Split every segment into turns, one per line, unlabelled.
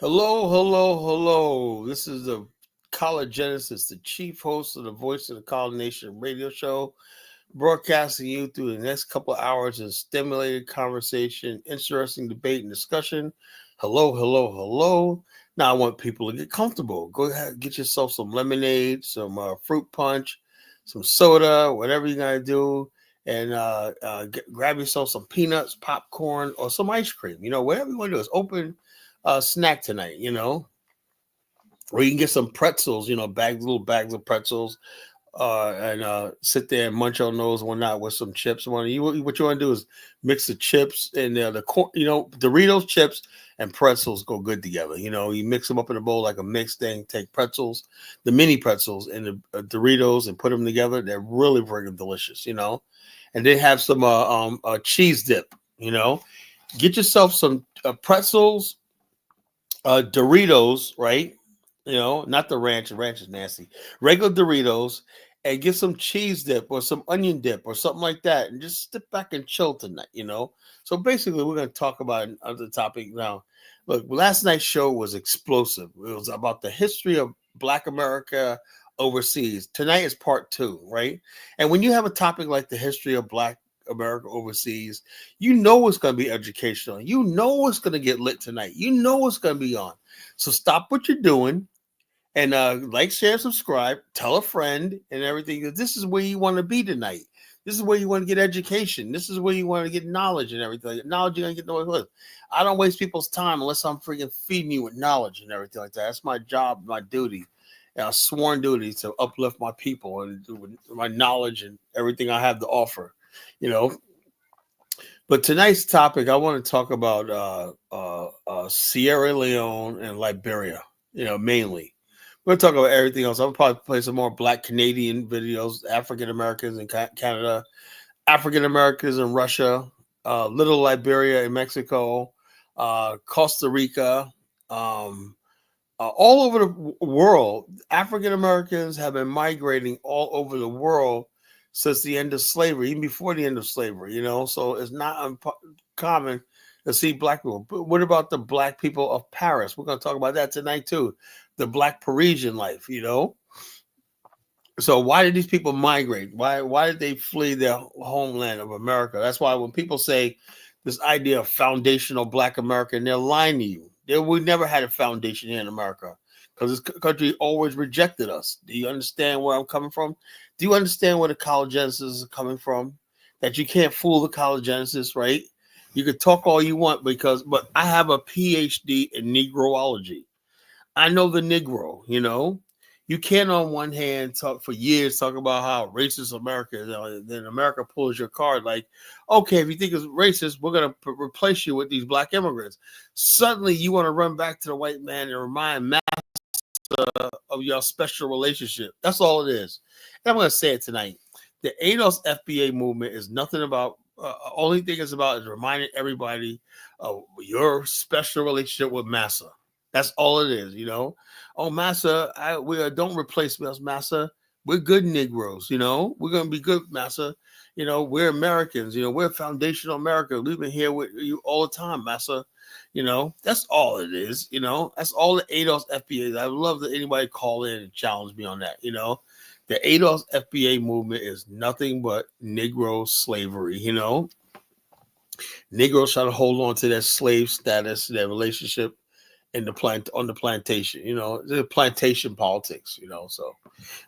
Hello, hello, hello. This is the College Genesis, the chief host of the Voice of the College Nation radio show, broadcasting you through the next couple of hours of stimulated conversation, interesting debate and discussion. Hello, hello, hello. Now I want people to get comfortable. Go ahead, get yourself some lemonade, some fruit punch, some soda, whatever you're gonna do, and grab yourself some peanuts, popcorn, or some ice cream. Whatever you want to do is open snack tonight, or you can get some pretzels, little bags of pretzels, and sit there and munch on those one night with some chips. What you want to do is mix the chips and the corn, Doritos chips and pretzels go good together. You mix them up in a bowl like a mixed thing. Take pretzels, the mini pretzels, and the Doritos, and put them together. They're really freaking delicious. And they have some cheese dip. Get yourself some pretzels, Doritos, right? Not the ranch. The ranch is nasty. Regular Doritos, and get some cheese dip or some onion dip or something like that, and just sit back and chill tonight. So basically, we're going to talk about another topic now. Look, last night's show was explosive. It was about the history of Black America overseas. Tonight is part 2, right? And when you have a topic like the history of Black America overseas, it's going to be educational. It's going to get lit tonight. It's going to be on. So stop what you're doing and like, share, subscribe, tell a friend and everything. This is where you want to be tonight. This is where you want to get education. This is where you want to get knowledge and everything. Knowledge you're going to get no with. I don't waste people's time unless I'm freaking feeding you with knowledge and everything like that. That's my job, my duty. And a sworn duty to uplift my people and with my knowledge and everything I have to offer. But tonight's topic, I want to talk about Sierra Leone and Liberia, mainly. We're going to talk about everything else. I'll probably play some more Black Canadian videos, African Americans in Canada, African Americans in Russia, Little Liberia in Mexico, Costa Rica, all over the world. African Americans have been migrating all over the world since the end of slavery, even before the end of slavery, so it's not uncommon to see Black people. But what about the Black people of Paris? We're going to talk about that tonight too. The Black Parisian life, So why did these people migrate? Why did they flee their homeland of America? That's why when people say this idea of foundational Black America, and they're lying to you. We never had a foundation here in America because this country always rejected us. Do you understand where I'm coming from? Do you understand where the College Genesis is coming from? That you can't fool the College Genesis, right? You could talk all you want but I have a PhD in Negroology. I know the Negro, You can't on one hand talk for years, talk about how racist America is. Then America pulls your card like, okay, if you think it's racist, we're going to replace you with these Black immigrants. Suddenly you want to run back to the white man and remind mass of your special relationship. That's all it is. And I'm going to say it tonight. The ADOS FBA movement is nothing about, only thing it's about is reminding everybody of your special relationship with Massa. That's all it is, Oh, Massa, don't replace us, Massa. We're good Negroes, We're going to be good, Massa. We're Americans, we're foundational America. We've been here with you all the time, Massa. That's all it is, That's all the ADOS FBA. I would love that anybody call in and challenge me on that, The ADOS FBA movement is nothing but Negro slavery, Negroes try to hold on to their slave status, their relationship in on the plantation, the plantation politics, So,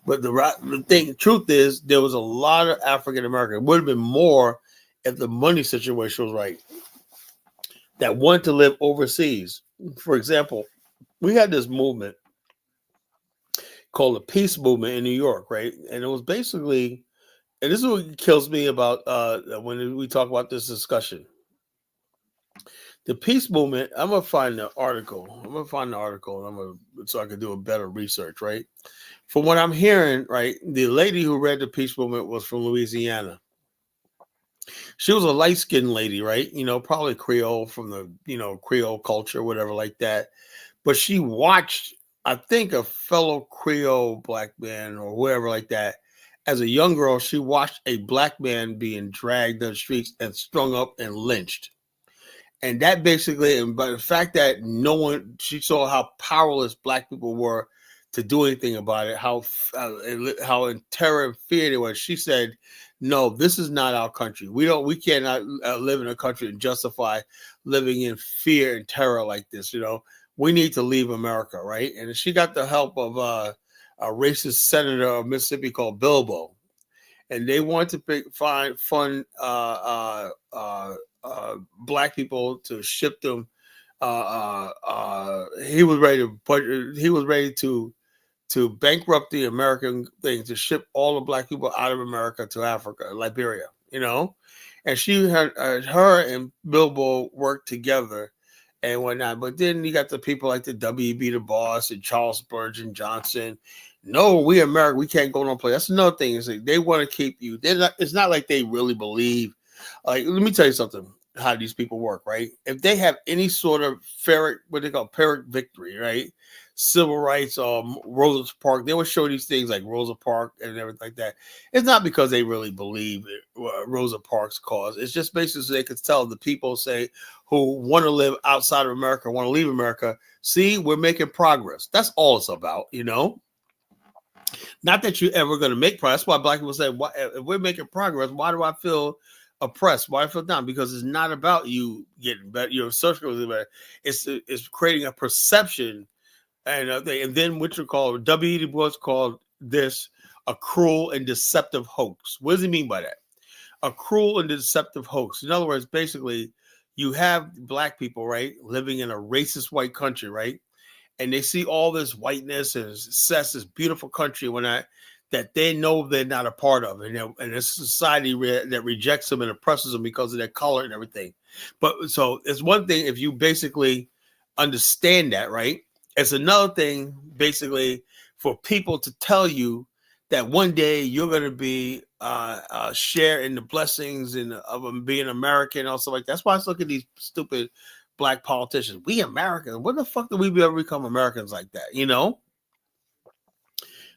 but the truth is, there was a lot of African American. It would have been more if the money situation was right. That wanted to live overseas. For example, we had this movement called the Peace Movement in New York, right? And it was basically, and this is what kills me about when we talk about this discussion. The Peace Movement, I'm going to find the article. So I can do a better research, right? From what I'm hearing, right, the lady who read the Peace Movement was from Louisiana. She was a light-skinned lady, right? Probably Creole from the, Creole culture, whatever like that. But she watched, I think, a fellow Creole Black man or whoever like that. As a young girl, she watched a Black man being dragged down the streets and strung up and lynched. And that basically, and but the fact that no one, she saw how powerless black people were to do anything about it, how in terror and fear they were. She said, "No, this is not our country. We cannot live in a country and justify living in fear and terror like this. We need to leave America, right?" And she got the help of a racist senator of Mississippi called Bilbo, and they want to find fun black people to ship them. He was ready to bankrupt the American thing to ship all the black people out of America to Africa, Liberia. And her and Bilbo worked together and whatnot. But then you got the people like the W.B. Du Bois and Charles Spurgeon Johnson. No, we America, we can't go no place. That's another thing. Is like they want to keep you. It's not like they really believe. Like, let me tell you something. How these people work, right? If they have any sort of what they call Pyrrhic victory, right? Civil rights, Rosa Parks, they will show these things like Rosa Parks and everything like that. It's not because they really believe Rosa Parks' cause. It's just basically so they could tell the people, say, who want to live outside of America, want to leave America, see, we're making progress. That's all it's about, Not that you're ever going to make progress. That's why black people say, if we're making progress, why do I feel oppressed? Why I feel down? Because it's not about you getting better, your social better. It's creating a perception, and then what you call W. Du Bois called this a cruel and deceptive hoax. What does he mean by that? A cruel and deceptive hoax. In other words, basically, you have black people, right, living in a racist white country, right, and they see all this whiteness and success, this beautiful country, that they know they're not a part of, and a society that rejects them and oppresses them because of their color and everything. But so it's one thing if you basically understand that, right? It's another thing basically for people to tell you that one day you're going to be share in the blessings of being American and all stuff like that. That's why I look at these stupid black politicians. We Americans. What the fuck do we ever become Americans like that?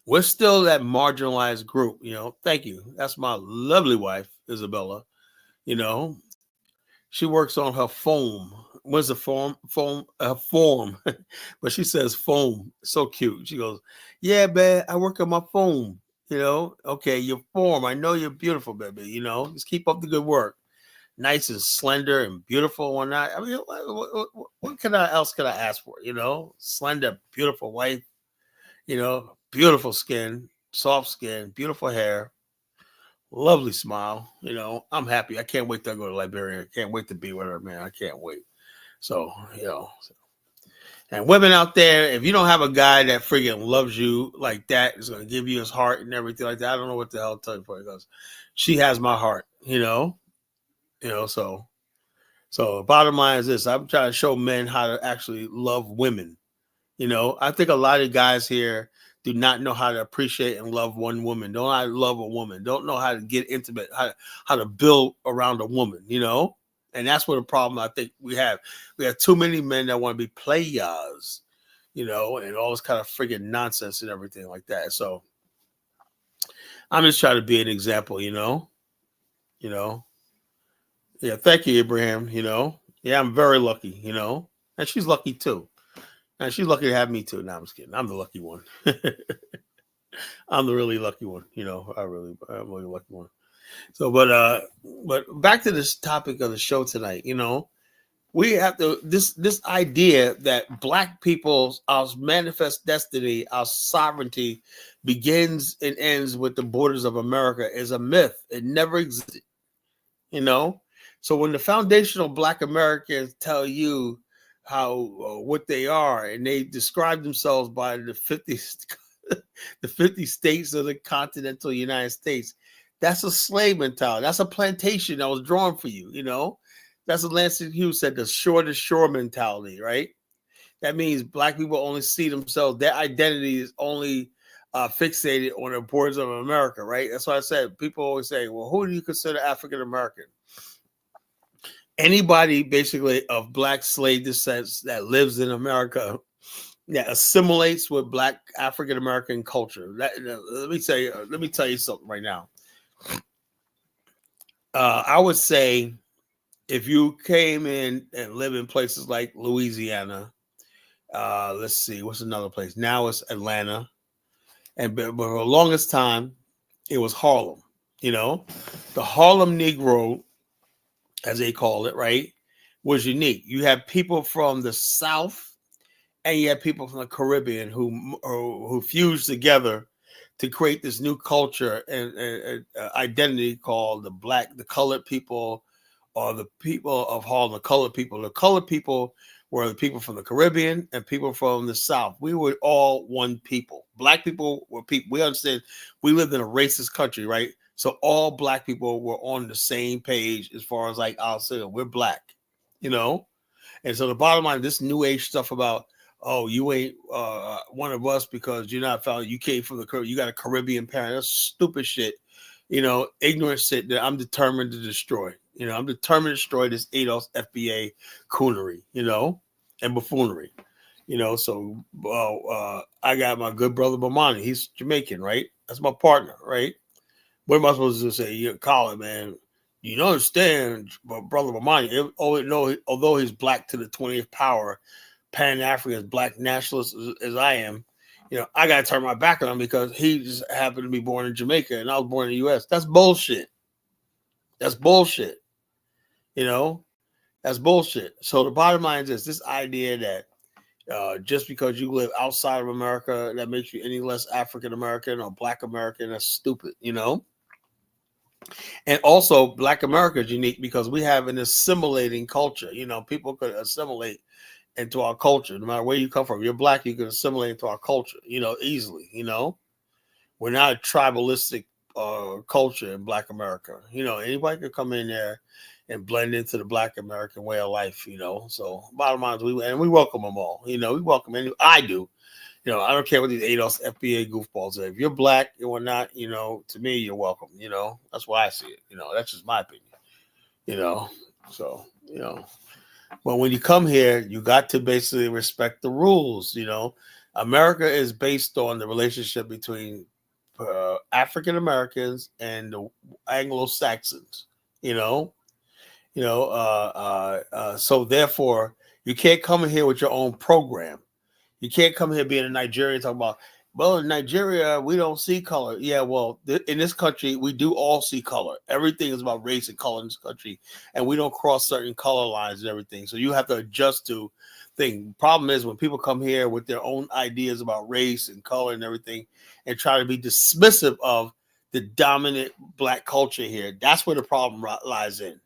We're still that marginalized group, Thank you. That's my lovely wife, Isabella. She works on her foam. What's the form? Form. But she says foam. So cute. She goes, "Yeah, man, I work on my foam. Okay, your form. I know you're beautiful, baby. Just keep up the good work. Nice and slender and beautiful one night. I mean, what else can I ask for? Slender, beautiful wife. Beautiful skin, soft skin, beautiful hair, lovely smile. I'm happy. I can't wait to go to Liberia. I can't wait to be with her, man. I can't wait. So, and women out there, if you don't have a guy that freaking loves you like that, is going to give you his heart and everything like that, I don't know what the hell to tell you for it, because she has my heart, so bottom line is this: I'm trying to show men how to actually love women. I think a lot of guys here do not know how to appreciate and love one woman. Don't know how to love a woman. Don't know how to get intimate, how to build around a woman, And that's what the problem I think we have. We have too many men that want to be players, and all this kind of friggin' nonsense and everything like that. So I'm just trying to be an example, Yeah, thank you, Abraham. Yeah, I'm very lucky, and she's lucky too. And she's lucky to have me too. No, I'm just kidding. I'm the lucky one. I'm the really lucky one. I'm really lucky one. So, but back to this topic of the show tonight. We have to this idea that black people's our manifest destiny, our sovereignty, begins and ends with the borders of America is a myth. It never existed. So when the foundational Black Americans tell you how what they are, and they describe themselves by the 50 the 50 states of the continental United States, that's a slave mentality. That's a plantation that was drawn for you. That's what Langston Hughes said, the shore to shore mentality, right? That means black people only see themselves, their identity is only fixated on the borders of America, right? That's why I said, people always say, well, who do you consider African American? Anybody basically of black slave descent that lives in America that assimilates with black African American culture. Let me tell you something right now. I would say if you came in and live in places like Louisiana, let's see, what's another place? Now it's Atlanta, and but for the longest time, it was Harlem. You know, the Harlem Negro, as they call it, right, was unique. You have people from the South and you have people from the Caribbean who fused together to create this new culture and identity called the colored people, or the people of Harlem, the colored people. The colored people were the people from the Caribbean and people from the South. We were all one people. Black people were people. We understand we lived in a racist country, right? So all black people were on the same page as far as like I'll say we're black, you know. And so the bottom line, this new age stuff about, oh, you ain't one of us because you're not found, you came from the Caribbean, you got a Caribbean parent. That's stupid shit, ignorant shit that I'm determined to destroy. I'm determined to destroy this ADOS FBA coonery, and buffoonery. So I got my good brother Bomani. He's Jamaican, right? That's my partner, right? What am I supposed to say? You call it, man. You don't understand, but brother Bomani, although he's black to the 20th power, Pan-African, black nationalist as I am, I got to turn my back on him because he just happened to be born in Jamaica and I was born in the U.S. That's bullshit. That's bullshit. That's bullshit. So the bottom line is this idea that just because you live outside of America, that makes you any less African American or Black American, that's stupid, And also, Black America is unique because we have an assimilating culture. People could assimilate into our culture, no matter where you come from. You're Black, you can assimilate into our culture, easily. We're not a tribalistic culture in Black America. Anybody can come in there and blend into the Black American way of life. So bottom line is we welcome them all. We welcome any. I do. I don't care what these ADOS FBA goofballs are. If you're Black and whatnot, to me, you're welcome. That's why I see it. That's just my opinion. So, but when you come here, you got to basically respect the rules. America is based on the relationship between African Americans and the Anglo Saxons. So therefore, you can't come in here with your own program. You can't come here being a Nigerian talking about, well, in Nigeria, we don't see color. Yeah, well, in this country, we do all see color. Everything is about race and color in this country, and we don't cross certain color lines and everything. So you have to adjust to things. Problem is when people come here with their own ideas about race and color and everything and try to be dismissive of the dominant Black culture here, that's where the problem lies in.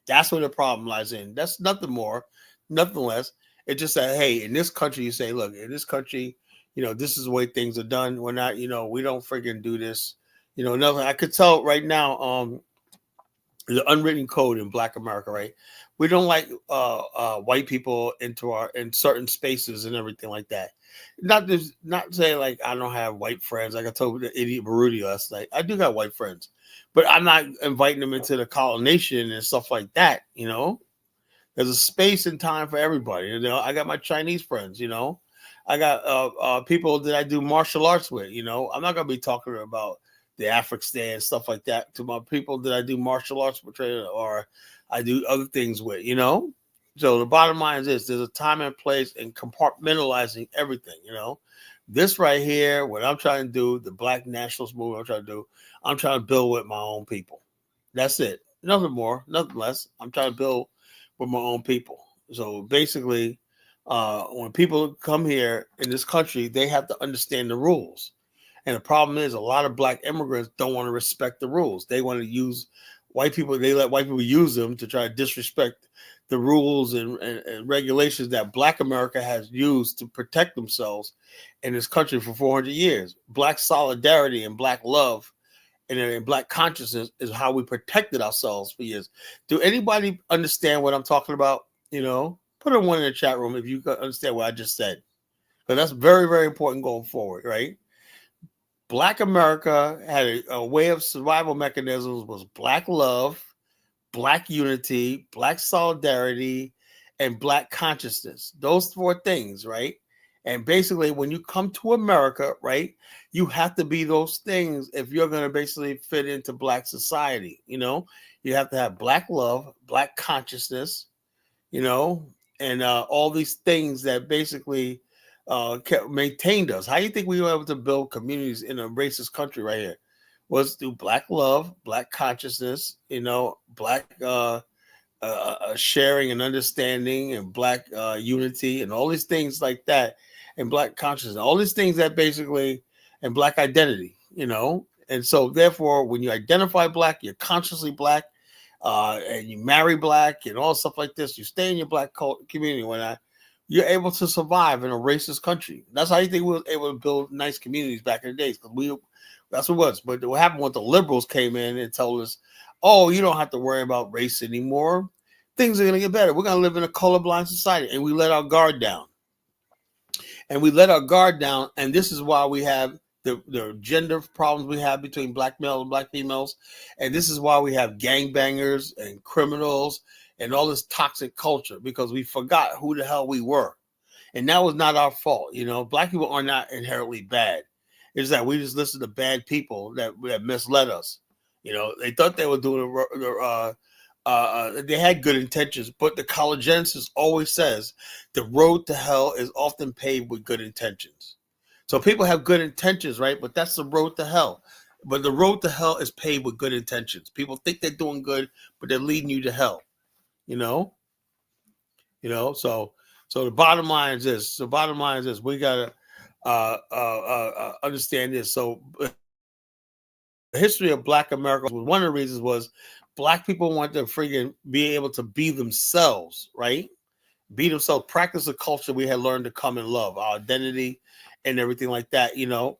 That's where the problem lies in. That's nothing more, nothing less. It's just that, hey, in this country, you say, look, in this country, this is the way things are done. We're not, we don't freaking do this. Nothing. I could tell right now, the unwritten code in Black America, right? We don't like white people in certain spaces and everything like that. Not say like I don't have white friends. Like I told the idiot Baruti last night, I do got white friends, but I'm not inviting them into the colonization and stuff like that. There's a space and time for everybody. I got my Chinese friends. I got people that I do martial arts with. I'm not gonna be talking about the Afghanistan stuff like that to my people that I do martial arts with or I do other things with. So the bottom line is this: there's a time and place and compartmentalizing everything. This right here, what I'm trying to do, the Black nationalist movement I'm trying to build with my own people. That's it. Nothing more, nothing less. I'm trying to build with my own people. So basically, when people come here in this country, they have to understand the rules. And the problem is a lot of Black immigrants don't want to respect the rules. They want to use white people. They let white people use them to try to disrespect the rules and regulations that Black America has used to protect themselves in this country for 400 years. Black solidarity and Black love and Black consciousness is how we protected ourselves for years. Do anybody understand what I'm talking about? Put a one in the chat room if you understand what I just said. But that's very, very important going forward, right? Black America had a way of survival mechanisms was Black love, Black unity, Black solidarity, and Black consciousness. Those four things, right? And basically, when you come to America, right, you have to be those things if you're going to basically fit into Black society. You have to have Black love, Black consciousness, you know, and all these things that basically kept maintained us. How do you think we were able to build communities in a racist country right here? Was through Black love, Black consciousness, Black sharing and understanding, and Black unity, and all these things like that, and Black consciousness, all these things that basically, and Black identity, And so, therefore, when you identify Black, you're consciously Black, and you marry Black and all stuff like this. You stay in your Black community. You're able to survive in a racist country. That's how you think we were able to build nice communities back in the days, because that's what it was. But what happened when the liberals came in and told us, "Oh, you don't have to worry about race anymore. Things are going to get better. We're going to live in a colorblind society," and we let our guard down. And this is why we have the gender problems we have between Black males and Black females. And this is why we have gangbangers and criminals and all this toxic culture, because we forgot who the hell we were. And that was not our fault. Black people are not inherently bad. It's that we just listen to bad people that misled us. They thought they were doing they had good intentions, but the college genesis always says the road to hell is often paved with good intentions. So people have good intentions, right? But that's the road to hell. But the road to hell is paved with good intentions. People think they're doing good, but they're leading you to hell. So the bottom line is this. We gotta understand this. So the history of Black America was one of the reasons was Black people want to freaking be able to be themselves, right? Be themselves, practice the culture we had learned to come and love, our identity and everything like that, And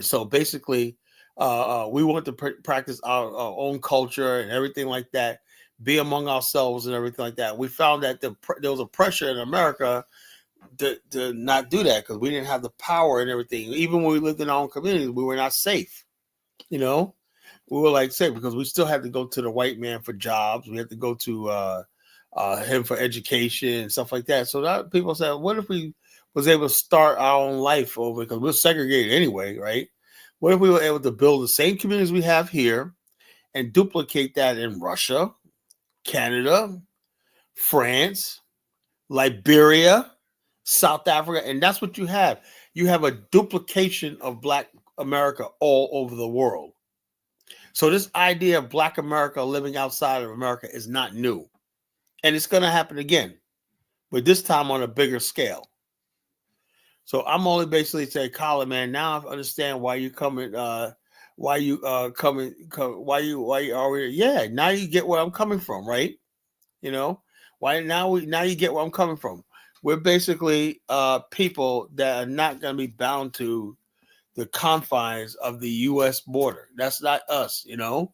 so basically, we want to practice our own culture and everything like that, be among ourselves and everything like that. We found that there was a pressure in America to not do that, because we didn't have the power and everything. Even when we lived in our own communities, we were not safe. We were safe because we still had to go to the white man for jobs. We had to go to him for education and stuff like that. So that people said, what if we was able to start our own life over, because we're segregated anyway, right? What if we were able to build the same communities we have here and duplicate that in Russia, Canada, France, Liberia, South Africa? And that's what you have. You have a duplication of Black America all over the world. So this idea of Black America living outside of America is not new. And it's going to happen again, but this time on a bigger scale. So I'm only basically saying, Colin, man, now I understand why you coming, why you already, yeah, now you get where I'm coming from, right? Now you get where I'm coming from. We're basically people that are not going to be bound to the confines of the U.S. border. That's not us, The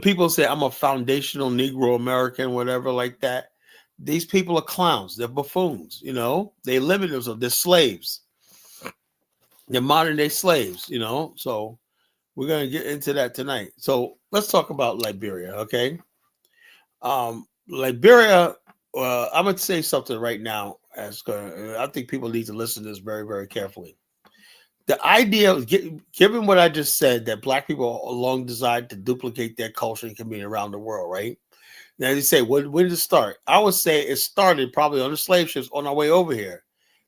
people say I'm a foundational Negro American, whatever like that. These people are clowns. They're buffoons, They limit themselves. They're slaves. They're modern day slaves, So we're going to get into that tonight. So let's talk about Liberia, okay? Liberia, I'm going to say something right now. I think people need to listen to this very, very carefully. The idea of, given what I just said, that Black people long desired to duplicate their culture and community around the world, right? Now you say, when did it start? I would say it started probably on the slave ships on our way over here.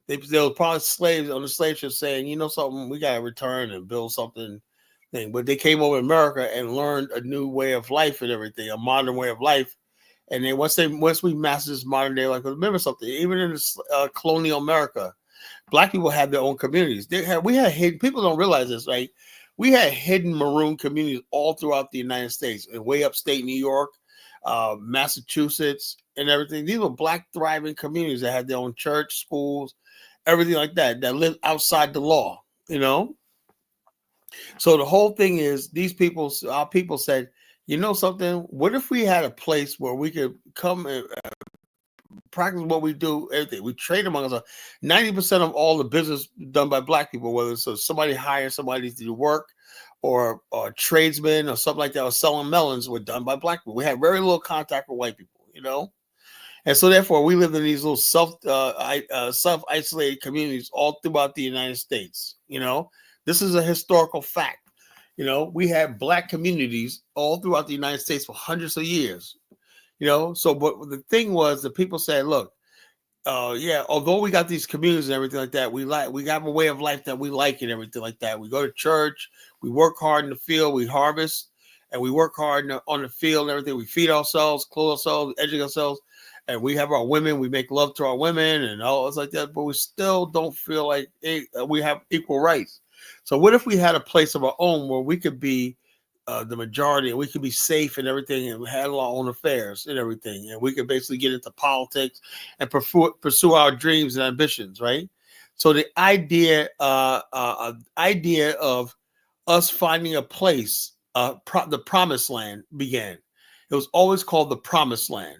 There were probably slaves on the slave ships saying, something, we got to return and build something. But they came over to America and learned a new way of life and everything, a modern way of life. And then once we mastered this modern day life, remember something, even in colonial America, Black people had their own communities. We had hidden, people don't realize this, right? We had hidden maroon communities all throughout the United States and way upstate New York, Massachusetts, and everything. These were Black thriving communities that had their own church, schools, everything like that lived outside the law, So the whole thing is, our people said, something, what if we had a place where we could come and practice what we do, everything. We trade among us. 90% of all the business done by Black people, whether it's somebody hires somebody to do work or tradesmen or something like that, or selling melons, were done by Black people. We had very little contact with white people, And so therefore we lived in these little self isolated communities all throughout the United States. This is a historical fact. We had black communities all throughout the United States for hundreds of years. So but the thing was, the people said, look, yeah, although we got these communities and everything like that, we got a way of life that we like and everything like that. We go to church, we work hard in the field, we harvest, and we work hard on the field and everything. We feed ourselves, clothe ourselves, educate ourselves, and we have our women. We make love to our women and all it's like that. But we still don't feel like we have equal rights. So what if we had a place of our own where we could be the majority, and we could be safe and everything, and handle our own affairs and everything, and we could basically get into politics and pursue our dreams and ambitions, right? So the idea of us finding a place, the promised land began. It was always called the promised land.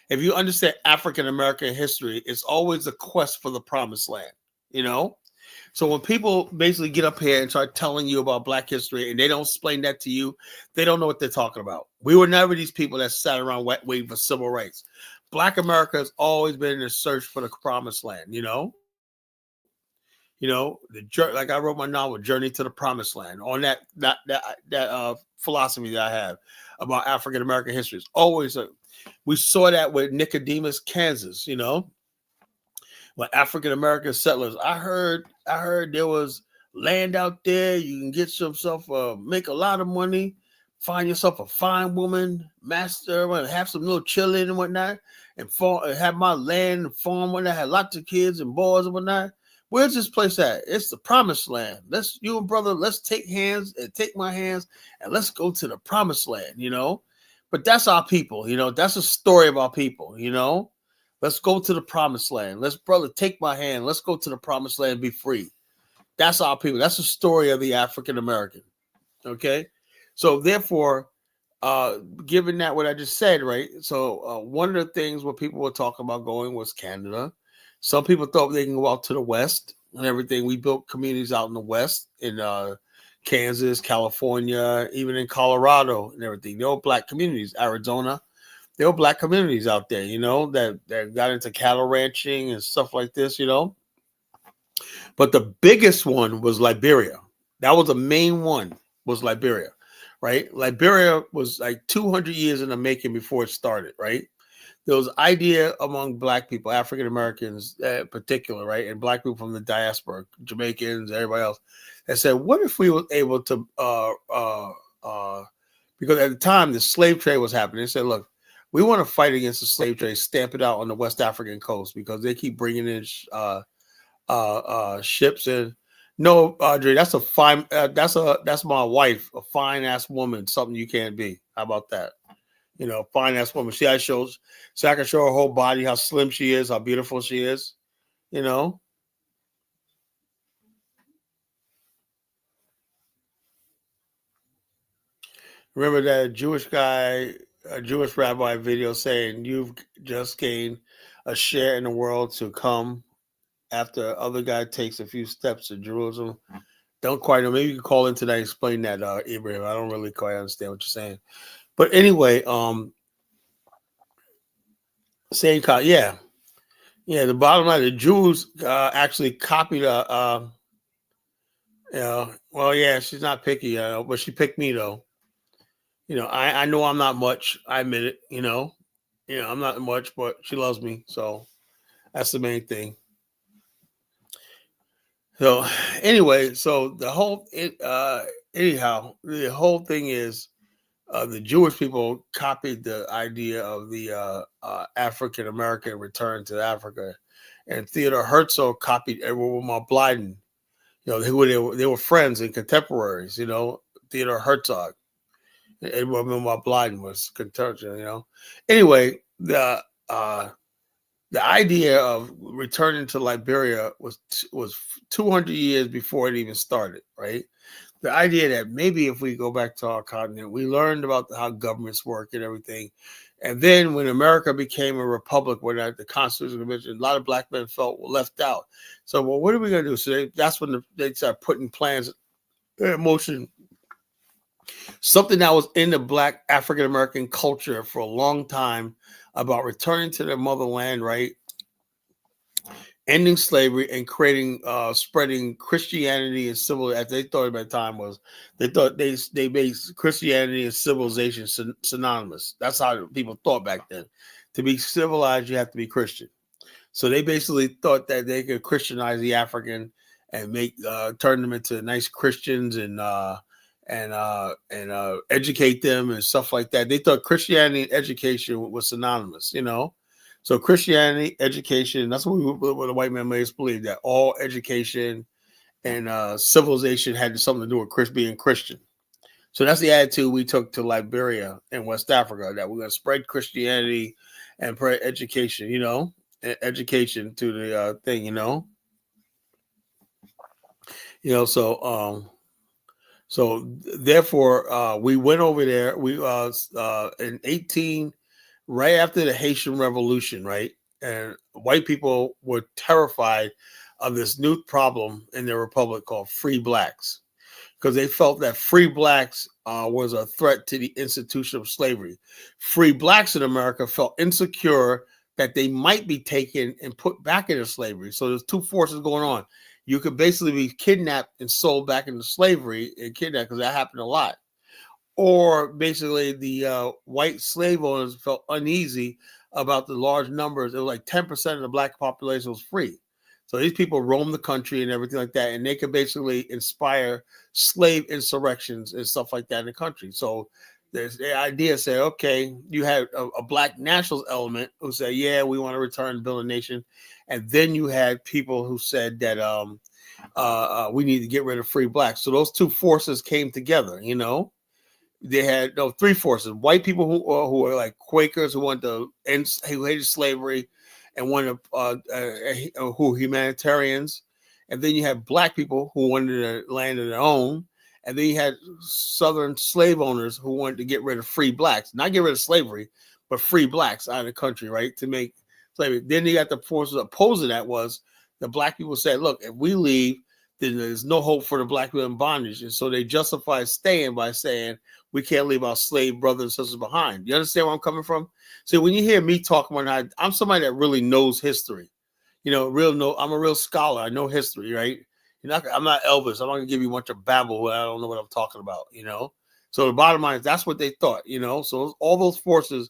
If you understand African American history, it's always a quest for the promised land. You know, so when people basically get up here and start telling you about Black history and they don't explain that to you, they don't know what they're talking about. We were never these people that sat around waiting for civil rights. Black America has always been in a search for the promised land. Like I wrote my novel Journey to the Promised Land on that philosophy that I have about African American history. It's always we saw that with Nicodemus, Kansas. When African American settlers, I heard there was land out there. You can get yourself make a lot of money, find yourself a fine woman, master, and have some little children and whatnot, and have my land and farm when I had lots of kids and boys and whatnot. Where's this place at? It's the promised land. You and brother, let's take my hands, and let's go to the promised land, But that's our people, That's a story of our people, Let's go to the promised land. Brother, take my hand. Let's go to the promised land and be free. That's our people. That's the story of the African American. Okay? So therefore, given that what I just said, right? So one of the things what people were talking about going was Canada. Some people thought they can go out to the West and everything. We built communities out in the West, in Kansas, California, even in Colorado and everything. There were Black communities, Arizona. There were Black communities out there, that got into cattle ranching and stuff like this, But the biggest one was Liberia. That was the main one, was Liberia, right? Liberia was like 200 years in the making before it started, right? There was idea among Black people, African Americans in particular, right? And Black people from the diaspora, Jamaicans, everybody else, that said, what if we were able to, because at the time the slave trade was happening, they said, look, we want to fight against the slave trade, stamp it out on the West African coast because they keep bringing in ships. And no, Audrey, that's a fine. That's my wife, a fine ass woman. Something you can't be. How about that? Fine ass woman. See, I can show her whole body, how slim she is, how beautiful she is. Remember that Jewish guy, a Jewish rabbi video saying you've just gained a share in the world to come after other guy takes a few steps to Jerusalem. Don't quite know. Maybe you can call in tonight and explain that, Ibrahim. I don't really quite understand what you're saying. But anyway, same kind. Yeah. The bottom line, the Jews actually copied well, yeah, she's not picky, but she picked me though. I know I'm not much. I admit it. I'm not much, but she loves me, so that's the main thing. So anyway, so the whole thing is the Jewish people copied the idea of the African American return to Africa, and Theodore Herzl copied Edward Wilmot Blyden. They were friends and contemporaries. Theodore Herzog, Edward Wilmot Blyden was contemporary. Anyway, the idea of returning to Liberia was 200 years before it even started, right? The idea that maybe if we go back to our continent, we learned about how governments work and everything. And then when America became a republic, when the Constitutional Convention, a lot of Black men felt left out. So, well, what are we going to do? So that's when they start putting plans in motion something that was in the Black African American culture for a long time about returning to their motherland, right? Ending slavery and creating, spreading Christianity and civil. As they thought at that time was, they thought they made Christianity and civilization synonymous. That's how people thought back then. To be civilized, you have to be Christian. So they basically thought that they could Christianize the African and make turn them into nice Christians and educate them and stuff like that. They thought Christianity and education was synonymous, you know. So Christianity, education, that's what the white man made us believe, that all education and civilization had something to do with being Christian. So that's the attitude we took to Liberia and West Africa, that we're going to spread Christianity and spread education, you know, education to the thing, you know. So therefore, we went over there. We in 18, right after the Haitian Revolution, right, and white people were terrified of this new problem in their republic called free blacks, because they felt that free blacks was a threat to the institution of slavery. Free blacks in America felt insecure that they might be taken and put back into slavery. So there's two forces going on. You could basically be kidnapped and sold back into slavery and kidnapped, because that happened a lot. Or basically the white slave owners felt uneasy about the large numbers. It was like 10% of the black population was free. So these people roamed the country and everything like that, and they could basically inspire slave insurrections and stuff like that in the country. So there's the idea, say, okay, you had a black nationalist element who said, yeah, we want to return, build a nation. And then you had people who said that we need to get rid of free blacks. So those two forces came together, you know. They had three forces: white people who were like Quakers, who wanted to end, who hated slavery, and wanted who were humanitarians. And then you had black people who wanted to land of their own. And then you had Southern slave owners who wanted to get rid of free blacks, not get rid of slavery, but free blacks out of the country, right, to make slavery. Then you got the forces opposing that. Was the black people said, look, if we leave, then there's no hope for the black people in bondage. And so they justify staying by saying, we can't leave our slave brothers and sisters behind. You understand where I'm coming from? So when you hear me talk about, I'm somebody that really knows history. You know, I'm a real scholar. I know history, right? I'm not Elvis. I'm not gonna give you a bunch of babble where I don't know what I'm talking about, you know. So the bottom line is that's what they thought, you know. So all those forces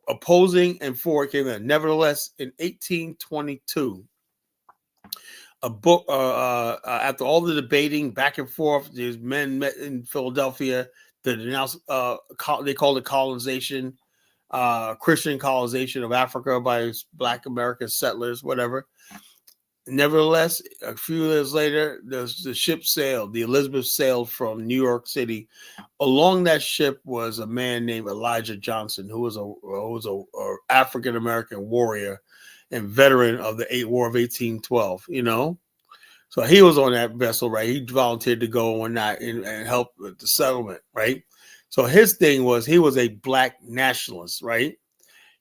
opposing and for came in. Nevertheless, in 1822, a book after all the debating back and forth, these men met in Philadelphia to denounce they called it colonization, Christian colonization of Africa by black American settlers, whatever. Nevertheless, a few years later, the ship sailed. The Elizabeth sailed from New York City. Along that ship was a man named Elijah Johnson, who was a African American warrior and veteran of the War of 1812. You know, so he was on that vessel, right? He volunteered to go and whatnot and help with the settlement, right? So his thing was he was a black nationalist, right?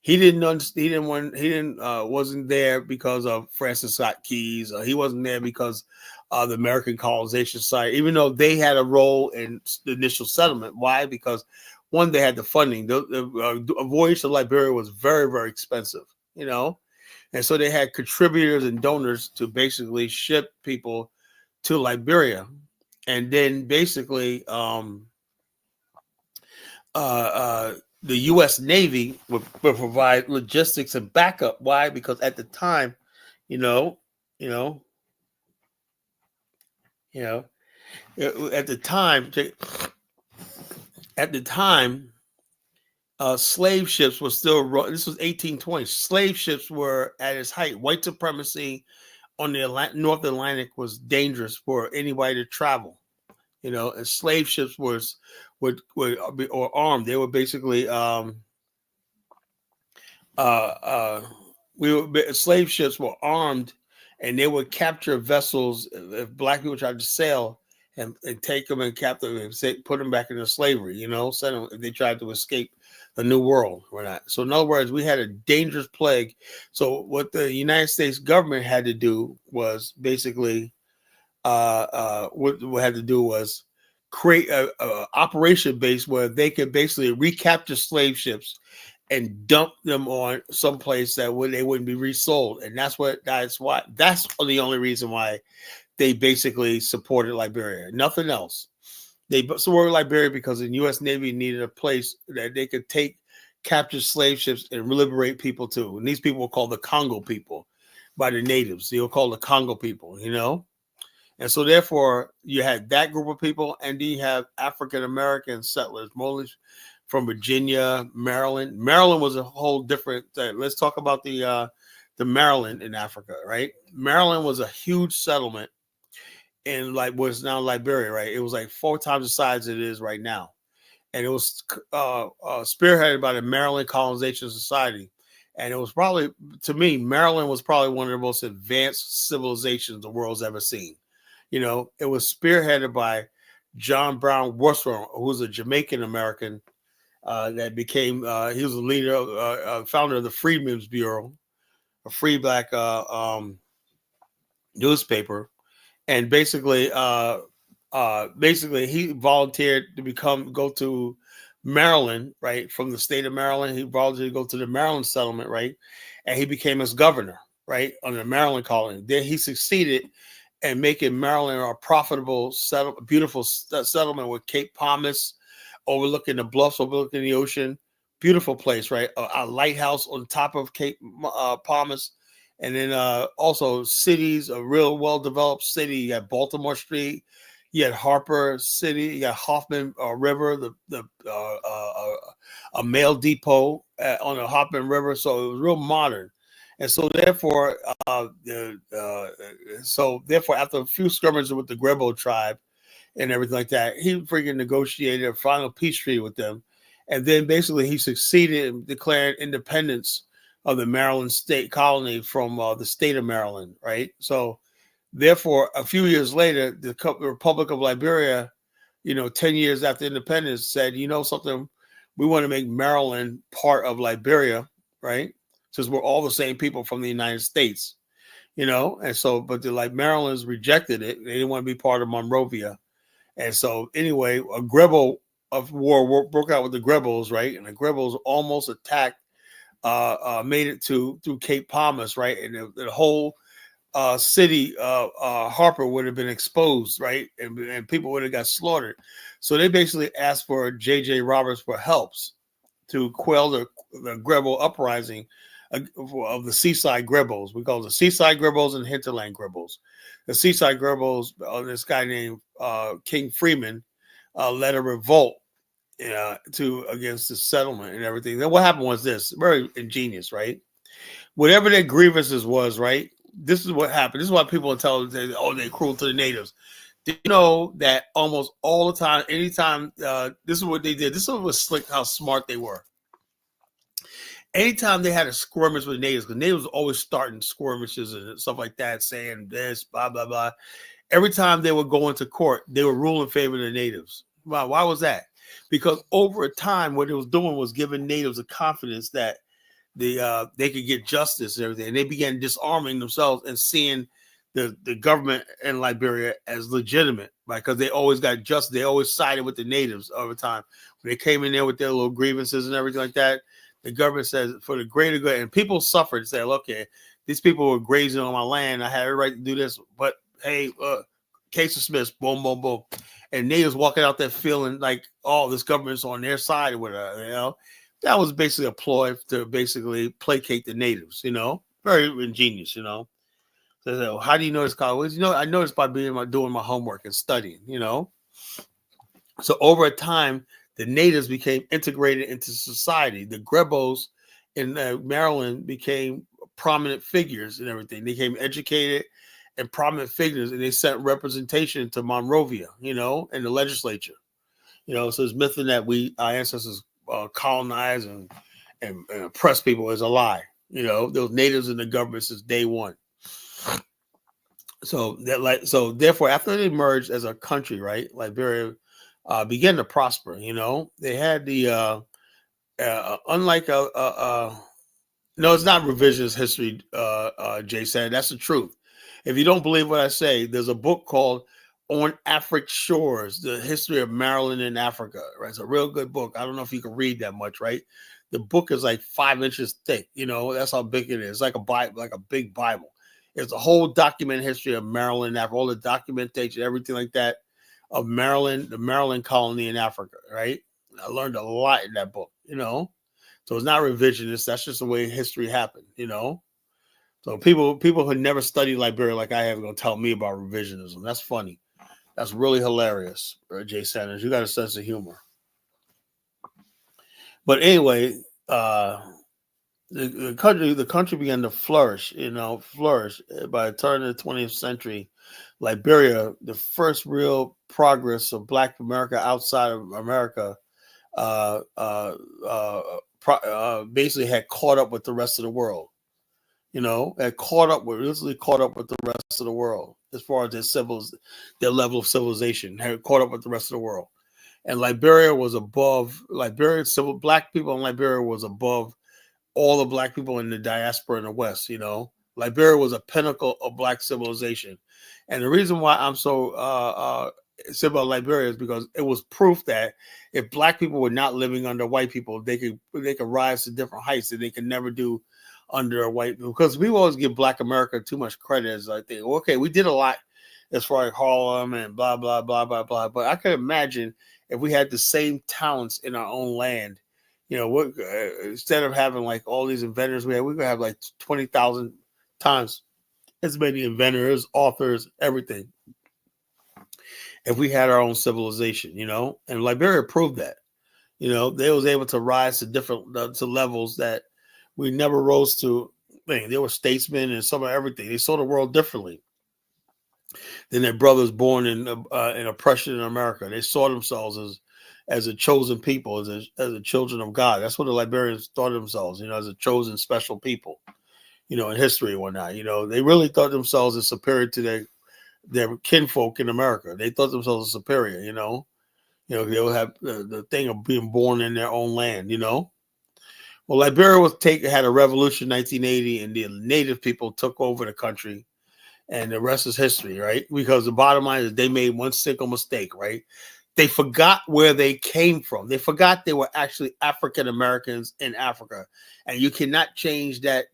He wasn't there because of Francis Scott Keys. He wasn't there because of the American Colonization Society, even though they had a role in the initial settlement. Why? Because one, they had the funding. A voyage to Liberia was very, very expensive, you know, and so they had contributors and donors to basically ship people to Liberia, and then basically the U.S. Navy would provide logistics and backup. Why? Because at the time, you know, at the time, slave ships were still. This was 1820. Slave ships were at its height. White supremacy on the North Atlantic was dangerous for anybody to travel. You know, and slave ships would be or armed. They were basically slave ships were armed, and they would capture vessels if black people tried to sail and take them and capture them and put them back into slavery. You know, send them if they tried to escape the New World or not. So in other words, we had a dangerous plague. So what the United States government had to do was basically what had to do was create a operation base where they could basically recapture slave ships and dump them on someplace that they wouldn't be resold. And that's the only reason why they basically supported Liberia. Nothing else. They supported Liberia because the U.S. Navy needed a place that they could take captured slave ships and liberate people too. And these people were called the Congo people by the natives. They were called the Congo people, you know? And so therefore you had that group of people, and then you have African American settlers, mostly from Virginia, Maryland. Maryland was a whole different thing. Let's talk about the Maryland in Africa, right? Maryland was a huge settlement in like what's now Liberia, right? It was like 4 times the size it is right now. And it was spearheaded by the Maryland Colonization Society. And it was probably, to me, Maryland was probably one of the most advanced civilizations the world's ever seen. You know, it was spearheaded by John Brown Western, who was a Jamaican American that became, he was a leader, founder of the Freedmen's Bureau, a free black newspaper. And basically he volunteered to go to Maryland, right? From the state of Maryland, he volunteered to go to the Maryland settlement, right? And he became its governor, right, under the Maryland colony. Then he succeeded in making Maryland a profitable, beautiful settlement with Cape Palmas, overlooking the bluffs, overlooking the ocean. Beautiful place, right? A lighthouse on top of Cape Palmas. And then also cities, a real well-developed city. You had Baltimore Street, you had Harper City, you got Hoffman River, a mail depot on the Hoffman River. So it was real modern. And so therefore, after a few skirmishes with the Grebo tribe and everything like that, he freaking negotiated a final peace treaty with them. And then basically he succeeded in declaring independence of the Maryland state colony from the state of Maryland, right? So therefore, a few years later, the Republic of Liberia, 10 years after independence, said, you know something, we want to make Maryland part of Liberia, right? Since we're all the same people from the United States, and so, but the Marylanders rejected it. They didn't want to be part of Monrovia. And so anyway, a Grebo of war broke out with the Grebels, right? And the Grebels almost attacked, made it through Cape Palmas, right? And the whole city, Harper, would have been exposed, right? And people would have got slaughtered. So they basically asked for J.J. Roberts for helps to quell the Grebo uprising of the Seaside Grebels. We call it the Seaside Grebels and Hinterland Grebels. The Seaside Grebels, this guy named King Freeman, led a revolt against the settlement and everything. Then what happened was this, very ingenious, right? Whatever their grievances was, right? This is what happened. This is why people tell them, oh, they're cruel to the natives. Do you know that almost all the time, anytime, this is what they did. This is what was slick, how smart they were. Anytime they had a skirmish with natives, because natives were always starting skirmishes and stuff like that, saying this, blah, blah, blah. Every time they would go into court, they would rule in favor of the natives. Wow, why was that? Because over time, what it was doing was giving natives a confidence that they could get justice and everything. And they began disarming themselves and seeing the government in Liberia as legitimate, right? Because they always got justice. They always sided with the natives over time. When they came in there with their little grievances and everything like that, the government says for the greater good, and people suffered. Say, okay, these people were grazing on my land. I had a right to do this, but hey, case dismissed. Boom, boom, boom. And natives walking out there feeling like, oh, this government's on their side or whatever. That was basically a ploy to basically placate the natives. Very ingenious. So how do you know this, college? I noticed by doing my homework and studying. So over time, the natives became integrated into society. The Grebos in Maryland became prominent figures and everything. They became educated and prominent figures, and they sent representation to Monrovia, in the legislature. So this myth that our ancestors colonized and oppressed people is a lie. Those natives in the government since day one. So therefore, after they emerged as a country, right, Liberia began to prosper. They had the unlike no, it's not revisionist history. Jay said that's the truth. If you don't believe what I say, there's a book called On African Shores, the history of Maryland and Africa. Right, it's a real good book. I don't know if you can read that much, right? The book is like 5 inches thick. That's how big it is. It's like a Bible, like a big Bible. It's a whole documented history of Maryland, Africa, all the documentation, everything like that of Maryland, the Maryland colony in Africa. Right, I learned a lot in that book. So it's not revisionist. That's just the way history happened. So people who never studied Liberia like I have are gonna tell me about revisionism. That's funny. That's really hilarious, Jay Sanders. You got a sense of humor. But anyway, the country began to flourish. Flourish by the turn of the 20th century. Liberia, the first real progress of Black America outside of America, basically had caught up with the rest of the world. Had literally caught up with the rest of the world as far as their level of civilization, had caught up with the rest of the world. And Liberia was above, Black people in Liberia was above all the Black people in the diaspora in the West. Liberia was a pinnacle of Black civilization. And the reason why I'm so say about Liberia is because it was proof that if Black people were not living under white people, they could rise to different heights that they could never do under a white people. Because we always give Black America too much credit as I think, okay, we did a lot as far as Harlem and blah, blah, blah, blah, blah. But I could imagine if we had the same talents in our own land, instead of having like all these inventors we could have like 20,000 times as many inventors, authors, everything. If we had our own civilization, and Liberia proved that, they was able to rise to different to levels that we never rose to. They were statesmen and some of everything. They saw the world differently than their brothers born in oppression in America. They saw themselves as a chosen people, as a children of God. That's what the Liberians thought of themselves, as a chosen special people, in history and whatnot. They really thought themselves as superior to their kinfolk in America. They thought themselves as superior, they would have the thing of being born in their own land, Well, Liberia had a revolution in 1980, and the native people took over the country, and the rest is history, right? Because the bottom line is they made one single mistake, right? They forgot where they came from. They forgot they were actually African Americans in Africa, and you cannot change that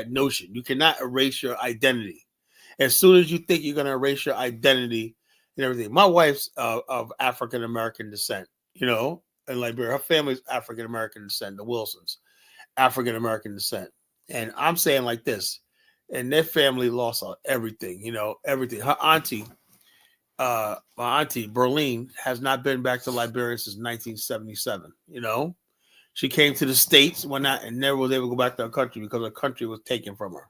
notion. You cannot erase your identity. As soon as you think you're going to erase your identity and everything. My wife's of African American descent, in Liberia. Her family's African American descent. The Wilsons, African American descent, and I'm saying like this, and their family lost everything. Everything. Her auntie. My auntie Berlin has not been back to Liberia since 1977. She came to the States and never was able to go back to her country because her country was taken from her.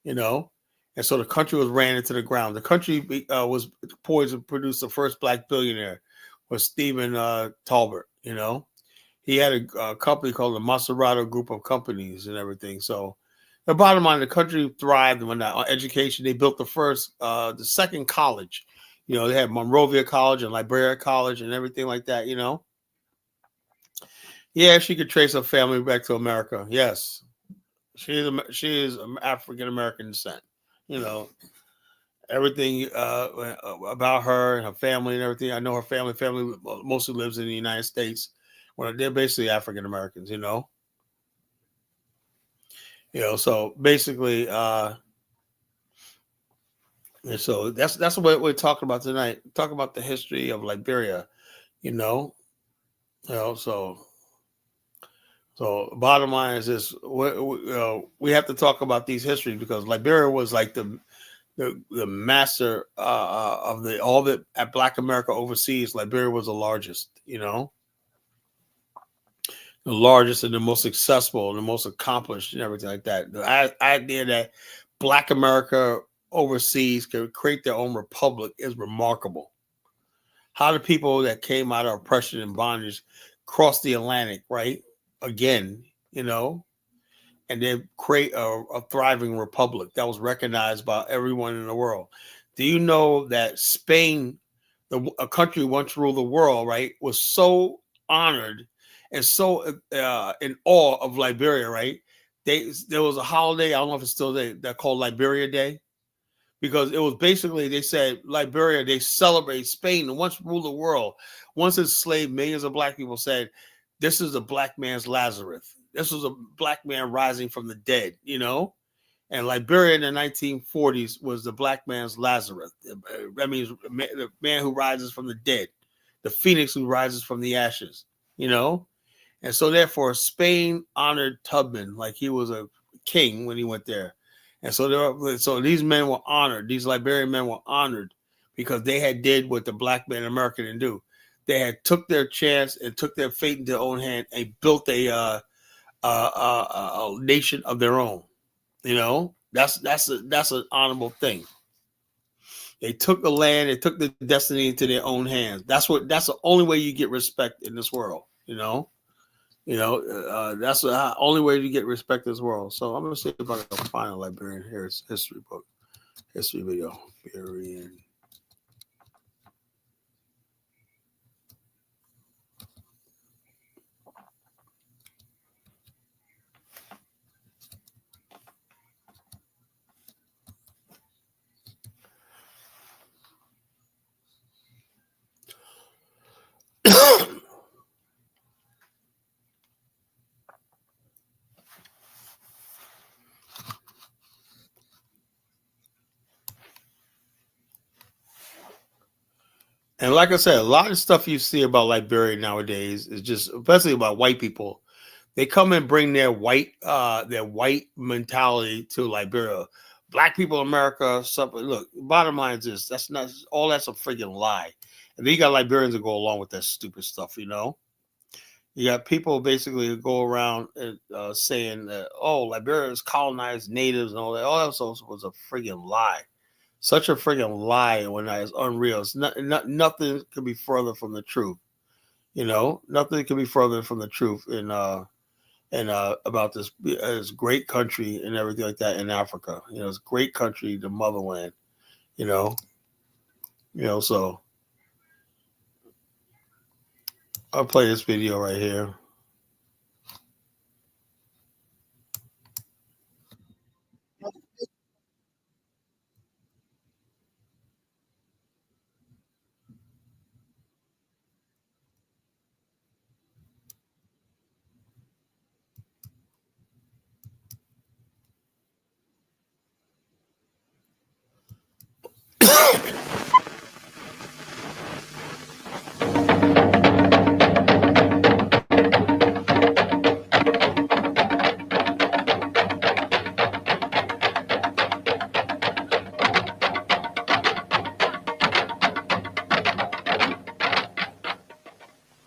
And so the country was ran into the ground. The country was poised to produce the first Black billionaire, was Stephen Talbert. He had a company called the Maserati Group of Companies and everything. So the bottom line, the country thrived on education. They built the second college. They had Monrovia College and Liberia College and everything like that, Yeah, she could trace her family back to America. Yes. She is African American descent. Everything about her and her family and everything. I know her family mostly lives in the United States. Well, they're basically African Americans, So basically, and so that's what we're talking about tonight. Talk about the history of Liberia, So bottom line is this: we have to talk about these histories because Liberia was like the master of all that at Black America overseas. Liberia was the largest, the largest and the most successful and the most accomplished and everything like that. The idea that Black America overseas could create their own republic is remarkable. How the people that came out of oppression and bondage crossed the Atlantic, right? Again, and then create a thriving republic that was recognized by everyone in the world. Do you know that Spain, a country once ruled the world, right, was so honored and so in awe of Liberia, right? There was a holiday, I don't know if it's still there, they're called Liberia Day. because it was basically, they said Liberia, they celebrate Spain, and once ruled the world, once enslaved millions of black people, said this is a black man's Lazarus. This was a black man rising from the dead, you know? And Liberia in the 1940s was the black man's Lazarus. That means the man who rises from the dead, the phoenix who rises from the ashes, you know? And so therefore Spain honored Tubman like he was a king when he went there. And so these men were honored. These Liberian men were honored because they had did what the black man in America didn't do. They had took their chance and took their fate into their own hand and built a nation of their own. You know, that's an honorable thing. They took the land, they took the destiny into their own hands. That's the only way you get respect in this world. That's the only way to get respect in this world. So I'm going to see if I can find a Liberian history book, history video. Liberian. And like I said, a lot of stuff you see about Liberia nowadays is just, especially about white people. They come and bring their white mentality to Liberia. Black people in America, something. Look, bottom line is this: that's a friggin' lie. And then you got Liberians that go along with that stupid stuff. You know, you got people basically who go around saying that, oh, Liberia is colonized natives and all that. All that was a friggin' lie. Such a friggin' lie when it's unreal. It's nothing could be further from the truth. You know, nothing could be further from the truth about this great country and everything like that in Africa. You know, it's a great country, the motherland. You know, so I'll play this video right here.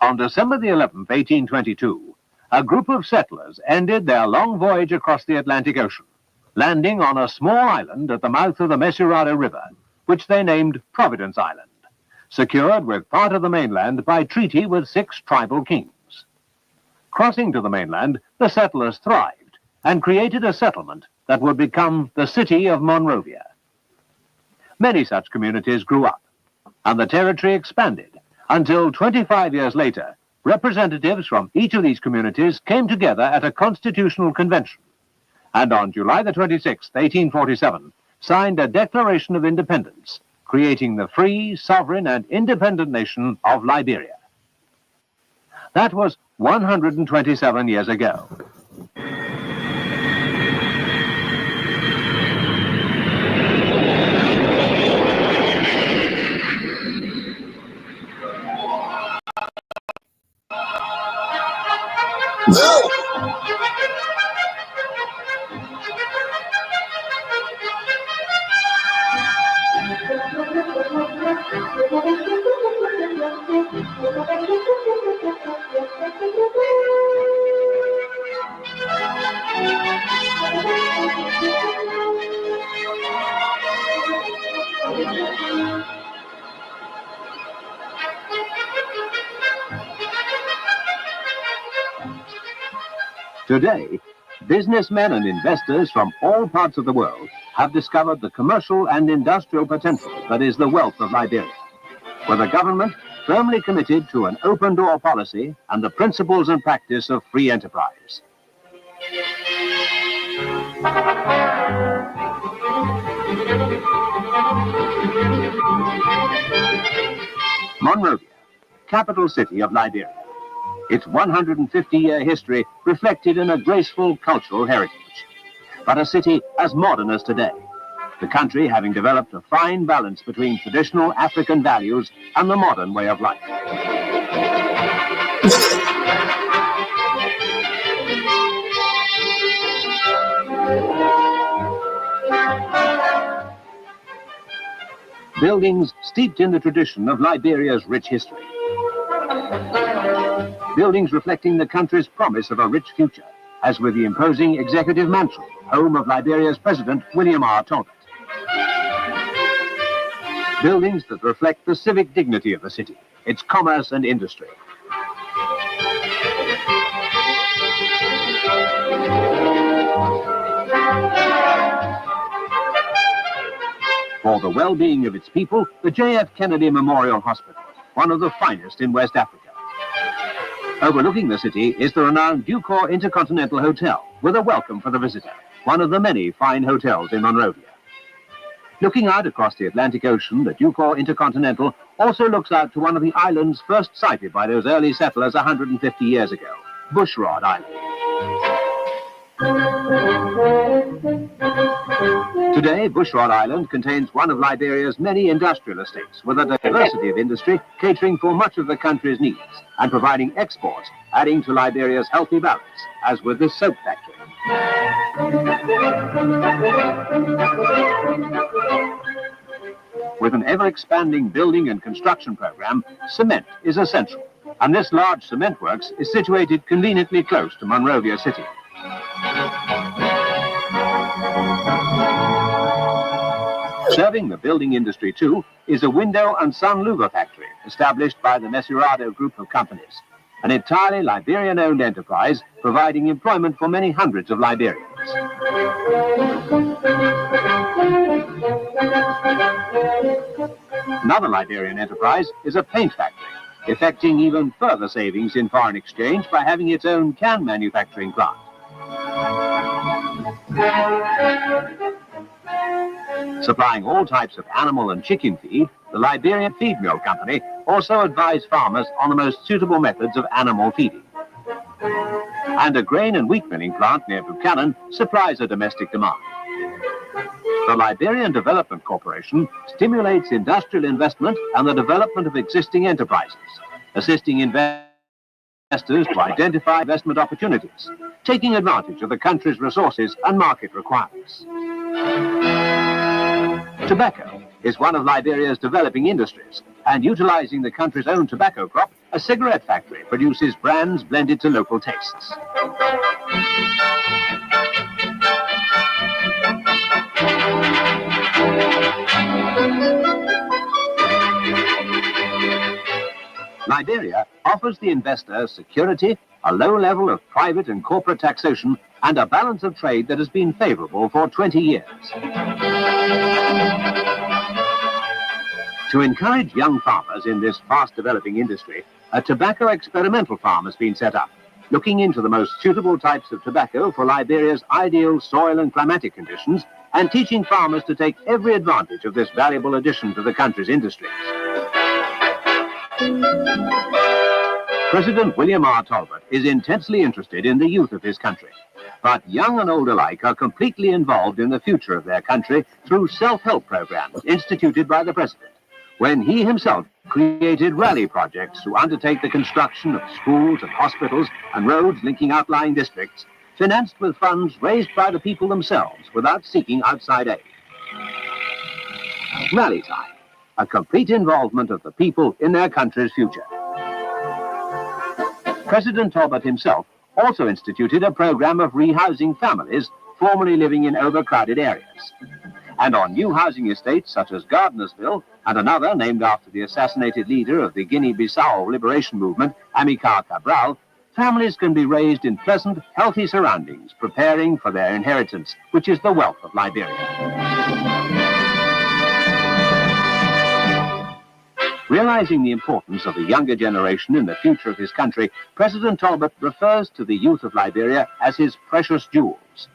On December the 11th, 1822, a group of settlers ended their long voyage across the Atlantic Ocean, landing on a small island at the mouth of the Mesurado River, which they named Providence Island, secured with part of the mainland by treaty with 6 tribal kings. Crossing to the mainland, the settlers thrived and created a settlement that would become the city of Monrovia. Many such communities grew up, and the territory expanded, until 25 years later, representatives from each of these communities came together at a constitutional convention, and on July the 26th, 1847, signed a Declaration of Independence, creating the free, sovereign, and independent nation of Liberia. That was 127 years ago. Today, businessmen and investors from all parts of the world have discovered the commercial and industrial potential that is the wealth of Liberia, with a government firmly committed to an open-door policy and the principles and practice of free enterprise. Monrovia, capital city of Liberia. Its 150-year history reflected in a graceful cultural heritage. But a city as modern as today, the country having developed a fine balance between traditional African values and the modern way of life. Buildings steeped in the tradition of Liberia's rich history. Buildings reflecting the country's promise of a rich future, as with the imposing Executive Mansion, home of Liberia's President William R. Talbot. Buildings that reflect the civic dignity of the city, its commerce and industry. For the well-being of its people, the J.F. Kennedy Memorial Hospital, one of the finest in West Africa. Overlooking the city is the renowned Ducor Intercontinental Hotel, with a welcome for the visitor, one of the many fine hotels in Monrovia. Looking out across the Atlantic Ocean, the Ducor Intercontinental also looks out to one of the islands first sighted by those early settlers 150 years ago, Bushrod Island. Today, Bushrod Island contains one of Liberia's many industrial estates with a diversity of industry catering for much of the country's needs and providing exports, adding to Liberia's healthy balance, as with this soap factory. With an ever-expanding building and construction program, cement is essential, and this large cement works is situated conveniently close to Monrovia City. Serving the building industry, too, is a window and sun louver factory established by the Mesurado group of companies, an entirely Liberian-owned enterprise providing employment for many hundreds of Liberians. Another Liberian enterprise is a paint factory, effecting even further savings in foreign exchange by having its own can manufacturing plant. Supplying all types of animal and chicken feed, the Liberian Feed Mill Company also advised farmers on the most suitable methods of animal feeding. And a grain and wheat milling plant near Buchanan supplies a domestic demand. The Liberian Development Corporation stimulates industrial investment and the development of existing enterprises, assisting investors to identify investment opportunities, taking advantage of the country's resources and market requirements. Tobacco is one of Liberia's developing industries, and utilizing the country's own tobacco crop, a cigarette factory produces brands blended to local tastes. Liberia offers the investor security, a low level of private and corporate taxation, and a balance of trade that has been favorable for 20 years. To encourage young farmers in this fast-developing industry, a tobacco experimental farm has been set up, looking into the most suitable types of tobacco for Liberia's ideal soil and climatic conditions, and teaching farmers to take every advantage of this valuable addition to the country's industries. President William R. Talbot is intensely interested in the youth of his country, but young and old alike are completely involved in the future of their country through self-help programs instituted by the President, when he himself created rally projects to undertake the construction of schools and hospitals and roads linking outlying districts, financed with funds raised by the people themselves without seeking outside aid. Rally time, a complete involvement of the people in their country's future. President Talbot himself also instituted a program of rehousing families formerly living in overcrowded areas. And on new housing estates such as Gardinersville and another named after the assassinated leader of the Guinea-Bissau liberation movement, Amilcar Cabral, families can be raised in pleasant, healthy surroundings, preparing for their inheritance, which is the wealth of Liberia. Realizing the importance of the younger generation in the future of his country, President Talbot refers to the youth of Liberia as his precious jewels.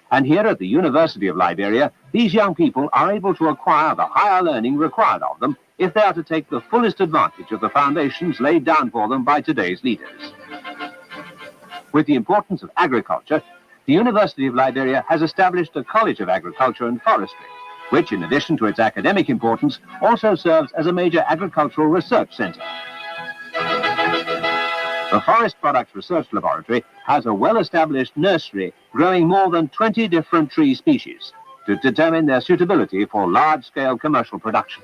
And here at the University of Liberia, these young people are able to acquire the higher learning required of them if they are to take the fullest advantage of the foundations laid down for them by today's leaders. With the importance of agriculture, the University of Liberia has established a College of Agriculture and Forestry, which, in addition to its academic importance, also serves as a major agricultural research center. The Forest Products Research Laboratory has a well-established nursery growing more than 20 different tree species to determine their suitability for large-scale commercial production.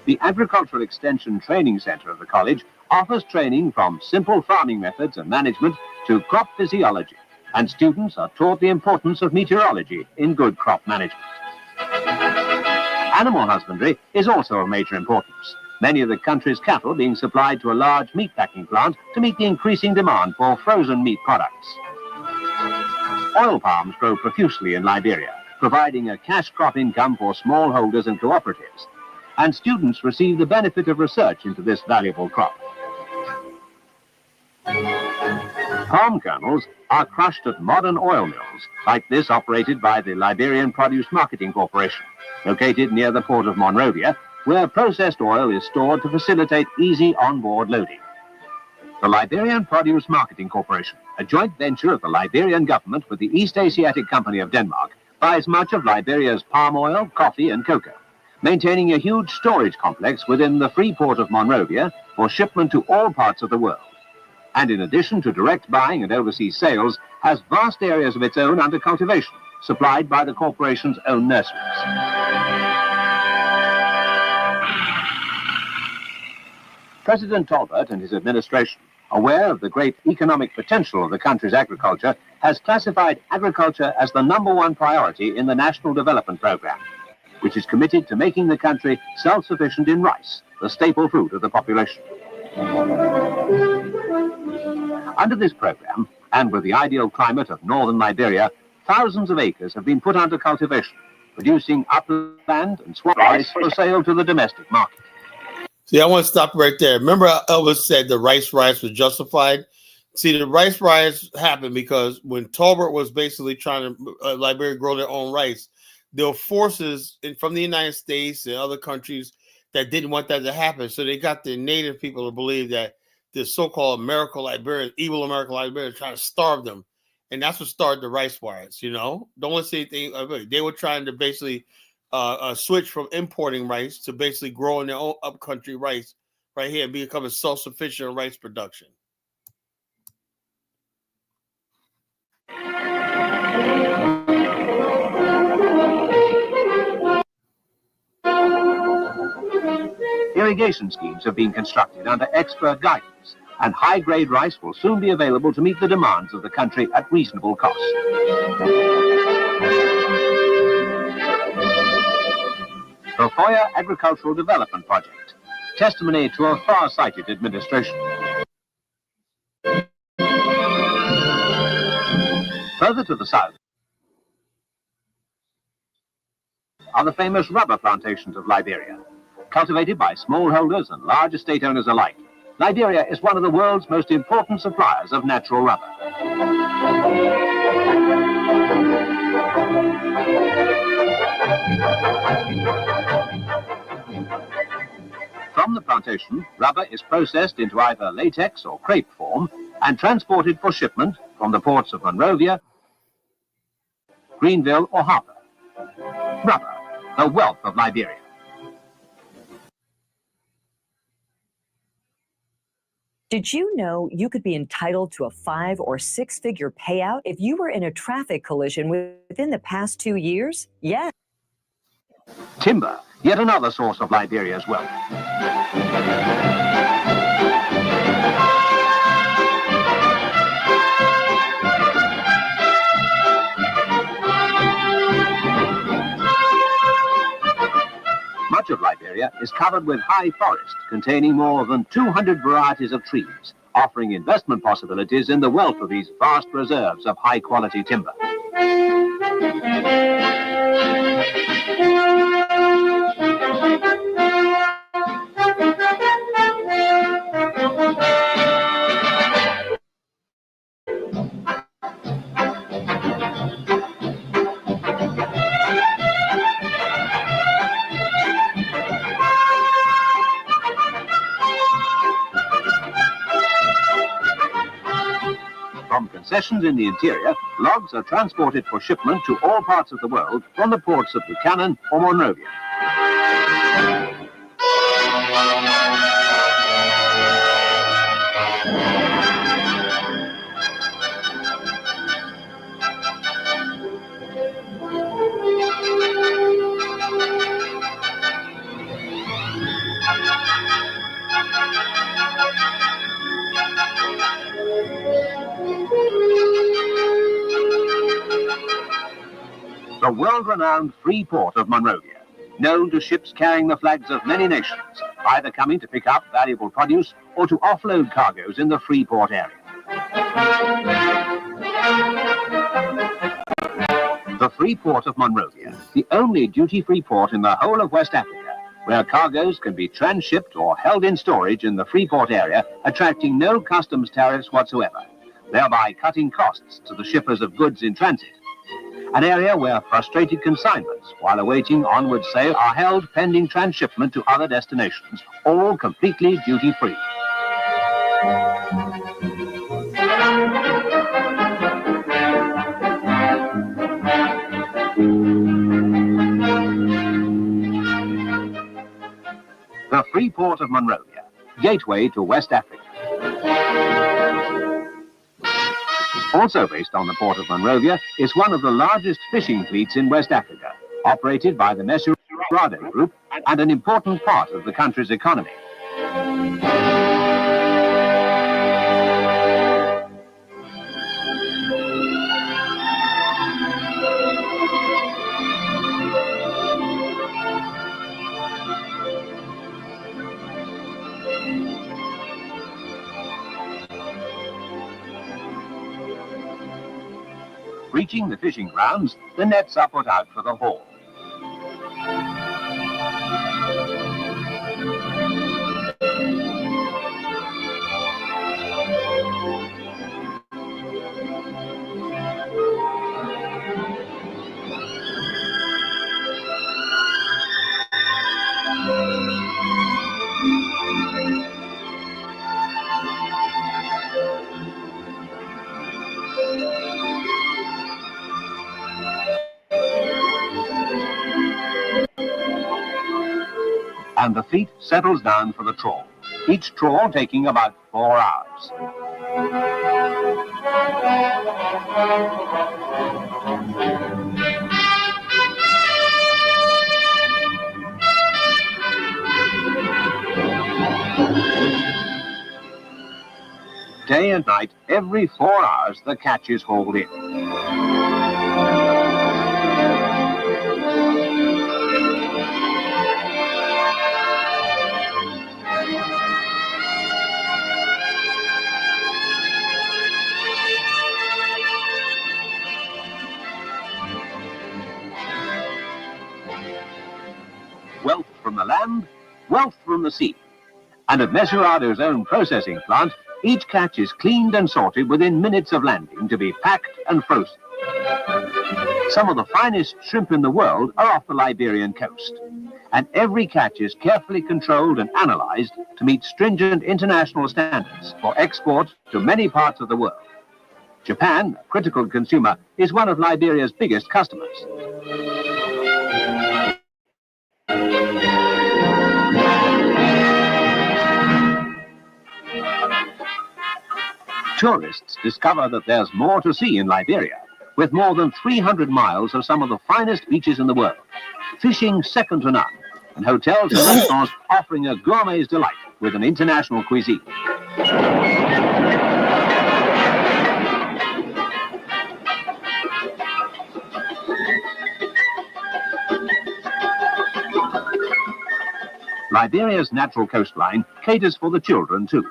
The Agricultural Extension Training Center of the college offers training from simple farming methods and management to crop physiology, and students are taught the importance of meteorology in good crop management. Animal husbandry is also of major importance, many of the country's cattle being supplied to a large meat packing plant to meet the increasing demand for frozen meat products. Oil palms grow profusely in Liberia, providing a cash crop income for smallholders and cooperatives, and students receive the benefit of research into this valuable crop. Palm kernels are crushed at modern oil mills, like this operated by the Liberian Produce Marketing Corporation, located near the port of Monrovia, where processed oil is stored to facilitate easy onboard loading. The Liberian Produce Marketing Corporation, a joint venture of the Liberian government with the East Asiatic Company of Denmark, buys much of Liberia's palm oil, coffee, and cocoa, maintaining a huge storage complex within the free port of Monrovia for shipment to all parts of the world. And in addition to direct buying and overseas sales, has vast areas of its own under cultivation, supplied by the corporation's own nurseries. President Tolbert and his administration, aware of the great economic potential of the country's agriculture, has classified agriculture as the #1 priority in the National Development Program, which is committed to making the country self-sufficient in rice, the staple food of the population. Under this program, and with the ideal climate of northern Liberia, thousands of acres have been put under cultivation, producing upland and swamp rice for sale to the domestic market.
See, I want to stop right there. Remember how Elvis said the rice riots was justified? See, the rice riots happened because when Tolbert was basically trying to Liberia grow their own rice, there were forces from the United States and other countries that didn't want that to happen. So they got the native people to believe that the so-called American Liberians, evil American Liberians, trying to starve them. And that's what started the rice riots, you know? Don't want to say anything. They were trying to basically switch from importing rice to basically growing their own upcountry rice right here and becoming self-sufficient in rice production.
Irrigation schemes have been constructed under expert guidance, and high-grade rice will soon be available to meet the demands of the country at reasonable cost. The Foya Agricultural Development Project, testimony to a far-sighted administration. Further to the south are the famous rubber plantations of Liberia. Cultivated by smallholders and large estate owners alike, Liberia is one of the world's most important suppliers of natural rubber. From the plantation, rubber is processed into either latex or crepe form and transported for shipment from the ports of Monrovia, Greenville, or Harper. Rubber, the wealth of Liberia.
Did you know you could be entitled to a 5- or 6-figure payout if you were in a traffic collision within the past 2 years? Yes.
Timber, yet another source of Liberia's wealth. Much of Liberia is covered with high forest containing more than 200 varieties of trees, offering investment possibilities in the wealth of these vast reserves of high-quality timber. concessions in the interior, logs are transported for shipment to all parts of the world from the ports of Buchanan or Monrovia. The world-renowned free port of Monrovia, known to ships carrying the flags of many nations, either coming to pick up valuable produce or to offload cargoes in the free port area. The free port of Monrovia, the only duty-free port in the whole of West Africa, where cargoes can be transshipped or held in storage in the free port area, attracting no customs tariffs whatsoever, thereby cutting costs to the shippers of goods in transit. An area where frustrated consignments, while awaiting onward sale, are held pending transshipment to other destinations, all completely duty-free. The free port of Monrovia, gateway to West Africa. Also based on the port of Monrovia is one of the largest fishing fleets in West Africa, operated by the Misconceptions Group and an important part of the country's economy. Reaching the fishing grounds, the nets are put out for the haul. And the fleet settles down for the trawl, each trawl taking about 4 hours. Day and night, every 4 hours, the catch is hauled in. Wealth from the land, wealth from the sea. And at Mesurado's own processing plant, each catch is cleaned and sorted within minutes of landing to be packed and frozen. Some of the finest shrimp in the world are off the Liberian coast, and every catch is carefully controlled and analyzed to meet stringent international standards for export to many parts of the world. Japan, a critical consumer, is one of Liberia's biggest customers. Tourists discover that there's more to see in Liberia, with more than 300 miles of some of the finest beaches in the world, fishing second to none, and hotels and restaurants offering a gourmet's delight with an international cuisine. Liberia's natural coastline caters for the children too.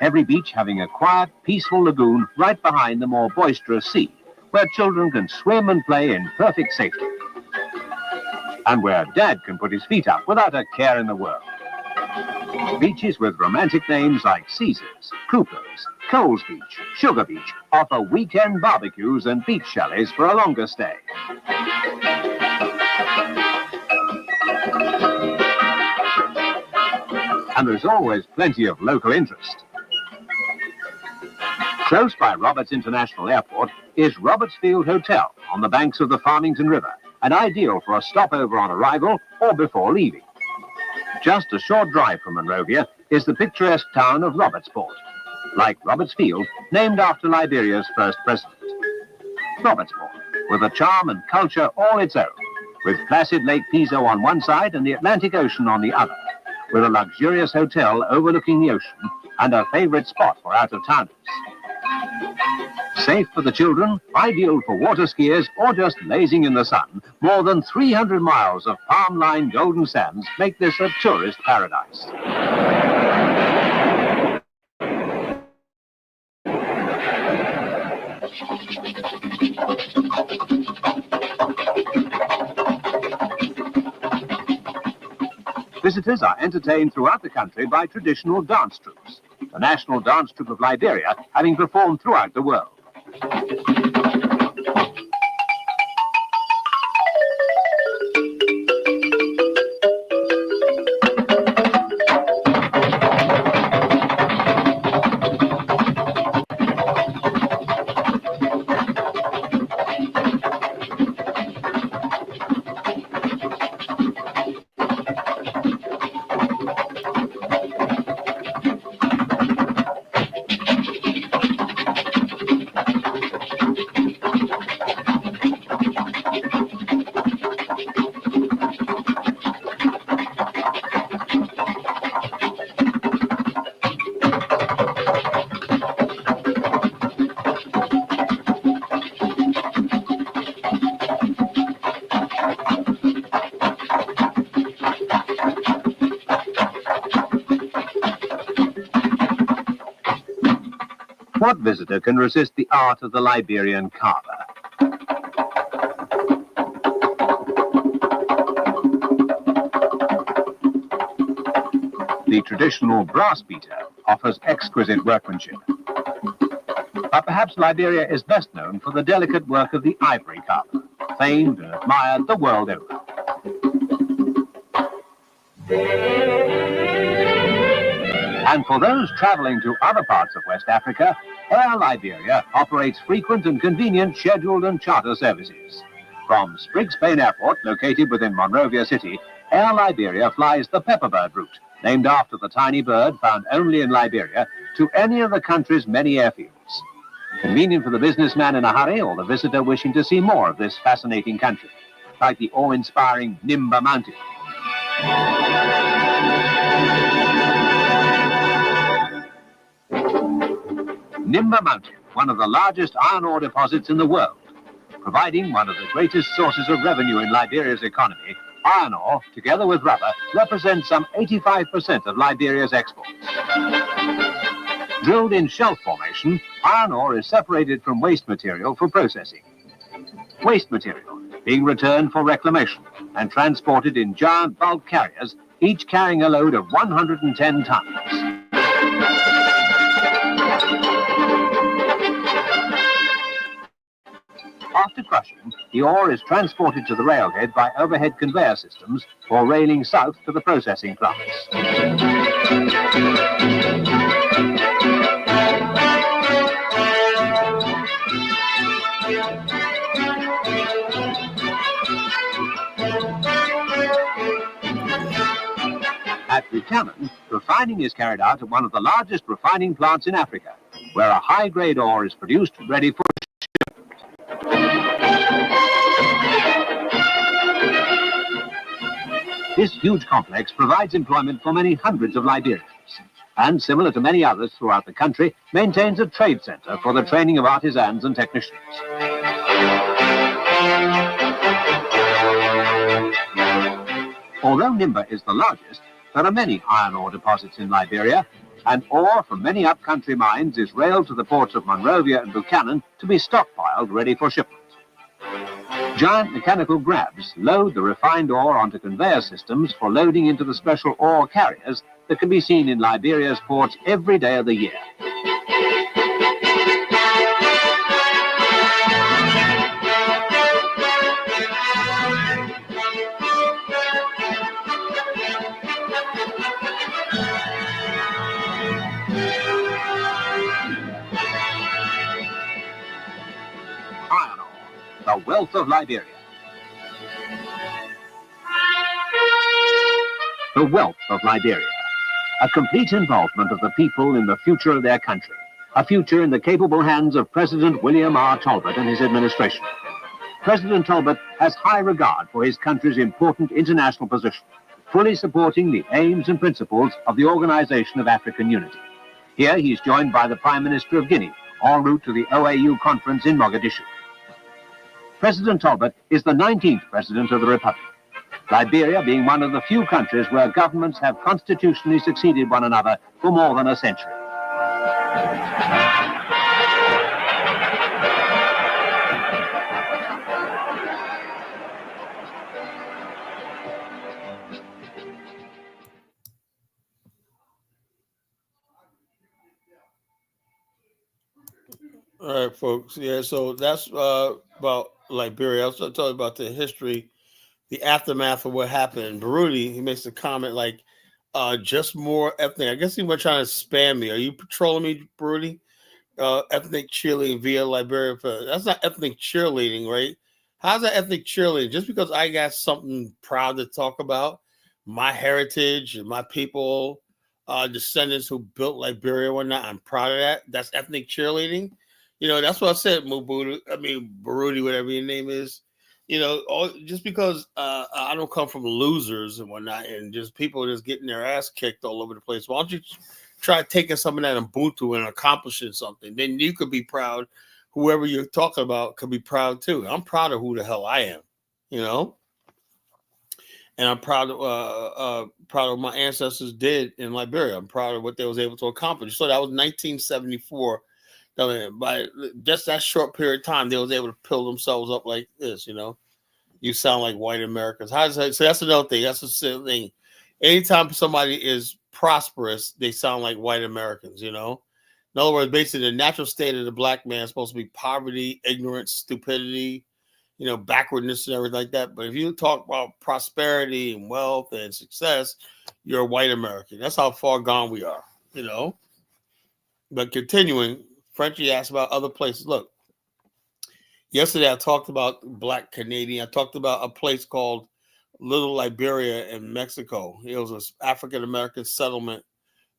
Every beach having a quiet, peaceful lagoon right behind the more boisterous sea, where children can swim and play in perfect safety. And where Dad can put his feet up without a care in the world. Beaches with romantic names like Caesars, Cooper's, Coles Beach, Sugar Beach offer weekend barbecues and beach chalets for a longer stay. And there's always plenty of local interest. Close by Roberts International Airport is Robertsfield Hotel on the banks of the Farmington River, and ideal for a stopover on arrival or before leaving. Just a short drive from Monrovia is the picturesque town of Robertsport, like Robertsfield, named after Liberia's first president. Robertsport, with a charm and culture all its own, with placid Lake Piso on one side and the Atlantic Ocean on the other, with a luxurious hotel overlooking the ocean and a favorite spot for out-of-towners. Safe for the children, ideal for water skiers or just lazing in the sun, more than 300 miles of palm-lined golden sands make this a tourist paradise. Visitors are entertained throughout the country by traditional dance troupes, the national dance troupe of Liberia having performed throughout the world. What visitor can resist the art of the Liberian carver? The traditional brass beater offers exquisite workmanship. But perhaps Liberia is best known for the delicate work of the ivory carver, famed and admired the world over. And for those traveling to other parts of West Africa, Air Liberia operates frequent and convenient scheduled and charter services. From Spriggs Plain Airport, located within Monrovia City, Air Liberia flies the Pepperbird route, named after the tiny bird found only in Liberia, to any of the country's many airfields. Convenient for the businessman in a hurry or the visitor wishing to see more of this fascinating country, like the awe-inspiring Nimba Mountain. Nimba Mountain, one of the largest iron ore deposits in the world, providing one of the greatest sources of revenue in Liberia's economy. Iron ore, together with rubber, represents some 85% of Liberia's exports. Drilled in shelf formation, iron ore is separated from waste material for processing. Waste material being returned for reclamation and transported in giant bulk carriers, each carrying a load of 110 tons. After crushing, the ore is transported to the railhead by overhead conveyor systems or railing south to the processing plants. At Buchanan, refining is carried out at one of the largest refining plants in Africa, where a high-grade ore is produced ready for This huge complex provides employment for many hundreds of Liberians, and similar to many others throughout the country, maintains a trade center for the training of artisans and technicians. Although Nimba is the largest, there are many iron ore deposits in Liberia, and ore from many upcountry mines is railed to the ports of Monrovia and Buchanan to be stockpiled ready for shipment. Giant mechanical grabs load the refined ore onto conveyor systems for loading into the special ore carriers that can be seen in Liberia's ports every day of the year. wealth of Liberia. The wealth of Liberia. A complete involvement of the people in the future of their country. A future in the capable hands of President William R. Talbot and his administration. President Talbot has high regard for his country's important international position, fully supporting the aims and principles of the Organization of African Unity. Here he's joined by the Prime Minister of Guinea, en route to the OAU conference in Mogadishu. President Talbot is the 19th President of the Republic, Liberia being one of the few countries where governments have constitutionally succeeded one another for more than a century.
All right, folks. Yeah, so that's about Liberia. I was talking about the history, the aftermath of what happened. And Baruti, he makes a comment like, just more ethnic. I guess he was trying to spam me. Are you patrolling me, Baruti? Ethnic cheerleading via Liberia. That's not ethnic cheerleading, right? How's that ethnic cheerleading? Just because I got something proud to talk about, my heritage and my people, descendants who built Liberia and whatnot, I'm proud of that. That's ethnic cheerleading. You know, that's what I said, Baruti, whatever your name is. You know, just because I don't come from losers and whatnot, and just people just getting their ass kicked all over the place. Why don't you try taking some of that Ubuntu and accomplishing something? Then you could be proud. Whoever you're talking about could be proud too. I'm proud of who the hell I am, you know, and I'm proud of what my ancestors did in Liberia. I'm proud of what they was able to accomplish. So that was 1974. I mean, by just that short period of time, they was able to pull themselves up like this, you know. You sound like white Americans. How does that? So that's another thing. That's the same thing. Anytime somebody is prosperous, they sound like white Americans, you know. In other words, basically the natural state of the black man is supposed to be poverty, ignorance, stupidity, you know, backwardness and everything like that. But if you talk about prosperity and wealth and success, you're a white American. That's how far gone we are, you know. But continuing, Frenchie asked about other places. Look, yesterday I talked about Black Canadian. I talked about a place called Little Liberia in Mexico. It was an African American settlement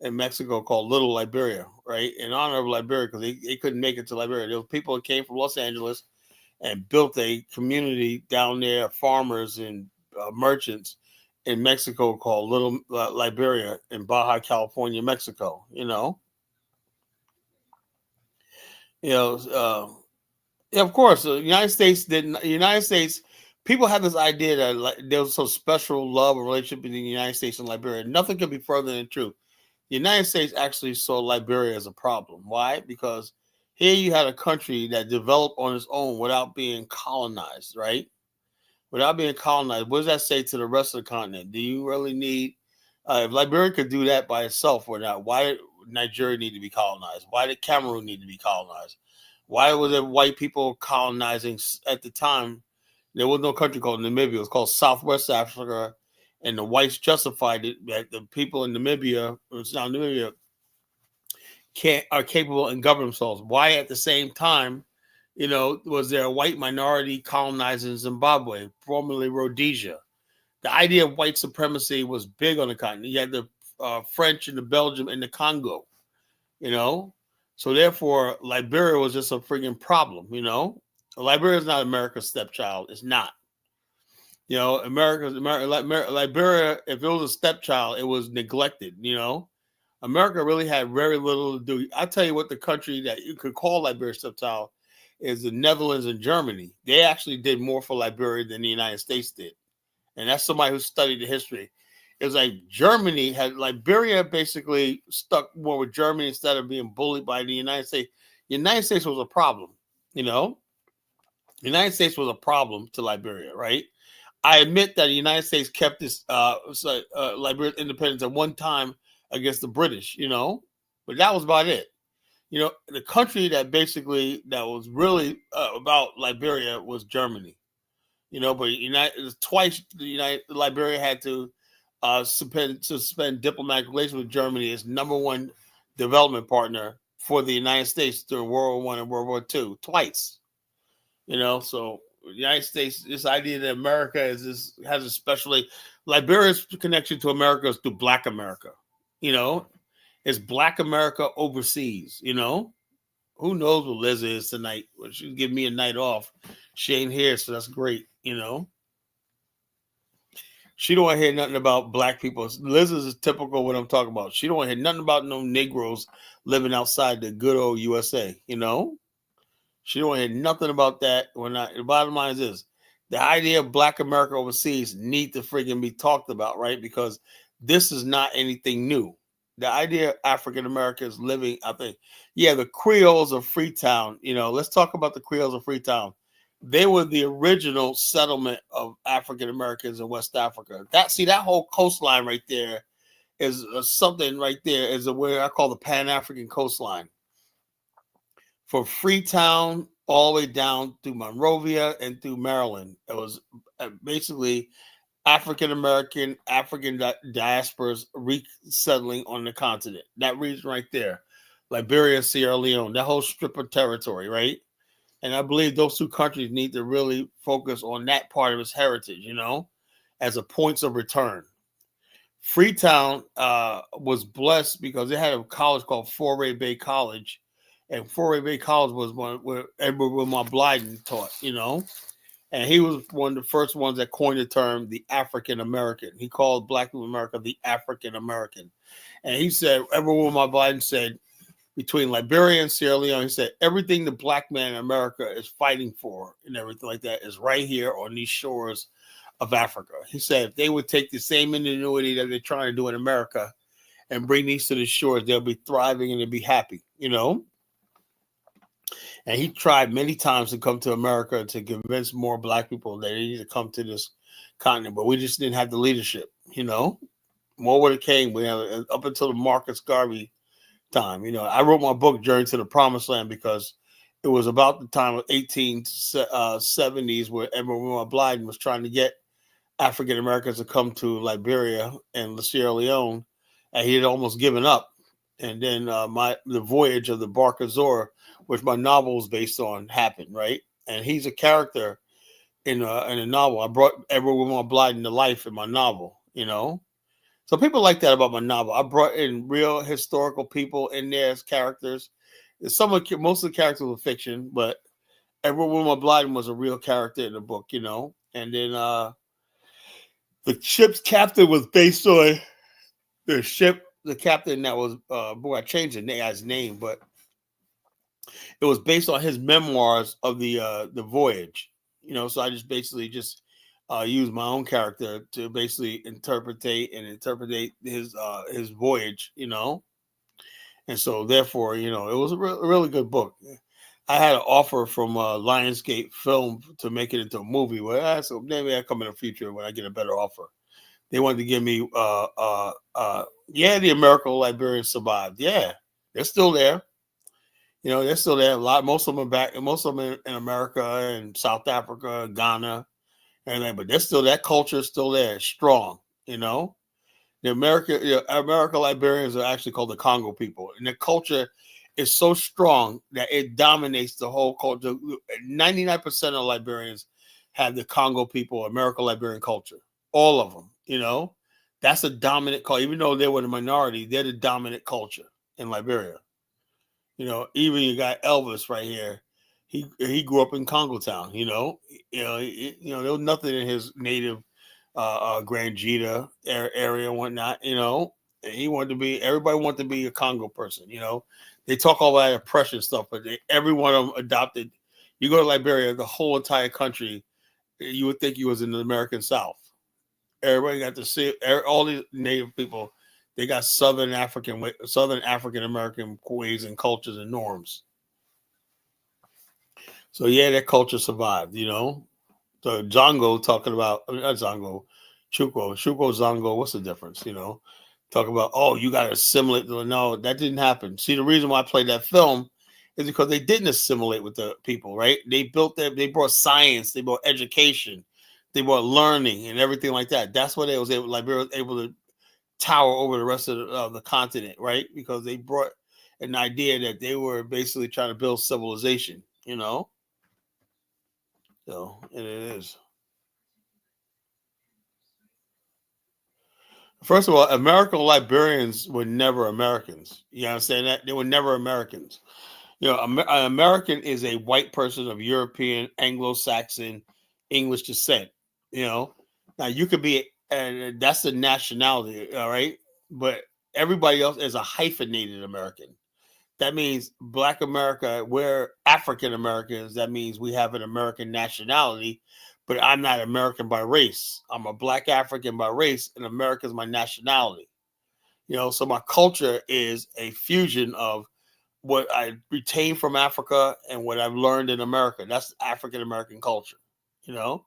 in Mexico called Little Liberia, right? In honor of Liberia, because they couldn't make it to Liberia. There were people that came from Los Angeles and built a community down there, farmers and merchants in Mexico called Little Liberia in Baja California, Mexico, you know. Yeah, of course, the United States didn't. The United States people have this idea that there was some special love or relationship between the United States and Liberia. Nothing could be further than true. The United States actually saw Liberia as a problem. Why? Because here you had a country that developed on its own without being colonized, right? Without being colonized. What does that say to the rest of the continent? Do you really need? If Liberia could do that by itself or not, why did Nigeria need to be colonized? Why did Cameroon need to be colonized? Why was there white people colonizing at the time? There was no country called Namibia. It was called Southwest Africa, and the whites justified it that the people in Namibia, it's now Namibia, are capable and govern themselves. Why at the same time, you know, was there a white minority colonizing Zimbabwe, formerly Rhodesia? The idea of white supremacy was big on the continent. You had the French and the Belgium and the Congo, you know. So therefore, Liberia was just a freaking problem, you know. Liberia is not America's stepchild. It's not. You know, Liberia, if it was a stepchild, it was neglected, you know. America really had very little to do. I tell you what, the country that you could call Liberia stepchild is the Netherlands and Germany. They actually did more for Liberia than the United States did. And that's somebody who studied the history. It was like Germany had Liberia basically stuck more with Germany instead of being bullied by the United States. The United States was a problem, you know. The United States was a problem to Liberia, right? I admit that the United States kept this Liberia's independence at one time against the British, you know, but that was about it. You know, the country that basically that was really about Liberia was Germany. You know, but Liberia had to suspend diplomatic relations with Germany as number one development partner for the United States during World War I and World War II, twice. You know, so The United States, this idea that America has a specially Liberia's connection to America is through Black America. It's Black America overseas. Who knows what Liz is tonight? Well, she'll give me a night off. She ain't here, so that's great. She don't want to hear nothing about Black people. Liz is typical what I'm talking about. She don't want to hear nothing about no Negroes living outside the good old USA. She don't hear nothing about that. The bottom line is this: the idea of Black America overseas need to friggin' be talked about, right? Because this is not anything new. The idea of African Americans living, I think, the Creoles of Freetown. Let's talk about the Creoles of Freetown. They were the original settlement of African Americans in West Africa. That whole coastline right there is something right there is where I call the Pan-African coastline. From Freetown all the way down through Monrovia and through Maryland. It was basically African diasporas resettling on the continent. That region right there, Liberia, Sierra Leone, that whole strip of territory, right? And I believe those two countries need to really focus on that part of its heritage, as a points of return. Freetown was blessed because they had a college called Foray Bay College. And Foray Bay College was one where Edward Wilmot Blyden taught, And he was one of the first ones that coined the term the African American. He called Black people in America the African American. And he said, Edward Wilmot Blyden said, between Liberia and Sierra Leone, he said, everything the Black man in America is fighting for and everything like that is right here on these shores of Africa. He said, if they would take the same ingenuity that they're trying to do in America and bring these to the shores, they'll be thriving and they'll be happy, And he tried many times to come to America to convince more Black people that they need to come to this continent, but we just didn't have the leadership, More would have came. We had up until the Marcus Garvey time. I wrote my book Journey to the Promised Land because it was about the time of 1870s where Edward Wilmot Blyden was trying to get African Americans to come to Liberia and Sierra Leone, and he had almost given up. And then the voyage of the Bark Azor, which my novel is based on, happened, right? And he's a character in a novel. I brought Edward Wilmot Blyden to life in my novel, So people like that about my novel. I brought in real historical people in there as characters. Most of the characters were fiction, but Edward Wilmot Blyden was a real character in the book, And then the ship's captain was based on the captain that was I changed the guy's name, but it was based on his memoirs of the voyage. So I just basically used my own character to basically interpret his voyage, and so therefore, it was a really good book. I had an offer from Lionsgate Film to make it into a movie. Well, so maybe I come in the future when I get a better offer. They wanted to give me, the American Liberians survived. Yeah, they're still there. They're still there. Most of them are back. Most of them in America and South Africa, Ghana. But there's still that culture is still there, strong. The American Liberians are actually called the Congo people, and the culture is so strong that it dominates the whole culture. 99% of Liberians have the Congo people, American Liberian culture. All of them. That's a dominant culture. Even though they were the minority, they're the dominant culture in Liberia. Even you got Elvis right here. He grew up in Congo Town. There was nothing in his native Grand Jita area and whatnot. He wanted to be. Everybody wanted to be a Congo person. They talk all that oppression stuff, but every one of them adopted. You go to Liberia, the whole entire country, you would think you was in the American South. Everybody got to see all these native people. They got Southern African American ways and cultures and norms. So that culture survived. So Zongo talking about not Zongo, Chuko, Zongo. What's the difference? Talk about you got to assimilate. No, that didn't happen. See, the reason why I played that film is because they didn't assimilate with the people, right? They brought science, they brought education, they brought learning and everything like that. That's what Liberia was able to tower over the rest of the continent, right? Because they brought an idea that they were basically trying to build civilization, So, and it is. First of all, American Liberians were never Americans. You understand that? They were never Americans. An American is a white person of European, Anglo-Saxon, English descent. You know, now you could be, and that's the nationality, all right. But everybody else is a hyphenated American. That means Black America, we're African Americans. That means we have an American nationality, but I'm not American by race. I'm a Black African by race, and America is my nationality. So my culture is a fusion of what I retained from Africa and what I've learned in America. That's African American culture. You know,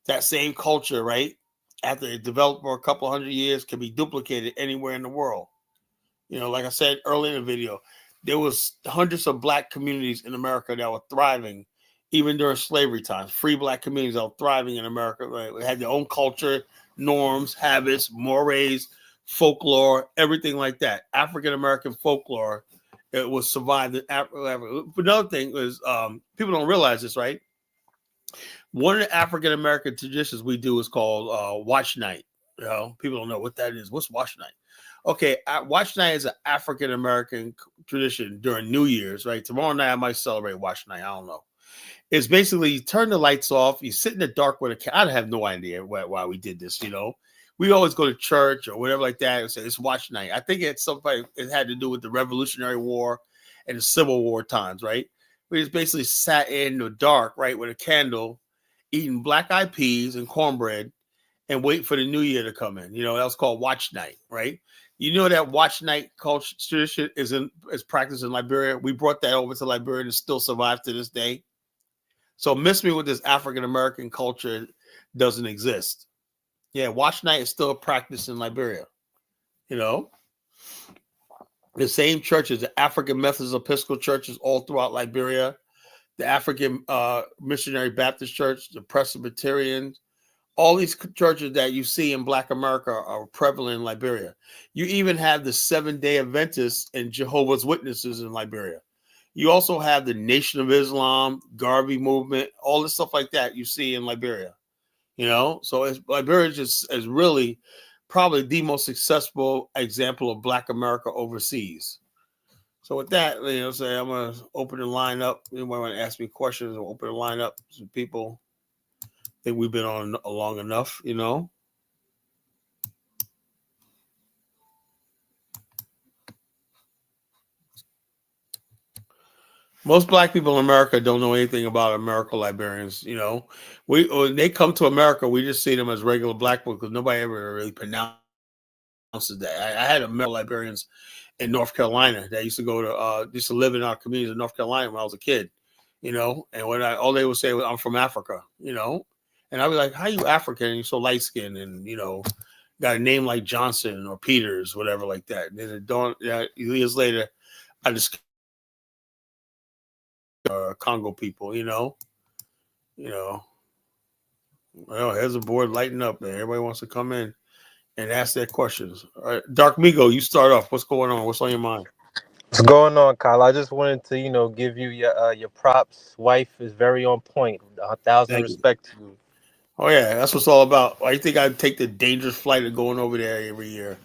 that same culture, right? After it developed for a couple hundred years, can be duplicated anywhere in the world. Like I said earlier in the video, there was hundreds of Black communities in America that were thriving, even during slavery times. Free Black communities that were thriving in America. Right? They had their own culture, norms, habits, mores, folklore, everything like that. African American folklore, it was survived in Africa. Another thing is, people don't realize this, right? One of the African American traditions we do is called Watch Night. People don't know what that is. What's Watch Night? Okay, Watch Night is an African American tradition during New Year's, right? Tomorrow night I might celebrate Watch Night. I don't know. It's basically you turn the lights off, you sit in the dark with a I have no idea why we did this, We always go to church or whatever like that and say it's Watch Night. I think it had to do with the Revolutionary War and the Civil War times, right? We just basically sat in the dark, right, with a candle, eating black-eyed peas and cornbread and wait for the new year to come in. That was called Watch Night, right? That Watch Night culture tradition is practiced in Liberia. We brought that over to Liberia and it still survives to this day. So miss me with this African American culture doesn't exist. Yeah, Watch Night is still a practice in Liberia. The same churches, the African Methodist Episcopal churches all throughout Liberia, the African Missionary Baptist Church, the Presbyterians, all these churches that you see in Black America are prevalent in Liberia. You even have the Seventh-day Adventists and Jehovah's Witnesses in Liberia. You also have the Nation of Islam, Garvey movement, all this stuff like that you see in Liberia. So Liberia is really probably the most successful example of Black America overseas. So with that, say I'm going to open the line up. Anyone want to ask me questions or open the line up? Some people think we've been on long enough, Most Black people in America don't know anything about American Liberians. When they come to America, we just see them as regular Black people because nobody ever really pronounces that. I had American Liberians in North Carolina that used to live in our communities in North Carolina when I was a kid, and when all they would say was, I'm from Africa, and I'd be like, how you African and you're so light skinned and, got a name like Johnson or Peters, whatever like that. And then years later, I just Congo people, well, here's a board lighting up there. Everybody wants to come in and ask their questions. All right, Dark Migo, you start off. What's going on? What's on your mind?
What's going on, Kyle? I just wanted to, give you your props. Wife is very on point. 1,000 respect to you.
Oh yeah, that's what's all about. Why you think I'd take the dangerous flight of going over there every year?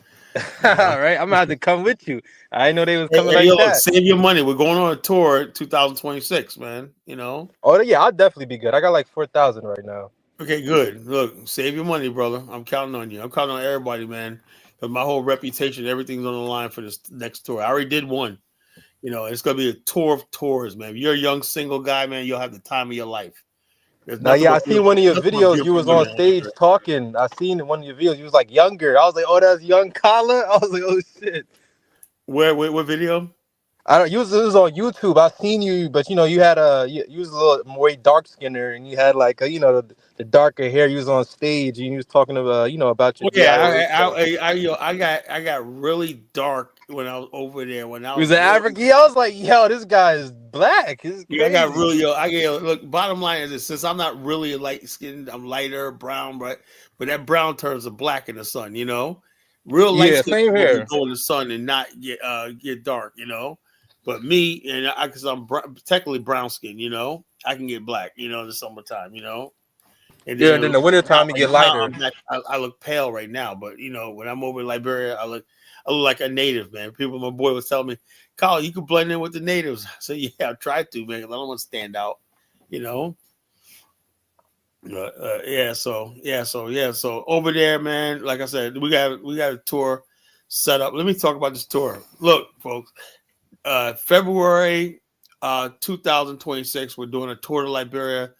All right, I'm gonna have to come with you. I didn't know they was coming that.
Save your money. We're going on a tour 2026, man.
Oh yeah, I'll definitely be good. I got like 4,000 right now.
Okay, good. Look, save your money, brother. I'm counting on you. I'm counting on everybody, man. Because my whole reputation, everything's on the line for this next tour. I already did one. It's gonna be a tour of tours, man. If you're a young single guy, man, you'll have the time of your life.
Now, yeah, I seen one of your videos. You was on stage talking. I seen one of your videos. You was like younger. I was like, oh, that's young Kala. I was like, oh shit.
Where? What video?
I don't. It was on YouTube. I seen you, but you had you was a little more dark skinner, and you had like the darker hair. You was on stage, and you was talking about about your.
I got really dark when I was over there. When I
was African, I was like, yo, this guy is black.
I got really look. Bottom line is this: since I'm not really light skinned, I'm lighter brown, but that brown turns to black in the sun. Real light skin go in the sun and not get dark. But me, and because I'm technically brown skin, I can get black, in the summertime, And
Yeah,
then
and then the winter
now,
time you
like
get
now,
lighter.
I'm back. I look pale right now, but when I'm over in Liberia, I look like a native, man. My boy was telling me, Kyle, you can blend in with the natives. So yeah, I tried to, man, 'cause I don't want to stand out, you know. So over there, man. Like I said, we got a tour set up. Let me talk about this tour. Look, folks, February 2026, we're doing a tour to Liberia.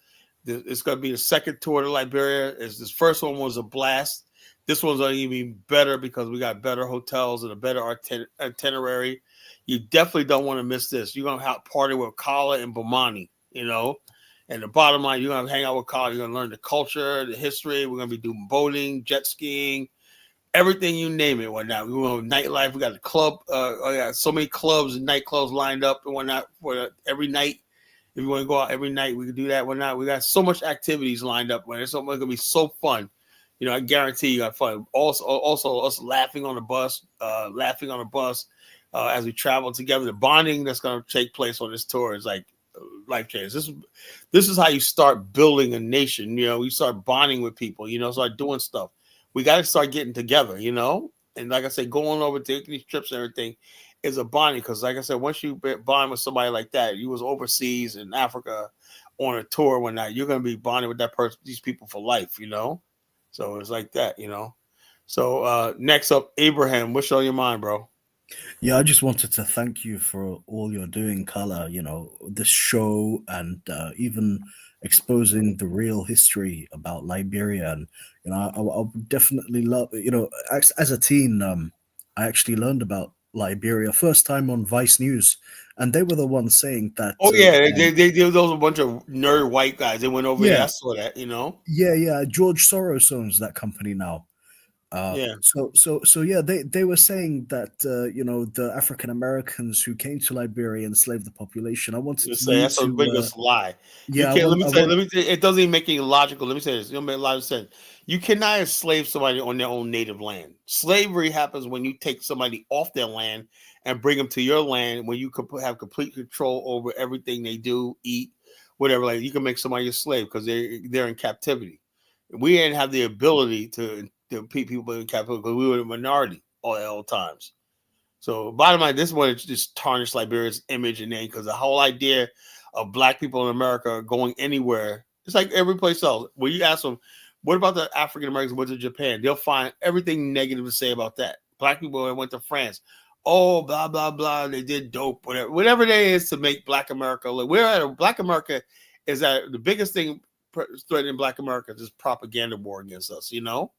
It's going to be the second tour to Liberia. This first one was a blast. This one's going to be better because we got better hotels and a better itinerary. You definitely don't want to miss this. You're going to have party with Kala and Bomani. And the bottom line, you're going to hang out with Kala. You're going to learn the culture, the history. We're going to be doing boating, jet skiing, everything you name it. Whatnot. We want nightlife. We got the club. I got so many clubs and nightclubs lined up and whatnot for every night. If you want to go out every night, we can do that. Whatnot. We got so much activities lined up. Man, it's going to be so fun. I guarantee you got fun. Also, us laughing on the bus, as we travel together. The bonding that's going to take place on this tour is like life change. This is how you start building a nation. We start bonding with people. Start doing stuff. We got to start getting together. And like I said, going over taking these trips and everything is a bonding, because like I said, once you bond with somebody like that, you was overseas in Africa on a tour one night, you're going to be bonding with that person, these people for life. So it's like that. So next up, Abraham, what's on your mind, bro?
Yeah, I just wanted to thank you for all you're doing, Kala. This show and even exposing the real history about Liberia. And I would definitely love. As a teen, I actually learned about Liberia first time on Vice News, and they were the ones saying that.
Oh yeah, they those a bunch of nerd white guys. They went over there.
Yeah,
I saw that.
yeah. George Soros owns that company now.
Yeah.
So yeah, they were saying that the African Americans who came to Liberia enslaved the population. I wanted
Say
you
that's a
to
biggest lie. You
yeah,
can't.
I
Let
want
me say. It doesn't even make any logical. Let me say this. It don't make a lot of sense. You cannot enslave somebody on their own native land. Slavery happens when you take somebody off their land and bring them to your land, when you could have complete control over everything they do, eat, whatever. Like, you can make somebody a slave because they're in captivity. We didn't have the ability to keep people in captivity because we were a minority all times. So bottom line, this one just tarnished Liberia's image and name, because the whole idea of black people in America going anywhere, it's like every place else. When you ask them, what about the African Americans who went to Japan? They'll find everything negative to say about that. Black people that went to France, oh, blah, blah, blah, they did dope, whatever there is to make black America look. Black America is that the biggest thing threatening black America is propaganda war against us,
I know.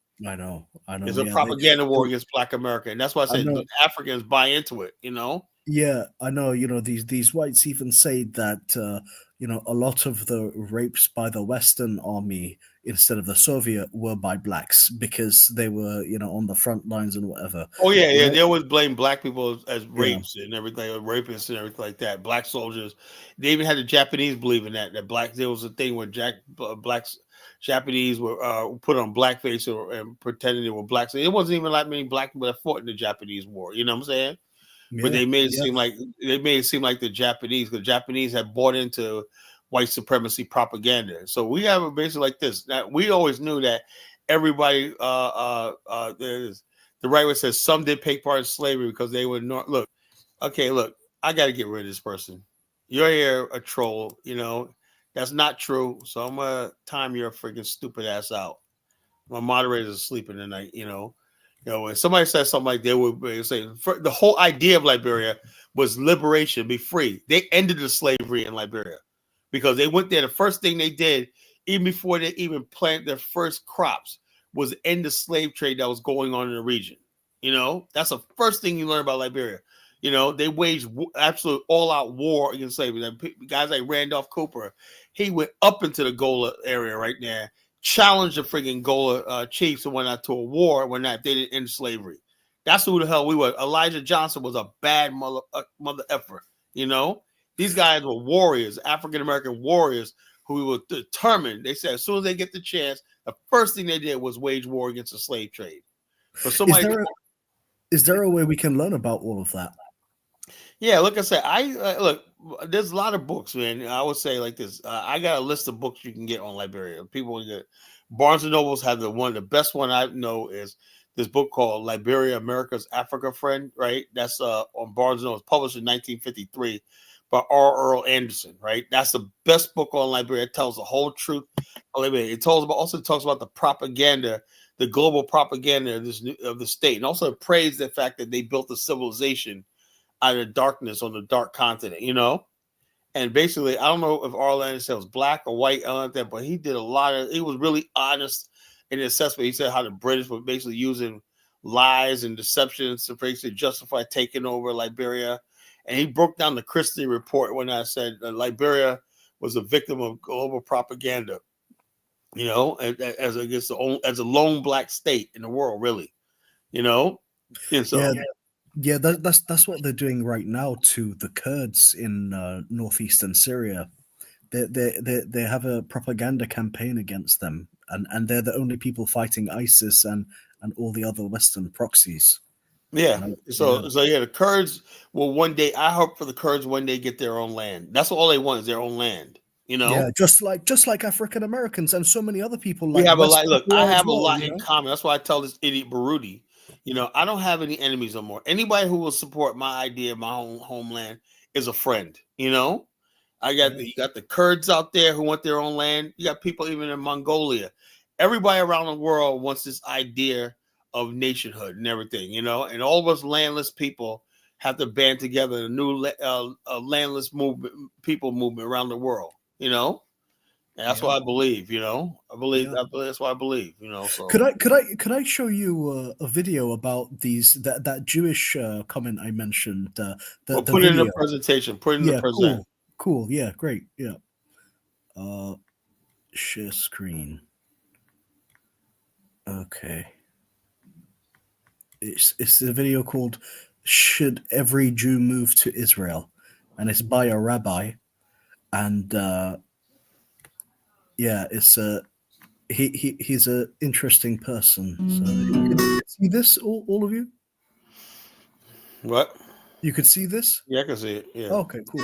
It's a
Yeah,
propaganda war against black America. And that's why I
I
said
know.
the Africans buy into it,
Yeah, I know. These whites even say that a lot of the rapes by the Western Army instead of the Soviet were by blacks because they were on the front lines and whatever.
Oh yeah,
You
yeah.
know?
They always blame black people as
Yeah.
rapes and everything, or rapists and everything like that. Black soldiers. They even had the Japanese believe in that. That black. There was a thing where blacks, Japanese were put on blackface and pretending they were blacks. So it wasn't even like many black people that fought in the Japanese war. You know what I'm saying? But
Yeah.
they made it
Yeah.
seem like the Japanese had bought into white supremacy propaganda. So we have a basically like this. Now, we always knew that everybody the right way says some did take part in slavery because they were not. Look, I got to get rid of this person. You're here a troll, that's not true. So I'm gonna time your freaking stupid ass out. My moderator's sleeping tonight, when somebody says something like they would say, the whole idea of Liberia was liberation, be free. They ended the slavery in Liberia because they went there. The first thing they did, even before they even planted their first crops, was end the slave trade that was going on in the region. That's the first thing you learn about Liberia. They waged absolute all-out war against slavery. Guys like Randolph Cooper, he went up into the Gola area right there, challenged the friggin' Gola chiefs and went out to a war when they didn't end slavery. That's who the hell we were. Elijah Johnson was a bad mother effer. These guys were warriors, African American warriors who were determined. They said as soon as they get the chance, the first thing they did was wage war against the slave trade. For somebody,
Is there a way we can learn about all of that?
Yeah, like I said, I look. There's a lot of books, man. I would say like this. I got a list of books you can get on Liberia. People get Barnes and Nobles have the best one I know is this book called Liberia, America's Africa Friend. Right, that's on Barnes and Nobles, published in 1953 by R. Earl Anderson. Right, that's the best book on Liberia. It tells the whole truth of Liberia. It also talks about the propaganda, the global propaganda of of the state, and also praised the fact that they built a civilization out of darkness on the dark continent, you know? And basically, I don't know if Orlando said was black or white, I don't know that, but he did a lot of, he was really honest in the assessment. He said how the British were basically using lies and deceptions to basically justify taking over Liberia. And he broke down the Christie report when I said that Liberia was a victim of global propaganda, you know, as against as a lone black state in the world, really, you know? And so,
yeah, that's what they're doing right now to the Kurds in northeastern Syria. They have a propaganda campaign against them, and they're the only people fighting ISIS and all the other Western proxies.
yeah. So the Kurds will one day. I hope for the Kurds one day get their own land. That's all they want is their own land. You know.
Yeah, just like African Americans and so many other people.
We
Like
have a
West
lot. Look, I
Papua as
have a
well,
lot
you
in
know?
common. That's why I tell this idiot Baruti. You know, I don't have any enemies no more. Anybody who will support my idea of my own homeland is a friend. You know. You got the Kurds out there who want their own land. You got people even in Mongolia. Everybody around the world wants this idea of nationhood and everything, you know. And all of us landless people have to band together a new landless movement around the world, you know. And that's what I believe, you know. I believe that's what I believe, you know. So
Could I show you a video about that Jewish comment I mentioned? The
put it in
video.
the presentation. Put it in the
Yeah,
present.
cool. Yeah, great. Yeah. Share screen. Okay. It's a video called "Should Every Jew Move to Israel?" and it's by a rabbi, and it's he's a interesting person. So you can see this, all of you.
What?
You could see this?
Yeah, I can see it. Yeah.
Okay, cool.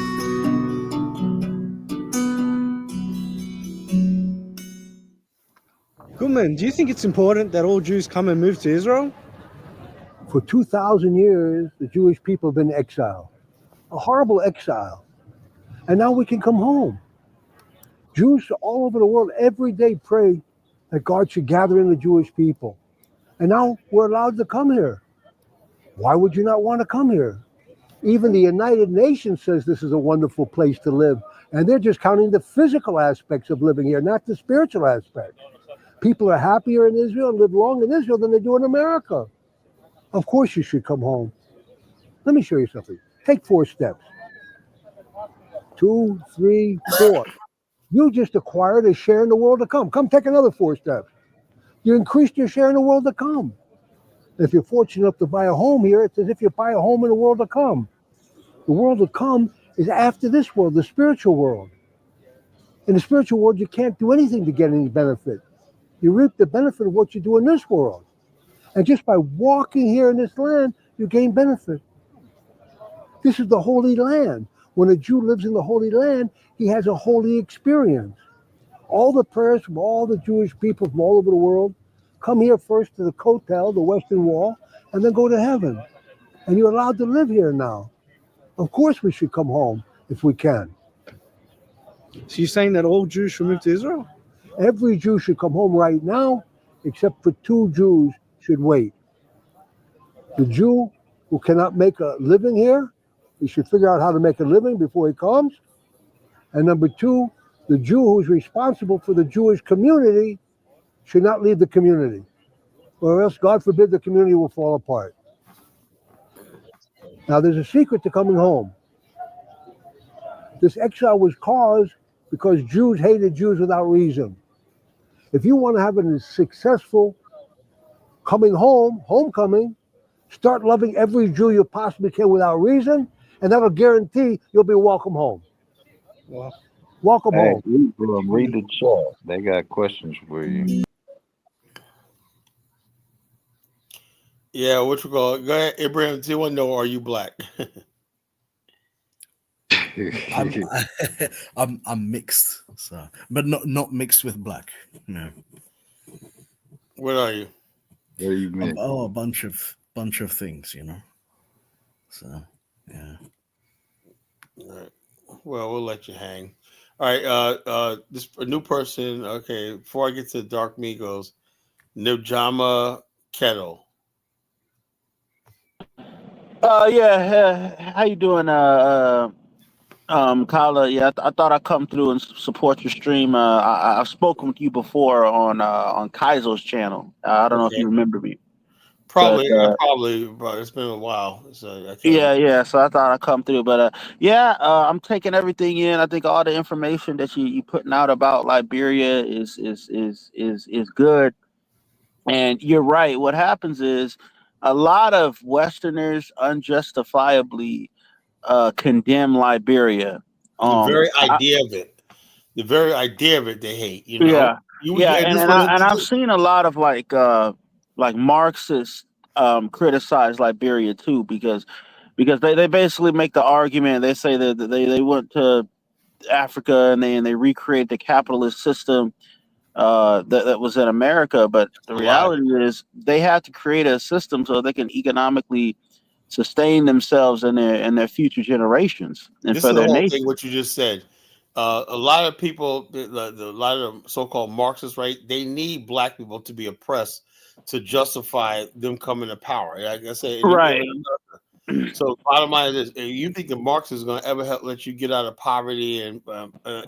Goodman, do you think it's important that all Jews come and move to Israel?
For 2,000 years, the Jewish people have been exiled, a horrible exile. And now we can come home. Jews all over the world every day pray that God should gather in the Jewish people. And now we're allowed to come here. Why would you not want to come here? Even the United Nations says this is a wonderful place to live. And they're just counting the physical aspects of living here, not the spiritual aspects. People are happier in Israel, live long in Israel than they do in America. Of course you should come home. Let me show you something. Take 4 steps. 2, 3, 4. You just acquired a share in the world to come. Come take another 4 steps. You increased your share in the world to come. If you're fortunate enough to buy a home here, it's as if you buy a home in the world to come. The world to come is after this world, the spiritual world. In the spiritual world, you can't do anything to get any benefit. You reap the benefit of what you do in this world. And just by walking here in this land, you gain benefit. This is the Holy Land. When a Jew lives in the Holy Land, he has a holy experience. All the prayers from all the Jewish people from all over the world come here first to the Kotel, the Western Wall, and then go to heaven. And you're allowed to live here now. Of course we should come home if we can.
So you're saying that all Jews should move to Israel?
Every Jew should come home right now, except for 2 Jews should wait. The Jew who cannot make a living here, he should figure out how to make a living before he comes. And number 2, the Jew who's responsible for the Jewish community should not leave the community, or else, God forbid, the community will fall apart. Now, there's a secret to coming home. This exile was caused because Jews hated Jews without reason. If you want to have a successful coming home, homecoming, start loving every Jew you possibly can without reason, and that'll guarantee you'll be welcome home.
Wow.
Welcome home.
Read the chat. They got questions for you.
Yeah, what you call it? Go ahead, Abraham. Do you want to know, are you black?
I'm I'm mixed, so but not mixed with black. No,
What are you?
What do you mean?
a bunch of things, you know. So yeah.
All right. Well, we'll let you hang. All right. This a new person. Okay. Before I get to Dark Migos, Nujama Kettle.
Yeah. How you doing, Kyla? Yeah, I thought I'd come through and support your stream. I've spoken with you before on Kaizo's channel. I don't know if
Okay.
you remember me, but
Probably, but it's been a while, so I can't.
yeah. So I thought I'd come through, but yeah, I'm taking everything in. I think all the information that you putting out about Liberia is good. And you're right. What happens is a lot of Westerners unjustifiably condemn Liberia.
The
Um,
very
I-
idea of it, they hate. You know,
yeah,
you
yeah,
and
and
this
and,
one,
I, and I've seen a lot of like Marxists criticize Liberia too because they basically make the argument. They say that they went to Africa and they recreate the capitalist system that was in America. But the
a lie.
reality is they had to create a system so they can economically sustain themselves and their future generations and
This
for
is the
their
whole thing.
nation.
What you just said. A lot of people, a lot of so-called Marxists, right? They need black people to be oppressed to justify them coming to power. Like I said,
Right.
so bottom line is, if you think the Marxists is going to ever help let you get out of poverty and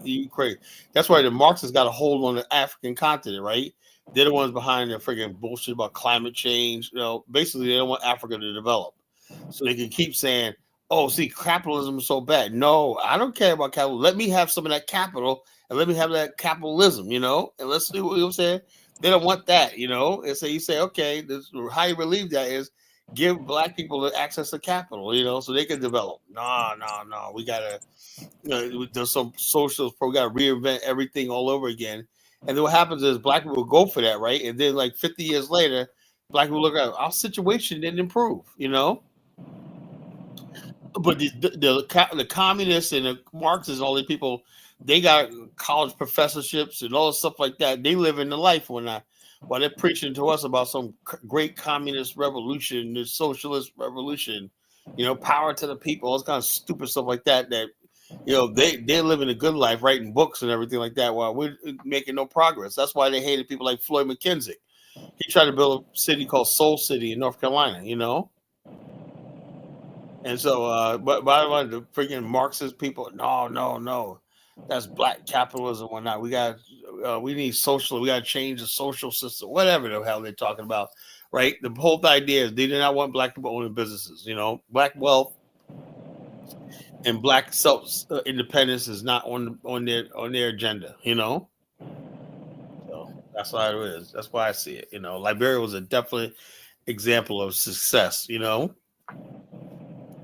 you crazy. That's why the Marxists got a hold on the African continent, right? They're the ones behind their freaking bullshit about climate change. You know, basically they don't want Africa to develop, so they can keep saying, "Oh, see, capitalism is so bad." No, I don't care about capital. Let me have some of that capital and let me have that capitalism, you know. And let's see what I'm saying. They don't want that, you know. And so you say, okay, this, how you relieve that is give black people the access to capital, you know, so they can develop. No. We gotta, you know, there's some socialist pro. We gotta reinvent everything all over again. And then what happens is black people go for that, right? And then like 50 years later, black people look at our situation didn't improve, you know. But the communists and the Marxists, all these people, they got college professorships and all this stuff like that. They live in the life while they're preaching to us about some great communist revolution, the socialist revolution, you know, power to the people, all this kind of stupid stuff like that. That you know they're living a good life, writing books and everything like that, while we're making no progress. That's why they hated people like Floyd McKenzie. He tried to build a city called Soul City in North Carolina, you know. And so, but by the way, the freaking Marxist people, no, that's black capitalism or not. We need social. We got to change the social system, whatever the hell they're talking about, right? The whole idea is they do not want black people owning businesses. You know, black wealth and black self independence is not on their agenda. You know, so that's how it is. That's why I see it. You know, Liberia was a definite example of success. You know.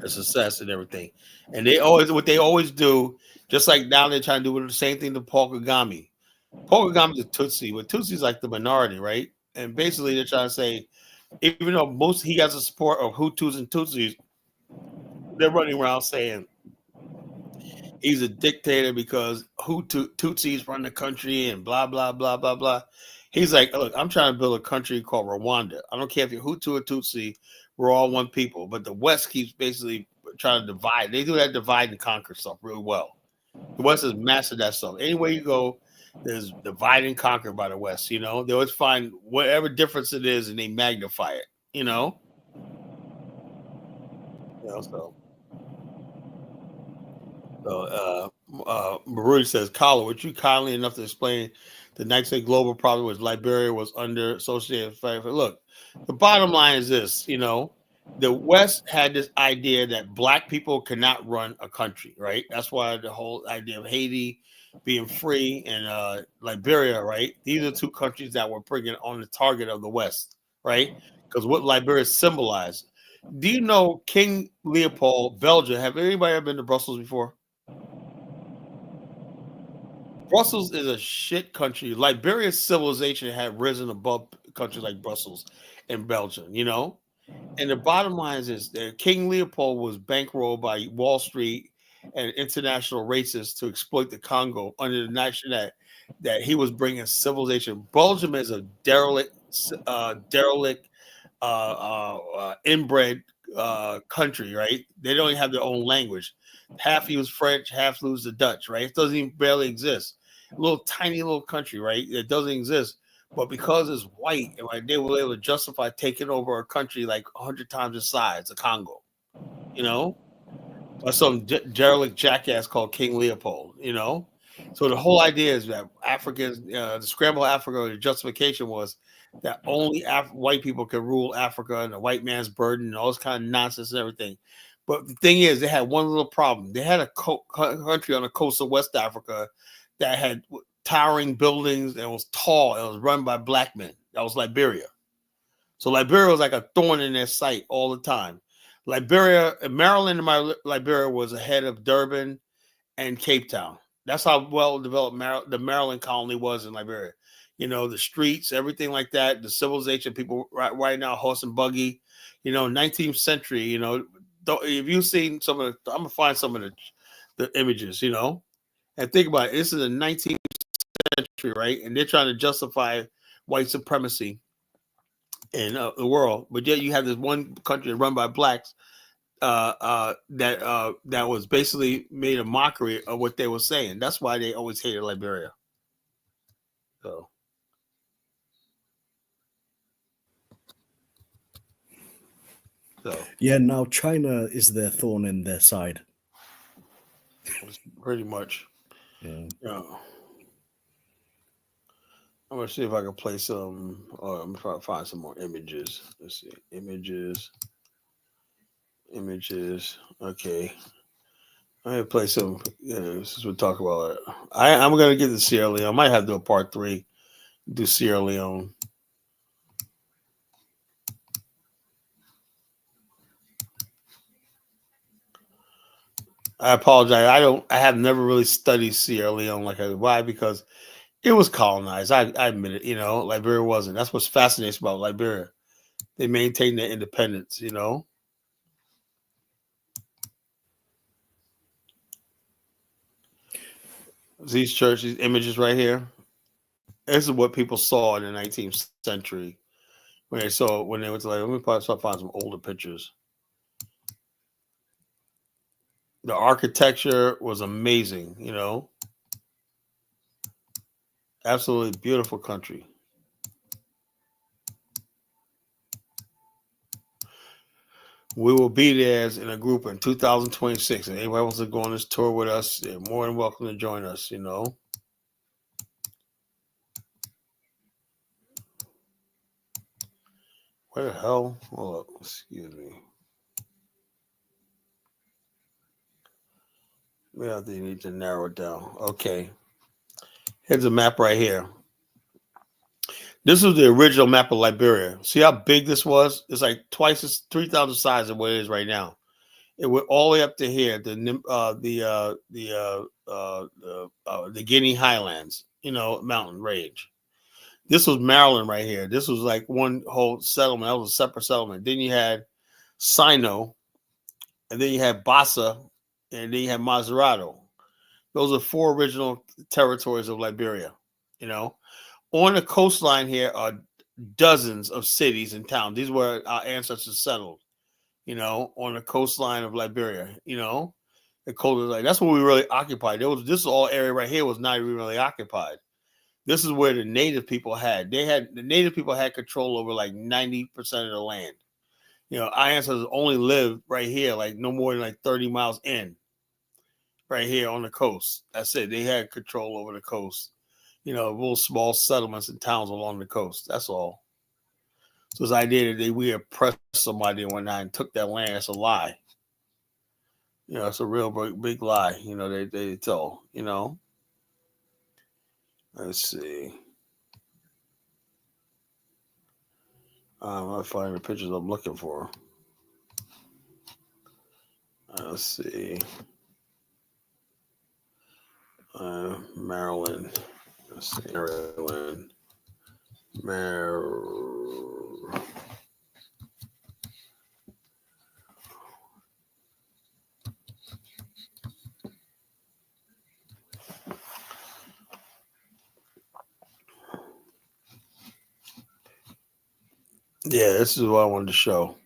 A success and everything. And what they always do, just like now they're trying to do the same thing to Paul Kagame. Paul Kagame is a Tutsi, but Tutsi's like the minority, right? And basically they're trying to say, even though he has the support of Hutus and Tutsis, they're running around saying he's a dictator because Tutsis run the country and blah, blah, blah, blah, blah. He's like, look, I'm trying to build a country called Rwanda. I don't care if you're Hutu or Tutsi, we're all one people. But the West keeps basically trying to divide. They do that divide and conquer stuff really well. The West has mastered that stuff. Anywhere you go, there's divide and conquer by the West. You know, they always find whatever difference it is and they magnify it. You know, so. Marudi says, Carla, would you kindly enough to explain the next global problem was Liberia was under associated? Look, the bottom line is this, you know, the West had this idea that black people cannot run a country, right? That's why the whole idea of Haiti being free and Liberia, right? These are two countries that were bringing on the target of the West, right? Because what Liberia symbolized. Do you know King Leopold, Belgium? Have anybody ever been to Brussels before? Brussels is a shit country. Liberia's civilization had risen above countries like Brussels and Belgium, you know? And the bottom line is that King Leopold was bankrolled by Wall Street and international racists to exploit the Congo under the notion that he was bringing civilization. Belgium is a derelict, inbred country, right? They don't even have their own language. Half use French, half use the Dutch, right? It doesn't even barely exist. A little tiny little country, right? It doesn't exist. But because it's white, right, they were able to justify taking over a country like 100 times the size, the Congo, you know, or some derelict jackass called King Leopold, you know. So the whole idea is that Africans, the scramble of Africa, the justification was that only white people can rule Africa and the white man's burden and all this kind of nonsense and everything. But the thing is, they had one little problem. They had a country on the coast of West Africa that had towering buildings and was tall. It was run by black men. That was Liberia. So Liberia was like a thorn in their sight all the time. Liberia, Maryland, and Liberia was ahead of Durban and Cape Town. That's how well developed the Maryland colony was in Liberia. You know, the streets, everything like that, the civilization, people right now, horse and buggy, you know, 19th century, you know, if you've seen some of the, I'm going to find some of the images, you know, and think about it. This is the 19th century, right? And they're trying to justify white supremacy in the world. But yet you have this one country run by blacks that was basically made a mockery of what they were saying. That's why they always hated Liberia. So
yeah, now China is their thorn in their side.
Pretty much. Yeah. I'm gonna see if I can play some. I'm gonna try to find some more images. Let's see, images. Okay, I'm gonna play some. Since we talk about it, I'm gonna get to Sierra Leone. I might have to do a part 3. Do Sierra Leone. I apologize. I have never really studied Sierra Leone like I. Why? Because it was colonized. I admit it. You know, Liberia wasn't. That's what's fascinating about Liberia. They maintained their independence. You know. These churches, images right here. This is what people saw in the 19th century when they went to like. Let me find some older pictures. The architecture was amazing. You know, absolutely beautiful country. We will be there in a group in 2026. And anybody wants to go on this tour with us, they're more than welcome to join us, you know. Where the hell? Hold up. Excuse me. Yeah, they need to narrow it down. Okay. Here's a map right here. This was the original map of Liberia. See how big this was? It's like twice as 3,000 size of what it is right now. It went all the way up to here, the Guinea Highlands, you know, mountain range. This was Maryland right here. This was like one whole settlement. That was a separate settlement. Then you had Sino, and then you had Bassa, and then you had Maserado. Those are 4 original territories of Liberia. You know, on the coastline here are dozens of cities and towns. These were our ancestors settled. You know, on the coastline of Liberia. You know, the coastline. That's what we really occupied. This all area right here was not even really occupied. This is where the native people had. The native people had control over like 90% of the land. You know, our ancestors only lived right here, like no more than like 30 miles in, right here on the coast. That's it. They had control over the coast. You know, little small settlements and towns along the coast. That's all. So this idea that we oppressed somebody and whatnot and took that land, that's a lie. You know, it's a real big lie. You know, they tell. You know. Let's see. I'm not finding the pictures I'm looking for. Let's see. Maryland. Let's see. Maryland. Yeah, this is what I wanted to show.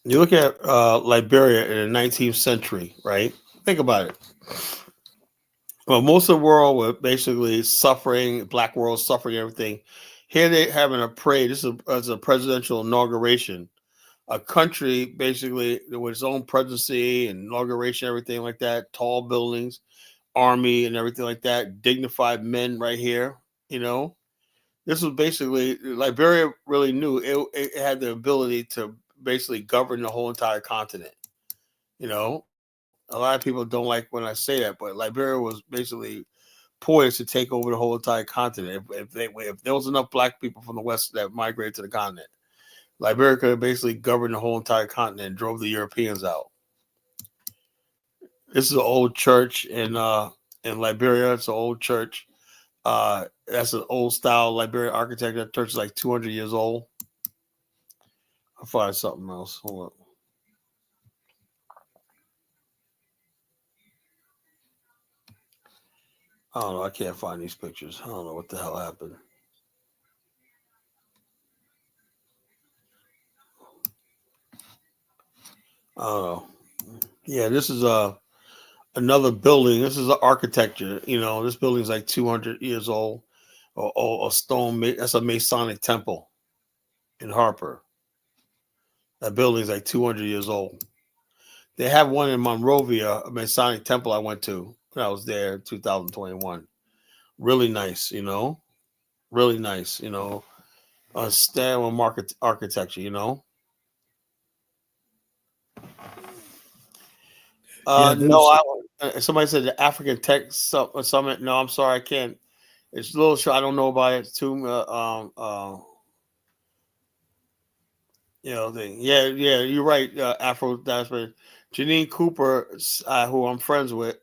You look at Liberia in the 19th century, right? Think about it. Well, most of the world were basically suffering, black world suffering everything. Here they having a parade. This is as a presidential inauguration. A country basically with its own presidency and inauguration, everything like that, tall buildings, army and everything like that, dignified men right here, you know. This was basically Liberia really knew it had the ability to basically govern the whole entire continent. You know, a lot of people don't like when I say that, but Liberia was basically poised to take over the whole entire continent. If there was enough black people from the west that migrated to the continent, Liberia could have basically governed the whole entire continent and drove the Europeans out. This is an old church in Liberia. It's an old church. That's an old style Liberian architecture. That church is like 200 years old. I'll find something else. Hold on. I don't know. I can't find these pictures. I don't know what the hell happened. I don't know. Yeah, this is another building. This is an architecture. You know, this building is like 200 years old. Or a stone. That's a Masonic temple in Harper. That building is like 200 years old. They have one in Monrovia, a Masonic temple I went to when I was there in 2021. Really nice, you know. Really nice, you know. Stand on market architecture, you know.
Yeah,
No,
those.
somebody said the African Tech Summit. No, I'm sorry, I can't. It's a little short. I don't know about it too. You know, thing. Yeah, you're right. Afro diaspora. Janine Cooper, who I'm friends with,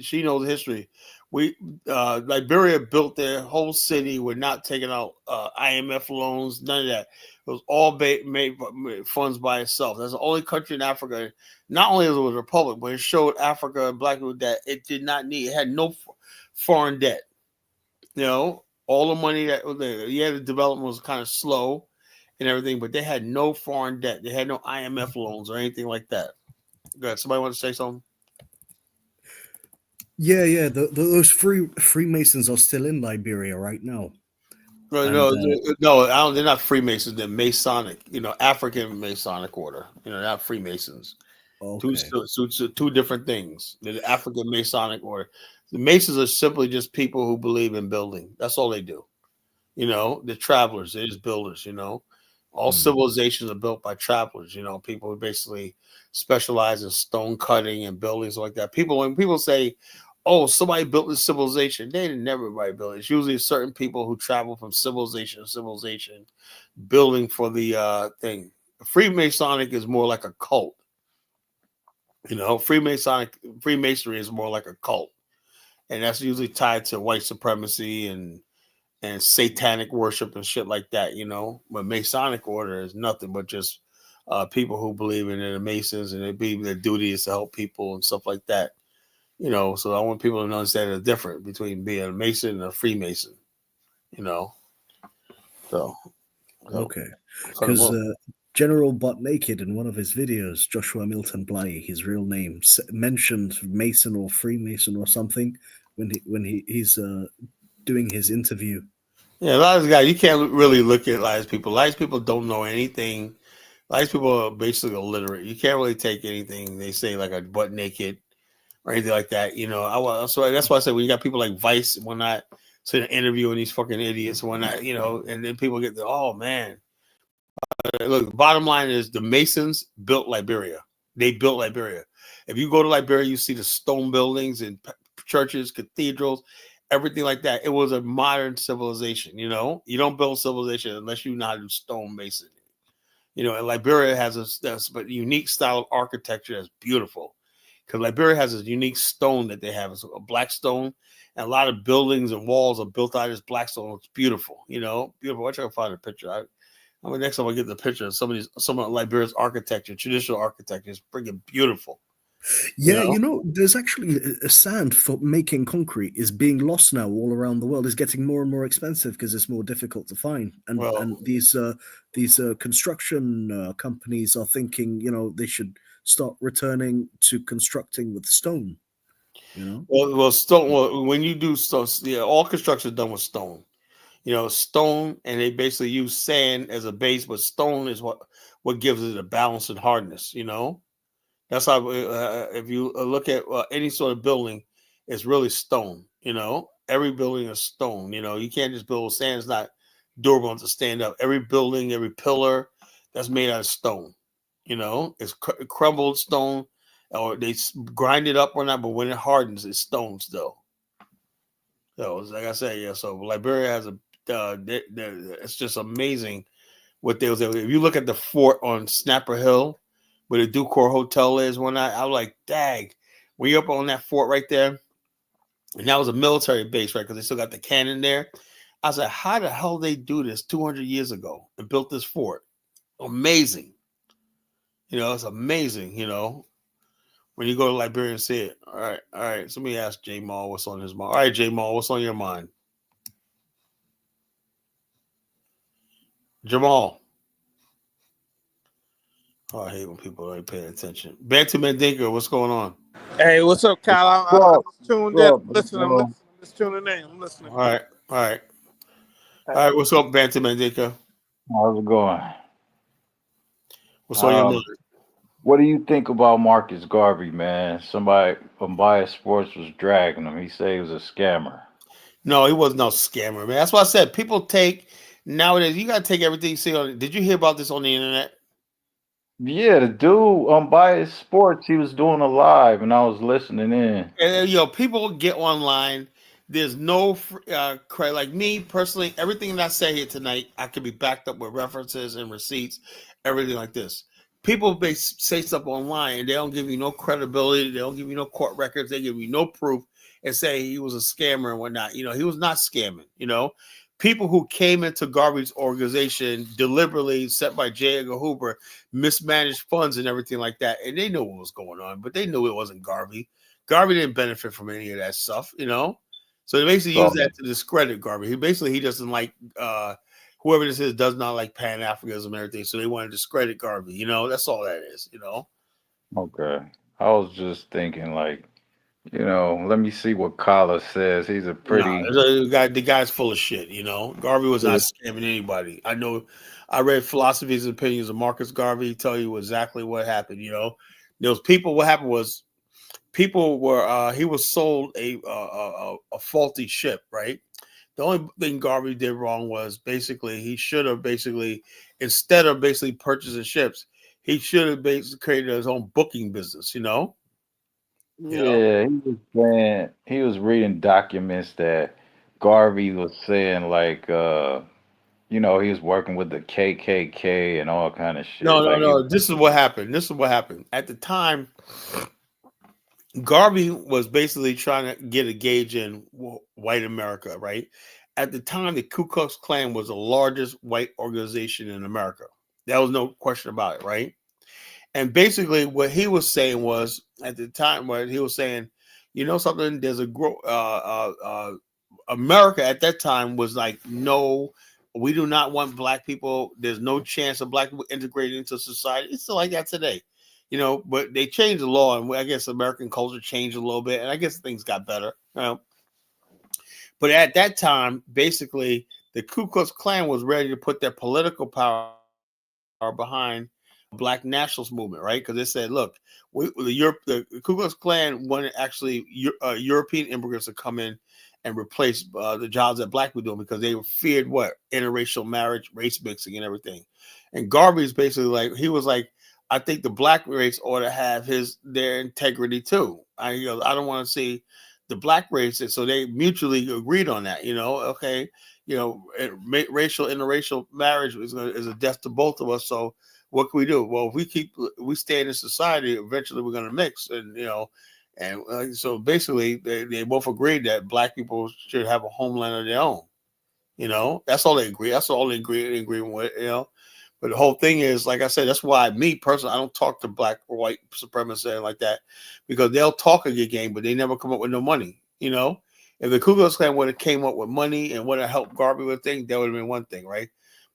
she knows history. We Liberia built their whole city. We're not taking out IMF loans, none of that. It was all made funds by itself. That's the only country in Africa. Not only was it a republic, but it showed Africa and black people that it did not need. It had no foreign debt. You know, all the money that was there. Yeah, the development was kind of slow and everything, but they had no foreign debt. They had no IMF loans or anything like that. Good. Somebody want to say something?
Yeah. Those Freemasons are still in Liberia right now.
No, no, they're not Freemasons. They're Masonic. You know, African Masonic order. You know, not Freemasons.
Okay.
Two different things. The African Masonic order. The Masons are simply just people who believe in building. That's all they do. You know, the travelers, they're just builders. You know, all civilizations are built by travelers. You know, people who basically specialize in stone cutting and buildings like that. When people say, "Oh, somebody built this civilization," they didn't never build it. It's usually certain people who travel from civilization to civilization, building for the thing. Freemasonic is more like a cult. You know, Freemasonry is more like a cult, and that's usually tied to white supremacy and satanic worship and shit like that, you know. But Masonic order is nothing but just people who believe in the Masons and their duty is to help people and stuff like that, you know. So I want people to understand the difference between being a Mason and a Freemason, you know. So
Okay, because General Butt Naked in one of his videos, Joshua Milton Bly, his real name, mentioned Mason or Freemason or something when he's doing his interview.
Yeah, a lot of these guys, you can't really look at a lot of people. A lot of people don't know anything. A lot of people are basically illiterate. You can't really take anything they say like a butt naked or anything like that. You know, so that's why I said when you got people like Vice and whatnot, so they're interviewing these fucking idiots and whatnot, you know, and then people get oh man. Look, the bottom line is the Masons built Liberia. They built Liberia. If you go to Liberia, you see the stone buildings and churches, cathedrals, everything like that. It was a modern civilization. You know, you don't build civilization unless you know how to do stone masonry. You know, and Liberia has a unique style of architecture that's beautiful. Because Liberia has a unique stone that they have. It's a black stone, and a lot of buildings and walls are built out of this black stone. It's beautiful, you know, beautiful. Watch, I can find a picture. Next time I get the picture of some of Liberia's architecture, traditional architecture, is freaking beautiful.
Yeah, there's actually a sand for making concrete is being lost now all around the world. It's getting more and more expensive because it's more difficult to find. And
Well,
and these construction companies are thinking, they should start returning to constructing with stone.
stone. Well, when you do stone, yeah, all construction is done with stone. Stone, and they basically use sand as a base, but stone is what gives it a balance and hardness. That's how if you look at any sort of building, it's really stone. Every building is stone. You can't just build sand. It's not durable enough to stand up. Every building, every pillar, that's made out of stone. It's crumbled stone, or they grind it up or not. But when it hardens, it's stone still. So like I said, yeah. So Liberia has it's just amazing what they was able. If you look at the fort on Snapper Hill, where the Ducor Hotel is, one night I was like, "Dag!" When you're up on that fort right there, and that was a military base, right? Because they still got the cannon there. I was like, "How the hell they do this 200 years ago and built this fort?" Amazing. It's amazing. When you go to Liberia and see it. All right. So let me ask J Maul what's on his mind. All right, J Maul, what's on your mind? Jamal. Oh, I hate when people ain't paying attention. Bantu Mandinka, what's going on?
Hey, what's up, Kyle? I'm just tuned in. I'm listening. I'm just tuning in. I'm listening.
All right. What's up, Bantu Mandinka?
How's it going?
What's on your mind?
What do you think about Marcus Garvey, man? Somebody from Bias Sports was dragging him. He said he was a scammer.
No, he was no scammer, man. That's why I said people take nowadays. You got to take everything you see on. Did you hear about this on the internet?
Yeah, the dude on Bias Sports, he was doing a live, and I was listening in.
And people get online. There's no like me personally. Everything that I say here tonight, I can be backed up with references and receipts, everything like this. People say stuff online and they don't give you no credibility. They don't give you no court records. They give you no proof and say he was a scammer and whatnot. He was not scamming. People who came into Garvey's organization deliberately, set by J. Edgar Hoover, mismanaged funds and everything like that, and they knew what was going on, but they knew it wasn't Garvey. Garvey didn't benefit from any of that stuff, So they basically use that to discredit Garvey. He doesn't like whoever this is does not like Pan-Africanism and everything, so they want to discredit Garvey. That's all that is.
Okay, I was just thinking, like, let me see what Kala says. He's a pretty
the guy's full of shit. Garvey was not scamming anybody. I read Philosophies and Opinions of Marcus Garvey. Tell you exactly what happened. Those people. What happened was people were he was sold a faulty ship, right? The only thing Garvey did wrong was basically he should have instead of purchasing ships, he should have basically created his own booking business.
Yeah, he was saying he was reading documents that Garvey was saying, like, he was working with the KKK and all kind of shit.
No. This is what happened. At the time, Garvey was basically trying to get a gauge in white America, right? At the time, the Ku Klux Klan was the largest white organization in America. There was no question about it, right? And basically, what he was saying was, at the time, what he was saying, something, there's America at that time was like, no, we do not want black people. There's no chance of black people integrating into society. It's still like that today. But they changed the law, and I guess American culture changed a little bit, and I guess things got better. But at that time, basically, the Ku Klux Klan was ready to put their political power behind Black nationalist movement, right? Because they said, look, the Ku Klux Klan wanted actually European immigrants to come in and replace the jobs that black people doing, because they feared what? Interracial marriage, race mixing, and everything. And Garvey's basically like, he was like, I think the black race ought to have their integrity too. I don't want to see the black race, so they mutually agreed on that. Okay, racial interracial marriage is a death to both of us. So what can we do? Well, if we stay in society, eventually we're going to mix, and so basically they both agreed that black people should have a homeland of their own. That's all they agree. That's all they agree with. But the whole thing is, like I said, that's why me personally, I don't talk to black or white supremacists like that, because they'll talk a good game, but they never come up with no money. You know, if the Ku Klux Klan would have came up with money and would have helped Garvey with things, that would have been one thing, right?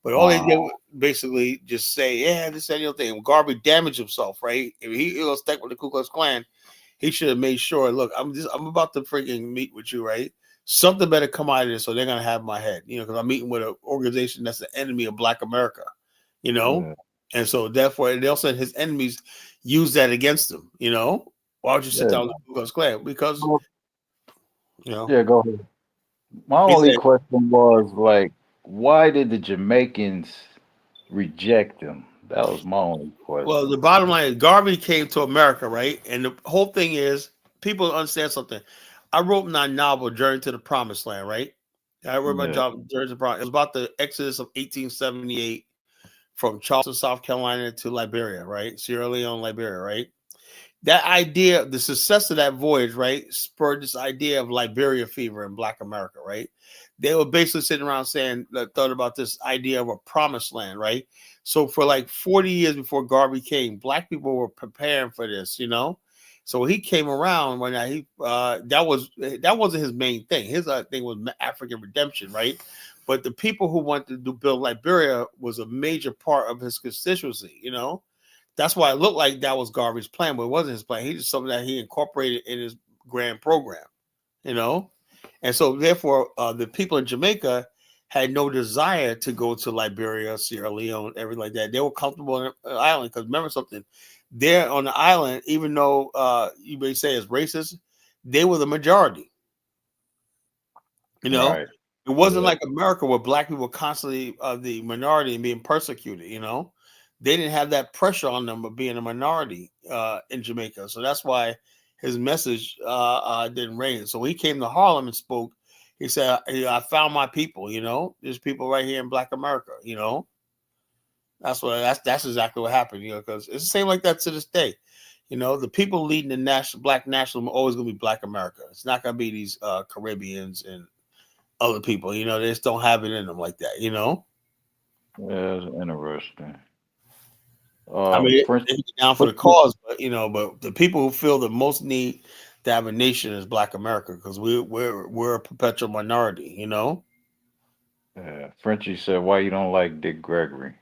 But all they did was basically just say, yeah, this and the other thing. Garvey damaged himself, right? If he was stuck with the Ku Klux Klan, he should have made sure, look, I'm about to freaking meet with you, right? Something better come out of this, so they're gonna have my head, you know, because I'm meeting with an organization that's the enemy of Black America, you know, and so therefore they'll say his enemies use that against him, you know. Why would you sit down with the Ku Klux Klan? Because you know.
Yeah, go ahead. My only question was like, why did the Jamaicans reject him? That was my only question.
Well, the bottom line is Garvey came to America, right? And the whole thing is, people understand something. I wrote my novel, Journey to the Promised Land, right? I wrote my job, Journey to the Promised. It was about the exodus of 1878 from Charleston, South Carolina to Liberia, right? Sierra Leone, Liberia, right? That idea, the success of that voyage, right, spurred this idea of Liberia fever in Black America, right? They were basically sitting around saying, thought about this idea of a promised land, right? So for like 40 years before Garvey came, Black people were preparing for this, you know? So he came around when that wasn't his main thing. His thing was African redemption, right? But the people who wanted to build Liberia was a major part of his constituency, you know? That's why it looked like that was Garvey's plan, but it wasn't his plan. He just something that he incorporated in his grand program, you know? And so therefore, the people in Jamaica had no desire to go to Liberia, Sierra Leone, everything like that. They were comfortable on the island because remember something, there on the island, even though you may say it's racist, they were the majority. You know, it wasn't like America where Black people were constantly the minority and being persecuted, you know. They didn't have that pressure on them of being a minority in Jamaica. So that's why his message didn't reign. So when he came to Harlem and spoke, he said, I found my people, you know, there's people right here in Black America, you know. That's exactly what happened, you know, because it's the same like that to this day. You know, the people leading the Black nationalism are always going to be Black America. It's not going to be these Caribbeans and other people, you know, they just don't have it in them like that, you know.
Yeah, it's interesting.
I mean, they're down for the cause, but you know, but the people who feel the most need to have a nation is Black America because we're a perpetual minority, you know.
Yeah, Frenchie said, "Why you don't like Dick Gregory?"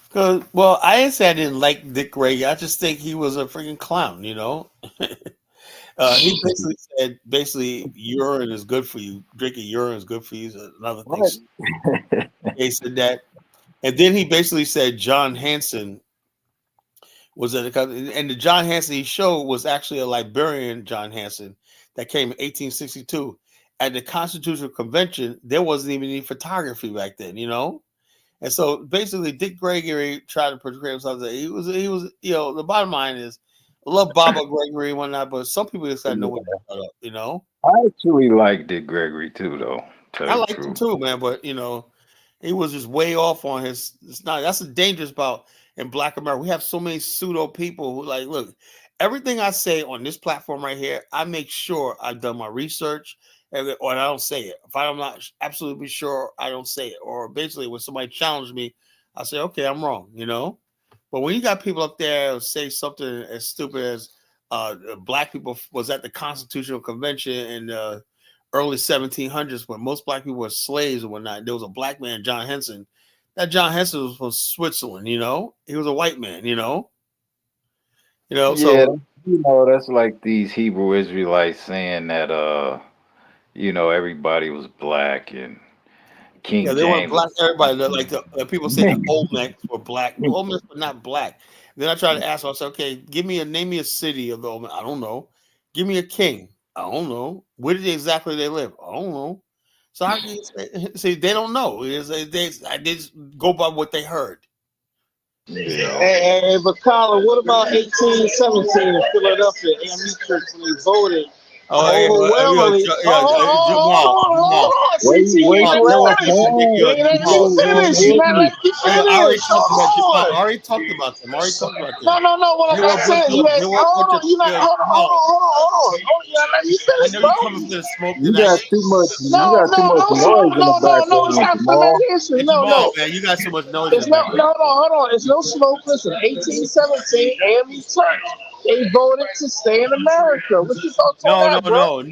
Because, well, I didn't say I didn't like Dick Gregory. I just think he was a freaking clown, you know. He basically said, urine is good for you. Drinking urine is good for you. Another thing. He said that, and then he basically said John Hanson was in and the John Hanson he showed was actually a Liberian John Hanson that came in 1862. At the Constitutional Convention, there wasn't even any photography back then, you know. And so basically, Dick Gregory tried to portray himself that he was, you know, the bottom line is, I love Baba Gregory and whatnot, but some people just had no way to shut up, you know.
I actually like Dick Gregory too, though.
I liked him too, man, but you know, he was just way off on his. That's a dangerous about in Black America. We have so many pseudo people who like, look, everything I say on this platform right here, I make sure I've done my research. Or I don't say it. If I'm not absolutely sure, I don't say it. Or basically, when somebody challenges me, I say, okay, I'm wrong, you know? But when you got people up there who say something as stupid as Black people was at the Constitutional Convention in the early 1700s when most Black people were slaves and whatnot, there was a Black man, John Henson. That John Henson was from Switzerland, you know? He was a white man, you know? You know,
yeah,
so...
you know, that's like these Hebrew Israelites saying that you know, everybody was black and King
Yeah, they want
James.
black everybody. Like the people say the Olmecs were black. The Olmecs were not black. Then I try to ask myself, okay, name me a city of the Olmecs. I don't know. Give me a king. I don't know. Where did exactly they live? I don't know. So I can see they don't know. I just go by what they heard.
Yeah.
Hey, but Colin, what about 1817 in Philadelphia? AME Church when they voted Overwhelmingly. Hold on,
Jamal,
CT. You let me
Jamal,
finish.
yo,
You ain't let
Jamal,
me finish. You're not letting me
I already
finish.
talked about Jamal. I
Hold on.
already talked about them.
No. What
They
I
were
said, you had.
they were
Hold on. You not. Hold
Jamal.
on. You not letting me
I
finish,
know
bro.
you coming for the smoke
You got
tonight.
too much. You
No,
got too much noise in the
no. It's
background,
not for
Jamal.
that issue.
Hey,
No.
Jamal, man, you got so much noise in
It's
the
no,
background.
hold on. It's no smoke. Listen, 1817, AME Church. They voted to stay in America. What you thoughts on that, bro?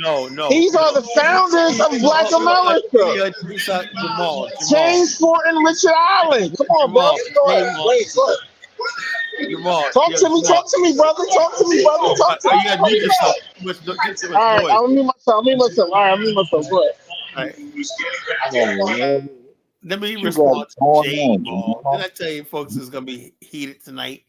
These are the founders of Black America.
Jamal.
James Fort and Richard Allen. Come on, bro. Go ahead.
Jamal,
Talk to me, brother. Talk to me, brother.
you gotta mute yourself. Too much
All right,
noise.
I'll mute myself. All right, I'll mute myself. Go ahead.
All right.
Oh, man.
Let me
You got
respond to
going
J
on,
Mall.
Jamal.
Did I tell you folks it's gonna be heated tonight?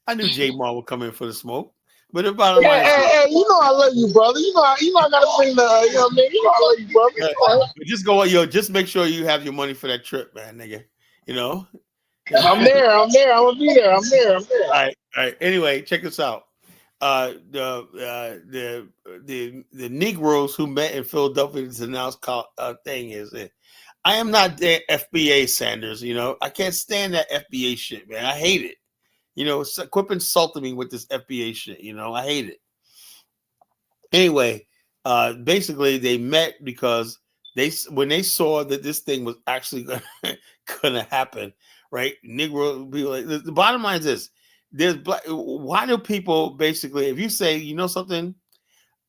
I knew J Mall would come in for the smoke. But the bottom line is
Hey, you know I love you, brother. You know I gotta bring the you know what I mean? You know I love you, brother.
just go, just make sure you have your money for that trip, man, nigga. You know?
I'm there. I'm gonna be there. I'm there.
All right. Anyway, check this out. The Negroes who met in Philadelphia to announce thing is that I am not the FBA, Sanders. You know, I can't stand that FBA shit, man. I hate it. You know, quit insulting me with this FBA shit. You know, I hate it. Anyway, basically they met because when they saw that this thing was actually gonna happen, right? Negro people. The bottom line is this: there's black. Why do people basically? If you say, you know something,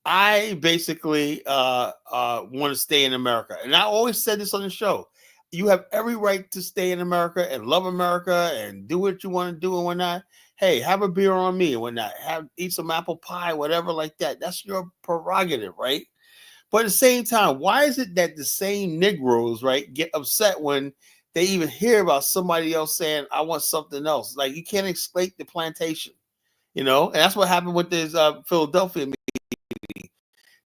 I basically want to stay in America, and I always said this on the show. You have every right to stay in America and love America and do what you want to do and whatnot. Hey, have a beer on me and whatnot. Eat some apple pie, whatever like that. That's your prerogative, right? But at the same time, why is it that the same Negroes, right, get upset when they even hear about somebody else saying, I want something else? Like, you can't exploit the plantation, you know? And that's what happened with this Philadelphia meeting.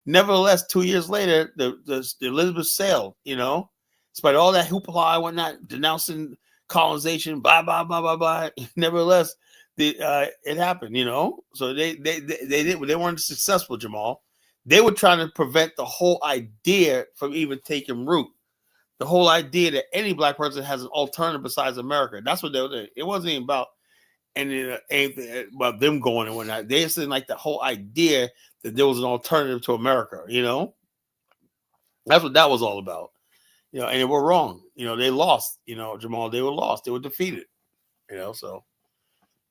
Nevertheless, 2 years later, the Elizabeth sailed, you know, despite all that hoopla and whatnot, denouncing colonization, blah, blah, blah, blah, blah. Nevertheless, it happened, you know? So they weren't successful, Jamal. They were trying to prevent the whole idea from even taking root. The whole idea that any black person has an alternative besides America. That's what they were doing. It wasn't even about anything about them going and whatnot. They just didn't like the whole idea that there was an alternative to America, you know? That's what that was all about. You know, and they were wrong. You know, they lost, you know, Jamal, they were lost. They were defeated, you know, so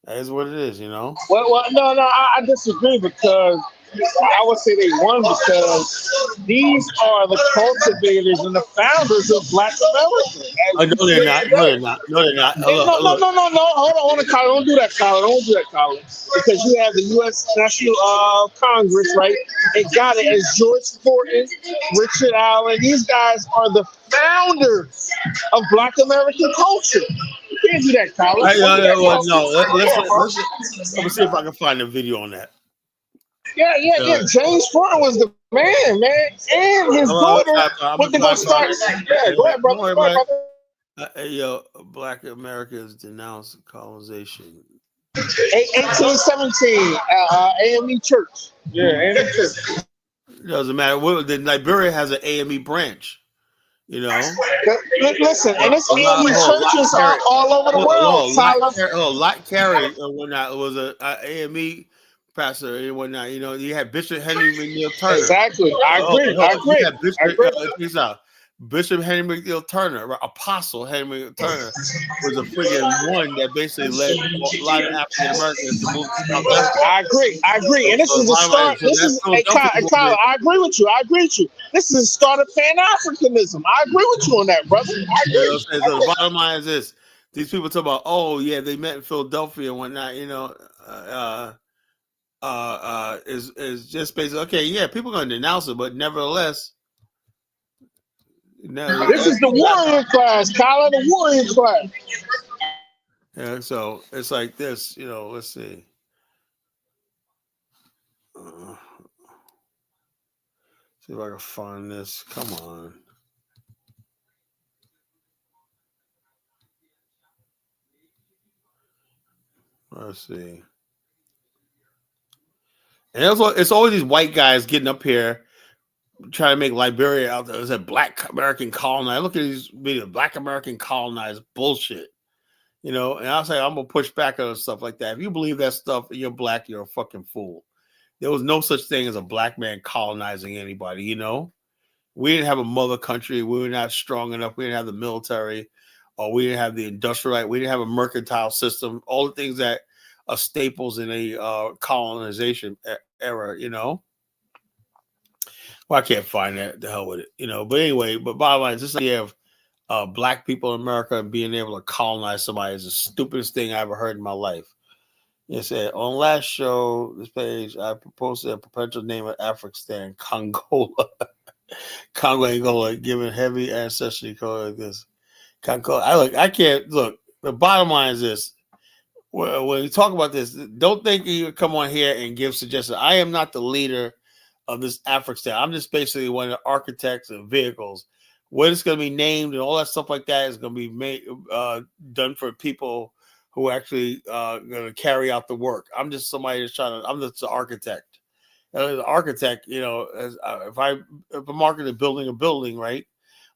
that is what it is, you know.
Well, no, I disagree because I would say they won because these are the cultivators and the founders of Black America.
No, they're not. No, they're not. No, they're not.
No. Hold on, Colin. Don't do that, Colin. Because you have the U.S. National Congress, right? They got it as George Thornton, Richard Allen. These guys are the founders of Black American culture. You can't do that, Colin.
Let me see if I can find a video on that.
Yeah. James Thornton was the man, and his daughter went to go start. Yeah, go ahead, brother.
Yo, Black Americans denounce colonization.
1817, AME Church. Yeah, AME Church.
Doesn't matter. Liberia has an AME branch. You know.
Listen, and it's AME churches all over the world.
Lot Carey or whatnot was a AME pastor and whatnot. You know, you had Bishop Henry McNeil Turner.
Exactly, I agree.
You had Bishop Henry McNeil Turner, Apostle Henry McNeil Turner, was a friggin' one that basically led a lot of African Americans to move to South Africa.
I agree. And this is the start. Kyle, I agree with you. This is the start of Pan-Africanism. I agree with you on that, brother. I agree.
So the bottom line is this. These people talk about, oh, yeah, they met in Philadelphia and whatnot, you know, is just basically, okay, yeah, people are going to denounce it, but nevertheless,
no, this is the warrior class, Kyle, the warrior class.
Yeah, so it's like this, you know, let's see. See if I can find this. Come on. Let's see. And it's always these white guys getting up here trying to make Liberia out there as a black American colonizer. Look at these videos, black American colonized bullshit. And I'll say I'm gonna push back on stuff like that. If you believe that stuff, you're black, you're a fucking fool. There was no such thing as a black man colonizing anybody. We didn't have a mother country. We were not strong enough. We didn't have the military, or we didn't have the industrial right. We didn't have a mercantile system. All the things that are staples in a colonization era. Well, I can't find that. The hell with it. But anyway, bottom line is this idea of black people in America and being able to colonize somebody is the stupidest thing I ever heard in my life. It said on last show, this page, I proposed a potential name of Afghanistan, Congola. Congo, Angola, given heavy ancestry code like this. Congo, I can't look. The bottom line is this: when you talk about this, don't think you come on here and give suggestions. I am not the leader of this Afghanistan. I'm just basically one of the architects of vehicles. What it's going to be named and all that stuff like that is going to be made done for people who actually going to carry out the work. I'm just somebody that's I'm just the architect. As an architect, if I'm marketing building a building, right,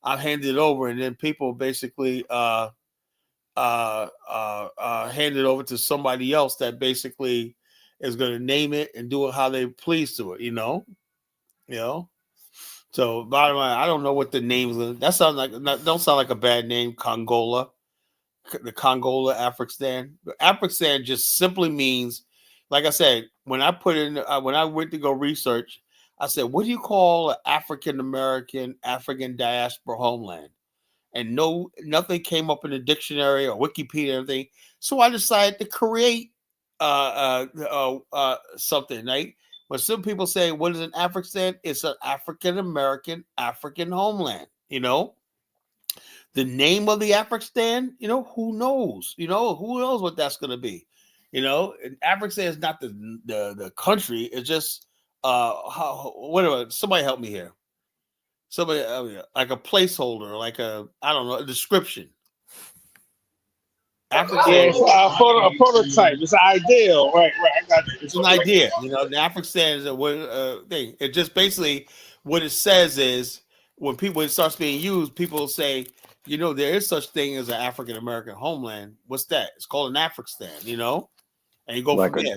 I hand it over, and then people basically hand it over to somebody else that basically is going to name it and do it how they please to it. So bottom line, I don't know what the names are. That don't sound like a bad name, Congola. The Congola Afghanistan. Afghanistan just simply means, like I said, when I went to go research, I said, what do you call an African American, African diaspora homeland? And nothing came up in the dictionary or Wikipedia or anything. So I decided to create something, right? When some people say, what is an Afghanistan? It's an African American, African homeland, The name of the Afghanistan, who knows? Who knows what that's going to be? And Afghanistan is not the country. It's just whatever. Somebody help me here. Somebody like a placeholder, like a a description.
Yeah, a prototype. It's an ideal, right? I got you.
It's an idea. The Afghanistan is a thing. It just basically what it says is when it starts being used, people say, there is such thing as an African American homeland. What's that? It's called an Afghanistan. And you go from there.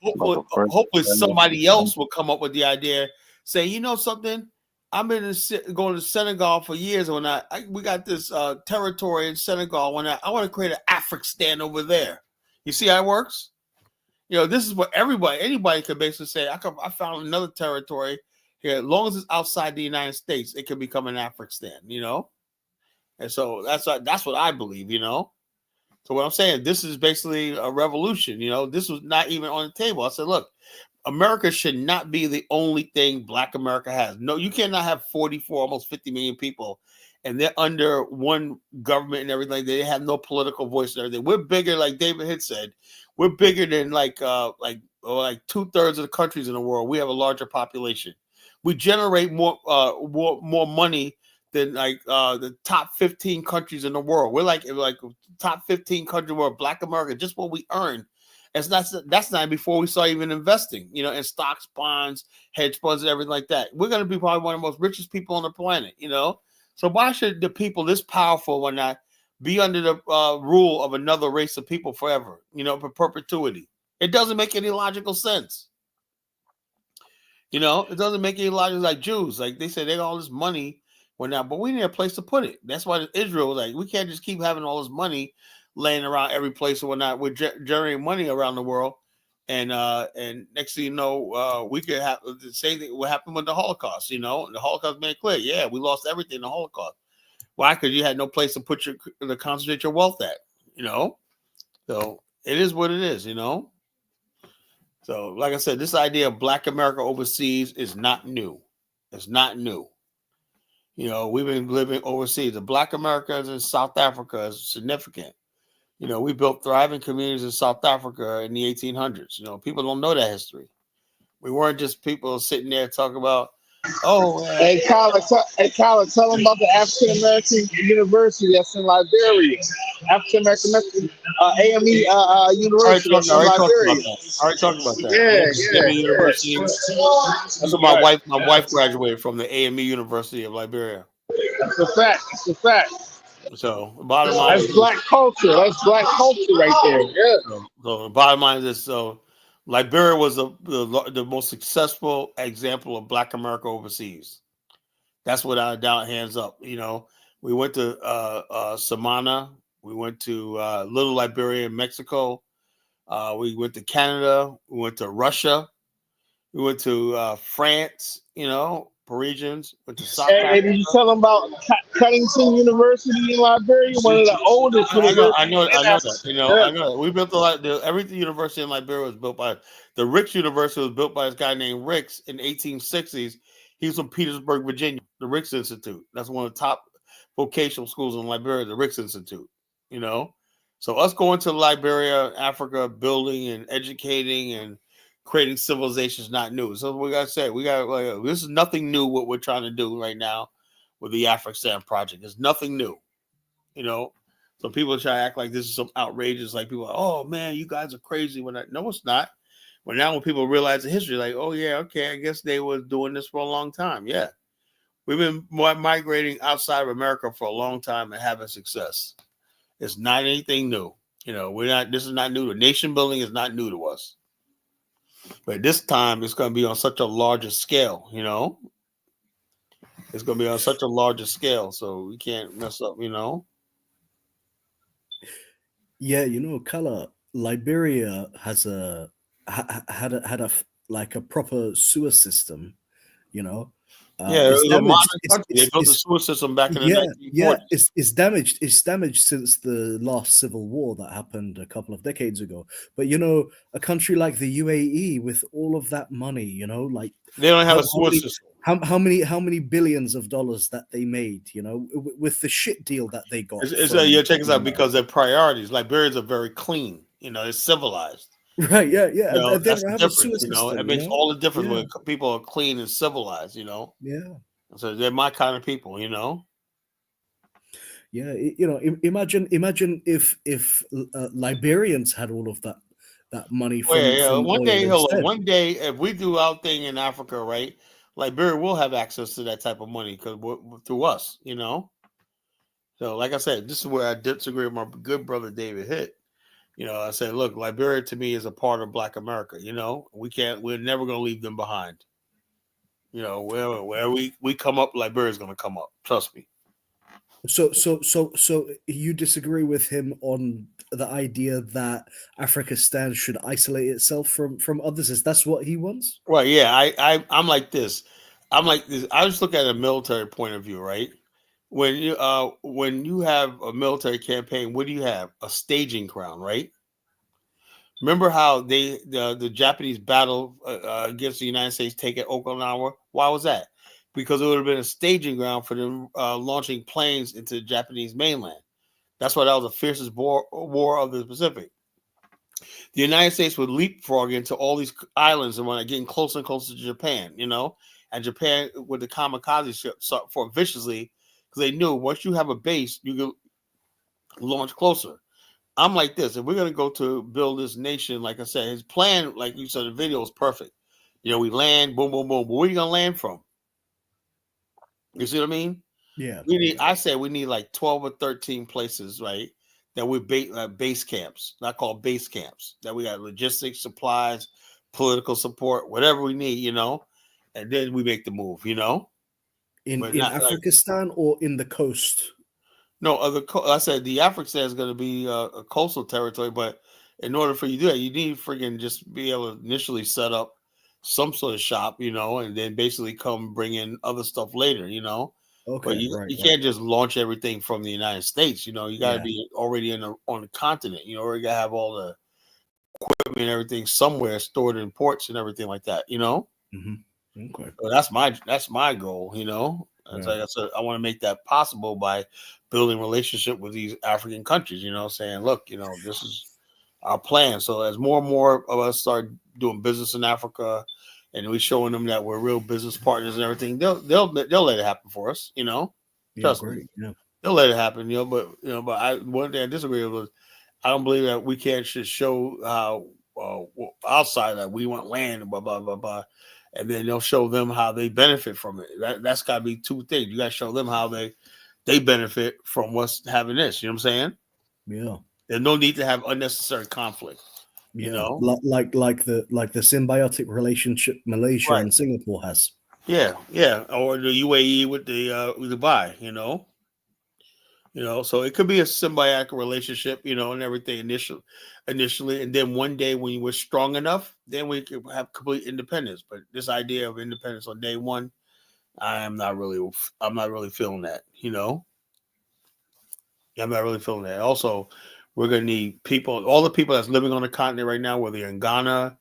Hopefully somebody else will come up with the idea. Say, something. I've been going to Senegal for years. When we got this territory in Senegal, when I want to create an Afghanistan over there. You see how it works? This is what anybody could basically say. I found another territory here. As long as it's outside the United States, it can become an Afghanistan. And so that's what I believe. So what I'm saying, this is basically a revolution. This was not even on the table. I said, look, America should not be the only thing Black America has. No, you cannot have 44, almost 50 million people, and they're under one government and everything. They have no political voice and everything. We're bigger, like David had said. We're bigger than like 2/3 of the countries in the world. We have a larger population. We generate more money than the top 15 countries in the world. We're like top 15 countries where Black America, just what we earn. That's not before we start even investing, in stocks, bonds, hedge funds, and everything like that. We're going to be probably one of the most richest people on the planet, So why should the people this powerful or not be under the rule of another race of people forever, for perpetuity? It doesn't make any logical sense. It doesn't make any logical like Jews. Like they say they got all this money, but we need a place to put it. That's why Israel was like, we can't just keep having all this money laying around every place or whatnot. We're generating money around the world, and next thing you know, we could have the same thing. What happened with the Holocaust? The Holocaust made it clear. Yeah, we lost everything in the Holocaust. Why? Because you had no place to to concentrate your wealth at. So it is what it is. So like I said, this idea of Black America overseas is not new. It's not new. We've been living overseas. The Black Americans in South Africa is significant. We built thriving communities in South Africa in the 1800s. People don't know that history. We weren't just people sitting there talking about, Oh,
Hey, Kyler, tell them about the African American University that's in Liberia. African American AME University that's
I
in
already talked about
Liberia.
that. I already talked about that.
Yeah,
Yeah, AME University. That's what
Right.
my wife graduated from the AME University of Liberia.
That's a fact. That's a fact.
So the bottom line is
That's
this.
black culture. That's black culture right there. Yeah.
So the bottom line is this. So Liberia was the most successful example of Black America overseas. That's without a doubt, hands up. You know, we went to Samana, we went to Little Liberia in Mexico, we went to Canada, we went to Russia, we went to France. You know, Parisians went to South
Hey,
Africa.
did you tell them about Cuttington University in Liberia? One of the oldest universities
I know
in
that.
Africa.
You know,
Yeah.
I know that. We built a lot. Every university in Liberia was built by the Ricks University was built by this guy named Ricks in 1860s. He was from Petersburg, Virginia. The Ricks Institute. That's one of the top vocational schools in Liberia. The Ricks Institute. You know, so us going to Liberia, Africa, building and educating and creating civilization is not new. So we gotta say, this is nothing new. What we're trying to do right now with the African project is nothing new. You know, so people try to act like this is some outrageous, like people, oh man, you guys are crazy. No, it's not. When people realize the history, like, oh yeah, okay, I guess they were doing this for a long time. Yeah, we've been migrating outside of America for a long time and having success. It's not anything new. You know, we're not. This is not new. The nation building is not new to us. But this time, it's going to be on such a larger scale. You know, it's going to be on such a larger scale, so we can't mess up. You know.
Yeah, you know, color. Liberia has had like a proper sewer system. You know,
Yeah, it
it's
was a
damaged.
modern country. They built the sewer system back in the
Yeah, yeah.
1940s.
It's damaged. It's damaged since the last civil war that happened a couple of decades ago. But you know, a country like the UAE with all of that money, you know, like
They don't have
how,
a sewer system.
how many billions of dollars that they made, you know, with the shit deal that they got
Yeah,
from
check this out
America.
because their priorities. Liberians are very clean. You know, it's civilized.
Right? Yeah, yeah.
You know,
They
that's
don't
the
have a sewer
difference. You know, it
system, you
makes
know.
all the difference
Yeah,
when people are clean and civilized. You know,
yeah.
so they're my kind of people. You know.
Yeah, you know, imagine if Liberians had all of that money
Oh yeah,
from
yeah.
oil instead.
One day, if we do our thing in Africa, right, Liberia will have access to that type of money because through us. You know. So, like I said, this is where I disagree with my good brother David Hitt. You know, I said, look, Liberia to me is a part of Black America. You know, we're never going to leave them behind. You know, where we come up, Liberia's going to come up. Trust me.
So you disagree with him on the idea that African should isolate itself from others? Is that's what he wants?
Well, yeah, I'm like this. I'm like this. I just look at a military point of view, right? When you have a military campaign, what do you have? A staging ground, right? Remember how the Japanese battle against the United States taking Okinawa? Why was that? Because it would have been a staging ground for them launching planes into the Japanese mainland. That's why that was the fiercest war of the Pacific. The United States would leapfrog into all these islands and when getting closer and closer to Japan, you know, and Japan with the kamikaze ship fought viciously because they knew once you have a base, you can launch closer. I'm like this. If we're going to go to build this nation, like I said, his plan, like you said, the video is perfect. You know, we land, boom, boom, boom. But where are you going to land from? You see what I mean?
Yeah.
I said we need like 12 or 13 places, right? That we base camps, not called base camps. That we got logistics, supplies, political support, whatever we need, you know, and then we make the move, you know. But
In
not like
Afghanistan or in the coast?
no other. I said the African is going to be a coastal territory, but in order for you to do that, you need freaking just be able to initially set up some sort of shop, you know, and then basically come bring in other stuff later, you know. But
Okay, right.
you can't just launch everything from the United States. You know, you got to
Yeah.
be already on the continent. You know, or you got to have all the equipment and everything somewhere stored in ports and everything like that. You know,
Okay.
so that's my goal. You know, it's
Yeah.
like I said, I want to make that possible by building relationship with these African countries. You know, saying, look, you know, this is our plan. So as more and more of us start doing business in Africa and we're showing them that we're real business partners and everything, they'll let it happen for us.
Yeah,
Trust me,
great. Yeah.
they'll let it happen. But one thing I disagree with, I don't believe that we can't just show how outside that we want land and blah blah blah blah, and then they'll show them how they benefit from it. That's got to be two things. You got to show them how they benefit from what's having this. You know what I'm saying?
Yeah.
There's no need to have unnecessary conflict.
Yeah. Like the symbiotic relationship Malaysia
Right?
and Singapore has.
Yeah, or the UAE with the Dubai. So it could be a symbiotic relationship, and everything initially, and then one day when you were strong enough, then we could have complete independence. But this idea of independence on day one, I'm not really feeling that. I'm not really feeling that. Also, we're gonna need people, all the people that's living on the continent right now, whether you're in Ghana,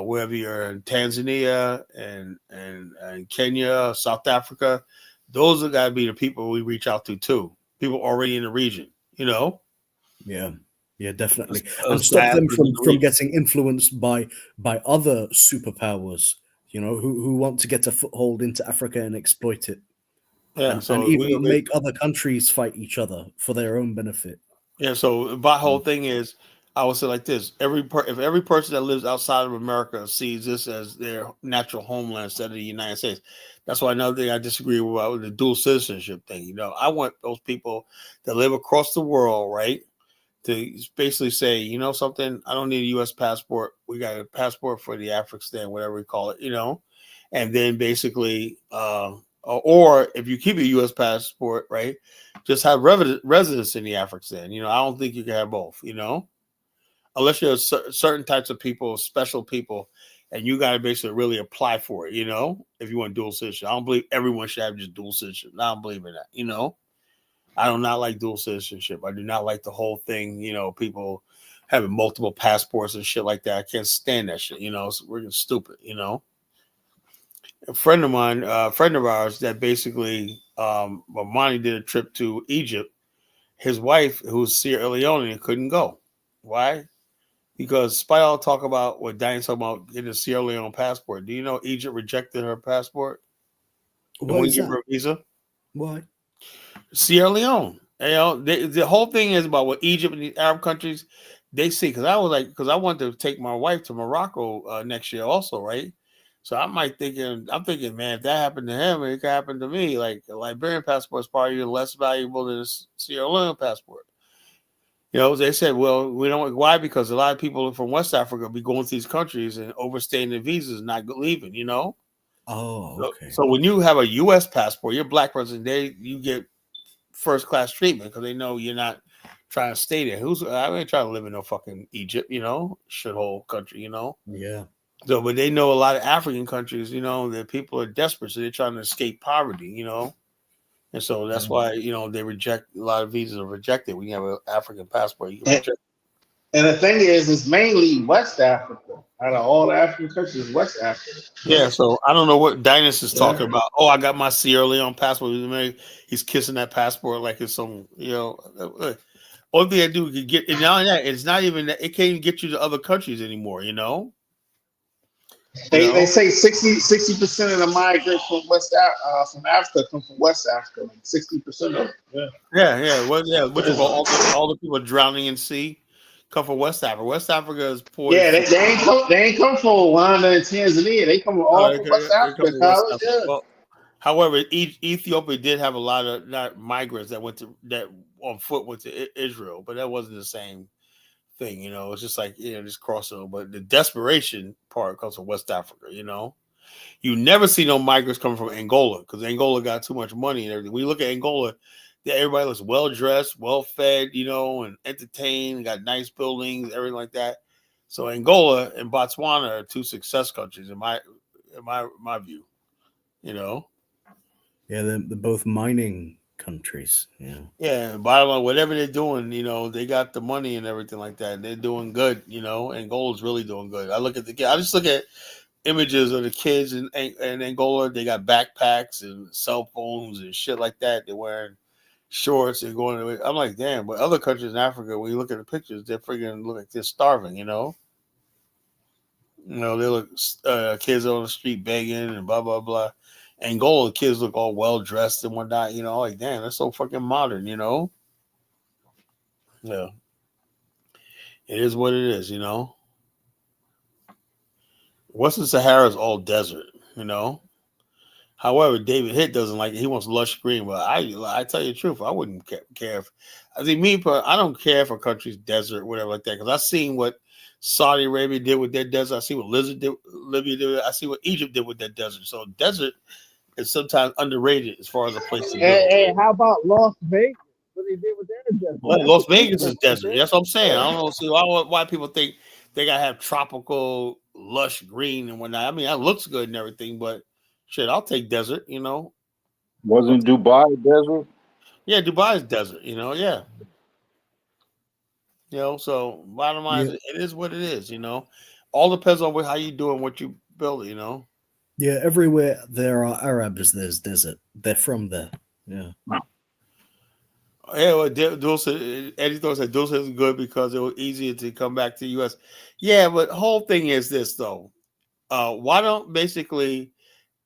wherever you're in Tanzania and Kenya, South Africa, those are gotta be the people we reach out to too. People already in the region.
Yeah, definitely, and
Those
stop them
diasporas in the
from
region.
getting influenced by other superpowers. Who want to get a foothold into Africa and exploit it,
Yeah,
and
so
even make other countries fight each other for their own benefit.
so my whole thing is, I would say like this: if every person that lives outside of America sees this as their natural homeland instead of the United States, that's why another thing I disagree with the dual citizenship thing. I want those people that live across the world, right, to basically say, something, I don't need a U.S. passport. We got a passport for the Afghanistan, whatever we call it, and then basically, or if you keep a U.S. passport, right, just have residence in the Afghanistan. I don't think you can have both, unless you're certain types of people, special people, and you got to basically really apply for it, if you want dual citizenship. I don't believe everyone should have just dual citizenship. I don't believe in that, I do not like dual citizenship. I do not like the whole thing, people having multiple passports and shit like that. I can't stand that shit, it's freaking stupid, A friend of mine, a friend of ours that basically, Monty did a trip to Egypt. His wife, who's Sierra Leone, couldn't go. Why? Because despite all talk about what Diane's talking about getting a Sierra Leone passport, do you know Egypt rejected her passport and
Why
wouldn't
is
give her
that?
a visa?
Why?
Sierra Leone. The whole thing is about what Egypt and the Arab countries they see. Because I want to take my wife to Morocco next year, also, right? So I'm thinking, man, if that happened to him, it could happen to me. Like a Liberian passport is probably less valuable than a Sierra Leone passport. They said, well, we don't. Why? Because a lot of people from West Africa be going to these countries and overstaying their visas, not leaving.
Oh, okay.
So when you have a U.S. passport, you're a black person. You get first class treatment because they know you're not trying to stay there. I ain't trying to live in no fucking Egypt, shithole country,
Yeah.
So, but they know a lot of African countries, that people are desperate, so they're trying to escape poverty, and so that's why they reject a lot of visas are rejected. When you have an African passport, you can reject.
And the thing is, it's mainly West Africa. Out of all the African countries, West Africa.
Yeah, so I don't know what Dynas is talking
Yeah.
about. Oh, I got my Sierra Leone passport. He's kissing that passport like it's some, only thing I do can get, and now that it's not even that it can't even get you to other countries anymore.
They say 60% of the migrants from Africa come from West Africa. Like 60% of them.
Yeah. What you call all the people drowning in sea come from West Africa. West Africa is poor.
Yeah, they ain't come from Rwanda and Tanzania. They come all from West
They come
Africa,
from West
college.
Africa.
Yeah.
Well, however, Ethiopia did have a lot of not migrants that on foot went to Israel, but that wasn't the same thing. It's just like just crossing. But the desperation part comes from West Africa. You never see no migrants coming from Angola because Angola got too much money and everything. When you look at Angola, everybody looks well dressed, well fed, and entertained, got nice buildings, everything like that. So Angola and Botswana are two success countries in my view.
Yeah, they're both mining countries. Yeah.
Yeah, bottom line, whatever they're doing, they got the money and everything like that. They're doing good, Angola's really doing good. I just look at images of the kids in Angola. They got backpacks and cell phones and shit like that. They're wearing shorts and going away. I'm like, damn. But other countries in Africa, when you look at the pictures, they're freaking look like they're starving. You know, they look kids on the street begging and blah blah blah. Angola kids look all well dressed and whatnot. You know, like damn, that's so fucking modern. You know, yeah, it is what it is. You know, Western Sahara is all desert. You know. However, David Hitt doesn't like it. He wants lush green. But I tell you the truth, I wouldn't care if. I think I don't care if a country's desert, whatever like that, because I've seen what Saudi Arabia did with their desert. I see what Libya did. I see what Egypt did with their desert. So desert is sometimes underrated as far as a place to go.
Hey, how about Las Vegas? What they did with their desert?
Well,
That's
Las
what they
Vegas is
did.
desert. That's what I'm saying. I don't know. See why people think they gotta have tropical, lush green and whatnot. I mean, that looks good and everything, but shit, I'll take desert. You know,
Wasn't Dubai desert?
yeah, Dubai is desert. You know, yeah. You know, so bottom line,
Yeah.
it is what it is. You know, all depends on how you do and what you build. You know.
Yeah, everywhere there are Arabs, there's desert. They're from there. Yeah.
Yeah, well, Eddie thought that Dulce is good because it was easier to come back to the U.S. Yeah, but the whole thing is this though. Why don't basically,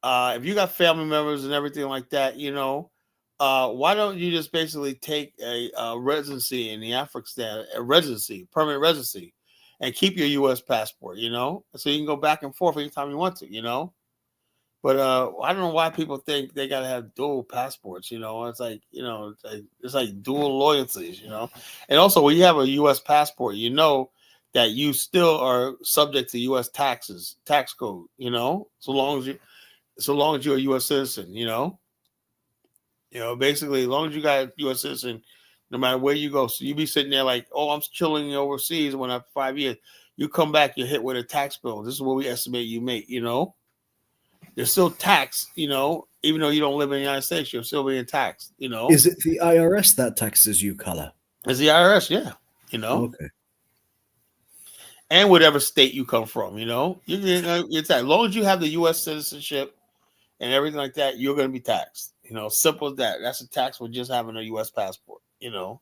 if you got family members and everything like that, you know, why don't you just basically take a residency in the Afghanistan, permanent residency, and keep your U.S. passport, you know, so you can go back and forth anytime you want to, you know. But I don't know why people think they gotta have dual passports. You know, it's like it's like dual loyalties. You know, and also when you have a U.S. passport, you know that you still are subject to U.S. tax code. You know, so long as you're a U.S. citizen. Basically, as long as you got a U.S. citizen, no matter where you go, so you be sitting there like, oh, I'm chilling overseas. When after 5 years, you come back, you're hit with a tax bill. This is what we estimate you make. You know. You're still taxed, you know, even though you don't live in the United States, you're still being taxed, you know.
Is it the IRS that taxes you, color?
It's the IRS, yeah, you know.
Okay.
And whatever state you come from, you know, it's as long as you have the U.S. citizenship and everything like that, you're going to be taxed. You know, simple as that. That's a tax for just having a U.S. passport. You know,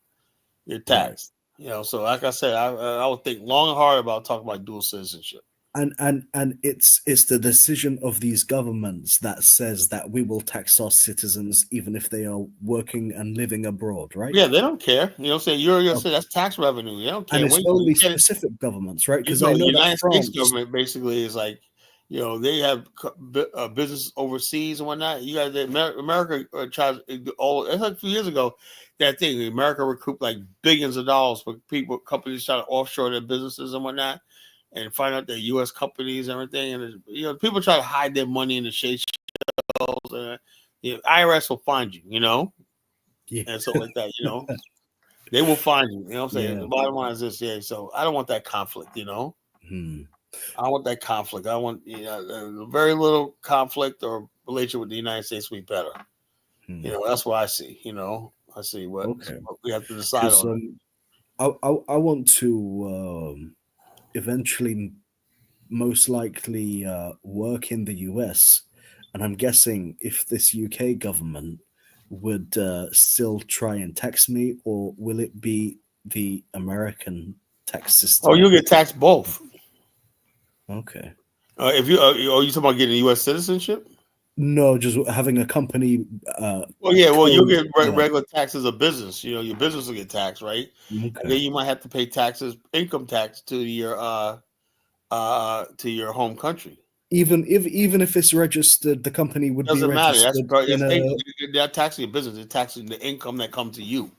you're taxed. Right. You know, so like I said, I would think long and hard about talking about dual citizenship.
And it's the decision of these governments that says that we will tax our citizens even if they are working and living abroad, right?
Yeah, they don't care. You know, say that's tax revenue. They don't care.
And it's only specific governments, right? Because I know
the
that
United
France,
States government basically is like, you know, they have business overseas and whatnot. You got America tries all. It's like a few years ago that thing. America recouped like billions of dollars for companies trying to offshore their businesses and whatnot, and find out they're U.S. companies and everything. And you know, people try to hide their money in the shade shells. And IRS will find you. You know, and so like that. You know. They will find you. You know what I'm saying? Yeah. The bottom line is this, yeah. So I don't want that conflict, you know? I don't want that conflict. I want very little conflict or relation with the United States would be better. You know, that's what I see. You know, I see what we have to decide on.
I want to eventually, most likely, work in the US. And I'm guessing if this UK government would still try and tax me, or will it be the American tax system?
Oh, you'll get taxed both.
Okay.
If you are you talking about getting U.S. citizenship?
No, just having a company.
You'll get regular tax as a business. You know, your business will get taxed, right?
Okay.
And then you might have to pay income tax to your home country.
Even if it's registered, the company would be registered.
They're taxing your business. They're taxing the income that comes to you.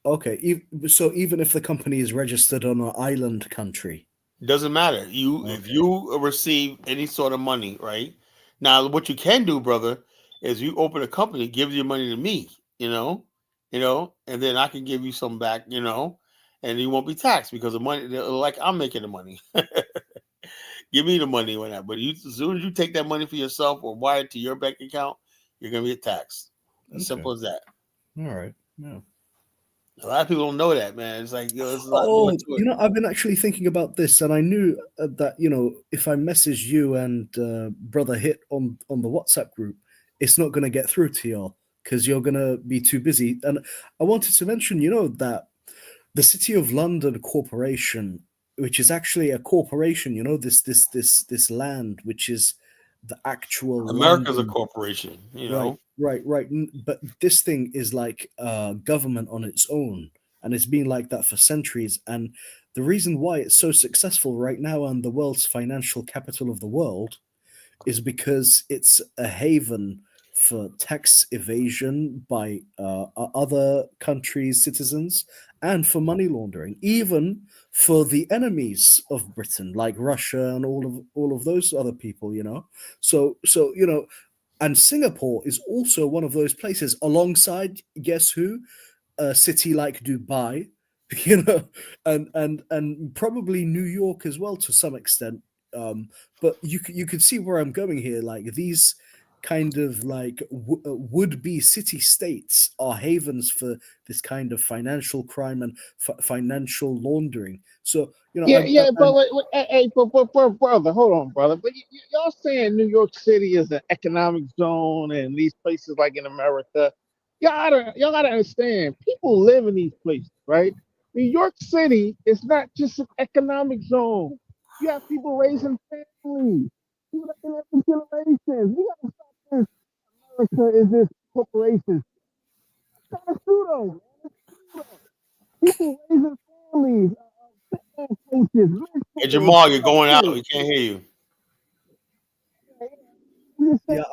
Okay, so even if the company is registered on an island country,
doesn't matter. If you receive any sort of money, right? Now, what you can do, brother, is you open a company, give your money to me, you know, and then I can give you some back, you know, and you won't be taxed because the money, like I'm making the money. Give me the money when that. But as soon as you take that money for yourself or wire it to your bank account, you're gonna get taxed. As simple as that.
All right. Yeah.
A lot of people don't know that, man. It's like, there's a lot
more to it. You know, I've been actually thinking about this, and I knew that, you know, if I message you and Brother Hit on the WhatsApp group, it's not going to get through to y'all because you're going to be too busy. And I wanted to mention, you know, that the City of London Corporation which is actually a corporation. You know, this land, which is the actual
America's a
London.
corporation, you know.
Right. But this thing is like government on its own, and it's been like that for centuries. And the reason why it's so successful right now and the world's financial capital of the world is because it's a haven for tax evasion by other countries' citizens and for money laundering, even for the enemies of Britain, like Russia and all of those other people. You know, so you know, and Singapore is also one of those places, alongside guess who, a city like Dubai, you know, and probably New York as well to some extent. But you could see where I'm going here. Like these kind of like would-be city states are havens for this kind of financial crime and financial laundering. So you know,
Yeah, but but brother, hold on, brother. But y'all saying New York City is an economic zone, and these places like in America, y'all gotta understand. People live in these places, right? New York City is not just an economic zone. You have people raising families. People that been there for generations. We gotta stop this. America is this corporation. That's kind of pseudo, man. It's pseudo. People raising families. Coaches,
Hey, Jamal, you're going out. We can't hear you.
Yeah,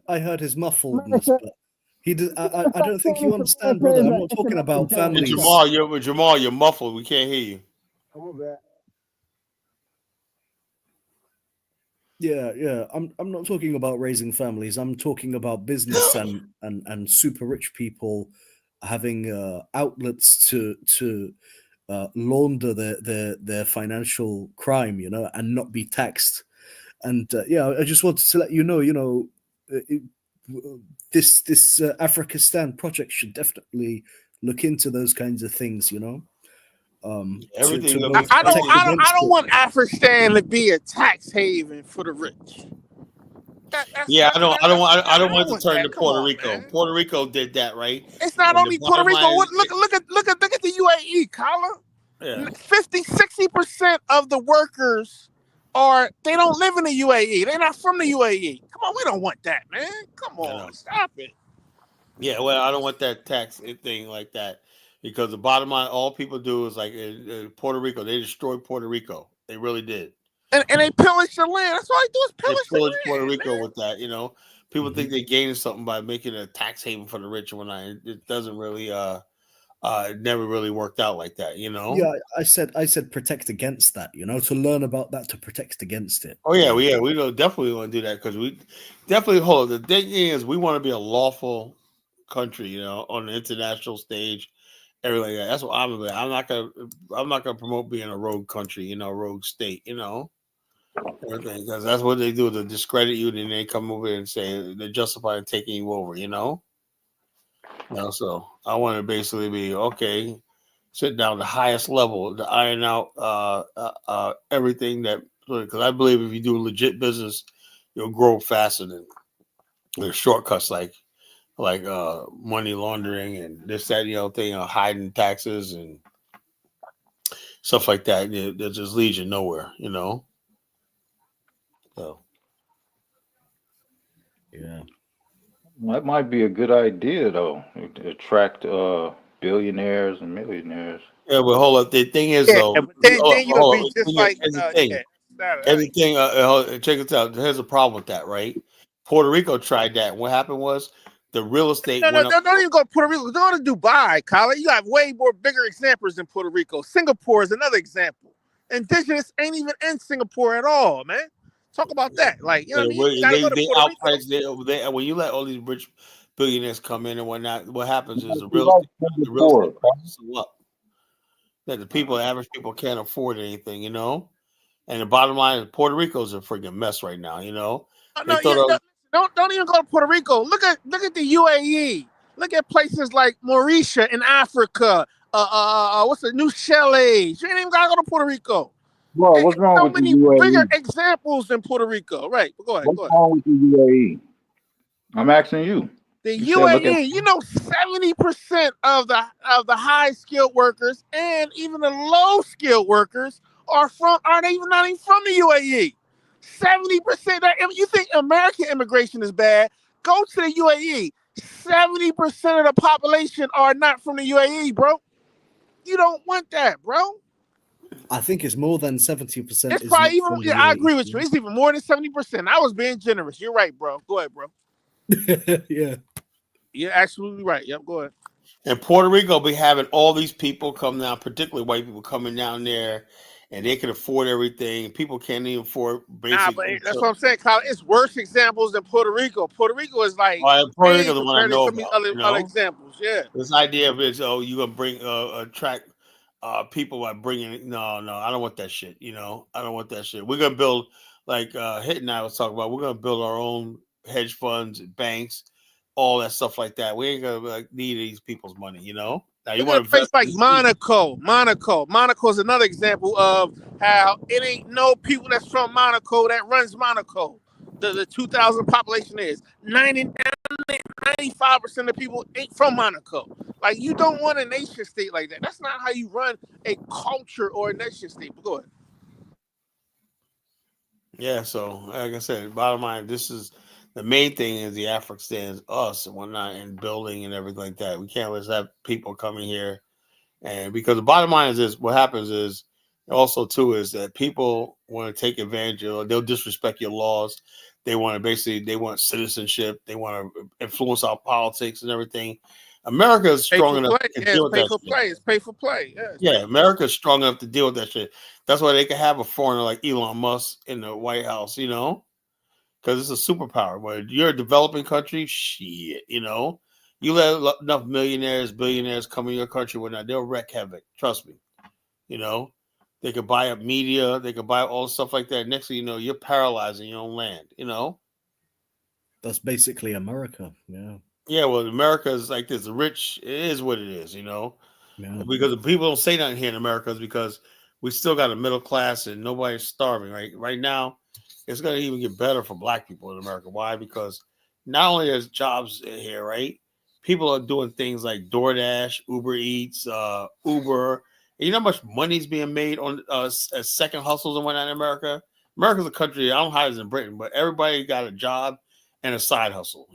I heard his muffledness, but he did. I don't think you understand, brother. I'm not talking about
Hey,
families.
Jamal, you're muffled. We can't hear you.
Yeah. I'm not talking about raising families. I'm talking about business and super rich people having outlets to launder their financial crime, you know, and not be taxed. And yeah, I just wanted to let you know, this Africistan project should definitely look into those kinds of things, you know.
Everything
to
looks
both
I
protect against
don't
it.
want Afghanistan to be a tax haven for the rich.
Yeah, I don't want to turn
that.
to
Come
Puerto
on,
Rico.
man.
Puerto Rico did that, right?
It's not
And the
only Puerto
bottom
Rico.
line is,
Look at the UAE, Colin.
yeah.
50-60% of the workers they don't live in the UAE. They're not from the UAE. Come on, we don't want that, man. Come on, stop it.
Yeah, well, I don't want that tax thing like that because the bottom line, all people do is like Puerto Rico. They destroyed Puerto Rico. They really did.
And they pillage the land. That's all they do is
They
pillage
pillaged
the
Puerto
land,
Rico
man.
with that. You know, people think they gained something by making it a tax haven for the rich and whatnot. It doesn't really. It never really worked out like that. You know.
Yeah, I said protect against that. You know, to learn about that, to protect against it.
Oh yeah, we don't definitely want to do that because we definitely hold. The thing is, we want to be a lawful country, you know, on the international stage, everything like that. That's what I'm about. I'm not gonna promote being a rogue country, you know, rogue state, you know, everything because that's what they do to discredit you. Then they come over and say they're justified taking you over, you know. You know, so I want to basically be okay. Sit down the highest level to iron out everything that because I believe if you do legit business, you'll grow faster than there's shortcuts like money laundering and this that thing hiding taxes and stuff like that. That just leads you nowhere, you know. So
yeah,
That might be a good idea though. To attract billionaires and millionaires.
yeah, but hold up. The thing is
Yeah,
though,
but then you'll
hold
be
up.
just like
Here's the thing.
that
Here's the
ain't-
thing. Check this out. Here's a problem with that, right? Puerto Rico tried that. What happened was the real estate went up.
Don't even go to Puerto Rico. Go to Dubai, Colin. You got way more bigger examples than Puerto Rico. Singapore is another example. Indigenous ain't even in Singapore at all, man. Talk about that. Like, you know what I mean? You gotta go to
They
Puerto Rico.
outprice when you let all these rich billionaires come in and whatnot. What happens is the
You
real
like
estate
Singapore,
prices go up. That the people, average people, can't afford anything, you know. And the bottom line is Puerto Rico's a freaking mess right now, you know. They thought
Don't even go to Puerto Rico. Look at the UAE. Look at places like Mauritius in Africa. What's the New Chalets? You ain't even gotta go to Puerto Rico.
bro. What's wrong
So
with the
many bigger
UAE?
examples than Puerto Rico. Right. Go ahead.
What's wrong with the UAE? I'm asking you.
The
You said look at
UAE, 70% of the high skilled workers and even the low skilled workers aren't even not even from the UAE. 70%. If you think American immigration is bad, go to the UAE. 70% of the population are not from the UAE, bro. You don't want that, bro.
I think it's more than 70%
It's
is
probably
not
even.
from the
Yeah, I
UAE.
agree with you. It's even more than 70%. I was being generous. You're right, bro. Go ahead, bro.
Yeah.
You're absolutely right. Yep, go ahead.
And Puerto Rico be having all these people come down, particularly white people coming down there, and they can afford everything. People can't even afford
Nah, but
basic.
that's what I'm saying, Kyle. It's worse examples than Puerto Rico. Puerto Rico is like
Puerto Rico
big
is the one I
compared to
know
some of these
about.
other examples. Yeah.
This idea of is you're gonna bring attract people by bringing no, I don't want that shit. I don't want that shit. We're gonna build like Hit and I was talking about. We're gonna build our own hedge funds, banks, all that stuff like that. We ain't gonna need these people's money. Now you
Look
want
at
to
a place
invest
like
in
Monaco. Monaco is another example of how it ain't no people that's from Monaco that runs Monaco. The 2,000 population is 95% of people ain't from Monaco. Like, you don't want a nation state like that. That's not how you run a culture or a nation state. But go ahead.
Yeah, so like I said, bottom line, this is the main thing is the Africans, us and whatnot, and building and everything like that. We can't just have people coming here, and because the bottom line is this: what happens is also too is that people want to take advantage of, they'll disrespect your laws. They want citizenship. They want to influence our politics and everything. America is
Pay
strong
for
enough
play.
to
Yeah,
deal
it's
with
pay
that
for
shit.
play. It's pay for play. Yeah,
Yeah, America's strong enough to deal with that shit. That's why they can have a foreigner like Elon Musk in the White House, because it's a superpower. But you're a developing country, shit, you let enough millionaires, billionaires come in your country, whatnot, they'll wreak havoc. Trust me, you know. They could buy up media, they could buy all stuff like that. Next thing you know, you're paralyzing your own land.
That's basically America. Yeah.
Yeah, well, America is like this. The rich, it is what it is,
Yeah.
Because people don't say nothing here in America is because we still got a middle class and nobody's starving. Right now, it's going to even get better for black people in America. Why? Because not only there's jobs here, right? People are doing things like DoorDash, Uber Eats, Uber. And you know how much money's being made on as second hustles and whatnot in America? America's a country, I don't know how it's in Britain, but everybody got a job and a side hustle,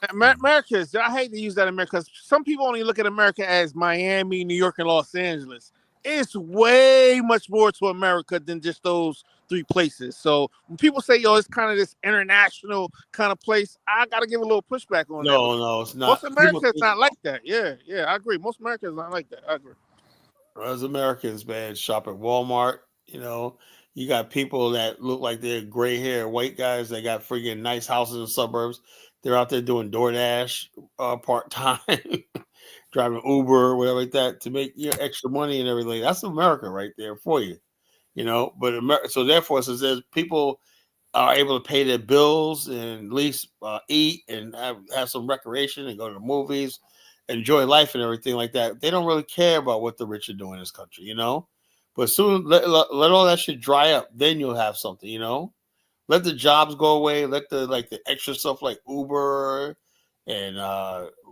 America is, I hate to use that America because some people only look at America as Miami, New York, and Los Angeles. It's way much more to America than just those three places. So when people say, yo, it's kind of this international kind of place, I got to give a little pushback on that.
No, it's not.
Most
People
America is
think
not like that. Yeah, I agree. Most America is not like that. I agree.
as Americans, man, shop at Walmart. You got people that look like they're gray hair white guys that got freaking nice houses in suburbs. They're out there doing DoorDash part time, driving Uber, whatever like that, to make extra money and everything. That's America right there for you, But so therefore, since there's people are able to pay their bills and at least eat and have some recreation and go to the movies, enjoy life and everything like that. They don't really care about what the rich are doing in this country, But soon let all that shit dry up, then you'll have something, Let the jobs go away. Let the extra stuff like Uber and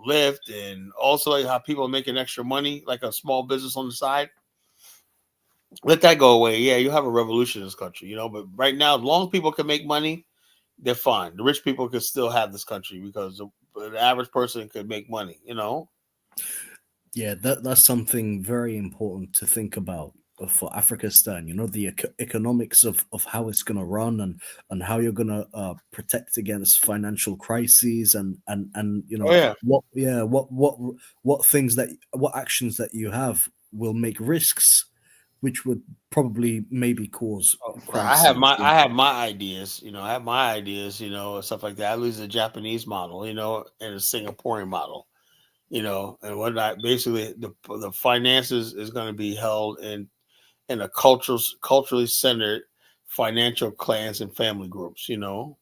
Lyft and also like how people are making extra money, like a small business on the side. Let that go away. Yeah, you have a revolution in this country, But right now, as long as people can make money, they're fine. The rich people can still have this country because the average person could make money.
Yeah, that's something very important to think about for Africanistan. The economics of how it's going to run and how you're going to protect against financial crises and
Oh yeah,
what things what actions that you have will make risks, which would probably maybe cause
I
crises.
have my ideas. I have my ideas. Stuff like that. I use a Japanese model. And a Singaporean model. And whatnot. Basically, the finances is going to be held in a culturally centered financial clans and family groups. And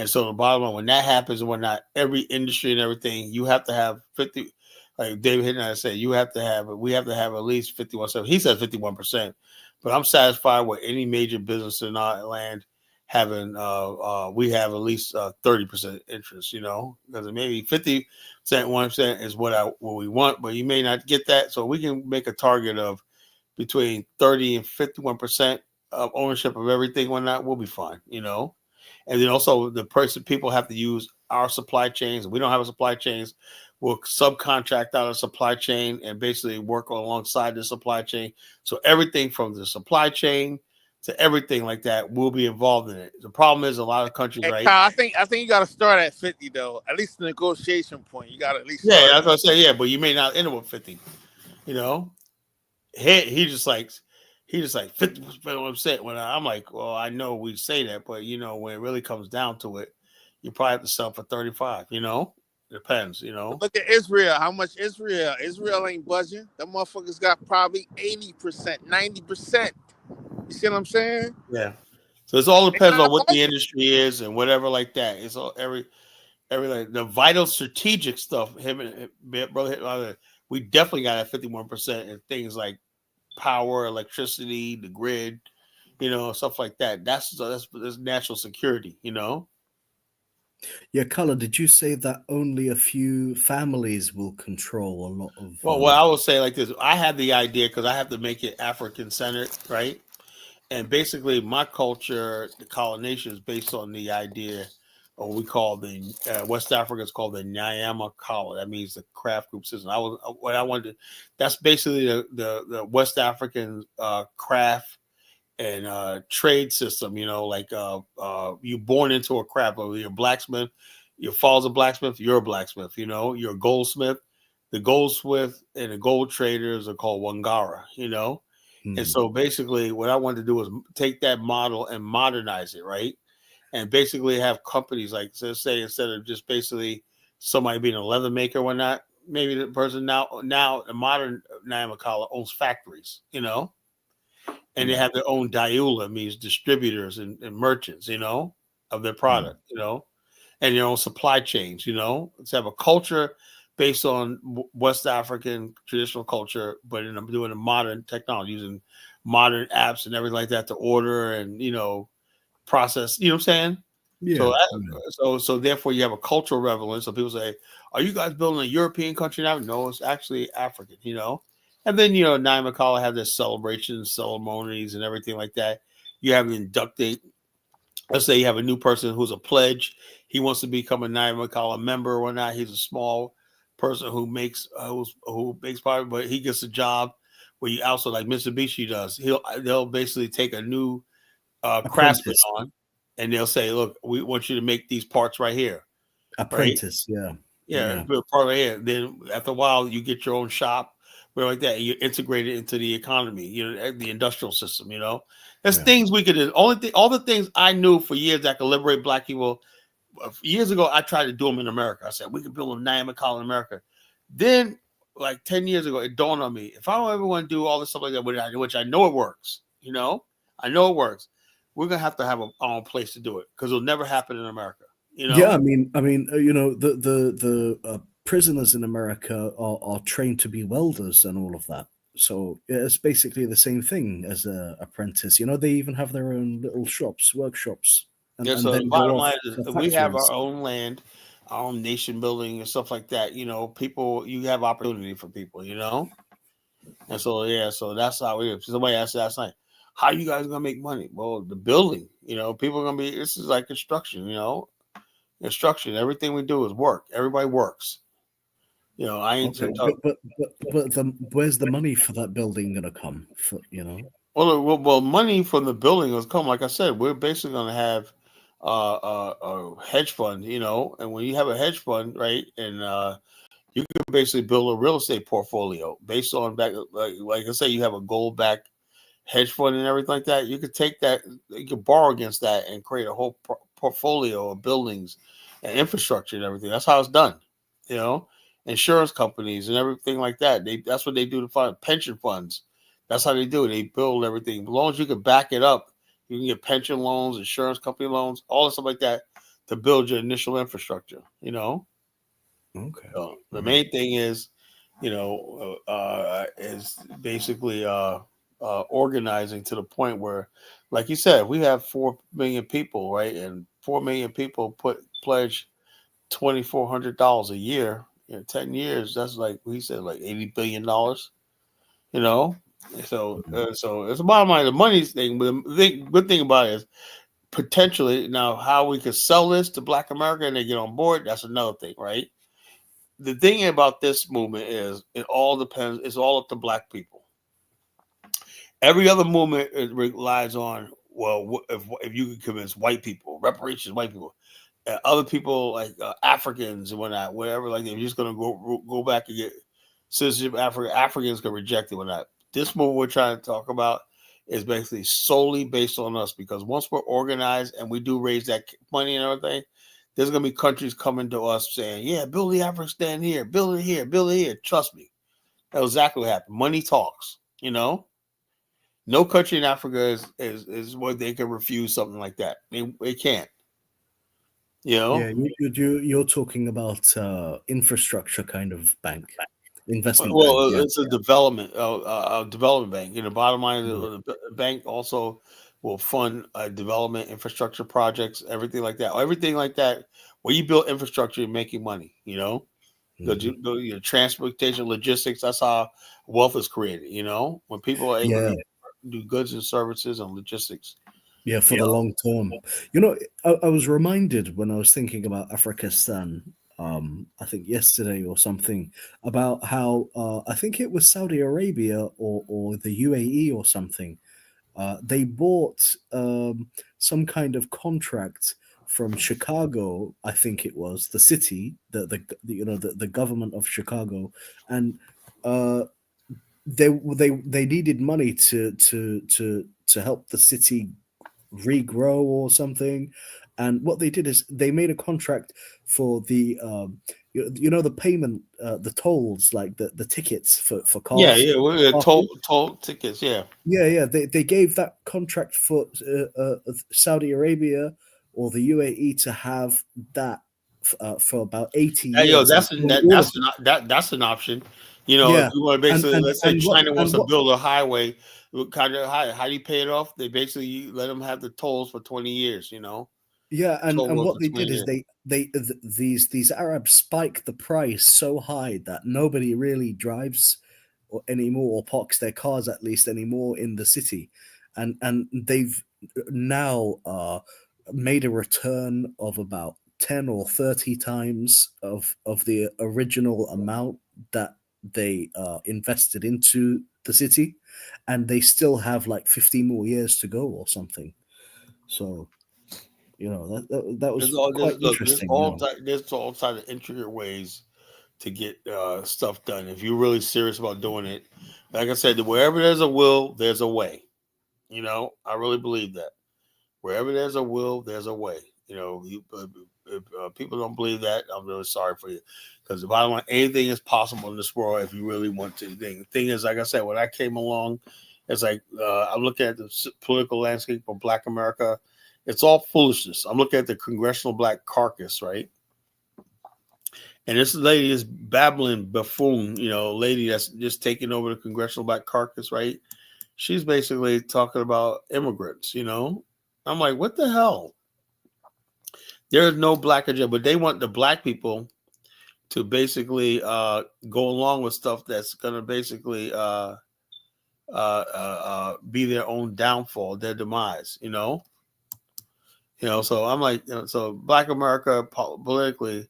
so the bottom line, when that happens and whatnot, every industry and everything, you have to have 50. Like David Hinton and I said, we have to have at least 51%. He says 51%, but I'm satisfied with any major business in our land having. We have at least 30% interest. Because maybe 50%, 1% is what we want, but you may not get that. So we can make a target of between 30 and 51% of ownership of everything, whatnot, we'll be fine, you know. And then also people have to use our supply chains. We don't have a supply chains. We'll subcontract out a supply chain and basically work alongside the supply chain. So everything from the supply chain to everything like that will be involved in it. The problem is a lot of countries,
Hey,
right?
Kyle, I think you got to start at 50 though. At least the negotiation point, you got to at least
Yeah,
start.
that's what I say. Yeah, but you may not end up with 50. You know, he just like 50%. When I'm like, well, I know we say that, but you know, when it really comes down to it, you probably have to sell for 35. You know, depends. You know,
Look at Israel. How much Israel? Israel ain't budging. Them motherfuckers got probably 80%, 90%. You see what I'm saying?
yeah. So it's all
They
depends on
not
what the
budging.
industry is and whatever like that. It's all every like the vital strategic stuff. Him and brother, we definitely got at 51% in things like power, electricity, the grid, you know, stuff like that. That's national security, you know.
Yeah, Color, did you say that only a few families will control a lot of?
Well, I will say like this: I had the idea because I have to make it African centered, right? And basically, my culture, the colonization, is based on the idea, or we call the West Africa is called the Nyama Kala. That means the craft group system. What I wanted. That's basically the West African craft and trade system. You know, like you're born into a craft. Whether you're a blacksmith, your father's a blacksmith, you're a blacksmith. You know, you're a goldsmith. The goldsmith and the gold traders are called Wangara. You know. And so basically, what I wanted to do was take that model and modernize it, right? And basically have companies like, so say, instead of just basically somebody being a leather maker or whatnot, maybe the person now the modern Nyamakala owns factories, you know, and they have their own diula, means distributors and merchants, you know, of their product, you know, and your own supply chains, you know, to have a culture based on West African traditional culture, but doing a modern technology, using modern apps and everything like that to order and, you know, process, you know what I'm saying?
Yeah.
So therefore you have a cultural relevance. So people say, are you guys building a European country now? No, it's actually African, you know? And then, you know, Nyamakala have their celebrations, ceremonies and everything like that. You have an inductee. Let's say you have a new person who's a pledge. He wants to become a Nyamakala member or whatnot. He's a small person who makes part of it, but he gets a job where you also, like Mitsubishi does. They'll basically take a new craftsman
Apprentice.
on, and they'll say, "Look, we want you to make these parts right here, right?
Apprentice, yeah.
Yeah, part right here." Then after a while, you get your own shop, where like that, and you integrate it into the economy, you know, the industrial system. You know, there's things we could do. All the things I knew for years that could liberate Black people. Years ago, I tried to do them in America. I said we could build a Nyamakala in America. Then, like 10 years ago, it dawned on me: if I don't ever want to do all this stuff like that, which I know it works, you know, I know it works. We're gonna have to have our own place to do it because it'll never happen in America. You know?
Yeah, I mean, you know, the prisoners in America are trained to be welders and all of that. So yeah, it's basically the same thing as a apprentice. You know, they even have their own little shops, workshops,
Yeah.
and
So the
then go
bottom
off
line is,
to
if we have
factories.
our own land, our own nation building and stuff like that, you know, you have opportunity for people. You know, and so yeah, so that's how it is. Somebody asked last night, "How you guys gonna make money?" Well, the building. You know, people are gonna be. This is like construction. You know, construction. Everything we do is work. Everybody works. You know, I ain't
Okay,
talk.
where's the money for that building gonna come? For, you know,
Well, money from the building has come. Like I said, we're basically going to have a hedge fund, you know, and when you have a hedge fund, right, and you can basically build a real estate portfolio based on back, like I say, you have a gold backed hedge fund and everything like that. You could take that, you could borrow against that and create a whole portfolio of buildings and infrastructure and everything. That's how it's done, you know. Insurance companies and everything like that. That's what they do to fund pension funds. That's how they do it. They build everything. As long as you can back it up, you can get pension loans, insurance company loans, all the stuff like that to build your initial infrastructure. You know.
okay.
So the main thing is, you know, is basically organizing to the point where, like you said, we have 4 million people, right? And 4 million people pledge $2,400 a year in 10 years. That's like he said, like $80 billion. You know, So so it's the bottom line. The money thing, but the good thing about it is potentially now how we could sell this to Black America and they get on board. That's another thing, right? The thing about this movement is it all depends. It's all up to Black people. Every other movement it relies on if you can convince white people, reparations, white people, other people like Africans and whatnot, whatever. Like they're just gonna go back and get citizenship. Africans can reject it or not. This movement we're trying to talk about is basically solely based on us because once we're organized and we do raise that money and everything, there's gonna be countries coming to us saying, "Yeah, build the Afghanistan here, build it here, build it here." Trust me, that's exactly what happened. Money talks, you know. No country in Africa is where they can refuse something like that. They can't. You
Yeah,
know,
you're talking about infrastructure kind of bank, investment bank.
well,
Yeah,
it's a development bank. You know, bottom line, the bank also will fund development, infrastructure projects, everything like that. Everything like that. Where you build infrastructure, you're making money. You know, the transportation, logistics. That's how wealth is created. You know, when people are able
yeah,
to do goods and services and logistics.
yeah. For the long term, you know, I was reminded when I was thinking about Afghanistan. I think yesterday or something about how I think it was Saudi Arabia or the UAE or something. They bought some kind of contract from Chicago, I think it was the city, the government of Chicago, and they needed money to help the city regrow or something. And what they did is they made a contract for the the payment, the tolls, like the tickets for
Yeah,
cars.
yeah, we're
Parking.
toll tickets. Yeah,
Yeah. They gave that contract for Saudi Arabia or the UAE to have that for about 80
hey, yo,
years and own all of it.
that's an option. You know, if
Yeah,
you want to
and
basically,
and
let's say
and what
China wants
and
to
what
build a highway, what kind of how do you pay it off? They basically let them have the tolls for 20 years. You know,
Yeah,
toll
and
roads
what
for
they
20
did is
years.
these Arabs spiked the price so high that nobody really drives anymore or parks their cars at least anymore in the city, and they've now made a return of about 10 or 30 times of the original amount that they invested into the city, and they still have like 50 more years to go or something. So that
There's
was
all
quite
look,
interesting.
there's all types of intricate ways to get stuff done. If you're really serious about doing it, like I said, wherever there's a will, there's a way. You know, I really believe that. Wherever there's a will, there's a way. You know, if people don't believe that, I'm really sorry for you. Because the bottom line, anything is possible in this world if you really want to. The thing is, like I said, when I came along, it's like I'm looking at the political landscape of Black America. It's all foolishness. I'm looking at the Congressional Black Caucus, right? And this lady is babbling buffoon, you know, lady that's just taking over the Congressional Black Caucus, right? She's basically talking about immigrants, you know. I'm like, what the hell? There's no black agenda, but they want the Black people to basically go along with stuff that's going to basically be their own downfall, their demise, you know. So I'm like, so Black America politically,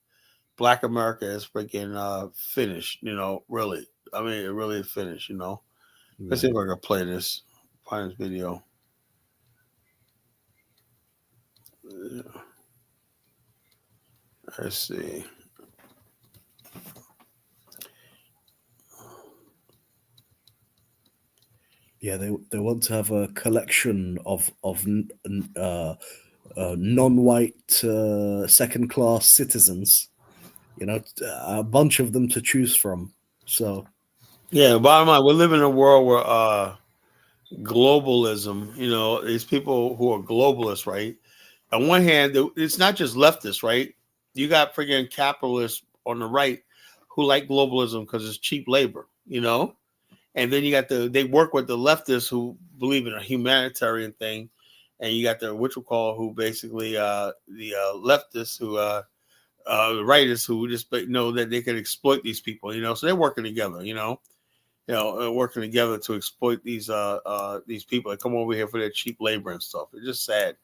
Black America is freaking finished, you know, really. I mean, it really is finished, you know. Let's see if I can play this, find this video. Let's see.
Yeah, they want to have a collection of non-white second class citizens. You know, a bunch of them to choose from. So
Yeah, bottom line, we're living in a world where globalism, you know, these people who are globalists, right? On one hand, it's not just leftists, right? You got freaking capitalists on the right who like globalism because it's cheap labor, you know? And then you got they work with the leftists who believe in a humanitarian thing. And you got the who basically the leftists who the writers who just know that they can exploit these people, you know, so they're working together, you know. working together to exploit these people that come over here for their cheap labor and stuff. It's just sad.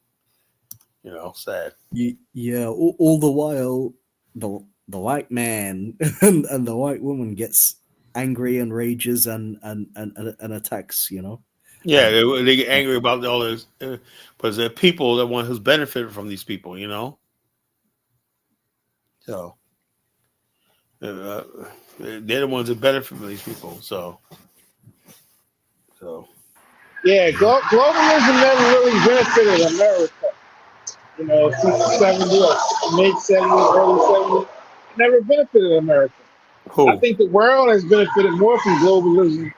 Sad.
Yeah, all the while, the white man and the white woman gets angry and rages and attacks.
Yeah, they get angry about all this, but the people, the one who's benefited from these people, So they're the ones that benefit from these people. So.
Yeah, globalism never really benefited America. Since the 70s, mid 70s, early 70s, it never benefited America.
Who?
I think the world has benefited more from globalism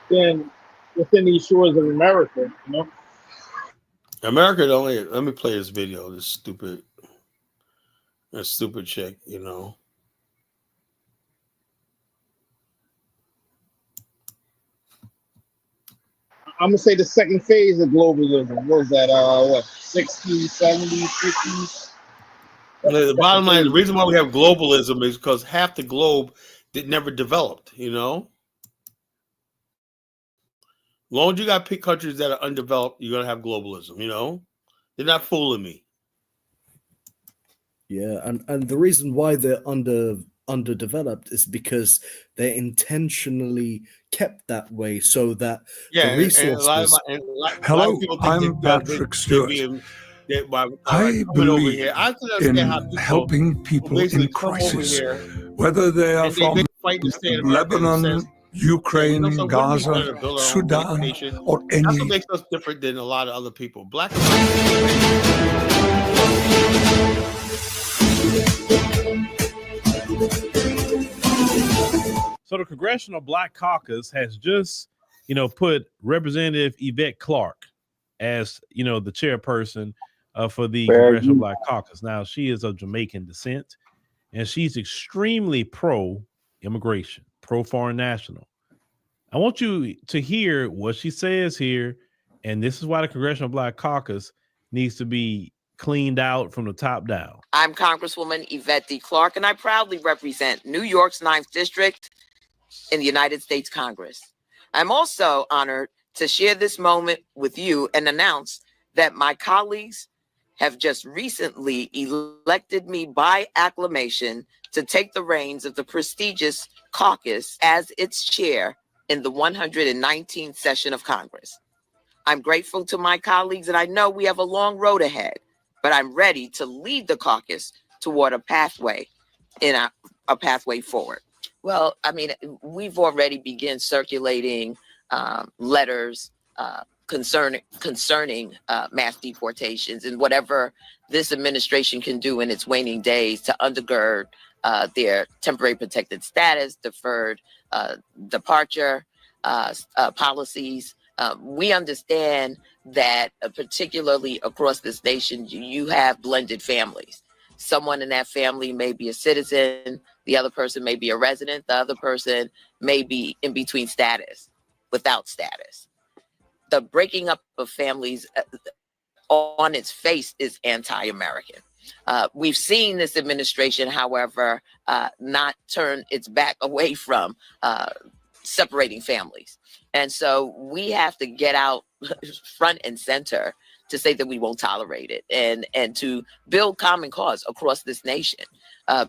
than within these shores of America.
America only. Let me play this video. This stupid chick.
I'm gonna say the second phase of globalism. What was that? 60s, 70s, 50s?
The bottom line, the reason why we have globalism is because half the globe never developed. Long as you got countries that are undeveloped, you're gonna have globalism. They're not fooling me.
Yeah, and the reason why they're underdeveloped is because they're intentionally kept that way so that the resources.
Hello, I'm Patrick Stewart. I believe in helping people in crisis, whether they are from Lebanon, Ukraine, Gaza, Sudan, or any.
That's what makes us different than a lot of other people. Black.
So the Congressional Black Caucus has just, put Representative Yvette Clarke as, the chairperson for the Congressional Black Caucus. Now, she is of Jamaican descent, and she's extremely pro-immigration, pro-foreign national. I want you to hear what she says here, and this is why the Congressional Black Caucus needs to be cleaned out from the top down.
I'm Congresswoman Yvette D. Clarke, and I proudly represent New York's 9th District in the United States Congress. I'm also honored to share this moment with you and announce that my colleagues have just recently elected me by acclamation to take the reins of the prestigious caucus as its chair in the 119th session of Congress. I'm grateful to my colleagues, and I know we have a long road ahead, but I'm ready to lead the caucus toward a pathway forward. Well, we've already begun circulating letters concerning mass deportations and whatever this administration can do in its waning days to undergird their temporary protected status, deferred departure policies. We understand that particularly across this nation, you have blended families. Someone in that family may be a citizen, the other person may be a resident, the other person may be in between status, without status. The breaking up of families on its face is anti-American. We've seen this administration, however, not turn its back away from separating families. And so we have to get out front and center to say that we won't tolerate it and to build common cause across this nation.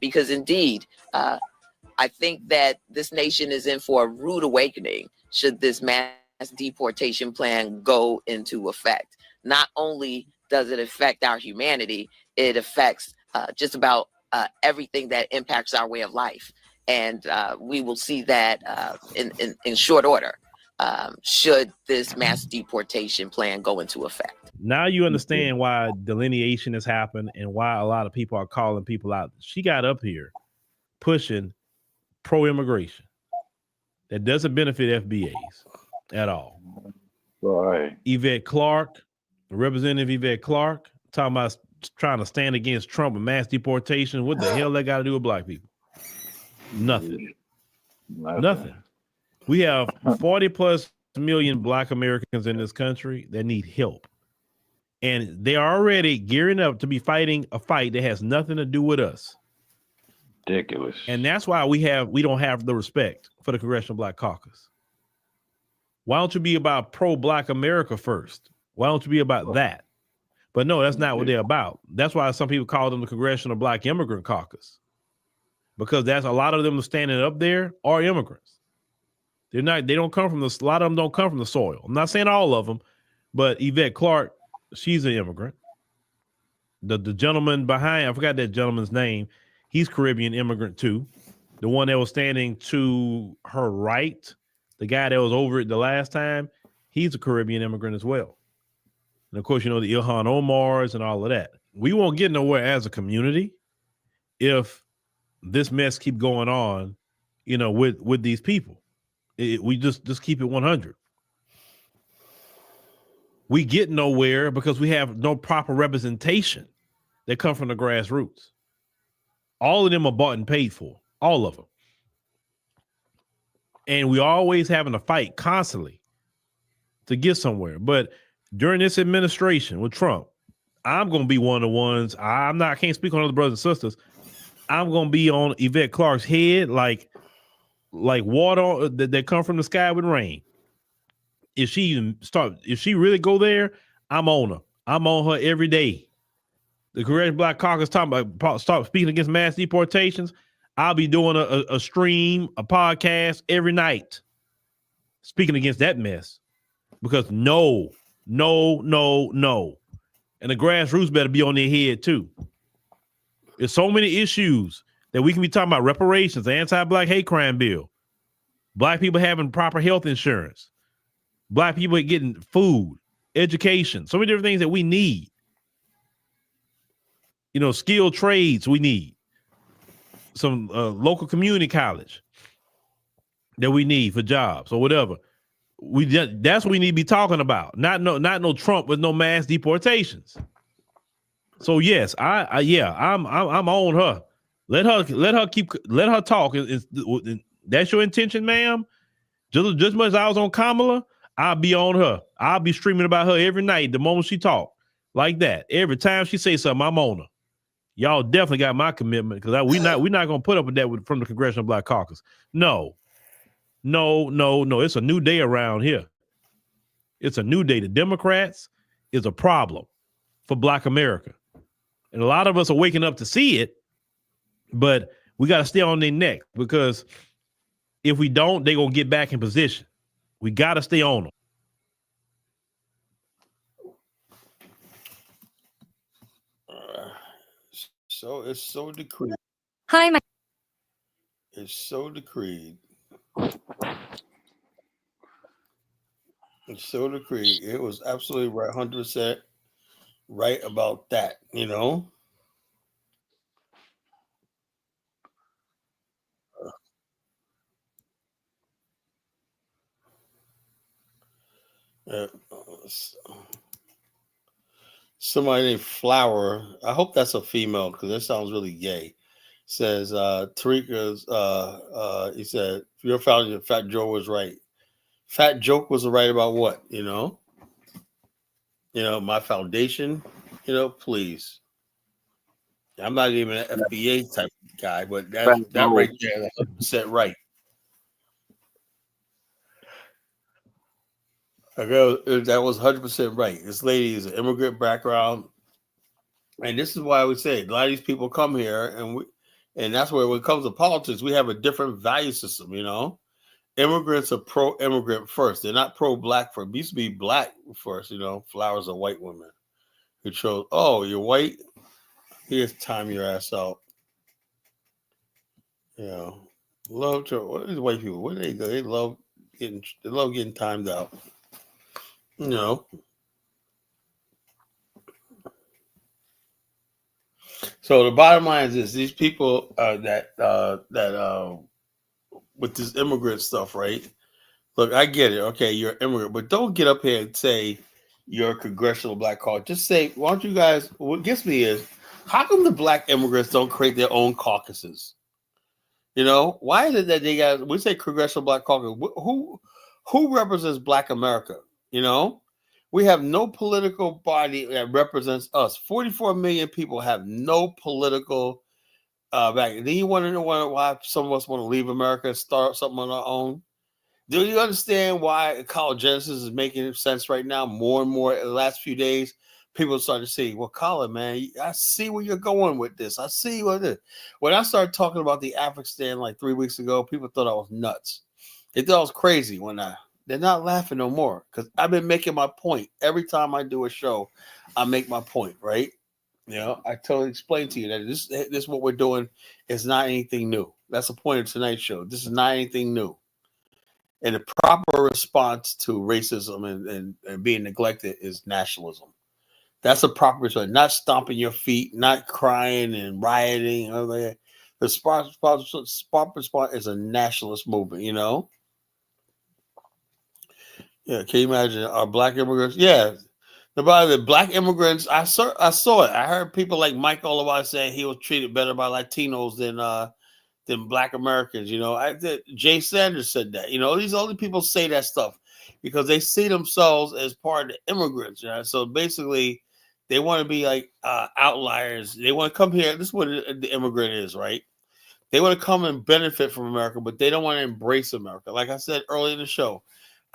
Because indeed, I think that this nation is in for a rude awakening should this mass deportation plan go into effect. Not only does it affect our humanity, it affects just about everything that impacts our way of life. And we will see that in short order. Should this mass deportation plan go into effect.
Now you understand why delineation has happened and why a lot of people are calling people out. She got up here pushing pro-immigration that doesn't benefit FBAs at all.
Right.
Yvette Clarke, Representative Yvette Clarke, talking about trying to stand against Trump and mass deportation. What the hell that got to do with black people? Nothing. We have 40 plus million black Americans in this country that need help. And they are already gearing up to be fighting a fight that has nothing to do with us.
Ridiculous.
And that's why we don't have the respect for the Congressional Black Caucus. Why don't you be about pro-Black America first? Why don't you be about that? But no, that's not what they're about. That's why some people call them the Congressional Black Immigrant Caucus, because that's a lot of them standing up there are immigrants. They're not. They don't come from the. A lot of them don't come from the soil. I'm not saying all of them, but Yvette Clarke, she's an immigrant. The gentleman behind, I forgot that gentleman's name. He's Caribbean immigrant too. The one that was standing to her right, the guy that was over it the last time, he's a Caribbean immigrant as well. And of course, you know, the Ilhan Omars and all of that. We won't get nowhere as a community if this mess keep going on, you know, with these people. We just keep it 100. We get nowhere because we have no proper representation that come from the grassroots. All of them are bought and paid for, all of them. And we always having to fight constantly to get somewhere. But during this administration with Trump, I'm going to be one of the ones. I can't speak on other brothers and sisters. I'm going to be on Yvette Clarke's head like water that come from the sky with rain. If she really go there, I'm on her. I'm on her every day. The Congressional Black Caucus talking about start speaking against mass deportations. I'll be doing a stream, a podcast every night, speaking against that mess. Because no. And the grassroots better be on their head too. There's so many issues that we can be talking about: reparations, the anti-Black hate crime bill, Black people having proper health insurance, Black people getting food, education, so many different things that we need. You know, skilled trades we need. Some local community college that we need for jobs or whatever. That's what we need to be talking about. Not no Trump with no mass deportations. So yes, I'm on her. Let her talk. That's your intention, ma'am. Just as much as I was on Kamala, I'll be on her. I'll be streaming about her every night the moment she talk like that. Every time she say something, I'm on her. Y'all definitely got my commitment, because we're not gonna put up with that from the Congressional Black Caucus. No. It's a new day around here. It's a new day. The Democrats is a problem for Black America. And a lot of us are waking up to see it, but we got to stay on their neck, because if we don't, they're going to get back in position. We got to stay on them.
So it's so decreed.
Hi,
It's so decreed. It's so decreed. It was absolutely right, 100% right about that, you know? Somebody named Flower, I hope that's a female, because that sounds really gay, says Tarika's he said, your founder, Fat Joe was right. Fat Joke was right about what, you know? My foundation, please. I'm not even an FBA type of guy, but that right there, that's 100% right. That was 100% right. This lady is an immigrant background, and this is why I would say a lot of these people come here, and that's where when it comes to politics, we have a different value system. Immigrants are pro-immigrant first; they're not pro-black first. It used to be black first. Flowers are white women who chose. Oh, you're white. Here's time your ass out. Love to what are these white people? Where do they go? They love getting timed out. So the bottom line is this: these people that with this immigrant stuff, right? Look, I get it. Okay, you're an immigrant, but don't get up here and say you're a Congressional Black Caucus. Just say, why don't you guys? What gets me is, how come the Black immigrants don't create their own caucuses? Why is it that we say Congressional Black Caucus? Who represents Black America? We have no political body that represents us. 44 million people have no political back. Then you want to know why some of us want to leave America and start something on our own? Do you understand why College Genesis is making sense right now? More and more in the last few days, people started to say, well, Colin, man, I see where you're going with this. I see what it is. When I started talking about the Afghanistan like 3 weeks ago, people thought I was nuts. They thought I was crazy they're not laughing no more because I've been making my point. Every time I do a show, I make my point, right? You know, I totally explain to you that this what we're doing is not anything new. That's the point of tonight's show. This is not anything new. And the proper response to racism and being neglected is nationalism. That's the proper response. Not stomping your feet, not crying and rioting. The proper response is a nationalist movement, you know? Yeah, can you imagine our black immigrants? Yeah. The black immigrants, I saw it. I heard people like Mike Oliver saying he was treated better by Latinos than black Americans. You know, Jay Sanders said that. You know, these other people say that stuff because they see themselves as part of the immigrants. Right? So basically, they want to be like outliers. They want to come here. This is what the immigrant is, right? They want to come and benefit from America, but they don't want to embrace America. Like I said earlier in the show,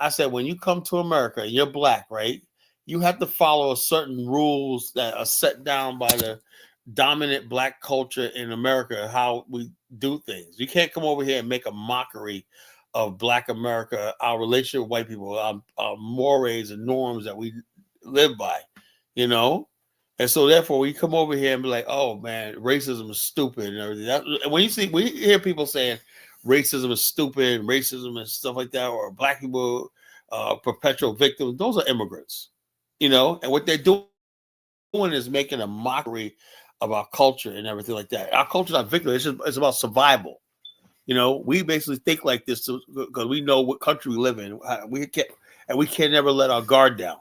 I said when you come to America, you're black, right? You have to follow certain rules that are set down by the dominant black culture in America, how we do things. You can't come over here and make a mockery of black America, our relationship with white people, our mores and norms that we live by, you know? And so therefore we come over here and be like, oh man, racism is stupid and everything. When you hear people saying racism is stupid, racism and stuff like that, or black people perpetual victims, those are immigrants. You know, and what they're doing is making a mockery of our culture and everything like that. Our culture is not victim; it's about survival. You know, we basically think like this because we know what country we live in. We can never let our guard down.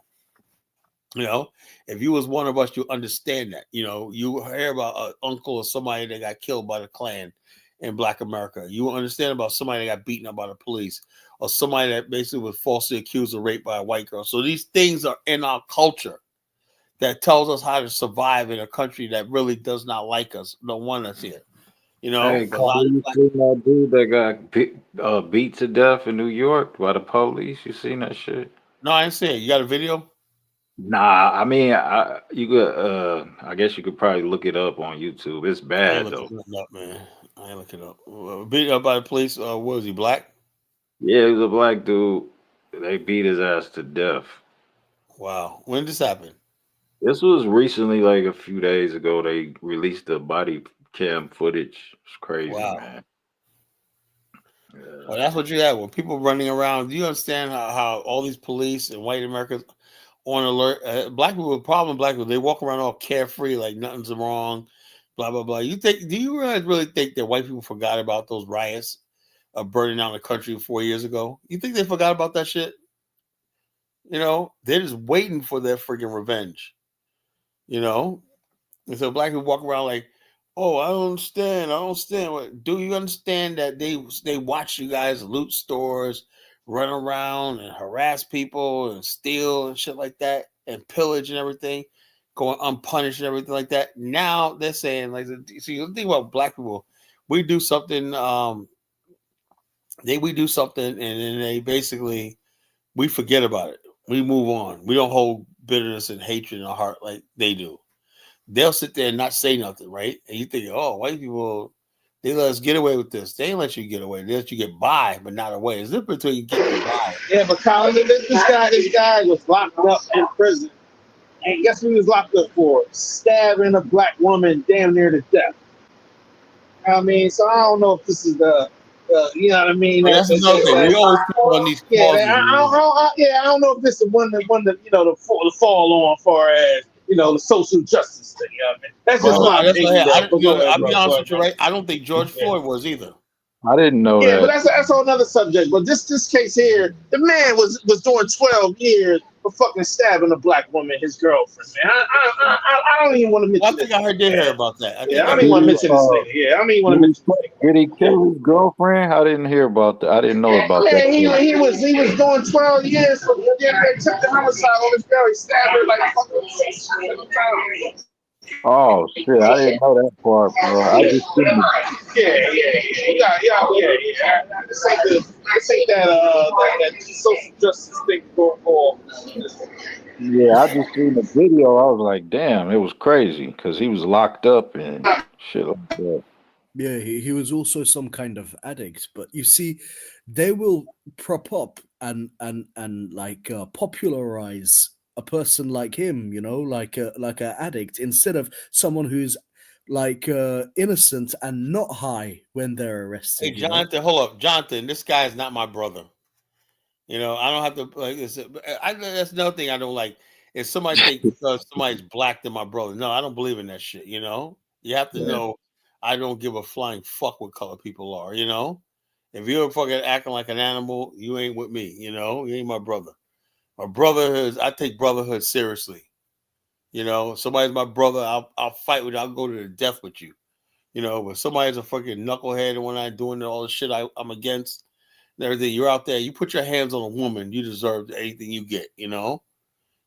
You know, if you was one of us, you understand that. You know, you hear about an uncle or somebody that got killed by the Klan in Black America. You will understand about somebody that got beaten up by the police, or somebody that basically was falsely accused of rape by a white girl. So these things are in our culture that tells us how to survive in a country that really does not like us, don't want us here. You know,
Hey, Carl, you seen that dude that got beat to death in New York by the police? You seen that shit?
No, I didn't see it. You got a video?
Nah, I mean, you could. I guess you could probably look it up on YouTube. It's
I ain't
bad though.
looking it up, man. I ain't looking it up. Beat up by the police. What was he, black?
Yeah, he was a black dude. They beat his ass to death.
Wow. When did this happen?
This was recently, like a few days ago. They released the body cam footage. It's crazy,
Wow.
man.
Well, that's what you have with people running around. Do you understand how all these police and white Americans on alert? Black people, black people, they walk around all carefree, like nothing's wrong, blah blah blah. Do you really think that white people forgot about those riots of burning down the country 4 years ago? You think they forgot about that shit? You know, they're just waiting for their freaking revenge. You know, and so black people walk around like, oh, I don't understand. Do you understand that they watch you guys loot stores, run around and harass people and steal and shit like that and pillage and everything, going unpunished and everything like that? Now they're saying, like, see, the thing about black people, we do something, we do something, and then they basically, we forget about it. We move on. We don't hold bitterness and hatred in our heart like they do. They'll sit there and not say nothing, right? And you think, oh, white people, they let us get away with this. They ain't let you get away. They let you get by, but not away. It's different until you get by.
Yeah, but Colin, this guy was locked up in prison. And guess what he was locked up for? Stabbing a black woman damn near to death. I mean, so I don't know if this is the you know what I mean?
Well, that's another thing. We always talk on these causes.
I don't know if this is one that you know to fall on far as you know the social justice thing. You know what I mean? That's just my opinion.
I'll be honest with you, right? I don't think George Floyd was either.
I didn't know that.
Yeah, but that's on another subject. But this case here, the man was doing 12 years for fucking stabbing a black woman, his girlfriend. Man, I don't even want to mention.
I think I did hear about that.
I don't even want to mention this nigga. Yeah, I don't even want to mention.
Did he kill his girlfriend? I didn't hear about that. I didn't know about that.
He was doing 12 years for attempted homicide on his girl. He stabbed her like fucking 6 times.
Oh shit! I didn't know that part, bro. I just seen the
Yeah. This ain't that social justice thing going on.
I just seen the video. I was like, damn, it was crazy because he was locked up and shit like that.
Yeah, he was also some kind of addict. But you see, they will prop up and like popularize a person like him, you know, like a addict, instead of someone who's like innocent and not high when they're arrested.
Hey, Jonathan, hold up, Jonathan. This guy is not my brother. You know, I don't have to like this. That's another thing I don't like. If somebody think because somebody's black than my brother, no, I don't believe in that shit. You know, you have to know I don't give a flying fuck what color people are. You know, if you're fucking acting like an animal, you ain't with me. You know, you ain't my brother. My brotherhood, I take brotherhood seriously. You know, if somebody's my brother, I'll fight with you. I'll go to the death with you. You know, but somebody's a fucking knucklehead and when I'm doing all the shit I'm against and everything, you're out there, you put your hands on a woman, you deserve anything you get, you know?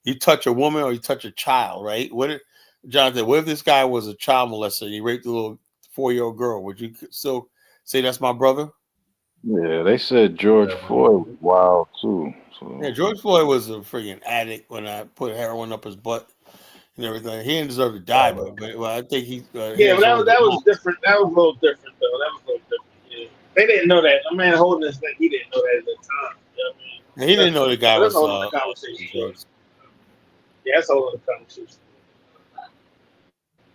You touch a woman or you touch a child, right? Jonathan, what if this guy was a child molester and he raped a little 4-year-old girl? Would you still say that's my brother?
Yeah, they said George Floyd was wild too. So
Yeah, George Floyd was a freaking addict when I put heroin up his butt and everything. He didn't deserve to die, but well, I think he
Yeah, but
deserved
that
to
was different. That was a little different, though. That was a little different. Yeah. They didn't know that. The man holding this thing, he didn't know that at the time. You know what I mean?
die. He didn't know the guy
But that's
was
a whole other conversation.
drugs.
Yeah, that's a whole other conversation.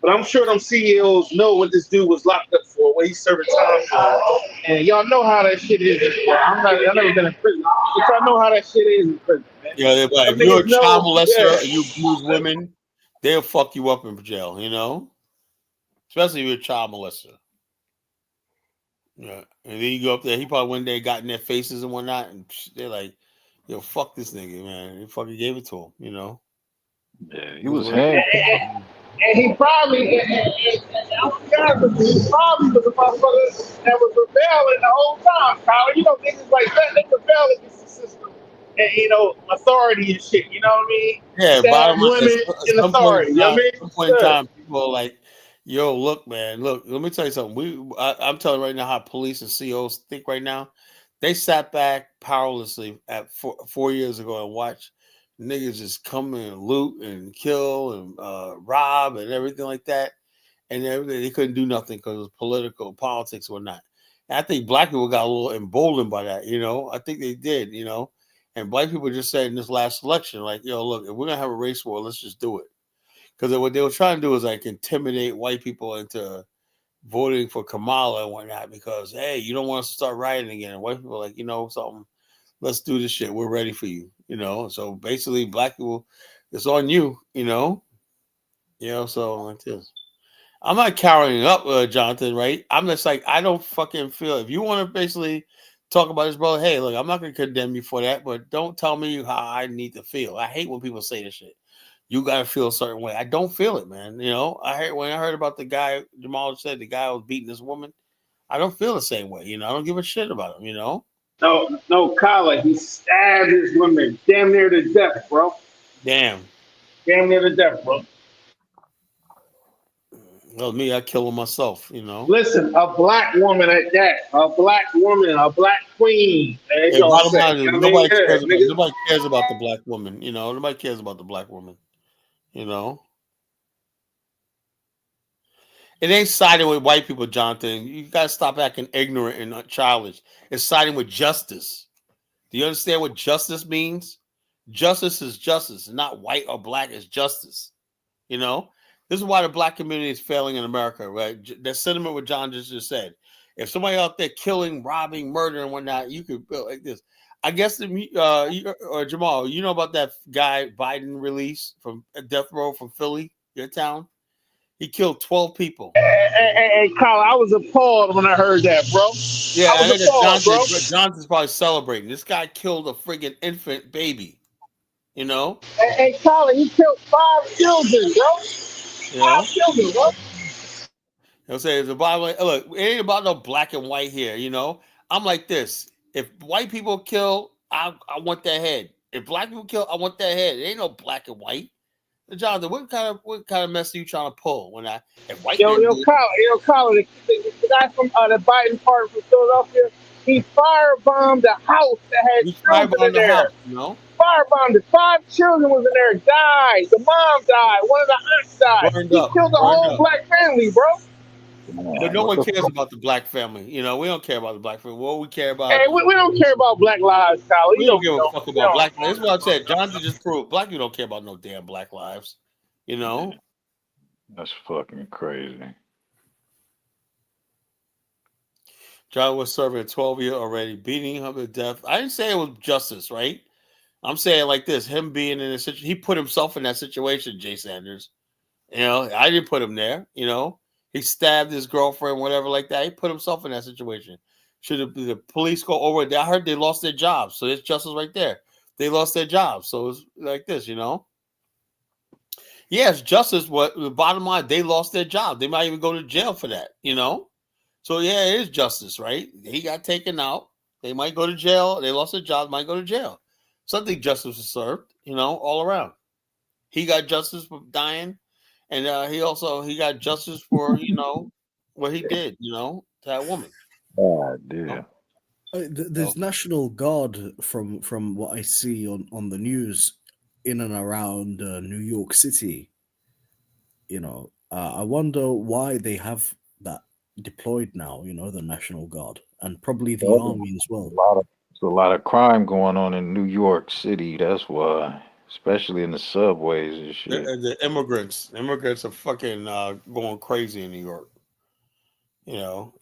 But I'm sure them CEOs know what this dude was locked up for, what he's serving time for. And y'all know how that shit is. I've never been in prison. But y'all know how that shit is in prison, man.
Yeah, but if you're a child molester and you abuse women, they'll fuck you up in jail, you know? Especially if you're a child molester. Yeah. And then you go up there, he probably one day got in their faces and whatnot, and they're like, yo, fuck this nigga, man. They fucking gave it to him, you know?
Yeah, he was handcuffed.
And he probably, and I'm honest with you, he probably was a motherfucker that was rebelling the whole time, Kyle. You know, niggas like that, they rebel against the system and, you know, authority and shit, you know what I mean?
Yeah, bottom line,
women in authority, you know what I mean?
at some point in time, people are like, yo, look, man, look, let me tell you something. I'm telling you right now how police and CEOs think right now. They sat back powerlessly at 4 years ago and watched niggas just come and loot and kill and rob and everything like that. And they couldn't do nothing because it was politics or not. And I think black people got a little emboldened by that, you know. I think they did, you know. And black people just said in this last election, like, yo, look, if we're gonna have a race war, let's just do it. Because what they were trying to do is like intimidate white people into voting for Kamala and whatnot, because hey, you don't want us to start rioting again. And white people are like, you know, something, let's do this shit. We're ready for you, you know. So basically, black people, it's on you, you know. You know, so like this. I'm not carrying up, Jonathan, right? I'm just like, I don't fucking feel, if you want to basically talk about this, brother, hey, look, I'm not going to condemn you for that, but don't tell me how I need to feel. I hate when people say this shit. You got to feel a certain way. I don't feel it, man. You know, when I heard about the guy, Jamal said the guy was beating this woman, I don't feel the same way. You know, I don't give a shit about him, you know?
No, Kyle, he stabbed his women damn near to death, bro.
Damn.
Damn near to death, bro.
Well, me, I kill him myself, you know?
Listen, a black woman at that. A black woman, a black queen.
Yeah, bottom line is nobody cares about the black woman, you know? Nobody cares about the black woman, you know? It ain't siding with white people, Jonathan. You got to stop acting ignorant and childish. It's siding with justice. Do you understand what justice means? Justice is justice, not white or black. It's justice. You know, this is why the black community is failing in America, right? That sentiment what John just said. If somebody out there killing, robbing, murdering, and whatnot, you could feel like this. I guess or Jamal, you know about that guy Biden released from death row from Philly, your town? He killed 12 people.
Hey, Kyle, I was appalled when I heard that, bro.
Yeah,
I was appalled,
Johnson's probably celebrating. This guy killed a friggin' infant baby. You know?
Hey, Kyle, he killed 5 children, bro.
Yeah.
5 children, bro.
I'm saying the Bible. Look, it ain't about no black and white here. You know, I'm like this. If white people kill, I want their head. If black people kill, I want their head. It ain't no black and white. Jonathan, what kind of mess are you trying to pull when white
Yo,
men
yo,
do it?
Colin, the guy from the Biden party from Philadelphia, he firebombed a house that had
We
children in
firebombed the
there.
house, you know?
Firebombed it. 5 children was in there, died. The mom died. One of the aunts died.
Burned
He
up.
killed the
Burned
whole
up.
black family, bro.
But no one cares about the black family. You know, we don't care about the black family. What we care about,
Hey, we don't care about black lives, Colin.
we
You
don't
know we
give a
don't.
fuck
We
about
don't.
black lives. That's what I said. Jonathan just proved black people don't care about no damn black lives. You know?
That's fucking crazy.
John was serving a 12-year already, beating him to death. I didn't say it was justice, right? I'm saying like this: him being in a situation, he put himself in that situation. Jay Sanders, you know, I didn't put him there. You know, he stabbed his girlfriend, whatever, like that. He put himself in that situation. Should the police go over it? I heard they lost their jobs, so there's justice right there. They lost their jobs, so it's like this, you know. Yes, justice. What the bottom line? They lost their job. They might even go to jail for that, you know. So yeah, it is justice, right? He got taken out. They might go to jail. They lost their job. Might go to jail. Something justice was served, you know, all around. He got justice for dying, and he got justice for what he did, to that woman.
God damn.
There's National Guard from what I see on the news in and around New York City. I wonder why they have that deployed now. The National Guard and probably the army as well.
There's a lot of crime going on in New York City. That's why, especially in the subways and shit.
The immigrants are fucking going crazy in New York.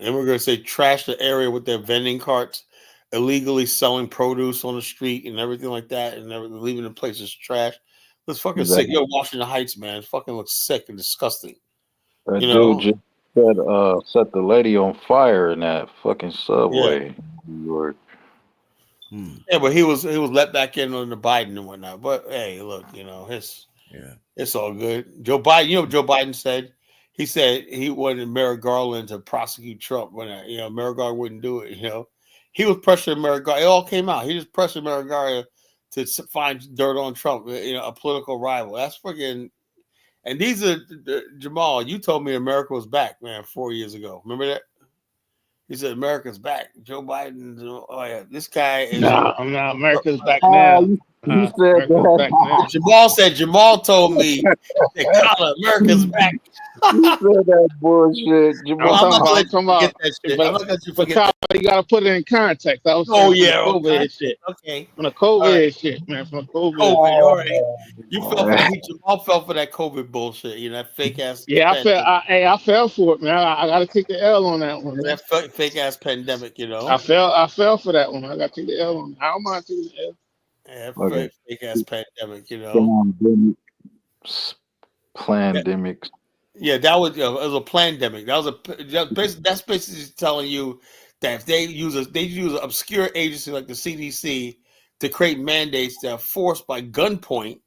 Immigrants, they trash the area with their vending carts, illegally selling produce on the street and everything like that, and leaving the places trash. It's fucking sick. Yo, Washington Heights, man, it fucking looks sick and disgusting.
That dude just set the lady on fire in that fucking subway in New York.
Yeah, but he was let back in under Biden and whatnot. But hey, look, it's all good. Joe Biden, Joe Biden said? He said he wanted Merrick Garland to prosecute Trump when Merrick Garland wouldn't do it. He was pressuring Merrick Garland. It all came out. He just pressured Merrick Garland to find dirt on Trump. A political rival. That's freaking. And these are Jamal. You told me America was back, man, 4 years ago. Remember that? He said America's back. Joe Biden. Oh yeah, this guy is.
No, America's back now.
You said that.
Jamal told me that America's back.
You said that bullshit.
Jamal, I'm not gonna let you forget that shit. I'm not gonna let you forget that. You gotta put it in context. I was COVID shit.
Okay.
From the COVID shit, man. From the COVID.
All right. You fell for Jamal fell for that COVID bullshit. That fake ass.
Yeah, I fell for it, man. I gotta take the L on that one.
That fake ass pandemic,
I fell for that one. I gotta take the L on it. I don't mind taking the L.
Yeah, fake ass pandemic,
Pandemic.
Yeah, that was it was a pandemic. That's basically telling you that if they use an obscure agency like the CDC to create mandates that are forced by gunpoint.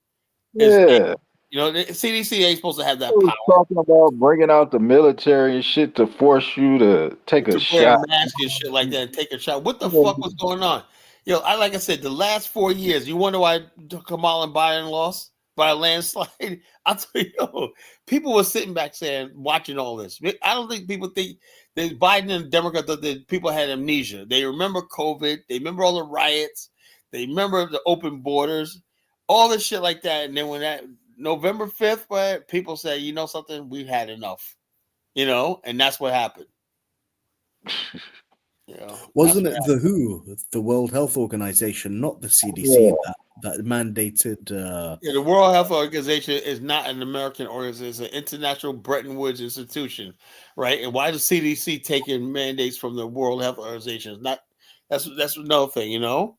Yeah.
The CDC ain't supposed to have that
power.
Talking
about bringing out the military and shit to force you to take a shot,
wear a mask and shit like that, and take a shot. What the fuck was going on? Like I said, the last 4 years, you wonder why Kamala and Biden lost by a landslide? I'll tell you, people were sitting back watching all this. I don't think people think that Biden and Democrats, that people had amnesia. They remember COVID. They remember all the riots. They remember the open borders, all this shit like that. And then when that November 5th, people say, something, we've had enough, and that's what happened.
Wasn't it the WHO, the World Health Organization, not the CDC, that mandated?
The World Health Organization is not an American organization; it's an international Bretton Woods institution, right? And why the CDC taking mandates from the World Health Organization? Is not that's another thing, all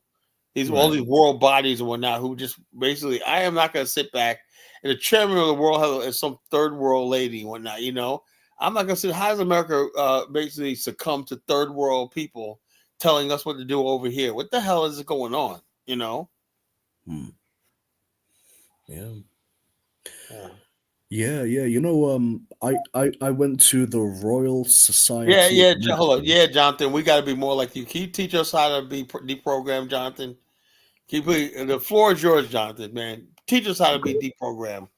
these world bodies and whatnot who just basically. I am not going to sit back and the chairman of the World Health is some third world lady and whatnot, I'm not going to say, how does America basically succumb to third world people telling us what to do over here? What the hell is going on,
Yeah. I went to the Royal Society.
Yeah. Hold on. Yeah, Jonathan, we got to be more like you. Can you teach us how to be deprogrammed, Jonathan? The floor is yours, Jonathan, man. Teach us how to be deprogrammed.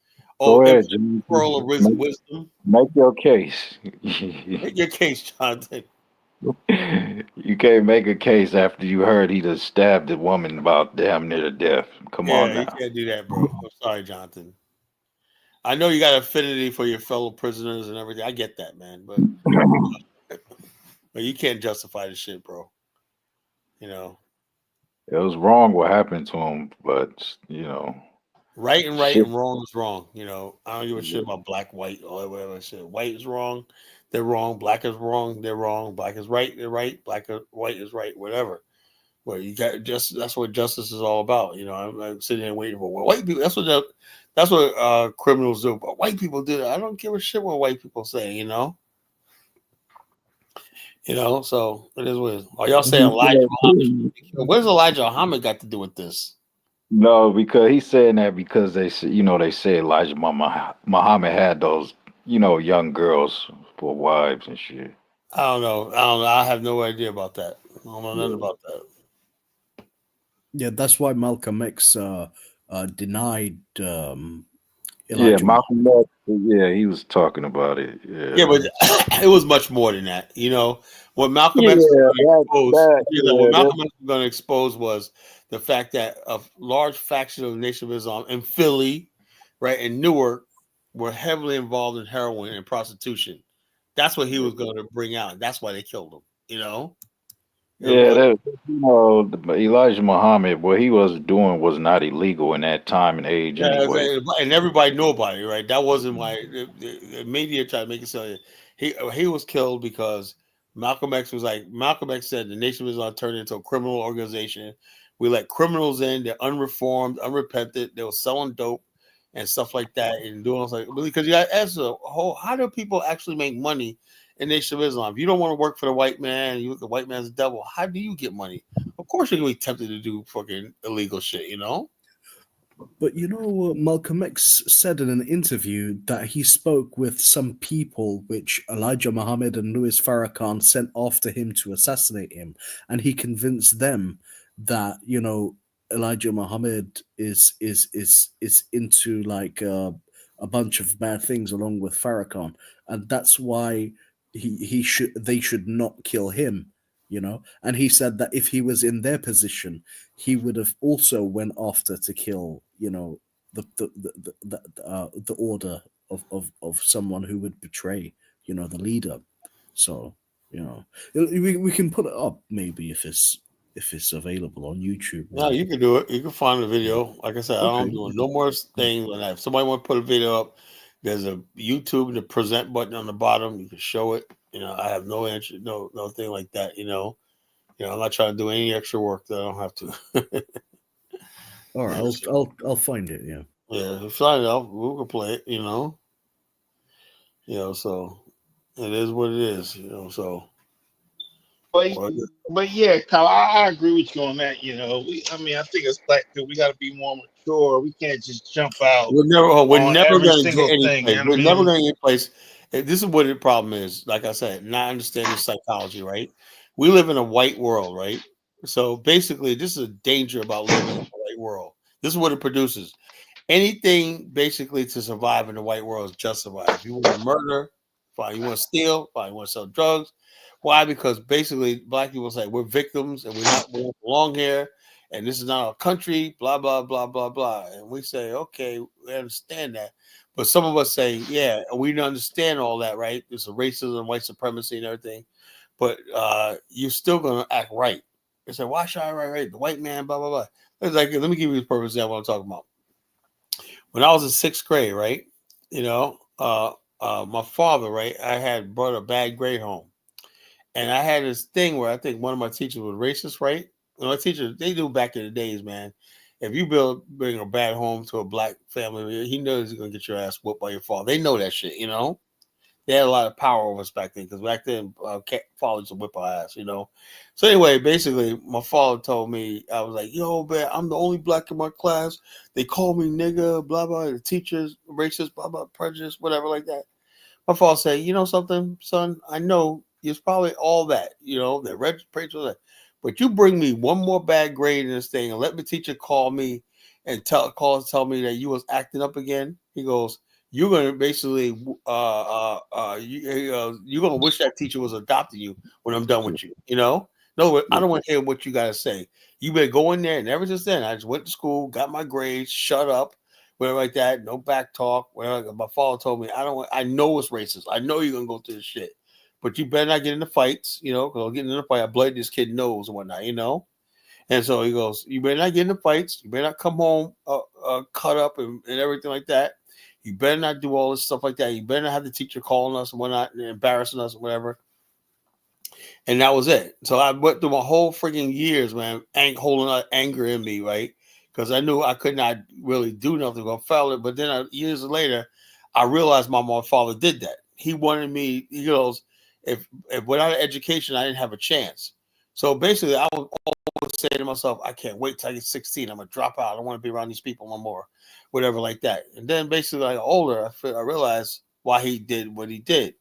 Go ahead, Jimmy.
Pearl of wisdom.
Make your case.
Make your case, Jonathan.
You can't make a case after you heard he just stabbed a woman about damn near to death. Come on
You
now.
can't do that, bro. I'm sorry, Jonathan. I know you got affinity for your fellow prisoners and everything. I get that, man, but you can't justify the shit, bro. You know.
It was wrong what happened to him, but
right and
shit.
wrong is wrong. You know, I don't give a shit about black, white, or whatever shit. White is wrong, they're wrong. Black is wrong, they're wrong. Black is right, they're right. White is right, whatever. Well, you got that's what justice is all about. You know, I'm sitting there waiting for white people. That's what criminals do. But white people do that. I don't give a shit what white people say. You know. So it is what it is. Are y'all saying Elijah Muhammad? Where's Elijah Muhammad got to do with this?
No, because he's saying that because they say Elijah Muhammad had those young girls for wives and shit.
I don't know. I have no idea about that. I don't know nothing about that.
Yeah, that's why Malcolm X denied
Elijah Malcolm X. Yeah, he was talking about it. Yeah,
but it was much more than that. You know, what Malcolm X was going to expose was the fact that a large faction of the Nation of Islam in Philly, right, and Newark were heavily involved in heroin and prostitution. That's what he was going to bring out. That's why they killed him. You know.
Yeah, Elijah Muhammad, what he was doing was not illegal in that time and age anyway.
And everybody knew about it, right? That wasn't why the media tried to make it sound he was killed because Malcolm X said the Nation of Islam turned into a criminal organization. We let criminals in, they're unreformed, unrepentant, they were selling dope and stuff like that, and doing like because you got to ask how do people actually make money in Nation of Islam? If you don't want to work for the white man, the white man's the devil, how do you get money? Of course you're gonna be tempted to do fucking illegal shit, you know?
But Malcolm X said in an interview that he spoke with some people which Elijah Muhammad and Louis Farrakhan sent after him to assassinate him, and he convinced them that Elijah Muhammad is into like a bunch of bad things along with Farrakhan, and that's why they should not kill him. And he said that if he was in their position, he would have also went after to kill, the order of someone who would betray, the leader. So, we can put it up maybe if it's available on YouTube.
Right? No, you can do it. You can find the video. Like I said, I don't do no more things like that. If somebody want to put a video up, there's a YouTube the present button on the bottom. You can show it. I have no interest, no thing like that. I'm not trying to do any extra work that I don't have to.
All right, I'll find it. Yeah.
Yeah, find it out. We can play it. So it is what it is. So.
But yeah, Kyle, I agree with you on that. I think as black people, we got to be more mature. We can't just jump out.
We're never going to
get
any
thing.
place. We're never going to get any place. This is what the problem is. Like I said, not understanding psychology, right? We live in a white world, right? So basically, this is a danger about living in a white world. This is what it produces. Anything basically to survive in the white world is just survive. If you want to murder, fine. You want to steal, fine. You want to sell drugs. Why? Because basically, black people say we're victims and we don't belong here, and this is not our country. Blah blah blah blah blah. And we say, okay, we understand that, but some of us say, yeah, we don't understand all that, right? There's a racism, white supremacy, and everything, but you're still gonna act right. They say, why should I act right? The white man, blah blah blah. It's like, let me give you the perfect example I'm talking about. When I was in 6th grade, right? My father, right? I had brought a bad grade home. And I had this thing where I think one of my teachers was racist, right? My teachers, they do back in the days, man. If you bring a bad home to a black family, he knows he's going to get your ass whooped by your father. They know that shit, They had a lot of power over us back then because back then, fathers would whip our ass, So anyway, basically, my father told me, I was like, yo, man, I'm the only black in my class. They call me nigga, blah, blah. The teachers, racist, blah, blah, prejudice, whatever like that. My father said, you know something, son? I know it's probably all that, that red praise all that. But you bring me one more bad grade in this thing and let the teacher call me and tell me that you was acting up again. He goes, you're gonna basically you're gonna wish that teacher was adopting you when I'm done with you. You know, no, I don't want to hear what you gotta say. You better go in there, and ever since then, I just went to school, got my grades, shut up, whatever like that, no back talk. Whatever. My father told me, I know it's racist. I know you're gonna go through this shit, but you better not get into fights. You know, because I'll get in a fight, I blood this kid nose and whatnot. You know. And so he goes, you better not get into fights. You better not come home cut up and everything like that. You better not do all this stuff like that. You better not have the teacher calling us and whatnot and embarrassing us or whatever. And that was it. So I went through my whole freaking years, man, holding out anger in me, right? Because I knew I could not really do nothing. I felt it. But then years later, I realized my father did that. He wanted me, he goes, if without an education, I didn't have a chance. So basically, I was always saying to myself, I can't wait till I get 16. I'm going to drop out. I don't want to be around these people no more, whatever like that. And then basically, like older, I realized why he did what he did.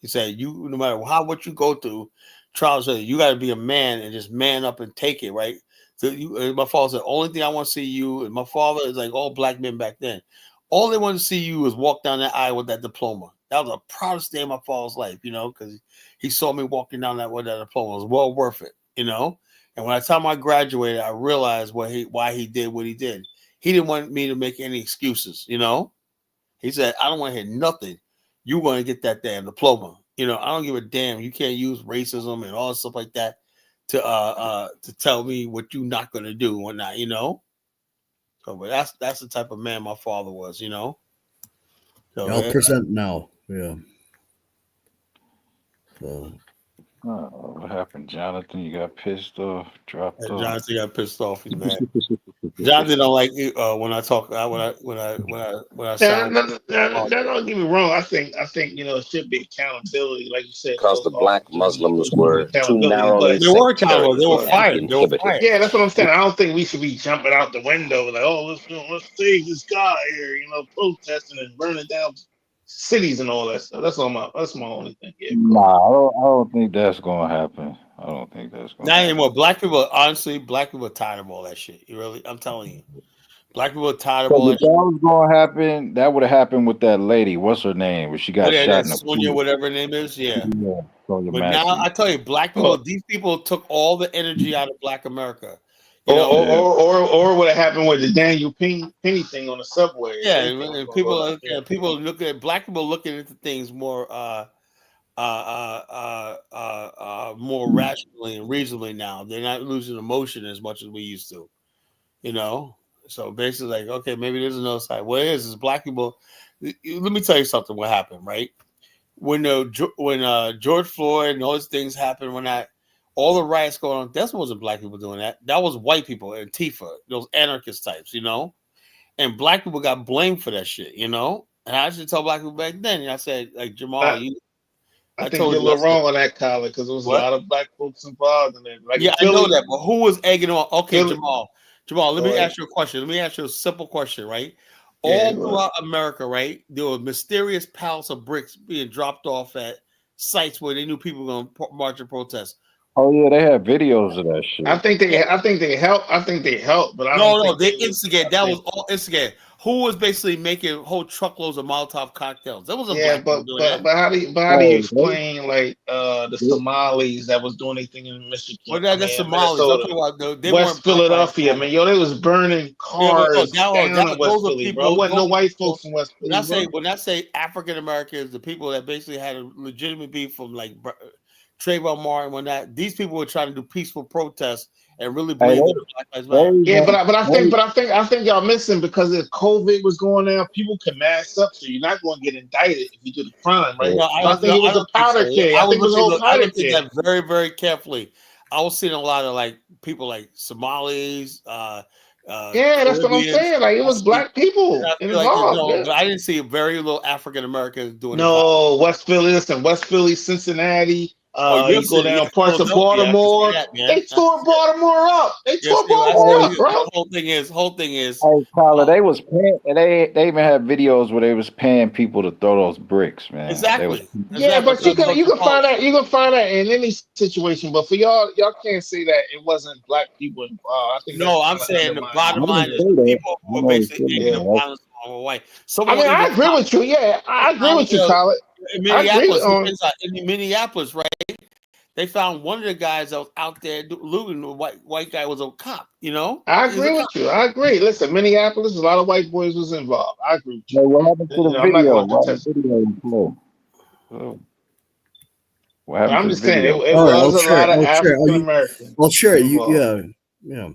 He said, you, no matter what you go through, trials, you got to be a man and just man up and take it, right? So my father said, only thing I want to see you, and my father is like all black men back then. All they wanted to see you was walk down that aisle with that diploma. That was the proudest day of my father's life, you know, because he saw me walking down that with that diploma. It was well worth it, you know. And when the time I graduated, I realized why he did what he did. He didn't want me to make any excuses, you know. He said, I don't want to hear nothing. You're going to get that damn diploma. You know, I don't give a damn. You can't use racism and all that stuff like that to tell me what you're not going to do and whatnot, you know. So, but that's the type of man my father was, you know. So,
I'll present now. Yeah. So.
Oh, what happened, Jonathan? You got pissed off, dropped off.
Jonathan got pissed off. He's mad. Jonathan don't like when I talk. When I sound.
Don't get me wrong. I think it should be accountability, like you said.
Because the black Muslims were too narrowly
they were accountable. They
sectarian
were fired.
and inhibited.
Yeah, that's what I'm saying. I don't think we should be jumping out the window like, oh, let's save this guy here, protesting and burning down cities and all that stuff. That's my only thing. Yeah,
nah, I don't think that's gonna happen. I don't think that's gonna
happen. Anymore. Black people, honestly, black people are tired of all that shit. I'm telling you. Black people are tired of all that.
If that was gonna happen, that would have happened with that lady. What's her name? Where she got shot in the
Sonia, whatever her name is. Yeah. But
Matthews.
Now I tell you, black people, these people took all the energy out of Black America.
Or what happened with the Daniel Penny thing on the subway?
Yeah, people look at black people looking into things more more rationally and reasonably now. They're not losing emotion as much as we used to, you know. So basically, like, okay, maybe there's another side. What it is black people. Let me tell you something. What happened, right? When George Floyd and all these things happened, all the riots going on, that wasn't black people doing that. That was white people, Antifa, those anarchist types, you know. And black people got blamed for that shit, you know. And I should tell black people back then. I said, like, Jamal,
I think you're a little wrong on that, Colin, because there was a lot of black folks involved in it. Like,
yeah, I know that, but who was egging on? Okay, Jamal, let me ask you a question. Let me ask you a simple question, right? All throughout America, right, there were mysterious pallets of bricks being dropped off at sites where they knew people were going to march and protest.
Oh yeah, they had videos of that shit.
I think they helped. But I don't think
they instigate. That was all instigate. Who was basically making whole truckloads of Molotov cocktails? That was
but how do you explain like the Somalis that was doing anything in Michigan?
Well, that's Somalis.
They West Philadelphia, man. They was burning cars down in West Philly, bro. Wasn't no white folks in West Philly.
When I say African Americans, the people that basically had a legitimate beef from like Trayvon Martin, when these people were trying to do peaceful protests and really believe in the Black Lives Matter.
Yeah, I think y'all missing because if COVID was going on, people can mask up, so you're not going to get indicted if you do the crime, right? I think it was a powder keg. I think it was a whole powder keg.
I looked at that very, very carefully. I was seeing a lot of like people like Somalis.
Yeah, that's what I'm saying. Like it was black people involved.
I didn't see very little African Americans doing.
No, West Philly, Cincinnati. You go down parts of Baltimore. They tore Baltimore up. Bro.
Whole thing is.
Hey, Tyler, they was paying, and they even had videos where they was paying people to throw those bricks, man.
Exactly.
But you can find that. You can find that in any situation. But for y'all can't say that it wasn't black people involved.
I'm saying the bottom line is people who are basically taking the violence white.
I agree with you. Yeah, I agree with you, Colin.
In Minneapolis, in Minneapolis, right? They found one of the guys that was out there looting. The white guy was a cop. You know,
I agree with you. I agree. Listen, Minneapolis, a lot of white boys was involved. I agree with you.
Hey, what happened to the video? Why the video play? What happened
I'm
to
just
the video?
saying, it was a lot of African Americans.
I'll share it. Yeah.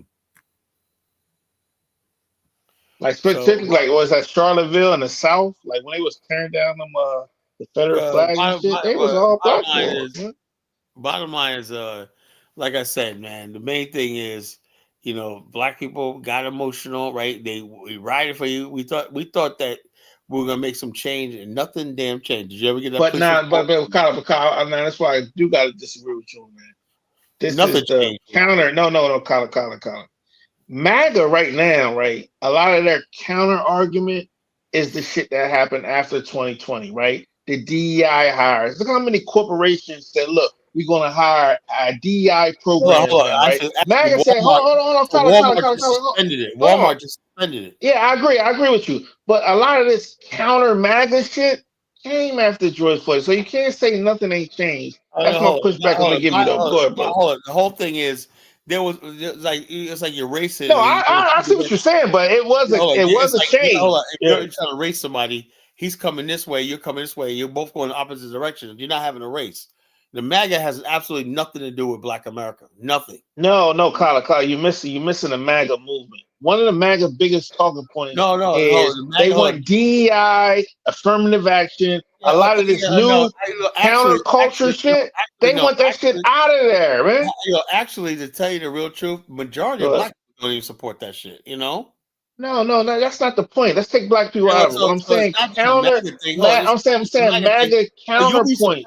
Like specifically, like was that Charlottesville in the South? Like when they was tearing down them the Confederate flag and shit, they was all black boys.
Bottom line is, like I said, man, the main thing is, you know, black people got emotional, right? We rioted for you. We thought that we were gonna make some change, and nothing damn changed. Did you ever get that?
But Kyle, that's why I do gotta disagree with you, man. This
nothing
is the
changed.
counter. No, Colin. MAGA right now, right? A lot of their counter argument is the shit that happened after 2020, right? The DEI hires. Look how many corporations said, "Look, we're going to hire a DEI program." Right? MAGA said, "Hold on,
Walmart just suspended it. Walmart just suspended it."
Yeah, I agree with you. But a lot of this counter MAGA shit came after George Floyd, so you can't say nothing ain't changed. That's my pushback I'm gonna give you, though. Go ahead, bro.
The whole thing is. It's like you're racing.
No, I see what you're saying, but it was a change.
If you're trying to race somebody, he's coming this way, you're coming this way, you're both going in opposite directions. You're not having a race. The MAGA has absolutely nothing to do with Black America. Nothing.
No, Kyle, you're missing the MAGA movement. One of the MAGA biggest talking points is they want DEI, affirmative action, a lot of this new counterculture shit. They want that shit out of there, man.
Actually, to tell you the real truth, majority of black people don't even support that shit, you know?
No, that's not the point. Let's take black people out of it. I'm saying counter. I'm saying MAGA counterpoint.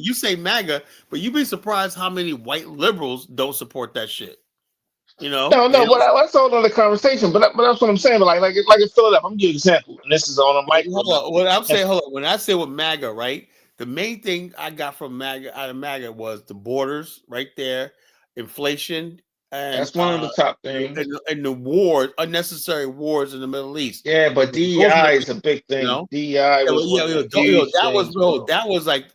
You say MAGA, but you'd be surprised how many white liberals don't support that shit. You know?
No, but that's all another conversation. But that's what I'm saying. But like in Philadelphia, I'm gonna give you an example, and this is on a micro.
What I'm saying, when I say with MAGA, right? The main thing I got from out of MAGA was the borders right there, inflation. And,
that's one of the top things.
And the wars, unnecessary wars in the Middle East.
Yeah, but DEI is a big thing. You know? DEI was
that was like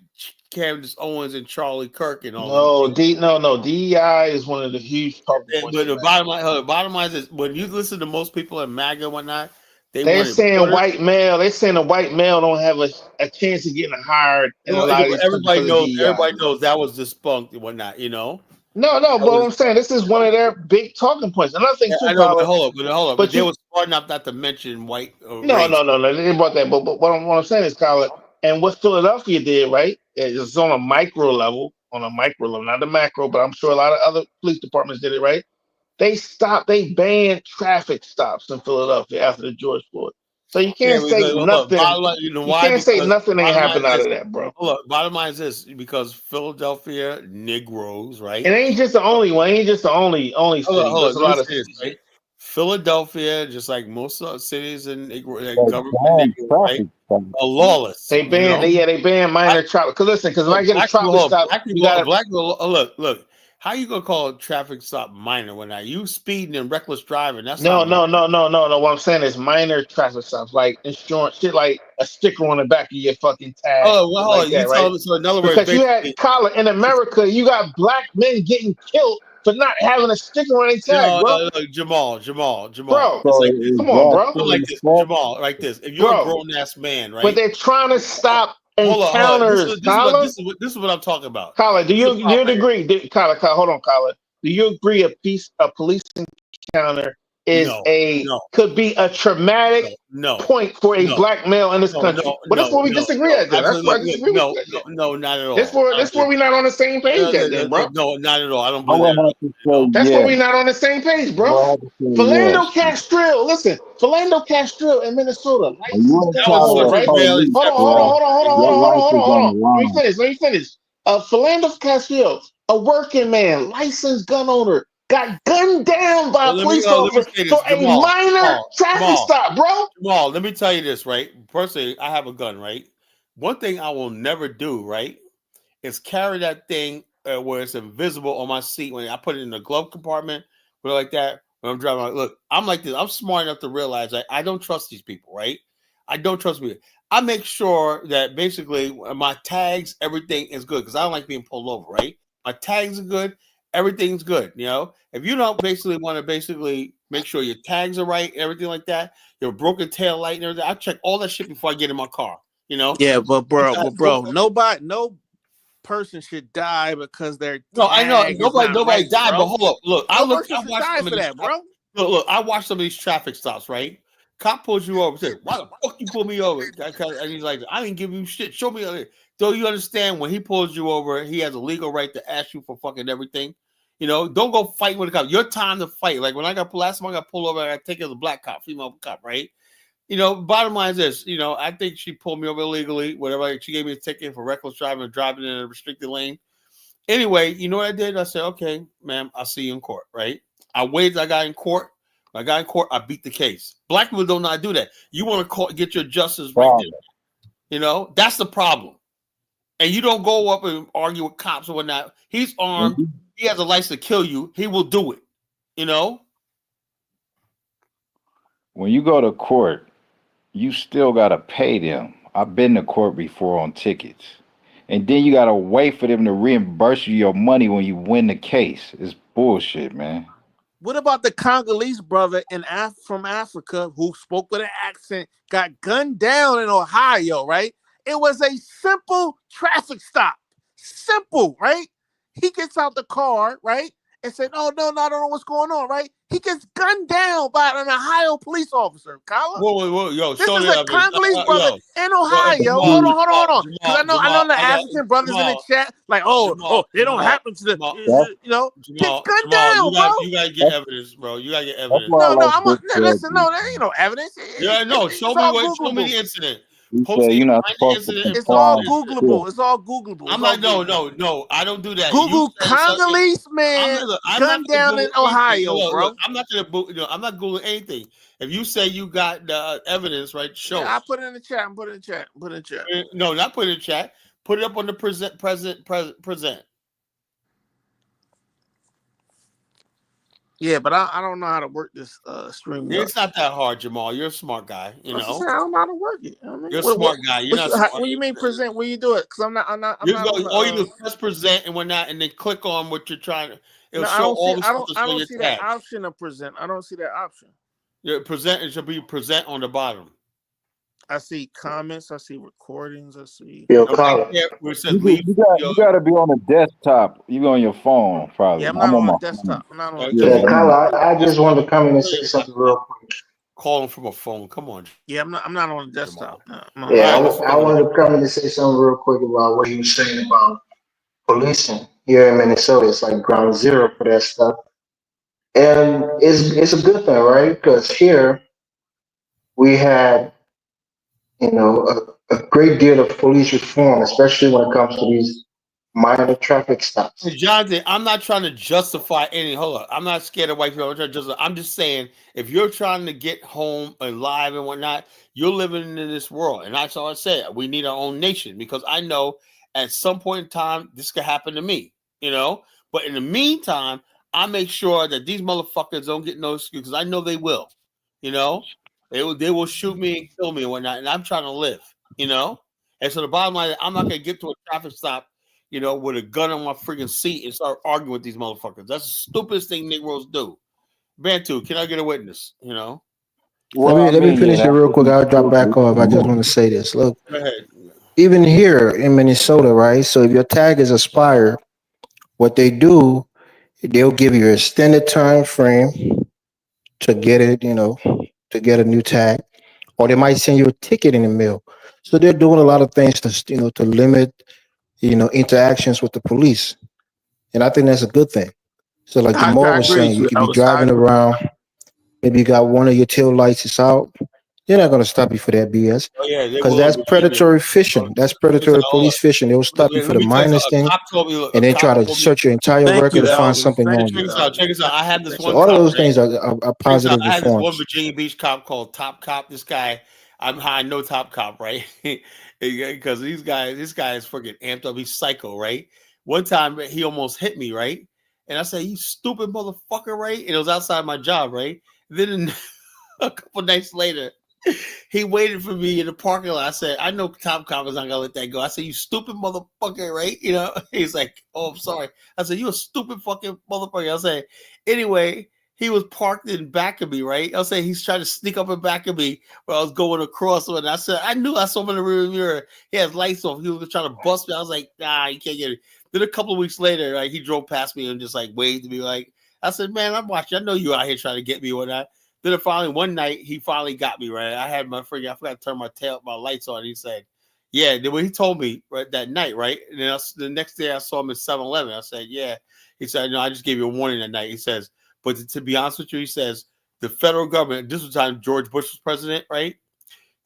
Candace Owens and Charlie Kirk and
all. No. DEI is one of the huge talking points.
But the bottom line is when you listen to most people in MAGA and whatnot,
they're saying white male. They're saying a white male don't have a chance of getting hired.
Everybody knows that was despunked and whatnot. You know.
No, but what I'm saying, this is one of their big talking points. Another thing, too,
but hold on. But they was smart enough not to mention white.
No. They didn't about that. But what I'm saying is, Colin, and what Philadelphia did, right? It's on a micro level, not the macro, but I'm sure a lot of other police departments did it, right? They banned traffic stops in Philadelphia after the George Floyd. So you can't say nothing. You can't say nothing ain't happened out of that, bro.
Look, bottom line is this: because Philadelphia Negroes, right?
It ain't just the only one. It ain't just the only city. There's a lot of cities,
right? Philadelphia, just like most cities in government, right, are lawless.
They ban minor traffic. Because when I get a traffic stop,
look. How you gonna call a traffic stop minor when you speeding and reckless driving? That's
no. What I'm saying is minor traffic stops, like insurance shit, like a sticker on the back of your fucking tag.
So in other words,
because you had Colin in America, you got black men getting killed for not having a sticker on their tag, bro.
Jamal.
Bro, come on, bro.
Like this, Jamal, like this. If you're a grown ass man, right?
But they're trying to stop encounters.
This is what I'm talking about.
Colin, do you agree? Colin, hold on, Colin. Do you agree a police encounter could be a traumatic point for a black male in this country? But that's where we disagree at. That's why I disagree with you.
No, not at all.
That's where we're not on the same page at, bro.
No, not at all. I don't believe that.
That's where we're not on the same page, bro. Philando Castile in Minnesota. Hold on. Let me finish. Philando Castile, a working man, licensed gun owner, got gunned down by a police officer for a minor traffic stop, bro.
Jamal, let me tell you this, right? Personally, I have a gun, right? One thing I will never do, right, is carry that thing where it's invisible on my seat when I put it in the glove compartment, or like that, when I'm driving. Look, I'm like this. I'm smart enough to realize I don't trust these people, right? I don't trust people. I make sure that basically my tags, everything is good because I don't like being pulled over, right? My tags are good. Everything's good. You know, if you don't basically want to basically make sure your tags are right, everything like that, your broken tail light and everything, I check all that shit before I get in my car. You know?
Yeah, but bro, no person should die because their
No, I know
tag is
nobody
not right,
died,
bro.
but hold up. Look, I
No person
watched
should die
some
for
of these.
that, bro.
Look, I watched some of these traffic stops, right? Cop pulls you over, says, "Why the fuck you pull me over?" And he's like, "I didn't give you shit. Show me." So you understand when he pulls you over, he has a legal right to ask you for fucking everything. You know, don't go fight with a cop. Your time to fight. Like when I got last time I got pulled over, I got taken as a black cop, female cop, right? You know, bottom line is this. You know, I think she pulled me over illegally. Whatever. She gave me a ticket for reckless driving and driving in a restricted lane. Anyway, you know what I did? I said, "Okay, ma'am, I'll see you in court." Right? I waited. I got in court. I got in court. I beat the case. Black people don't not do that. You want to get your justice right there. You know, that's the problem. And you don't go up and argue with cops or whatnot. He's armed. He has a license to kill you. He will do it. You know?
When you go to court, you still got to pay them. I've been to court before on tickets. And then you got to wait for them to reimburse you your money when you win the case. It's bullshit, man.
What about the Congolese brother from Africa who spoke with an accent, got gunned down in Ohio, right? It was a simple traffic stop. Simple, right? He gets out the car, right? And said, "Oh, no, I don't know what's going on," right? He gets gunned down by an Ohio police officer. Kyla.
Whoa, yo,
this is a Congolese brother in Ohio.
Jamal,
hold on. Because I know the African brothers in the chat, like, it don't happen to them. You know, gets gunned down, bro.
You gotta get evidence, bro. You gotta get evidence.
No, listen, no, there ain't no evidence.
Yeah, no, show me the incident.
You're not supposed to
it's all Googleable. It's all Googleable.
I'm not. No. I don't do that.
Google Congolese man gunned down in Ohio, bro.
I'm not gonna. I'm not Googling anything. If you say you got the evidence, right? Show.
Yeah, I put it in the chat. Put it in the chat.
No, not put it in the chat. Put it up on the present.
Yeah, but I don't know how to work this stream.
It's not that hard, Jamal. You're a smart guy. You know.
I don't know how to work it. I mean,
you're a smart guy. You're not smart.
What do you mean present? When you do it? Because I'm not.
All you do is press present and whatnot, and then click on what you're trying to. It'll show all the stuff.
I don't see that option of present. I don't see that option.
Your present, it should be present on the bottom.
I see comments. I see recordings. I see.
Yo,
you got to be on a desktop. You on your phone, probably.
Yeah, I'm not on a desktop. I'm not on.
Yeah, Kyla, I just wanted to come in and say something real quick.
Calling from a phone. Come on.
Yeah, I'm not on a desktop. No.
Yeah, I wanted to come in and say something real quick about what you were saying about policing here in Minnesota. It's like ground zero for that stuff, and it's a good thing, right? Because here we had, you know, a great deal of police reform, especially when it comes to these minor traffic stops.
Hey, Jonathan, I'm not trying to justify any. Hold on, I'm not scared of white people. I'm just saying, if you're trying to get home alive and whatnot, you're living in this world, and that's all I said. We need our own nation because I know at some point in time this could happen to me. You know, but in the meantime, I make sure that these motherfuckers don't get no excuse because I know they will. You know. They will shoot me and kill me and whatnot, and I'm trying to live, you know? And so the bottom line is I'm not going to get to a traffic stop, you know, with a gun on my freaking seat and start arguing with these motherfuckers. That's the stupidest thing Negroes do. Bantu, can I get a witness, you know?
Well, let me finish it real quick. I'll drop back off. I just want to say this. Look, even here in Minnesota, right? So if your tag is expired, what they do, they'll give you an extended time frame to get it, you know, to get a new tag, or they might send you a ticket in the mail. So they're doing a lot of things to, you know, to limit, you know, interactions with the police, and I think that's a good thing. So, like Jamal was saying, you can be driving around, maybe you got one of your tail lights is out. They're not going to stop you for that BS because that's predatory fishing. That's predatory police fishing. They will stop you for the minus thing, and then try to search your entire record to find something wrong.
Check this out. I had this one.
All of those things are positive
I had this one
reforms.
Virginia Beach cop called Top Cop. This guy, I know Top Cop, right? Because this guy is freaking amped up. He's psycho, right? One time he almost hit me, right? And I said, "You stupid motherfucker," right? And it was outside my job, right? Then a couple nights later, he waited for me in the parking lot. I said, "I know Top Cop is not gonna let that go." I said, "You stupid motherfucker," right? You know, he's like, "Oh, I'm sorry." I said, "You a stupid fucking motherfucker." I said, anyway, he was parked in back of me, right? I said he's trying to sneak up in back of me while I was going across. And I said, I knew I saw him in the rear mirror. He has lights off. He was trying to bust me. I was like, nah, you can't get it. Then a couple of weeks later, like, he drove past me and just like waved to me. Like, I said, man, I'm watching. I know you out here trying to get me or not. Then finally, one night, he finally got me, right? I had my freaking, I forgot to turn my lights on. He said, yeah. Then when he told me right that night, right? And then the next day I saw him at 7-Eleven. I said, yeah. He said, no, I just gave you a warning that night. He says, but to be honest with you, he says, the federal government, this was the time George Bush was president, right?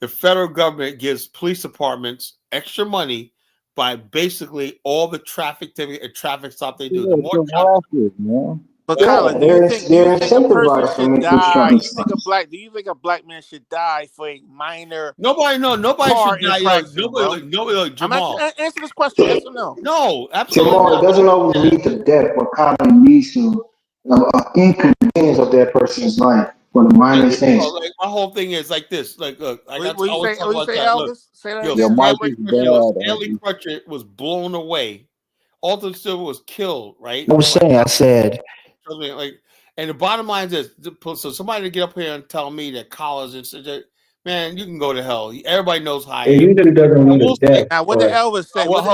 The federal government gives police departments extra money by basically all the traffic stop they do. The more traffic,
man.
But
Yeah,
Colin, do you think a person should die? Do you think a black man should die for a minor
nobody
car
should die.
infraction,
Nobody, Jamal.
I'm answer this question, yes or no?
No, absolutely
Jamal,
not.
it doesn't always lead to death, but kind of leads to inconvenience of that person's life for the minor things.
Like, my whole thing is like this. Like, look, I
What you say,
that. Look,
Elvis? Say that
yo,
again.
Stanley Crutchett was blown away. Alton Silver was killed, right?
I was saying, I said,
like, and the bottom line is this: so somebody to get up here and tell me that college and such, man, you can go to hell. Everybody knows how I am.
usually doesn't mean a death.
Now, what did Elvis say?
But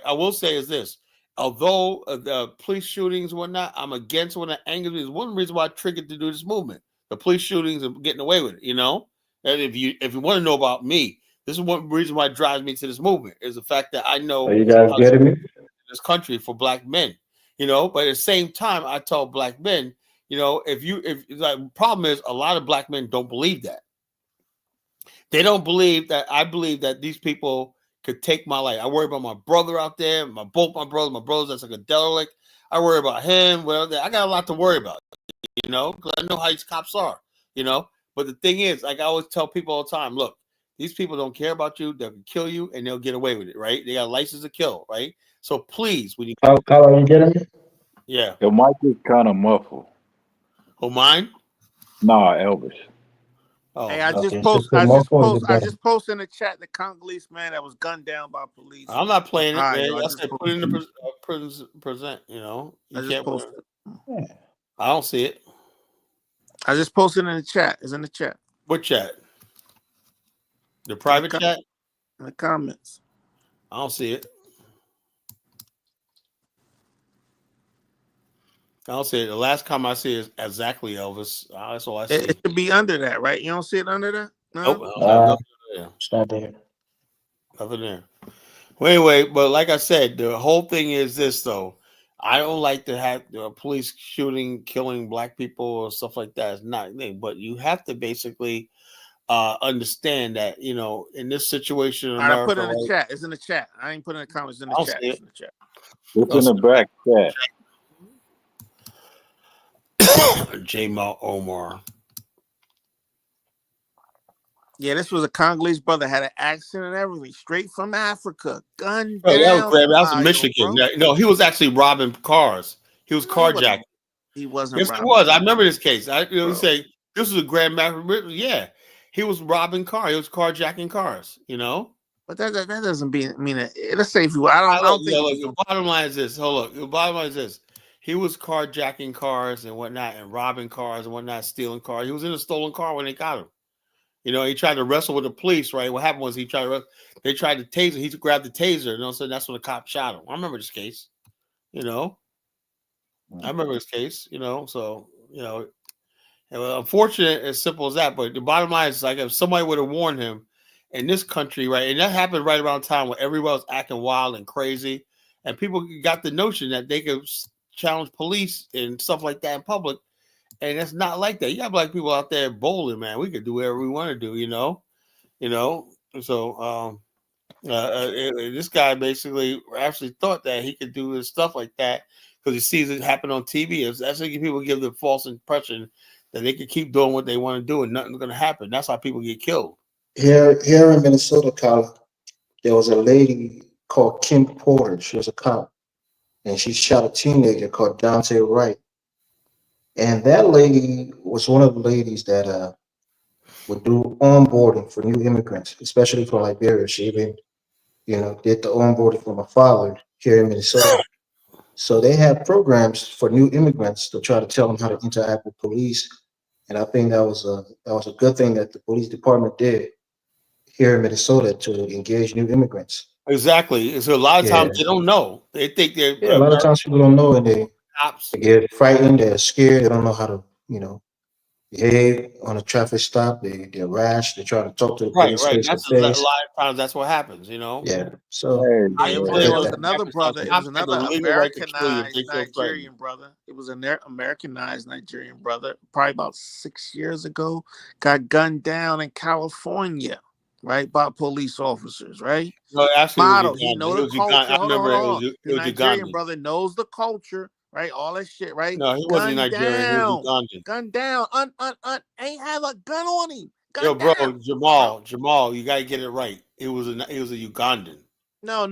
I will say is this: although the police shootings and whatnot, I'm against what angers me. Is one reason why I triggered to do this movement. The police shootings and getting away with it, you know. And if you want to know about me, this is one reason why it drives me to this movement is the fact that I know
Are you guys getting me?
this country for black men, you know. But at the same time, I tell black men, you know, if the problem is a lot of black men don't believe that. They don't believe that. I believe that these people could take my life. I worry about my brother out there, both my brothers that's like a derelict. I worry about him. Well, I got a lot to worry about, you know, because I know how these cops are, you know. But the thing is, like I always tell people all the time, look, these people don't care about you. They'll kill you and they'll get away with it, right? They got a license to kill, right? So please, when you
how are you getting me?
Yeah.
Your mic is kind of muffled.
Oh, mine?
Nah, Elvis.
Oh,
hey, I just posted in the chat the Congolese man that was gunned down by police.
I'm not playing it, man. I said put it in the present, you know. You can't post it. I don't see it.
I just posted in the chat. It's in the chat.
What chat? The private chat?
In the comments.
I don't see it. I don't see it. The last comment I see is exactly Elvis. That's all I see.
It should be under that, right? You don't see it under that? No.
Nope.
It's not there.
Nothing there. Well, anyway, but like I said, the whole thing is this, though. I don't like to have police shooting, killing black people or stuff like that. It's not me. But you have to basically understand that, you know, in this situation in America.
I put it in the chat. It's in the chat. I ain't putting in the comments. It's in the chat. It's in the chat.
It's in the back chat.
Jamal Omar.
Yeah, this was a Congolese brother, had an accent and everything, straight from Africa. Gunned
down.
That
was in Michigan. No, he was actually robbing cars. He was carjacking.
He wasn't.
Yes, he was. I remember this case. You say this was a grand master. Yeah, he was robbing cars. He was carjacking cars. You know.
But that doesn't mean it. Let's say if you. I don't think.
The bottom line is this. Hold up. The bottom line is this. He was carjacking cars and whatnot, and robbing cars and whatnot, stealing cars. He was in a stolen car when they got him. You know, he tried to wrestle with the police, right? What happened was they tried to tase him. He grabbed the taser, and all of a sudden that's when the cop shot him. I remember this case. You know, I remember this case. You know, so you know, unfortunate, as simple as that. But the bottom line is, like, if somebody would have warned him in this country, right, and that happened right around the time when everybody was acting wild and crazy, and people got the notion that they could challenge police and stuff like that in public, and it's not like that. You got black people out there bowling, man. We could do whatever we want to do, you know. So this guy basically actually thought that he could do this stuff like that because he sees it happen on TV. That's how people give the false impression that they can keep doing what they want to do and nothing's going to happen. That's how people get killed.
Here in Minnesota, Colin, there was a lady called Kim Porter. She was a cop. and she shot a teenager called Dante Wright. And that lady was one of the ladies that would do onboarding for new immigrants, especially from Liberia. She even, did the onboarding for my father here in Minnesota. So they have programs for new immigrants to try to tell them how to interact with police. And I think that was a good thing that the police department did here in Minnesota to engage new immigrants.
Exactly. So a lot of times they don't know. They think they're
a lot of times people don't know, and they
cops.
get frightened, they're scared, they don't know how to, behave on a traffic stop. They're rash. They try to talk to the police
Right.
face to
That's a lot
face.
of times that's what happens.
Yeah. So
It was another brother. It was another Americanized Nigerian brother. It was an Americanized Nigerian brother. Probably about 6 years ago, got gunned down in California, right, by police officers, right?
No, actually,
Model.
it
He
was
know the culture.
I
Hold
remember
on.
it
The
was
Nigerian
Ugandan.
brother knows the culture, right? All that shit, right?
No, he wasn't Nigerian. He was Ugandan.
Gunned down. Ain't have a gun on him.
Yo, bro, Jamal, you gotta get it right. It was a Ugandan.
No.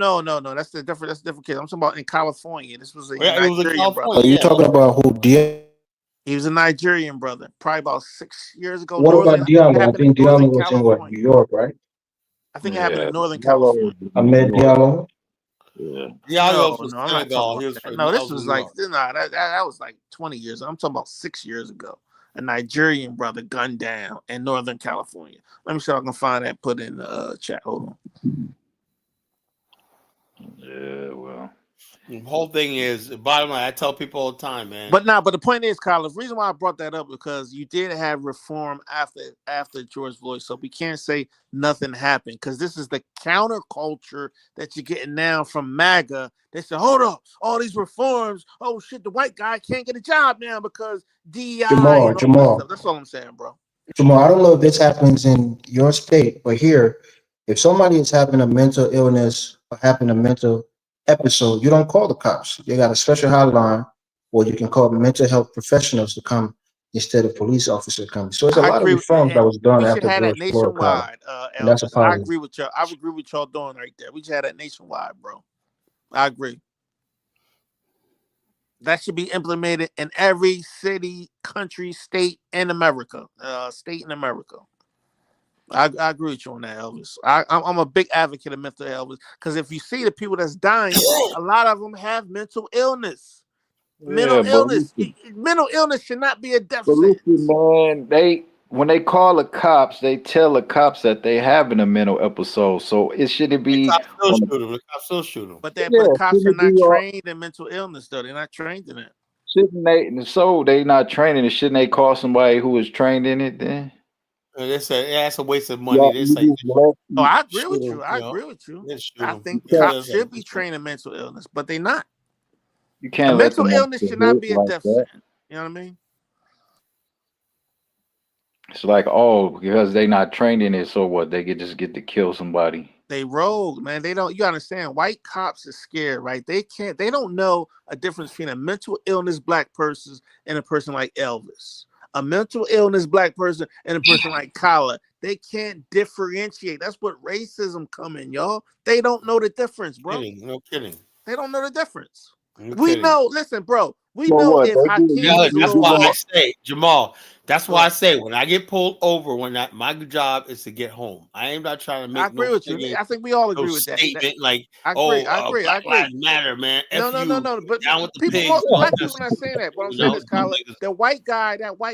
That's the different. That's a different case. I'm talking about in California. This was a Nigerian brother.
Are you talking about who?
He was a Nigerian brother. Probably about 6 years ago.
What about Diallo? I think Diallo was in what, New York, right?
I think it happened in Northern California.
Ahmed Diallo.
Yeah.
Diallo
No, I'm not talking about that. No, this was like that was like 20 years. I'm talking about 6 years ago. A Nigerian brother gunned down in Northern California. Let me see if I can find that. Put in the chat. Hold on.
Yeah, well.
The whole thing is, bottom line, I tell people all the time, man.
But the point is, Kyle, the reason why I brought that up because you did have reform after George Floyd, so we can't say nothing happened because this is the counterculture that you're getting now from MAGA. They say, hold up, all these reforms. Oh shit, the white guy can't get a job now because DEI and all that stuff. That's all I'm saying, bro.
Jamal, I don't know if this happens in your state, but here, if somebody is having a mental illness or having a mental episode, you don't call the cops. They got a special hotline, or you can call mental health professionals to come instead of police officers coming. So it's a lot of reforms that was done after George Floyd.
And that's a positive. I agree with y'all. I agree with y'all doing right there. We should have that nationwide, bro. I agree. That should be implemented in every city, country, state in America. State in America. I agree with you on that, Elvis. I'm a big advocate of mental illness because if you see the people that's dying, a lot of them have mental illness. Mental illness should not be a death sentence.
Man, when they call the cops, they tell the cops that they having a mental episode. So it shouldn't be.
The cops still shoot them.
But the cops are not trained in mental illness, though. They're not trained in it.
Shouldn't they? So they not training it. Shouldn't they call somebody who is trained in it then?
They say that's a waste of money. They say,
I agree with you. I agree with you. I think cops should be trained in mental illness, but they're not.
You can't.
Mental illness should not be a death sentence. You know what I mean?
It's like, because they not trained in it, so what? They just get to kill somebody.
They rogue, man. They don't. You understand? White cops are scared, right? They don't know a difference between a mental illness black person and a person like Elvis. A mental illness black person and a person like Kyla. They can't differentiate. That's what racism come in, y'all. They don't know the difference, bro.
No kidding.
They don't know the difference. We know. Listen, bro. We know if
that's why I say, Jamal. That's why I say when I get pulled over, my job is to get home. I am not trying to make.
I agree with you. I think we all agree with that
statement. Like,
I agree. Black
lives matter, man.
No. But
down with the
black people not saying that. What I'm saying is, Kyla, that white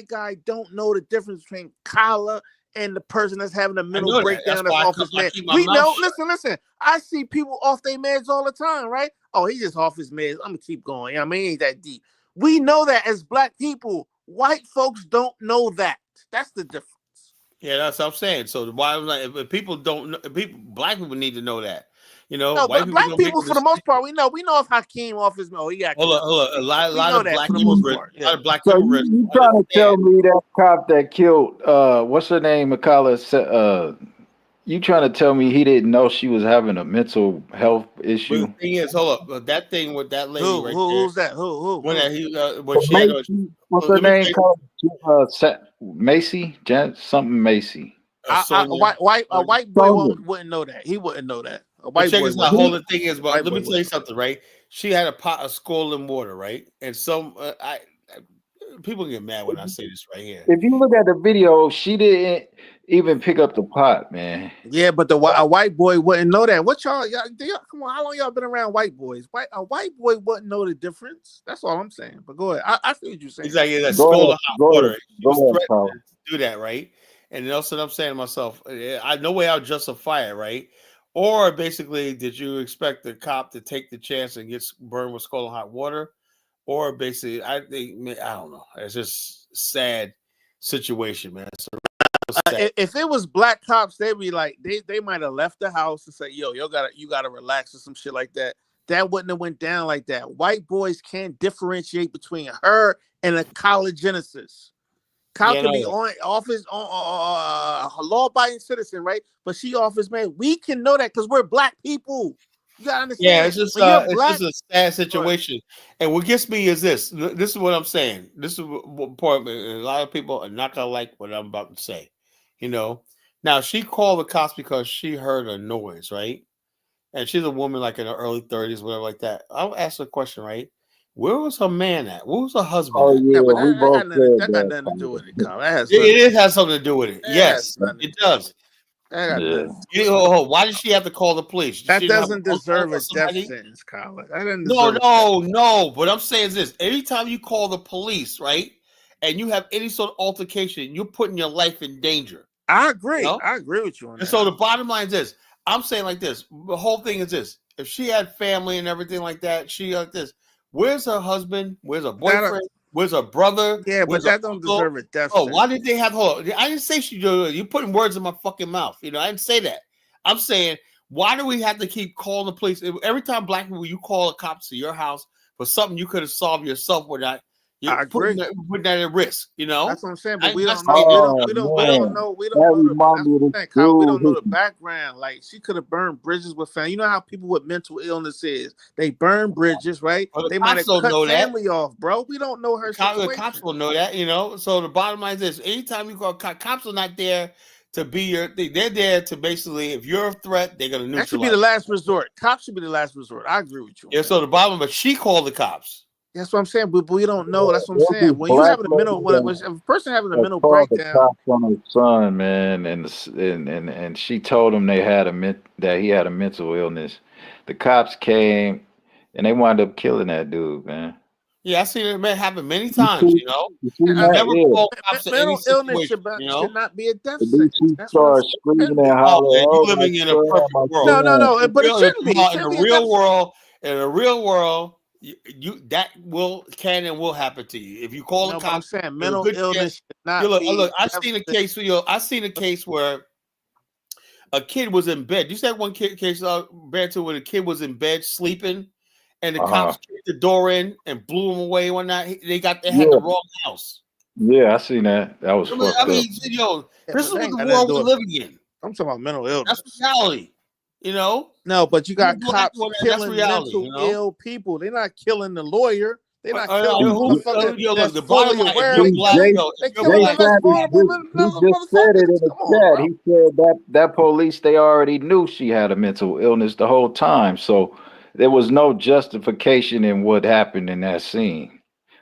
guy don't know the difference between Kyla and the person that's having a mental breakdown that's off his meds. We know. Listen. I see people off their meds all the time, right? Oh, he just off his meds. I'm gonna keep going. I mean, it ain't that deep. We know that as black people. White folks don't know that. That's the difference.
Yeah, that's what I'm saying. So why if people don't know, black people need to know that. You know,
no, but black people for the most part, we know if Hakeem off his he got
hold on. A lot of black immigrants. A lot of black
so
immigrants.
You trying to tell me that cop that killed what's her name, Makala, you trying to tell me he didn't know she was having a mental health issue?
But the thing is, hold up, that thing with that lady right there.
Who's that? Who?
When she had what's her name called? Macy, something Macy.
A white boy wouldn't know that. He wouldn't know that. A white boy.
The whole thing is, but let me tell you something, right? She had a pot of scalding water, right? And some people get mad when I say this right here.
If you look at the video, she didn't even pick up the pot, man.
Yeah, but a white boy wouldn't know that. What y'all come on? How long y'all been around white boys? A white boy wouldn't know the difference. That's all I'm saying. But go ahead. I see what you're saying.
He's like, that scalding hot water. She was threatening to do that, right? And then also I'm saying to myself, no way I'll justify it, right? Or basically, did you expect the cop to take the chance and get burned with scalding hot water? Or basically, I don't know. It's just a sad situation, man.
If it was black cops, they'd be like, they might have left the house and say, yo, you gotta relax or some shit like that. That wouldn't have went down like that. White boys can't differentiate between her and a college Genesis. Kyle can be on office on a law-abiding citizen, right? But she office man. We can know that because we're black people. You gotta understand.
Yeah, it's just a sad situation. And what gets me is this. This is what I'm saying. This is what part. A lot of people are not gonna like what I'm about to say. You know. Now she called the cops because she heard a noise, right? And she's a woman like in her early 30s, whatever like that. I'll ask her a question, right? Where was her man at? Where was her husband?
Oh yeah, we both said
that got nothing to do with it, Kyle.
It has something to do with it. Yes, it does. Why did she have to call the police?
That doesn't deserve a death sentence, Kyle.
No. What I'm saying is this: anytime you call the police, right, and you have any sort of altercation, you're putting your life in danger.
I agree.
You know?
I agree with you on that.
And so the bottom line is this: I'm saying like this. The whole thing is this: if she had family and everything like that, she like this. Where's her husband? Where's her boyfriend? Where's her brother?
Yeah, but that don't deserve a death sentence.
Why did they have her? I didn't say she did. You're putting words in my fucking mouth. You know, I didn't say that. I'm saying, why do we have to keep calling the police? Every time black people, you call the cops to your house for something you could have solved yourself without putting that at risk, you know?
That's what I'm saying, but we don't know. We don't know the background. Like, she could have burned bridges with family. You know how people with mental illness is. They burn bridges, right? They might have cut family off, bro. We don't know her situation.
The cops will know that, you know? So the bottom line is this. Anytime you call cops are not there to be your thing. They're there to basically, if you're a threat, they're going to neutralize.
That should be the last resort. Cops should be the last resort. I agree with you.
Yeah, so the bottom, but she called the cops.
That's what I'm saying, but we don't know. That's what I'm saying. When you having a mental, when a person having a mental breakdown,
the cops on his son, man, and she told him that he had a mental illness. The cops came and they wound up killing that dude, man.
Yeah, I seen it happen many times. You know, mental
illness should not be a death sentence.
She started screaming and hollering.
You living in a perfect world.
No, but it shouldn't be.
In a real world. You that can and will happen to you if you call the cops.
I'm saying mental illness should not be.
Look, I've seen a case where a kid was in bed. You said one case where the kid was in bed sleeping, and the cops kicked the door in and blew him away one night. They had the wrong house.
Yeah, I seen that. That was fucked up.
This is what the world we're living in.
I'm talking about mental illness.
That's reality. You know?
No, but you got cops killing mental ill people. They're not killing the lawyer. They're not killing the fully aware.
He just said it in the chat. He said that police, they already knew she had a mental illness the whole time. So there was no justification in what happened in that scene.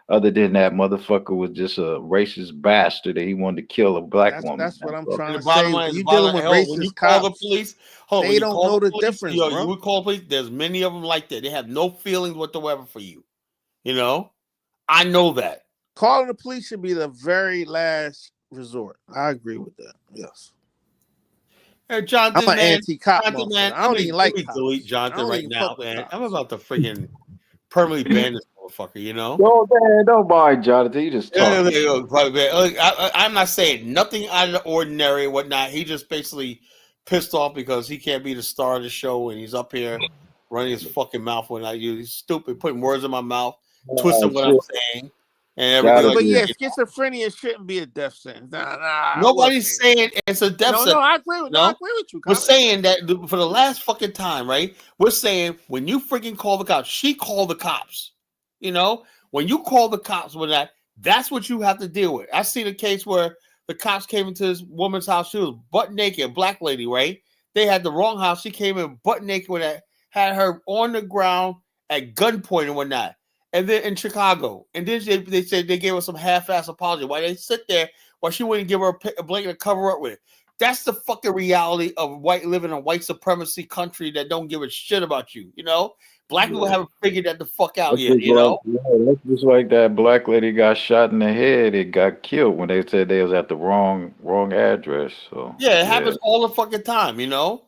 Other than that motherfucker was just a racist bastard that he wanted to kill a black woman.
That's what I'm trying to say. You dealing with racist
cops. Call the police,
they don't know the difference, bro.
You would call police. There's many of them like that. They have no feelings whatsoever for you. You know, I know that.
Calling the police should be the very last resort. I agree with that. Yes.
Hey, Jonathan,
I'm an anti-cop man. I don't even like
cops. Delete Jonathan right now, man. I'm about to freaking permanently ban this motherfucker, you know?
No, man, don't mind Jonathan. You just talk.
I'm not saying nothing out of the ordinary and whatnot. He just basically pissed off because he can't be the star of the show and he's up here running his fucking mouth when I use. He's stupid, putting words in my mouth, twisting what I'm saying. And everything
but yeah, schizophrenia shouldn't be a death sentence.
Nobody's saying it's a death sentence.
No, I agree with you.
We're saying that for the last fucking time, right? We're saying when you freaking call the cops, she called the cops. You know, when you call the cops with that's what you have to deal with. I seen a case where The cops came into this woman's house. She was butt naked, black lady, right? They had the wrong house. She came in butt naked with that, had her on the ground at gunpoint and whatnot. And then in Chicago, and then they said they gave her some half-ass apology. Why they sit there while she wouldn't give her a blanket to cover up with it. That's the fucking reality of living in a white supremacy country that don't give a shit about you. You know, black people haven't figured that the fuck out yet. You know,
that's just like that black lady got shot in the head. It got killed when they said they was at the wrong address. So
yeah, it happens all the fucking time. You know.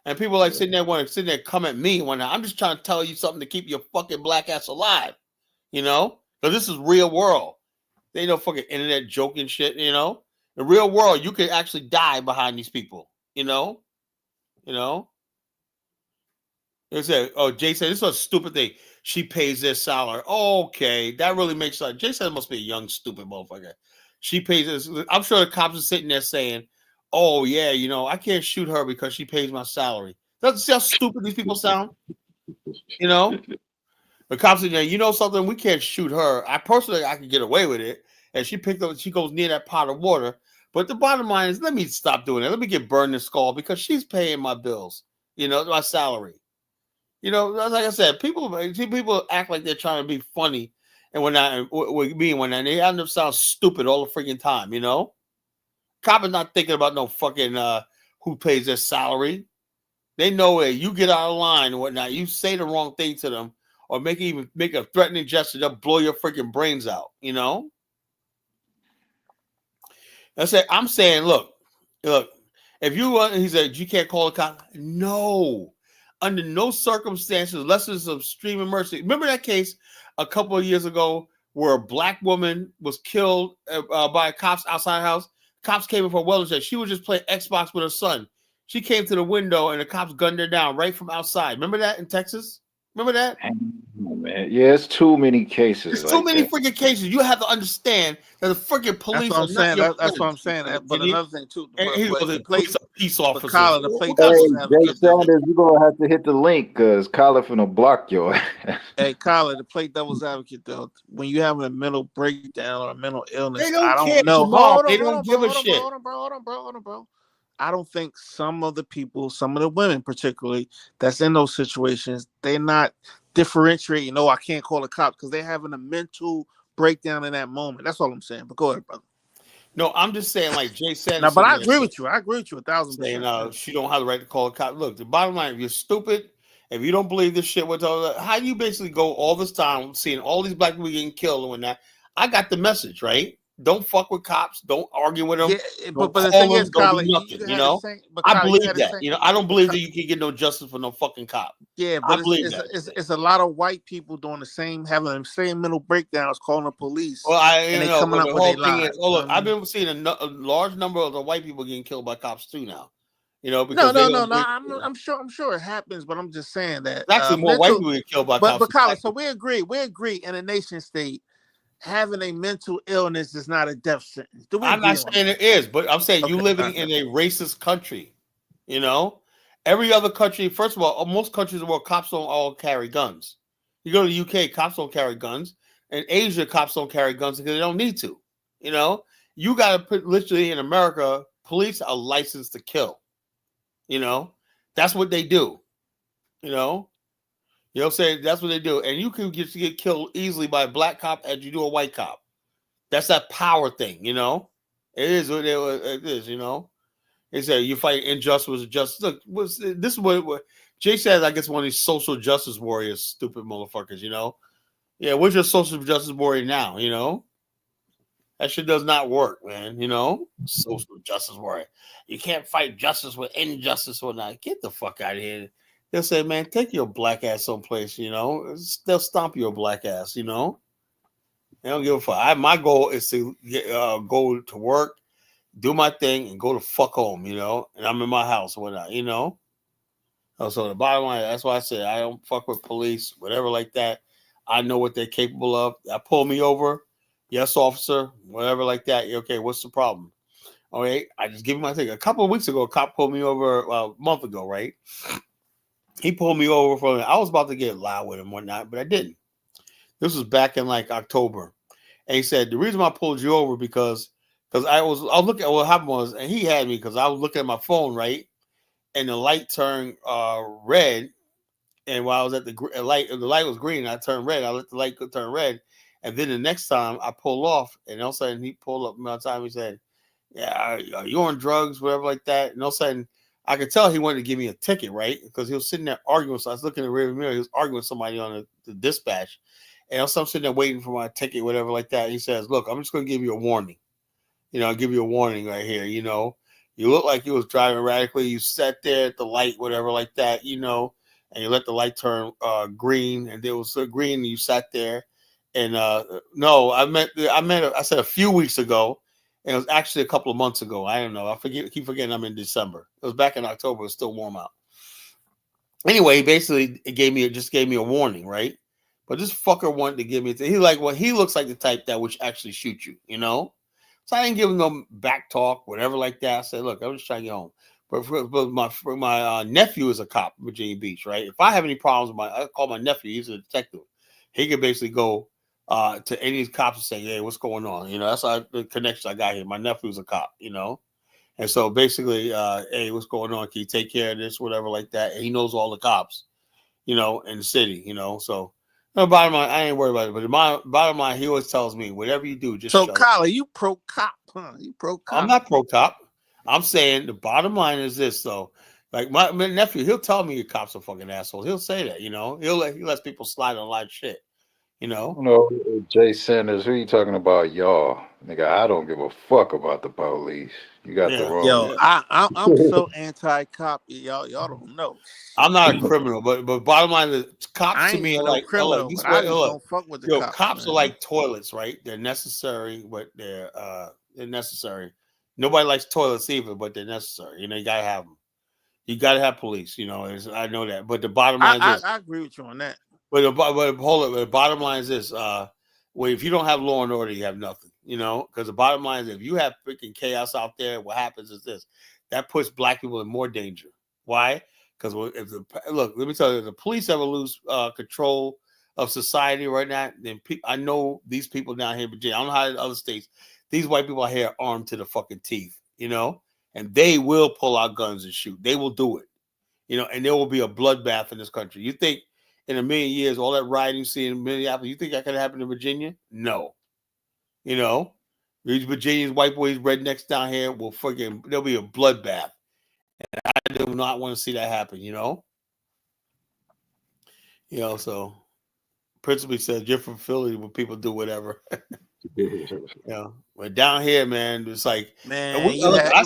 And people like sitting there come at me when I'm just trying to tell you something to keep your fucking black ass alive, you know? Because this is real world. They ain't no fucking internet joking shit, you know? In real world, you could actually die behind these people, you know? You know? They say, oh, Jay said, this is a stupid thing. She pays their salary. Okay, that really makes sense. Jay said it must be a young, stupid motherfucker. She pays this. I'm sure the cops are sitting there saying, oh, yeah, you know, I can't shoot her because she pays my salary. That's how stupid these people sound. You know? The cops are there, you know something? We can't shoot her. I can get away with it. And she goes near that pot of water. But the bottom line is, let me stop doing that. Let me get burned and scald because she's paying my bills, you know, my salary. You know, like I said, people act like they're trying to be funny and when they end up sound stupid all the freaking time, you know? Cop is not thinking about no fucking who pays their salary. They know that you get out of line and whatnot. You say the wrong thing to them or make a threatening gesture, they'll blow your freaking brains out, you know? I'm saying, look, if he said, you can't call a cop. No. Under no circumstances, unless it's of extreme emergency. Remember that case a couple of years ago where a black woman was killed by cops outside her house? Cops came in for a wellness check. She was just playing Xbox with her son. She came to the window and the cops gunned her down right from outside. Remember that in Texas? Remember that?
Oh, man. Yeah, it's too many cases.
There's too many freaking cases. You have to understand that the freaking police are not your
That's what I'm saying. But another thing too,
the police are peace officers.
Jay Sanders, you're gonna have to hit the link because Kyler finna block your ass.
Hey, Kyler, to play devil's advocate though, when you're having a mental breakdown or a mental illness,
they don't
I don't
care,
know.
Jamal. They don't give a shit.
Hold on, bro. I don't think some of the people, some of the women particularly, that's in those situations, they're not differentiating. No, I can't call a cop because they're having a mental breakdown in that moment. That's all I'm saying. But go ahead, brother.
No, I'm just saying, like Jay said.
No, but I agree with you. I agree with you 1,000%.
She don't have the right to call a cop. Look, the bottom line: if you're stupid, if you don't believe this shit, how do you basically go all this time seeing all these black people getting killed and whatnot? I got the message, right? Don't fuck with cops. Don't argue with them.
Yeah, but the thing is, Colin,
you know, I believe that. You know, I don't believe that you can get no justice for no fucking cop.
Yeah, but it's a lot of white people doing having the same mental breakdowns, calling the police.
Well,
coming up with their lies.
Look, I've been seeing a large number of the white people getting killed by cops too now. You know, because
no. I'm sure it happens, but I'm just saying that
actually more white people get killed by cops.
But Colin, so we agree in a nation state. Having a mental illness is not a death sentence.
I'm not saying it is, but I'm saying you living in a racist country. You know, every other country. First of all, most countries in the world, cops don't all carry guns. You go to the UK, cops don't carry guns. In Asia, cops don't carry guns because they don't need to. You know, you got to put literally in America, police are licensed to kill. You know, that's what they do. You know. You know what I'm saying? That's what they do. And you can get killed easily by a black cop as you do a white cop. That's that power thing, you know? It is what it is, you know? They say you fight injustice with justice. Look, this is what Jay says, I guess, one of these social justice warriors, stupid motherfuckers, you know? Yeah, what's your social justice warrior now, you know? That shit does not work, man, you know? Social justice warrior. You can't fight justice with injustice or not. Get the fuck out of here. They'll say, man, take your black ass someplace, you know. They'll stomp your black ass, you know. They don't give a fuck. My goal is to go to work, do my thing, and go to fuck home, you know. And I'm in my house or whatnot, you know. So the bottom line, that's why I said I don't fuck with police, whatever like that. I know what they're capable of. Pull me over. Yes, officer, whatever like that. Okay, what's the problem? All right, I just give you my thing. A couple of weeks ago, a cop pulled me over a month ago, right? He pulled me over I was about to get loud with him and whatnot, but I didn't. This was back in like October. And he said, the reason I pulled you over because because I was looking at what happened was, and he had me because I was looking at my phone, right, and the light turned red, and while I was at the light was green, I turned red. I let the light turn red, and then the next time I pulled off, and all of a sudden he pulled up my time. He said, "Yeah, are you on drugs, whatever like that?" And all of a sudden I could tell he wanted to give me a ticket, right, because he was sitting there arguing. So I was looking in the rear mirror. He was arguing with somebody on the dispatch, and I was sitting there waiting for my ticket, whatever like that. He says, "Look, I'm just going to give you a warning. I'll give you a warning right here. You look like you was driving erratically. You sat there at the light, whatever like that, and you let the light turn green, and there was green, and you sat there. And no, I said a few weeks ago, and it was actually a couple of months ago. I don't know. Keep forgetting I'm in December. It was back in October. It was still warm out. Anyway, basically, it gave me a warning, right? But this fucker wanted to give me. He looks like the type that would actually shoot you, So I didn't give him no back talk, whatever like that. I said, look, I'm just trying to get home. But my nephew is a cop in Virginia Beach, right? If I have any problems I call my nephew. He's a detective. He can basically go to any of these cops and say, hey, what's going on? That's the connection I got here. My nephew's a cop, And so basically, hey, what's going on? Can you take care of this, whatever like that? And he knows all the cops, in the city, So bottom line, I ain't worried about it. But the bottom line, he always tells me, whatever you do, just
so
shut
Kyler, you pro cop, huh? You pro cop.
I'm not pro cop. I'm saying the bottom line is this, though. Like my nephew, he'll tell me your cops are fucking assholes. He'll say that, he lets people slide on a lot of shit,
Jay Sanders, who you talking about, y'all? Nigga, I don't give a fuck about the police. You got the wrong.
Yo, I'm so anti-cop. Y'all don't know.
I'm not a criminal, but bottom line is cops to me
are
like
criminal, but I just don't fuck with the cops.
Cops are like toilets, right? They're necessary, but they're necessary. Nobody likes toilets either, but they're necessary. You gotta have them. You gotta have police. I know that. But the bottom line is this.
I agree with you on that.
But hold it. The bottom line is this: if you don't have law and order, you have nothing. Because the bottom line is, if you have freaking chaos out there, what happens is this: that puts black people in more danger. Why? Because let me tell you, if the police ever lose control of society right now, then I know these people down here in Virginia. I don't know how in other states. These white people out here are armed to the fucking teeth, and they will pull out guns and shoot. They will do it, and there will be a bloodbath in this country. You think in a million years, all that rioting you see in Minneapolis, you think that could happen in Virginia? No. These Virginians, white boys, rednecks down here there'll be a bloodbath. And I do not want to see that happen, so principally says you're from Philly when people do whatever. But down here, man, it's like,
man, it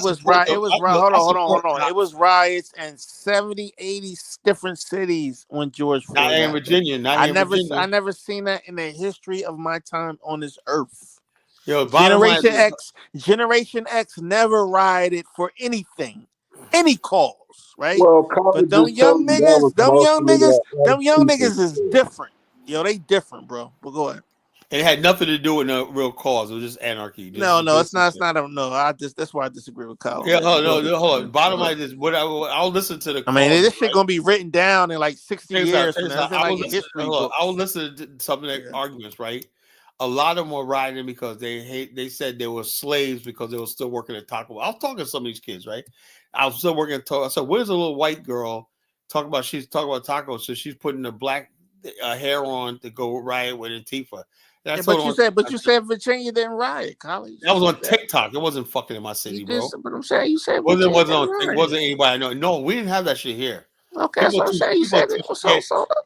was hold on. It was riots in 70, 80 different cities when George Floyd.
Not in Virginia.
I never seen that in the history of my time on this earth. Generation X never rioted for anything, any cause, right?
Well,
but them young niggas is different. They different, bro. But go ahead.
It had nothing to do with no real cause. It was just anarchy.
It's not. That's why I disagree with Kyle.
Yeah, hold on. Bottom line is, I'll listen to the.
This shit gonna be written down in like 60 years.
I will listen to some of the arguments. Right, a lot of them were rioting because they said they were slaves because they were still working at Taco Bell. I was talking to some of these kids. Right, I was still working at Taco. I said, "Where's a little white girl talking about?" She's talking about tacos, so she's putting the black hair on to go riot with Antifa.
But you said Virginia didn't riot, college.
That was on TikTok. It wasn't fucking in my city, bro.
But I'm saying you said
it wasn't anybody I know. No, we didn't have that shit here.
Okay, people so I'm saying you said it was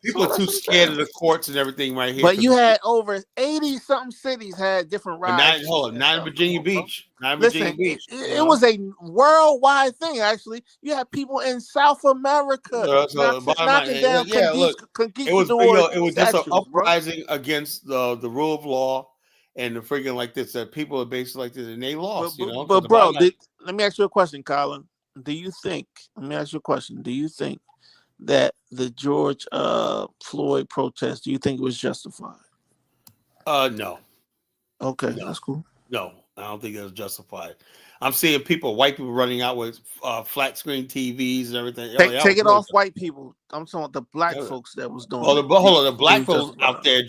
people are too scared of the courts and everything right here.
But you had over 80 something cities had different riots.
Not in Virginia Beach.
It was a worldwide thing. Actually, you had people in South America knocking down
it was just an uprising against the rule of law and the freaking like this that people are basically like this and they lost.
But bro, let me ask you a question, Colin. Do you think that the George Floyd protest, do you think it was justified?
No.
Okay, that's cool.
No, I don't think it was justified. I'm seeing white people running out with flat screen TVs and everything.
Take it off white people. I'm talking about the black folks that was doing
it. Hold on, the black folks out there,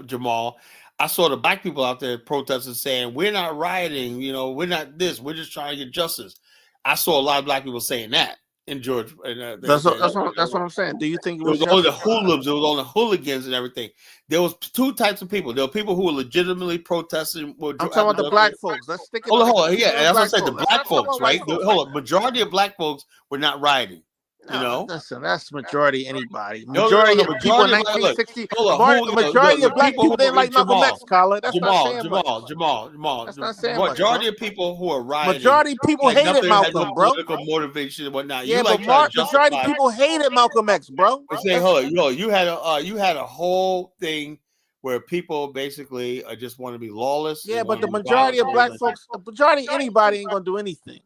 Jamal. I saw the black people out there protesting, saying, "We're not rioting, we're not this. We're just trying to get justice." I saw a lot of black people saying that in Georgia.
That's what I'm saying. Do you think it was
only the hooligans? It was only hooligans and everything. There was two types of people. There were people who were legitimately protesting.
I'm talking about the black folks. Let's stick it.
Hold on. Yeah, that's what I said. The black folks, right? Hold on. Majority of black folks were not rioting.
Listen, that's majority anybody. Majority of people in 1960. Majority of black people didn't like Malcolm X, Colin. That's not saying much.
Jamal.
That's not saying much.
Majority of people who are rioting.
Majority of people hated Malcolm, bro.
Political motivation and whatnot.
Yeah, but majority of people hated Malcolm X, bro.
Hold on. You had a whole thing where people basically just want to be lawless.
Yeah, but the majority of black folks, the majority anybody ain't gonna do anything.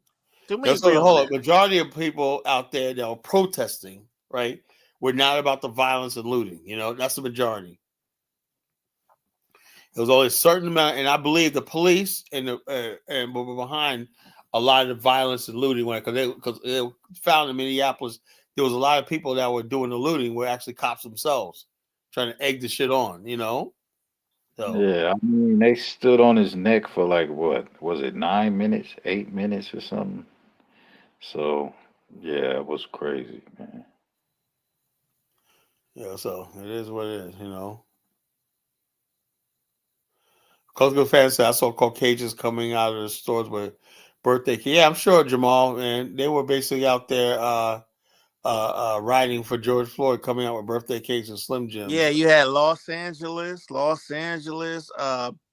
Majority of people out there that are protesting, right, were not about the violence and looting. That's the majority. It was only a certain amount, and I believe the police and were behind a lot of the violence and looting, because they found in Minneapolis there was a lot of people that were doing the looting were actually cops themselves, trying to egg the shit on. So,
yeah, I mean, they stood on his neck for like what was it, 9 minutes, 8 minutes, or something. So, yeah, it was crazy, man.
Yeah, so it is what it is, Costco fans said I saw Caucasians coming out of the stores with birthday cake. Yeah, I'm sure, Jamal, and they were basically out there riding for George Floyd, coming out with birthday cakes and Slim Jims.
Yeah, you had Los Angeles,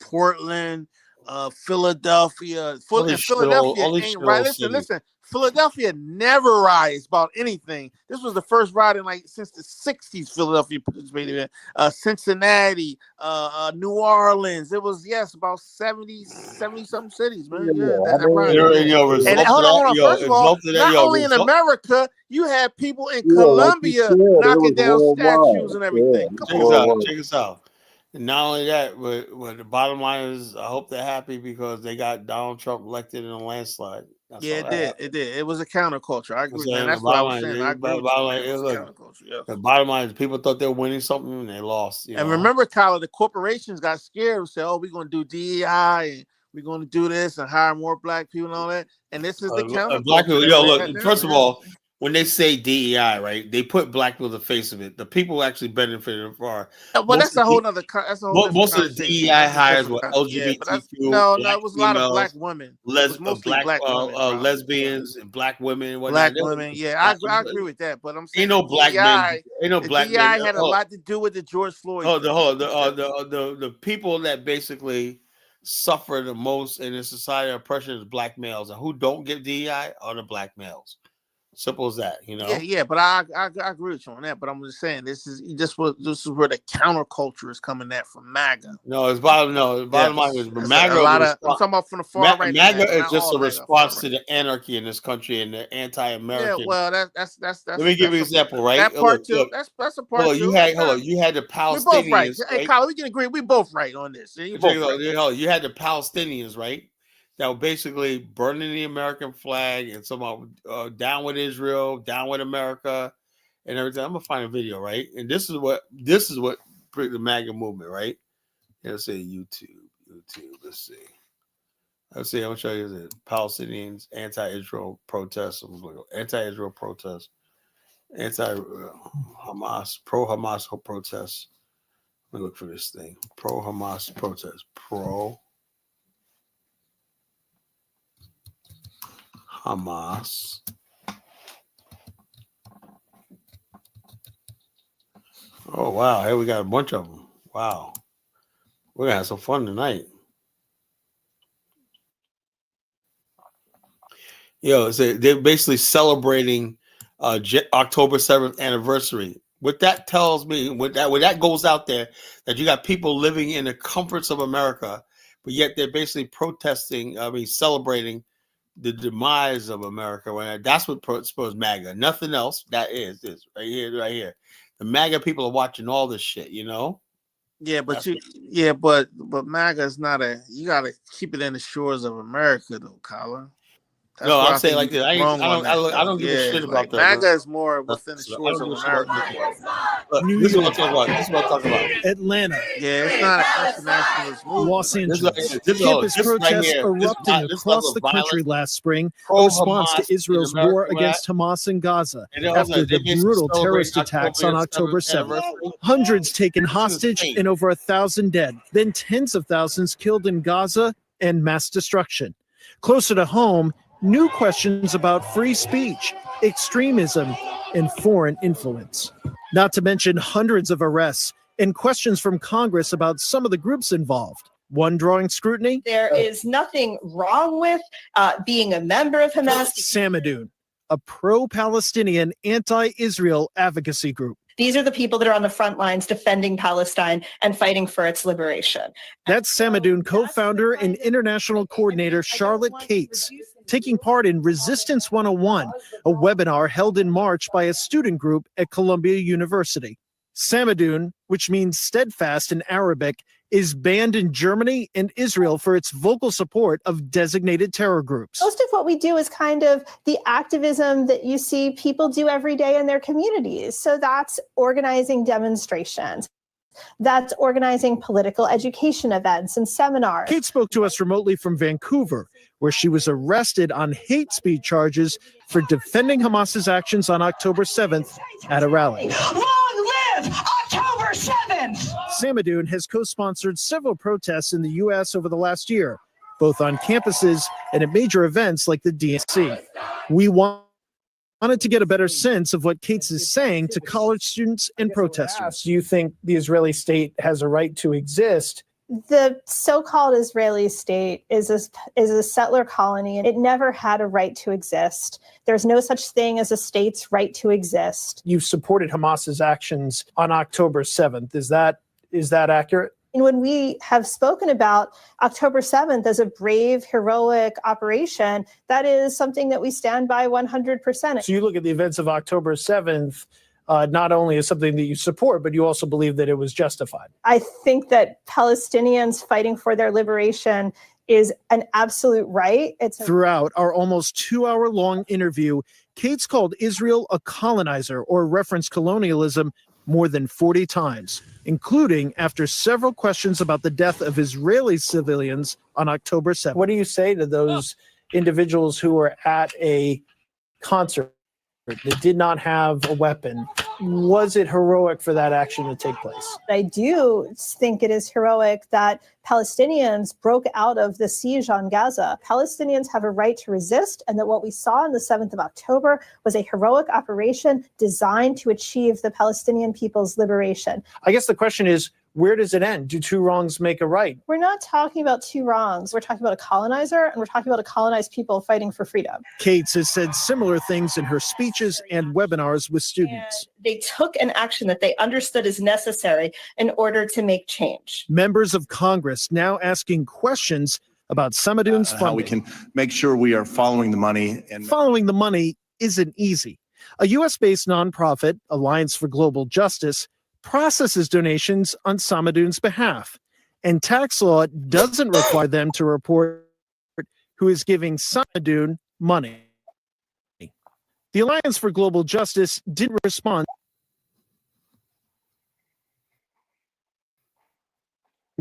Portland, Philadelphia. Philadelphia ain't right. Listen. Philadelphia never riots about anything. This was the first riot since the 60s. Philadelphia participated in Cincinnati, New Orleans. It was about 70 something cities, man. And hold on. First of all, not only in America, you had people in Colombia knocking down statues and everything.
Check us out. And not only that, but the bottom line is, I hope they're happy because they got Donald Trump elected in a landslide.
It did. It was a counterculture. I agree, man. That's what I was saying. I agree with you.
The bottom line is, people thought they were winning something and they lost.
And remember, Colin, the corporations got scared and said, "Oh, we're going to do DEI and we're going to do this and hire more black people and all that." And this is the counterculture.
Black people, look. First of all, when they say DEI, right, they put black people in the face of it. The people who actually benefited are.
But that's a whole other.
Most of the DEI hires were LGBTQ.
No, it was a lot of black women.
Lesbians and black women.
Black women, yeah, I agree with that. But I'm saying
ain't no black men. Ain't no black men.
DEI had a lot to do with the George Floyd.
The people that basically suffer the most in the society of oppression is black males, and who don't get DEI are the black males. Simple as that,
Yeah, but I agree with you on that. But I'm just saying this is where the counterculture is coming at from MAGA.
The bottom line is MAGA.
I'm talking about from the far right.
MAGA is just a response to the anarchy in this country and the anti-American.
Yeah, well, that's.
Let me give you an example, right?
That part too. That's a part two.
You had the Palestinians.
We're both right. Hey, Colin, we can agree. We both right on this. You
had the Palestinians, right? That were basically burning the American flag and somehow down with Israel, down with America, and everything. I'm gonna find a video, right? And this is what the MAGA movement, right? Let's say YouTube. Let's see. I'm gonna show you the Palestinians anti-Israel protests, anti-Israel protests, anti-Hamas, pro-Hamas protests. Let me look for this thing. Pro-Hamas protest. Hamas. Oh wow! Hey, we got a bunch of them. Wow, we're gonna have some fun tonight. So they're basically celebrating October 7th anniversary. What that tells me, when that goes out there, that you got people living in the comforts of America, but yet they're basically protesting. Celebrating the demise of America. That's what supposed MAGA. Nothing else. That is this right here. The MAGA people are watching all this shit.
Yeah, but MAGA is not you got to keep it in the shores of America, though, Colin. That's
No,
where
I'm
I
saying
think
like
you're
this. I
wrong on that.
don't give a
Yeah,
shit
like
about the.
MAGA is more
I
within the
don't
shores
give
of
a shit about
America.
Look,
New
this is what I'm
York,
talking about. This is what I'm talking about.
Atlanta,
Yeah, it's not an anti-nationalist movement.
Los
Like,
Angeles.
This
Campus
right
protests
here.
erupting
This
across
level
the
of
country
violence,
last spring, a
pro
response to
Hamas in
Israel's
America.
war against Hamas in Gaza
And then
after
they
the
basically
brutal
celebrate
terrorist attacks on October
7th
7th.
anniversary.
Hundreds taken
This is
hostage
insane.
and over 1,000 dead, then tens of thousands killed in Gaza and mass destruction. Closer to home, new questions about free speech, extremism, and foreign influence. Not to mention hundreds of arrests and questions from Congress about some of the groups involved. One drawing scrutiny?
There is nothing wrong with being a member of Hamas.
Samadoun, a pro-Palestinian, anti-Israel advocacy group.
These are the people that are on the front lines defending Palestine and fighting for its liberation.
That's Samadoun co-founder and international coordinator Charlotte Cates, taking part in Resistance 101, a webinar held in March by a student group at Columbia University. Samadoun, which means steadfast in Arabic, is banned in Germany and Israel for its vocal support of designated terror groups.
Most of what we do is kind of the activism that you see people do every day in their communities. So that's organizing demonstrations. That's organizing political education events and seminars.
Kate spoke to us remotely from Vancouver, where she was arrested on hate speech charges for defending Hamas's actions on October 7th at a rally.
Long live October 7th!
Samadoun has co-sponsored several protests in the U.S. over the last year, both on campuses and at major events like the DNC. We wanted to get a better sense of what Cates is saying to college students and protesters. Do you think the Israeli state has a right to exist?
The so-called Israeli state is a settler colony, and it never had a right to exist. There's no such thing as a state's right to exist.
You supported Hamas's actions on October 7th. Is that accurate?
And when we have spoken about October 7th as a brave, heroic operation, that is something that we stand by 100%.
So you look at the events of October 7th, not only as something that you support, but you also believe that it was justified.
I think that Palestinians fighting for their liberation is an absolute right.
Throughout our almost 2-hour-long interview, Cates called Israel a colonizer or referenced colonialism more than 40 times, including after several questions about the death of Israeli civilians on October 7th. What do you say to those individuals who were at a concert that did not have a weapon? Was it heroic for that action to take place?
I do think it is heroic that Palestinians broke out of the siege on Gaza. Palestinians have a right to resist, and that what we saw on the 7th of October was a heroic operation designed to achieve the Palestinian people's liberation.
I guess the question is, where does it end? Do two wrongs make a right?
We're not talking about two wrongs. We're talking about a colonizer, and we're talking about a colonized people fighting for freedom.
Cates has said similar things in her speeches and webinars with students.
And they took an action that they understood is necessary in order to make change.
Members of Congress now asking questions about Samadoun's funding.
How we can make sure we are following the money. And
following the money isn't easy. A U.S.-based nonprofit, Alliance for Global Justice, processes donations on Samadoun's behalf, and tax law doesn't require them to report who is giving Samadoun money. The Alliance for Global Justice didn't respond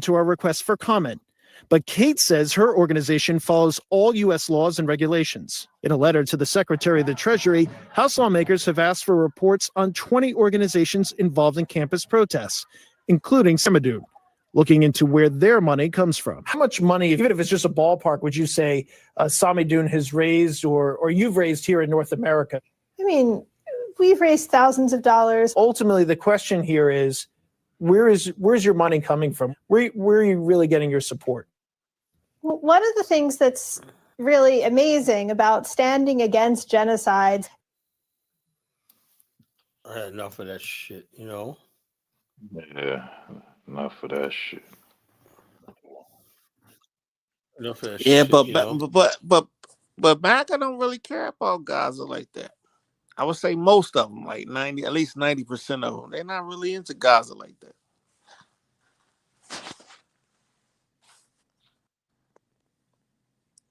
to our request for comment, but Kate says her organization follows all U.S. laws and regulations. In a letter to the Secretary of the Treasury, House lawmakers have asked for reports on 20 organizations involved in campus protests, including Samadoun, looking into where their money comes from. How much money, even if it's just a ballpark, would you say Samadoun has raised or you've raised here in North America?
I mean, we've raised thousands of dollars.
Ultimately, the question here is, where's your money coming from? Where are you really getting your support?
One of the things that's really amazing about standing against genocide.
I had enough of that shit, you know?
Yeah, enough of that shit.
Enough of that
Yeah,
shit,
but MAGA don't really care about Gaza like that. I would say most of them, like at least 90% of them, they're not really into Gaza like that.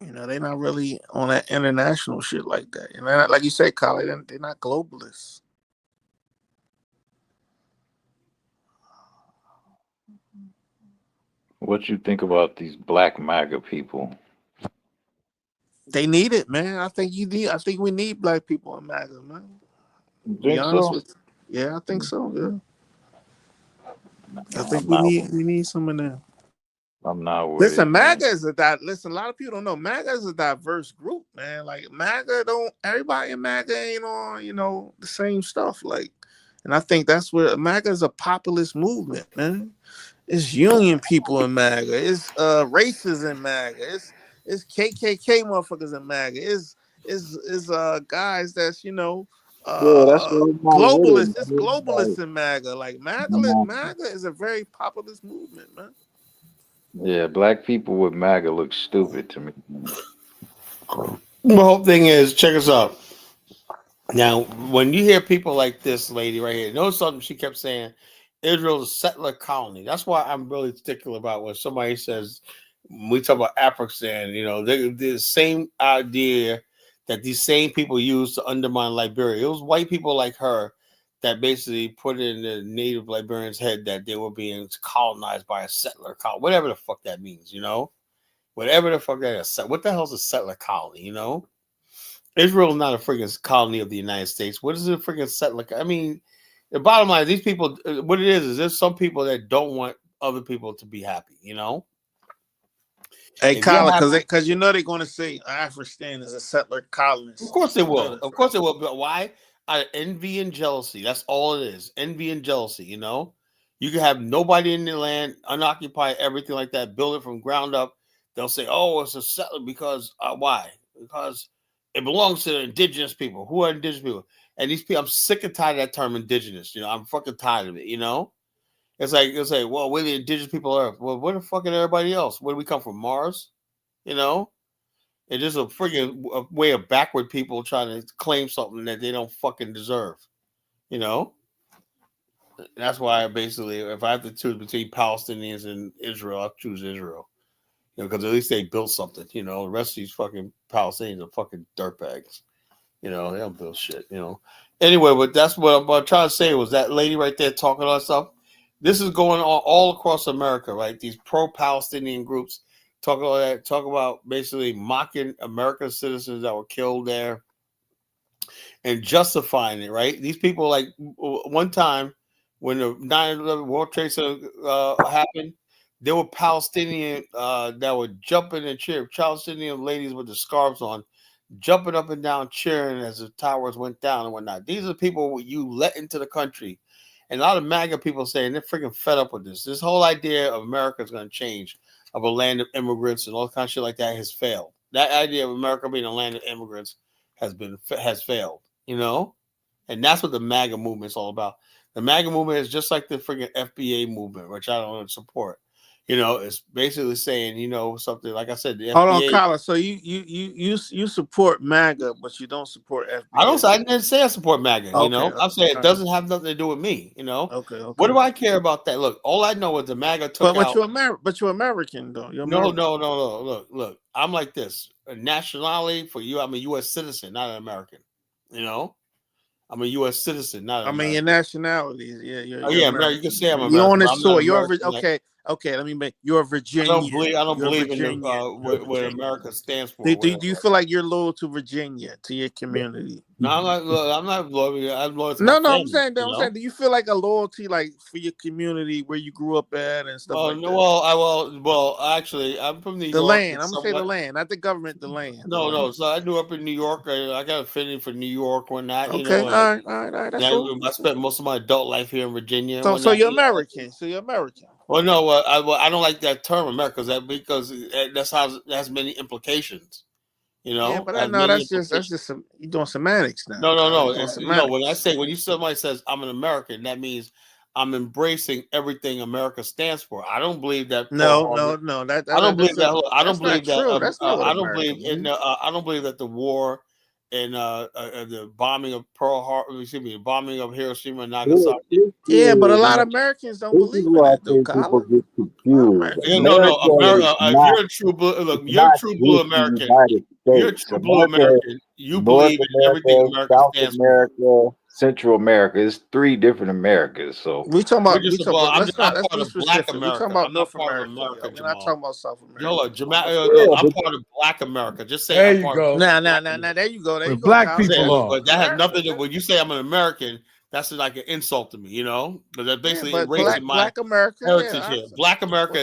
You They're not really on that international shit like that. Like you say, Colin, they're not globalists.
What you think about these black MAGA people?
They need it, man. I think we need black people in MAGA, man.
You
Be
think
honest
so?
with you. Yeah, I think so. Yeah. I think
I'm
we
not.
need some in there.
I'm not with
Listen,
it, man.
MAGA is listen, a lot of people don't know MAGA is a diverse group, man. Like MAGA everybody in MAGA ain't on, the same stuff. Like, and I think that's where MAGA is a populist movement, man. It's union people in MAGA, it's racists in MAGA, it's KKK motherfuckers in MAGA, it's guys that's
Yeah, that's what I'm not with it,
globalists, it's
man.
globalists in MAGA. Like MAGA is a very populist movement, man.
Yeah, black people with MAGA look stupid to me.
The whole thing is, check us out. Now, when you hear people like this lady right here, notice something she kept saying, Israel's a settler colony. That's why I'm really particular about when somebody says, when we talk about Afghanistan, the same idea that these same people use to undermine Liberia. It was white people like her that basically put in the native Liberians' head that they were being colonized by a settler colony, whatever the fuck that means, whatever the fuck that is. What the hell is a settler colony, Israel is not a freaking colony of the United States. What is a freaking settler? I mean, the bottom line, these people, what it is there's some people that don't want other people to be happy,
Hey, Colin, because they're going to say Afghanistan is a settler colonist.
Of course they will. Of course they will. But why? Envy and jealousy. That's all it is. Envy and jealousy, You can have nobody in the land, unoccupy everything like that, build it from ground up. They'll say, oh, it's a settler because, why? Because it belongs to the indigenous people. Who are indigenous people? And these people, I'm sick and tired of that term indigenous. I'm fucking tired of it, It's like, well, we're the indigenous people on Earth. Well, where the fuck is everybody else? Where do we come from? Mars? It's just a freaking way of backward people trying to claim something that they don't fucking deserve. That's why basically, if I have to choose between Palestinians and Israel, I'll choose Israel. Because at least they built something. The rest of these fucking Palestinians are fucking dirtbags. They don't build shit. Anyway, but that's what I'm trying to say was that lady right there talking all that stuff. This is going on all across America, right? These pro-Palestinian groups talk about basically mocking American citizens that were killed there and justifying it, right? These people, like one time when the 9/11 World Trade Center happened, there were Palestinian that were jumping and cheering, Palestinian ladies with the scarves on, jumping up and down, cheering as the towers went down and whatnot. These are people you let into the country. And a lot of MAGA people saying they're freaking fed up with this. This whole idea of America is going to change, of a land of immigrants and all kind of shit like that has failed. That idea of America being a land of immigrants has failed, And that's what the MAGA movement is all about. The MAGA movement is just like the freaking FBA movement, which I don't support. It's basically saying, something like I said, the
Hold
FBA.
on, Colin. So you support MAGA, but you don't support FBA.
I didn't say I support MAGA.
Okay,
I'm saying it doesn't have nothing to do with me.
Okay.
What do I care about that? Look, all I know is the MAGA took out.
But you're American though.
No. Look. I'm like this. A nationality for you. I'm a U.S. citizen, not an American. I'm a U.S. citizen, not.
Your nationality. Yeah.
You're American. You can say I'm American.
You're on this soil. You're okay. Let me make. You're a Virginian.
I don't believe in what America stands for.
Do you feel like you're loyal to Virginia, to your community?
No, I'm not loyal. I'm loyal to
no.
my family,
I'm saying. Do you feel like a loyalty, like for your community where you grew up at and stuff like that?
Well, actually, I'm from New York.
The land. I'm gonna say the land, not the government. The land.
No. So I grew up in New York. I got a feeling for New York when that.
Okay. All right. That's cool.
I spent most of my adult life here in Virginia.
So you're American.
Well, no, I don't like that term America because that's many implications.
Yeah, but I know that's just you're doing semantics now.
No. When somebody says I'm an American, that means I'm embracing everything America stands for. I don't believe that.
No.
I don't believe that. I don't believe that. I don't believe that the war and the bombing of Pearl Harbor, the bombing of Hiroshima and Nagasaki.
Yeah, but a lot of Americans don't believe in that, though, Colin.
confused.
No,
America is
America. If
not,
you're a true blue, look,
it's
you're a
not
true blue
just the
American.
United
You're a
States.
true blue
America,
American. You
North
believe in everything
America,
America
South
stands for.
America.
Central America. It's 3 different Americas. So
We talking
We're
about
just well,
but let's
I'm
not let's
part
be
of Black
specific. We talking
America.
about
I'm not
North
part of
America,
America,
yo. We're not
Jamal.
talking about South America.
Yo, look,
Yeah,
I'm
but
part of Black America. Just say
There
I'm
you
part
go.
of
Nah,
Black America.
there you go. There
Where
you go,
black
Kyle.
people
Yeah,
are.
but that has nothing to. When you say I'm an American, that's like an insult to me, you know. But that's
Yeah,
basically
but
erasing my
Black America,
heritage
yeah.
here. Black America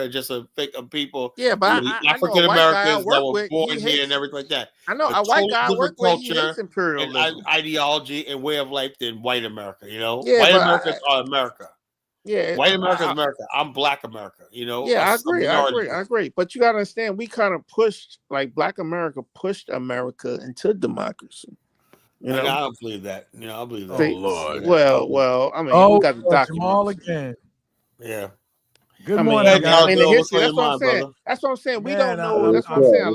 is just a fake of people.
Yeah, but I know a
African
white guy I
Americans that
work
were
with.
born
He
here and
hates.
everything like that.
I know
A
a white
totally
guy I
different
work with. He hates
culture and
imperialism.
ideology and way of life than white America. You know,
Yeah,
white
but
Americans are America.
yeah,
White America is America. I'm Black America. You know,
yeah, I
a
agree.
minority.
I agree. But you gotta understand, we kind of pushed, like, Black America pushed America into democracy. You
And
know,
I don't believe that. You know, I believe that.
Oh Lord.
well, I mean, we got the
Jamal
documents.
again.
Yeah.
Good
I mean,
morning, guys.
the
What's
history.
on
That's
your
what I'm
mind,
saying.
brother?
That's what I'm saying. We
Man,
don't know. That's what I'm
what's
saying.
up?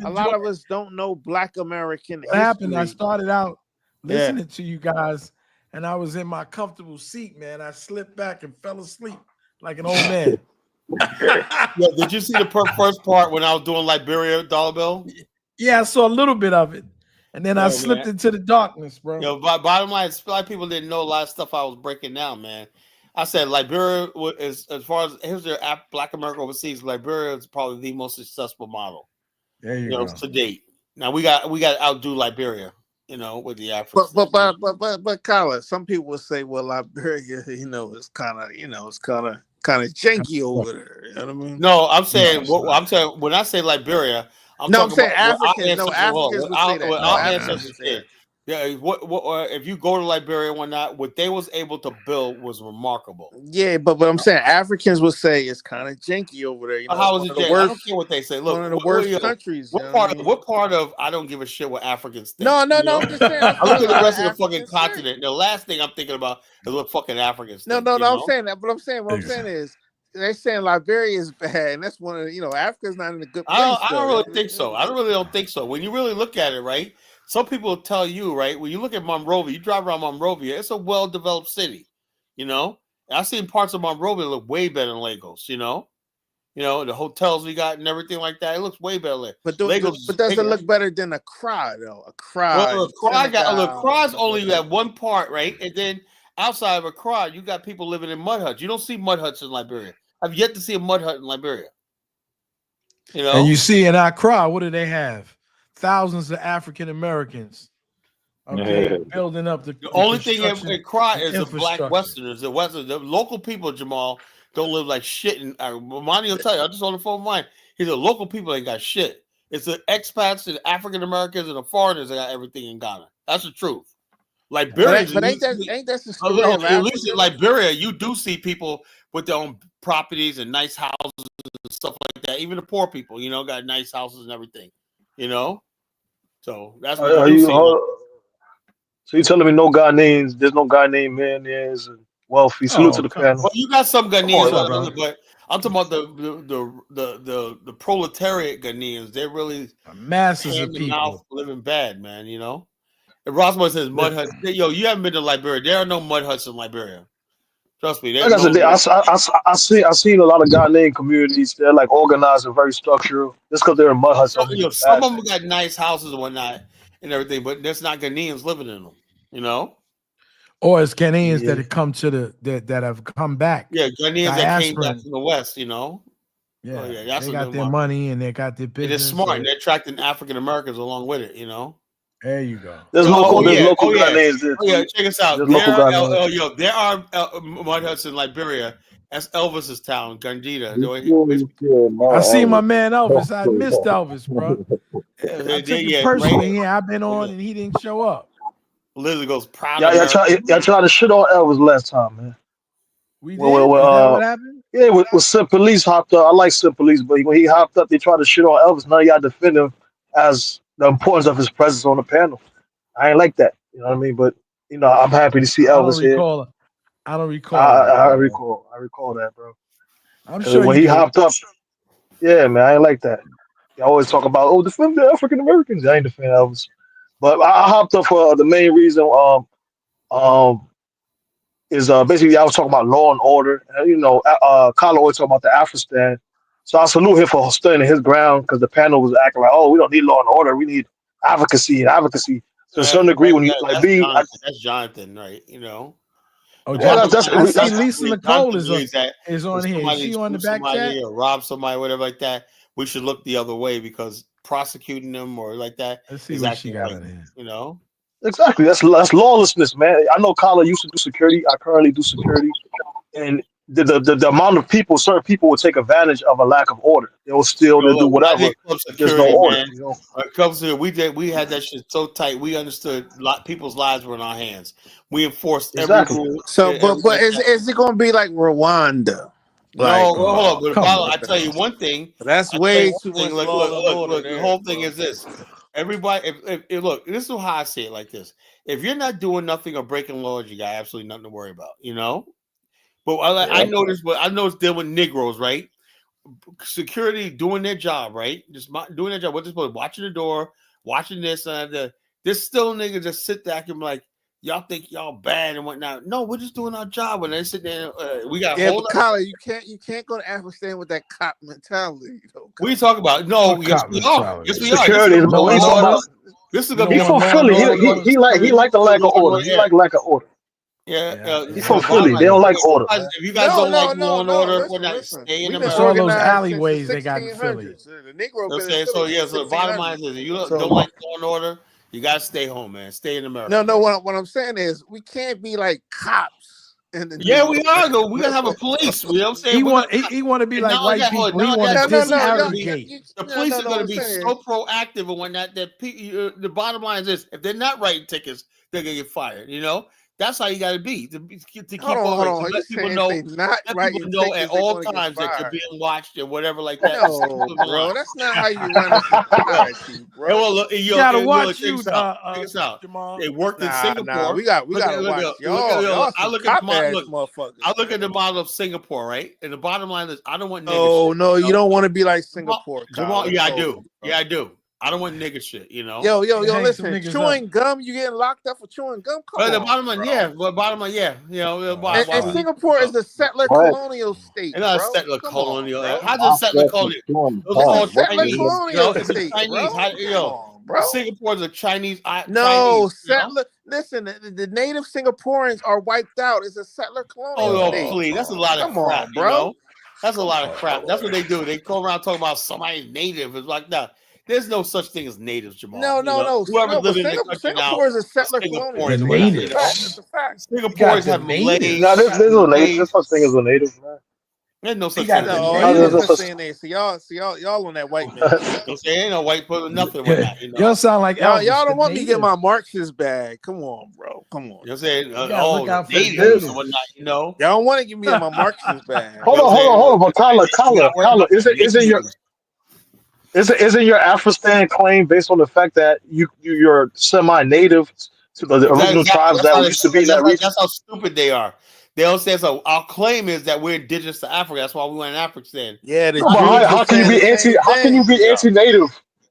A lot of us don't know Black American
What happened? I
history.
started out
Yeah.
listening to you guys, and I was in my comfortable seat, man. I slipped back and fell asleep like an old man.
Yeah, did you see the first part when I was doing Liberia, Dollar Bill?
Yeah, I saw a little bit of it, and then I
Yo,
slipped
man.
into the darkness, bro.
Yo, bottom line, a lot of people didn't know a lot of stuff I was breaking down, man. I said Liberia is, as far as here's their Black America overseas. Liberia is probably the most successful model,
There you go.
to date. Now we got to outdo Liberia, with the Africans.
But Colin, some people would say, well, Liberia, it's kind of janky over there. You know what I mean?
No, I'm saying when I say Liberia, I'm saying
Africans. No, Africans would say that.
Our ancestors did. Yeah, what if you go to Liberia and whatnot, what they was able to build was remarkable.
Yeah, but I'm saying Africans would say it's kind of janky over there.
How is it janky? I don't care what they say. Look,
one of the worst countries.
What part of I don't give a shit what Africans think.
No. I'm just saying.
I look at the rest of the fucking continent. The last thing I'm thinking about is what fucking Africans think.
No. I'm saying that, but what I'm saying is they're saying Liberia is bad, and that's one of Africa's not in a good place.
I don't really think so. I really don't think so. When you really look at it, right? Some people will tell you, right? When you look at Monrovia, you drive around Monrovia, it's a well-developed city. I've seen parts of Monrovia look way better than Lagos. The hotels we got and everything like that. It looks way better.
But does it look better than Accra though? Accra
Accra's only at one part, right? And then outside of Accra, you got people living in mud huts. You don't see mud huts in Liberia. I've yet to see a mud hut in Liberia.
And you see in Accra, what do they have? Thousands of African Americans. Okay, building up the
only thing in Accra is the Black Westerners. The local people, Jamal, don't live like shit. And Monty will tell you, I just on the phone with mine. He said local people ain't got shit. It's the expats and African Americans and the foreigners that got everything in Ghana. That's the truth. Liberia,
but ain't that the story of
at least in Liberia, you do see people with their own properties and nice houses and stuff like that. Even the poor people, got nice houses and everything. So that's what you see.
So you're telling me there's no Ghanaian millionaires and wealthy? Salute to the panel.
Well, you got some Ghanaians, but I'm talking about the proletariat Ghanaians. They're really
masses of people
living bad, man. And Rosmo says mud huts. Yo, you haven't been to Liberia. There are no mud huts in Liberia. Trust me.
Like I seen a lot of Ghanaian communities. They're like organized and very structural. Just because they're in mud huts.
Some of them got nice houses and whatnot and everything, but there's not Ghanaians living in them.
Or it's Ghanaians that have come that have come back.
Yeah, Ghanaians that came back from the West.
Yeah,
that's
they got their money and they got their business.
And they're smart and they're attracting African Americans along with it.
There you go.
There's local Ghanaians there.
Yeah, check us out. There are mud huts in Liberia. That's Elvis's town, Gandita.
I see my man Elvis. I missed Elvis, bro. I took it personally. I've been on and he didn't show up.
Lizzie goes proud.
Y'all tried to shit on Elvis last time, man.
We did. What happened?
Yeah, with Sim Police hopped up. I like Sim Police, but when he hopped up, they tried to shit on Elvis. None of y'all defend him as the importance of his presence on the panel. I ain't like that. You know what I mean? But I'm happy to see Elvis here.
I don't recall.
I recall that, bro.
I'm sure
when he hopped up. Yeah, man, I ain't like that. They always talk about defend the African Americans. I ain't defend Elvis, but I hopped up for the main reason. is basically I was talking about law and order. Carlo always talking about the Afghanistan. So I salute him for standing his ground because the panel was acting like, oh, we don't need law and order, we need advocacy and advocacy. To a certain degree, when you like me,
that's Jonathan, right?
Oh,
I
see Lisa Nicole is on here. Is she on the back chat?
Or rob somebody, whatever like that, we should look the other way because prosecuting them or like that.
Let's see what she got in here.
Exactly. That's lawlessness, man. I know Carla used to do security. I currently do security, and the amount of people, certain people will take advantage of a lack of order. They'll steal, they'll do whatever. There's no order.
We had that shit so tight. We understood people's lives were in our hands. We enforced
exactly.
every rule.
So, but is it going to be like Rwanda?
No, hold on. But I tell you one thing.
That's way too much
Look, the whole thing is this. Everybody, if look, this is how I say it like this. If you're not doing nothing or breaking laws, you got absolutely nothing to worry about, But I noticed dealing with Negroes, right? Security doing their job, right? Just doing their job. What they're supposed to watching the door, watching this and that. This still nigga just sit there and be like, y'all think y'all bad and whatnot. No, we're just doing our job. When they sit there, we got
but Colin, you can't go to Afghanistan with that cop mentality.
What are you talking about? No, yes we are. Yes we are.
Security.
This is gonna be
he's from Philly. He like the lack of order. He like lack of order.
Yeah,
he's from Philly. They don't like order.
If you guys don't like law and order, we're not staying in
It's all those alleyways they got in Philly.
The Negro
so the bottom line is, if you don't like law and order, you gotta stay home, man. Stay in America.
No. What I'm saying is, we can't be like cops.
We are though. We gotta have a police. You know what I'm saying?
He want to be like white people. He want to disaggregate.
The police are going to be so proactive and whatnot that the bottom line is this: if they're not writing tickets, they're gonna get fired. That's how you got to be to keep on. Let people know at all times that you're being watched and whatever like that.
No, bro, that's not how you run a society, bro.
You gotta watch you,
Jamal. They worked in Singapore.
We gotta watch y'all.
I look at the model of Singapore, right? And the bottom line is, I don't want.
No, you don't want to be like Singapore,
Jamal. Yeah, I do. Yeah, I do. I don't want nigga shit,
Yo, listen, chewing gum, you getting locked up for chewing gum?
The bottom line,
and Singapore is a settler colonial state.
It's not a settler colonial. How's a settler colonial? Those are all Chinese.
Bro.
Singapore is a Chinese.
Settler. Listen, the native Singaporeans are wiped out. It's a settler colonial state.
Please, that's a lot of crap, bro. That's a lot of crap. That's what they do. They go around talking about somebody's native. It's like that. There's no such thing as natives, Jamal.
No.
Whoever lives in the country now,
Singapore is a settler colonial.
Native.
That's a fact.
Singaporeans have Malays.
No, there's no native. There's such thing as a native, man.
There's no such thing.
So y'all on that white man.
Don't say ain't no white person, nothing with that.
Y'all sound like
y'all don't want me to get my Marxist bag. Come on, bro. Come on.
You're saying natives and whatnot.
Y'all don't want to give me my Marxist bag.
Hold on. But Tyler, isn't your Afghanistan claim based on the fact that you're semi-native to the original tribes that used to be in that region?
That's how stupid they are. They don't say so. Our claim is that we're indigenous to Africa. That's why we went in Afghanistan.
Yeah.
How can you be anti-native?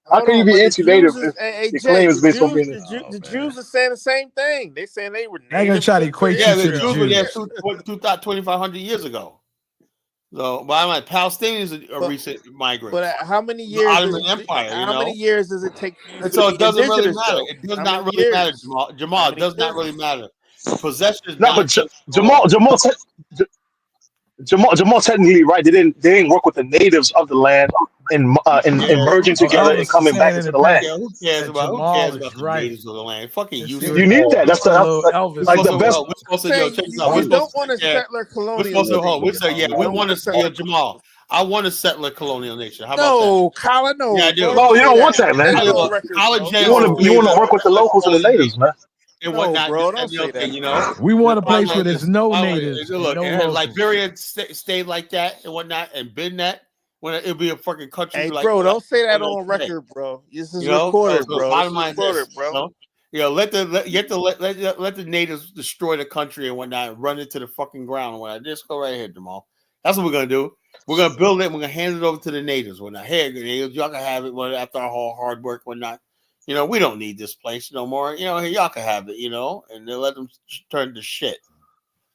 How can you be anti-native if your claim is based on being
the Jews are saying the same thing. They saying they were.
They're gonna try to equate you to the Jews.
Yeah, 2,500 years ago. So, but I'm like, Palestinians are recent migrants.
But how many years?
Ottoman Empire.
How many years does it take?
So it doesn't really matter. It does not really matter, Jamal. It does not really matter. Possession is
but Jamal technically right. They didn't work with the natives of the land and merging together and coming back into the land.
Who cares about the natives of the land? Fucking
you need that. That's the best.
We don't want a settler colonial.
We want to see Jamal. I want a settler colonial nation. How about
that? Colin, no.
Yeah, I do.
No, you don't want that, man. You want to work with the locals and the natives, man.
And whatnot,
bro, don't say that.
We want a place where there's no natives.
Look, Liberia stayed like that and whatnot, and been that when it'll be a fucking country.
Hey, bro, don't say that on record, bro. This is recorded, bro.
Bottom line, bro. Let the natives destroy the country and whatnot, and run it to the fucking ground and whatnot. Just go right ahead, Jamal. That's what we're gonna do. We're gonna build it. We're gonna hand it over to the natives. Whatnot. Hey, y'all can have it. After our whole hard work, whatnot. We don't need this place no more. Y'all can have it, and they let them turn to shit.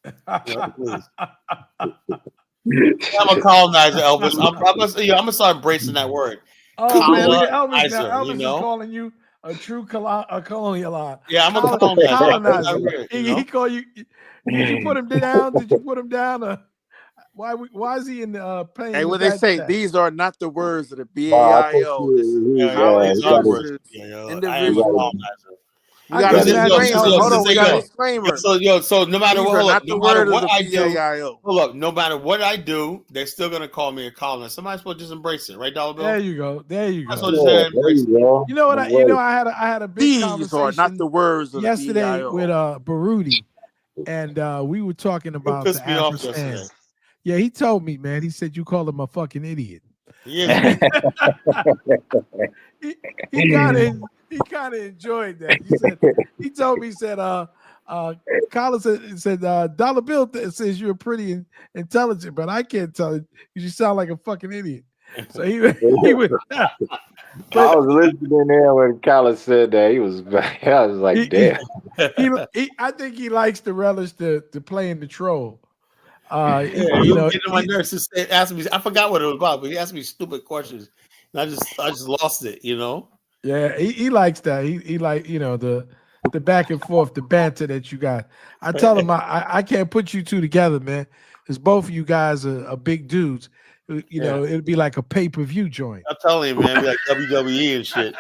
Please. I'm a colonizer, Elvis. I'm gonna start embracing that word.
Oh man, look at Elvis now. Elvis is calling you a true colonial.
Yeah, I'm a colonizer.
He call you. Did you put him down? Did you put him down? Why is he in playing?
Hey,
the
what they say?
chat?
These are not the words of the BAIO. This is colonizers, individuals. We got a disclaimer. Hold on, we got a disclaimer.
So no matter
These
what,
are not the word of the BAIO.
Look, no matter what I do, they're still gonna call me a colonist. Somebody's supposed to just embrace it, right, Dollar Bill?
There you go. You
know
what? I had a big
These are not the words of
yesterday
the BAIO.
with Baruti, and we were talking about
pissed
the
me off
ampersand.
yesterday.
Yeah, he told me, man. He said you called him a fucking idiot.
Yeah,
he kind of enjoyed that. He told me, he said, Colin said Dollar Bill says you're pretty intelligent, but I can't tell it. You sound like a fucking idiot. So he would.
I was listening there when Colin said that. I was like, damn.
I think he likes to relish the playing the troll.
Getting on my nerves. Asked me. I forgot what it was about, but he asked me stupid questions, and I just lost it.
Yeah, he likes that. He like the back and forth, the banter that you got. I tell him I can't put you two together, man, because both of you guys are big dudes. It'd be like a pay-per-view joint.
I'm telling you, man, be like WWE and shit.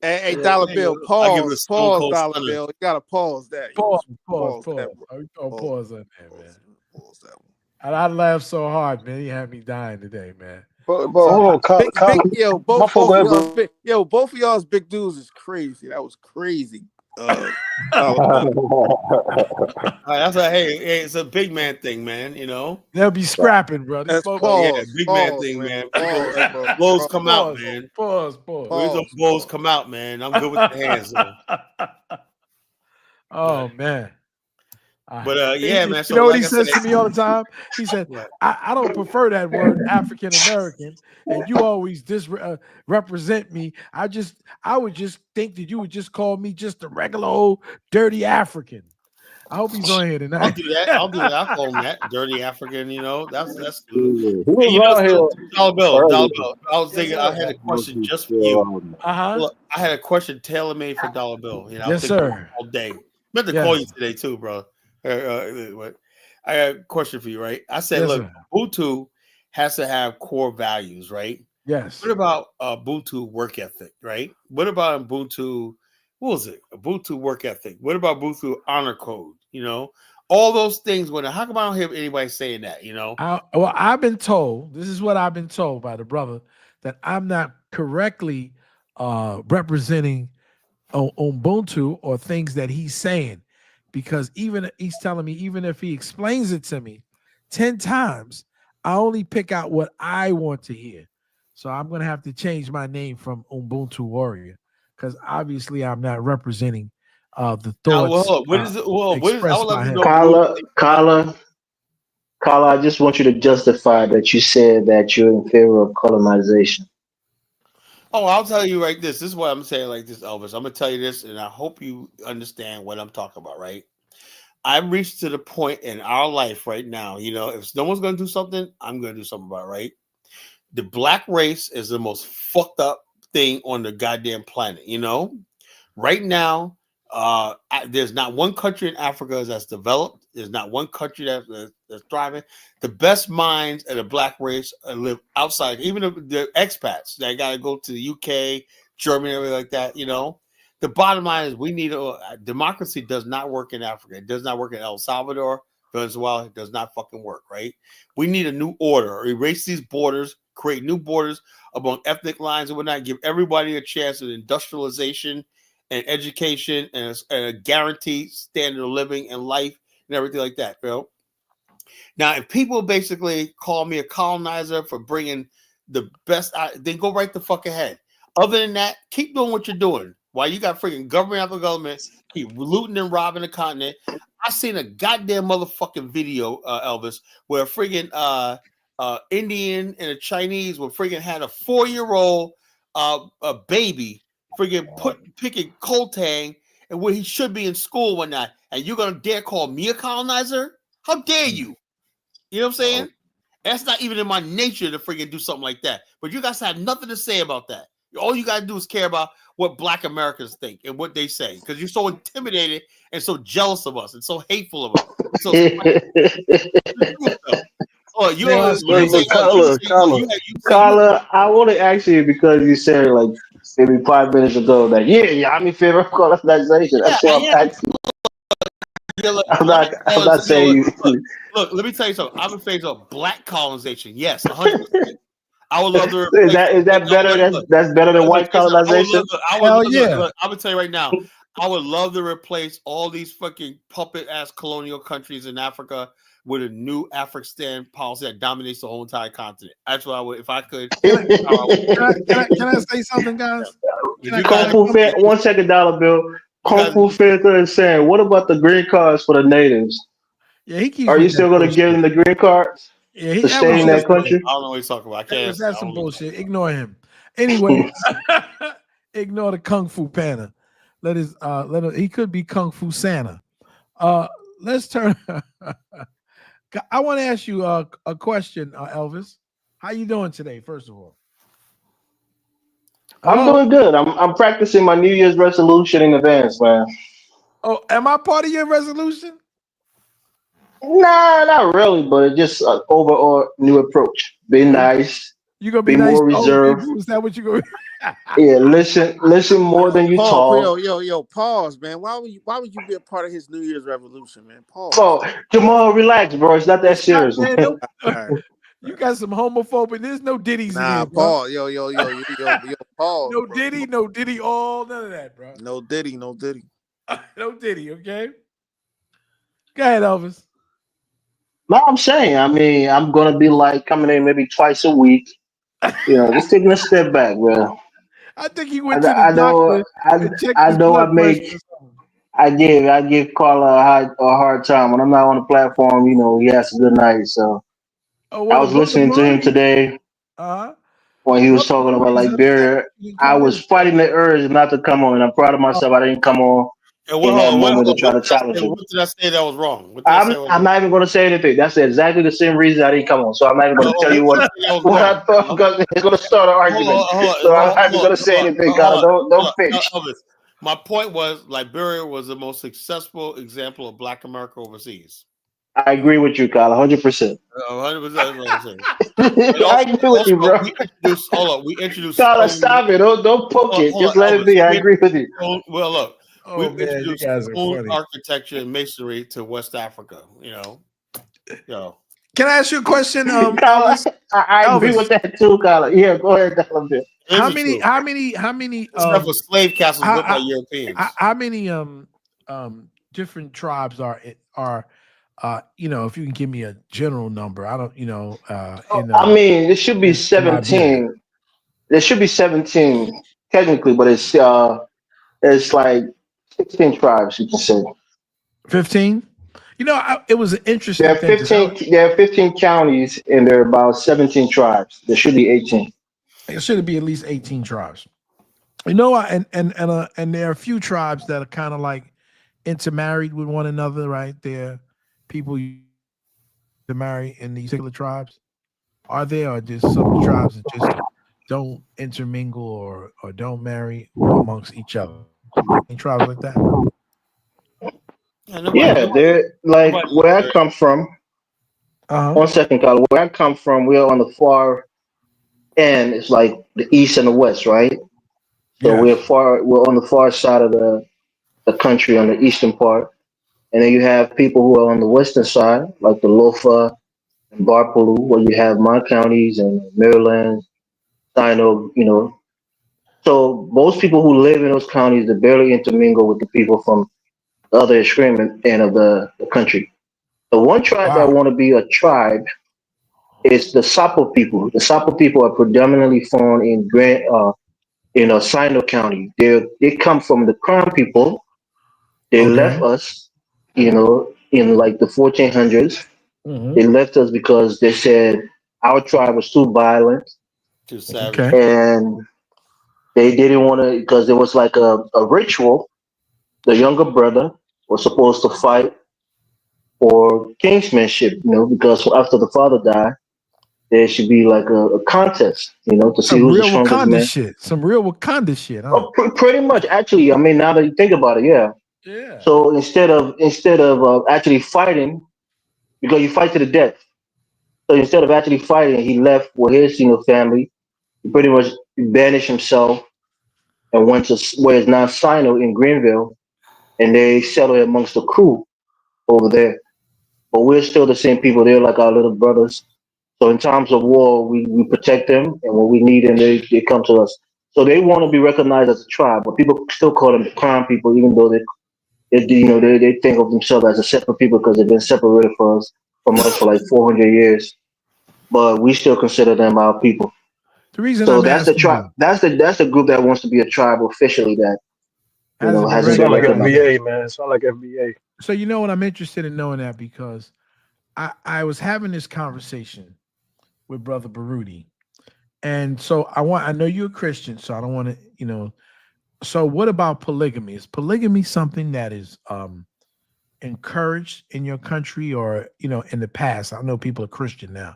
Hey, Dollar Bill, pause, Dollar Bill. You gotta pause that.
Pause that one. Pause on that, man.
Pause that one.
And I laughed so hard, man. He had me dying today, man.
But hold on,
both of y'all's big dudes is crazy. That was crazy.
That's like, hey, it's a big man thing, man.
They'll be scrapping, bro.
That's
big man thing, man. Blows come out, man.
Pause.
Blows come out, man. I'm good with the hands, though.
Oh man.
But yeah, man. So
you know what he says to me all the time? He said, I don't prefer that word African American, and you always represent me. I would just think that you would just call me just a regular old dirty African. I hope he's on here tonight.
I'll do that. I'll call him that. Dirty African, that's good. Dollar Bill. I was thinking I had a question just for you. Look, I had a question tailor-made for Dollar Bill.
Yes, sir.
All day. Meant to call you today too, bro. I got a question for you, right? I said, look, Ubuntu has to have core values, right?
Yes.
What about Ubuntu work ethic, right? What about Ubuntu? What was it? Ubuntu work ethic. What about Ubuntu honor code? All those things. How come I don't hear anybody saying that?
Well, I've been told. This is what I've been told by the brother, that I'm not correctly representing Ubuntu or things that he's saying. Because even he's telling me, even if he explains it to me 10 times, I only pick out what I want to hear. So I'm going to have to change my name from Ubuntu Warrior, because obviously I'm not representing the thoughts.
Carla, I just want you to justify that you said that you're in favor of colonization.
Oh, I'll tell you right this. This is what I'm saying like this, Elvis. I'm going to tell you this, and I hope you understand what I'm talking about, right? I've reached to the point in our life right now, if no one's going to do something, I'm going to do something about it, right? The black race is the most fucked up thing on the goddamn planet, Right now, there's not one country in Africa that's developed. There's not one country that's thriving. The best minds of the black race live outside. Even the expats that got to go to the UK, Germany, everything like that. The bottom line is we need democracy. Does not work in Africa. It does not work in El Salvador, Venezuela. It does not fucking work. Right? We need a new order. Erase these borders. Create new borders among ethnic lines and whatnot. Give everybody a chance of industrialization and education and a guaranteed standard of living and life and everything like that, Now, if people basically call me a colonizer for bringing the best, then go right the fuck ahead. Other than that, keep doing what you're doing. While you got freaking government after government, keep looting and robbing the continent. I seen a goddamn motherfucking video, Elvis, where a freaking Indian and a Chinese were freaking had a 4-year-old a baby freaking picking coltang and where he should be in school and whatnot, and you're gonna dare call me a colonizer? How dare you? You know what I'm saying? That's not even in my nature to freaking do something like that. But you guys have nothing to say about that. All you gotta do is care about what Black Americans think and what they say, because you're so intimidated and so jealous of us and so hateful of us. So
Carla, I want to ask you because you said like maybe 5 minutes ago that I'm in favor of colonization. That's why I'm asking. I'm not saying you.
Look, let me tell you something. I'm in favor of Black colonization. Yes, 100%. I would love to.
Is that better? That's better than white colonization.
I'm gonna tell you right now. I would love to replace all these fucking puppet ass colonial countries in Africa with a new Afghanistan policy that dominates the whole entire continent. That's what I would, if I could.
Can I say something, guys?
Kung Fu fan, 1 second, dollar bill. Kung Fu Fanta is saying, what about the green cards for the natives?
Yeah, he keeps.
Are you still going to give them the green cards to stay in that country?
I don't know what he's talking about. I can't.
That's some bullshit. Ignore him. Anyway, ignore the Kung Fu Panda. He could be Kung Fu Santa. Let's turn. I want to ask you a question, Elvis. How you doing today? First of all,
I'm doing good. I'm practicing my New Year's resolution in advance, man.
Oh, am I part of your resolution?
Nah, not really, but it's just an overall new approach. Be nice.
You gonna be
nice
more
reserved.
Is that what you gonna?
Yeah, listen more than you talk.
Yo, pause, man. Why would you be a part of his New Year's revolution, man? Pause.
Oh, Jamal, relax, bro. It's not that serious.
Man, you got some homophobic. There's no Diddy's in here, bro.
Paul. Yo, Paul.
No Diddy, all none of that, bro.
No Diddy.
No Diddy, okay? Go ahead, Elvis.
No, I'm saying, I'm gonna be like coming in maybe twice a week. Just taking a step back, bro.
I think he went to the doctor.
I give Carla a hard time when I'm not on the platform. He has a good night. So I was listening to him today when he was talking about Liberia. I was fighting the urge not to come on, and I'm proud of myself. I didn't come on in that moment to try to challenge him.
What did I say that was wrong?
I'm not even going to say anything. That's exactly the same reason I didn't come on. So I'm not even going to tell you what I thought, because it's going to start an argument. So I'm not even going to say anything, God. Don't finish.
My point was Liberia was the most successful example of Black America overseas.
I agree with you, Kyle, 100%.
100%.
I agree with you, bro.
We introduced.
Kyle, stop it. Don't poke it. Just let it be. I agree with you.
Well, look.
We introduced
architecture and masonry to West Africa.
Can I ask you a question,
Elvis? I agree with that too, Kyle. Yeah, go ahead, Elvis.
How many
except for slave castles built by Europeans?
How many different tribes are if you can give me a general number? I don't
there should be 17. There should be 17 technically, but it's like 16 tribes, you can say.
15? It was an interesting thing.
There are 15 counties, and there are about 17 tribes. There should be 18.
There should be at least 18 tribes. And there are a few tribes that are kind of like intermarried with one another, right? There people to marry in these particular tribes. Are there, or just some tribes that just don't intermingle or don't marry amongst each other? Any tribes like that?
Yeah, they're like where I come from. 1 second, Kyle. Where I come from, we're on the far end. It's like the east and the west, right? So we're on the far side of the country, on the eastern part, and then you have people who are on the western side, like the Lofa and Barpolu, where you have my counties and Maryland, Sino, So most people who live in those counties, they barely intermingle with the people from the other extreme end of the country. The one tribe that want to be a tribe is the Sapo people. The Sapo people are predominantly found in Sino County. They come from the Crown people. They left us, in like the 1400s. They left us because they said our tribe was too violent,
too savage,
and they didn't want to, because there was like a ritual the younger brother was supposed to fight for kingsmanship, because after the father died, there should be like a contest, to see
Some
who's the
real
strongest
Wakanda
man.
shit. Some real Wakanda shit, huh?
Oh, pretty much, actually. I mean, now that you think about it, yeah.
Yeah.
So instead of actually fighting, because you fight to the death. So instead of actually fighting, he left with his family. He pretty much banished himself and went to where it's now Sino in Greenville, and they settled amongst the crew over there. But we're still the same people. They're like our little brothers. So in times of war, we protect them, and when we need them, they come to us. So they want to be recognized as a tribe, but people still call them the crown people, even though they think of themselves as a separate people because they've been separated from us for like 400 years. But we still consider them our people.
The reason
So
I'm
that's the
asking
tribe.
you
That's the group that wants to be a tribe officially. That
hasn't been
hasn't been
Sound like
recognized.
recognized.
FBA, man. Sound like FBA.
So you know what, I'm interested in knowing that because I was having this conversation with Brother Baruti. And so I know you're a Christian, so I don't want to, so what about polygamy? Is polygamy something that is encouraged in your country or, in the past? I know people are Christian now,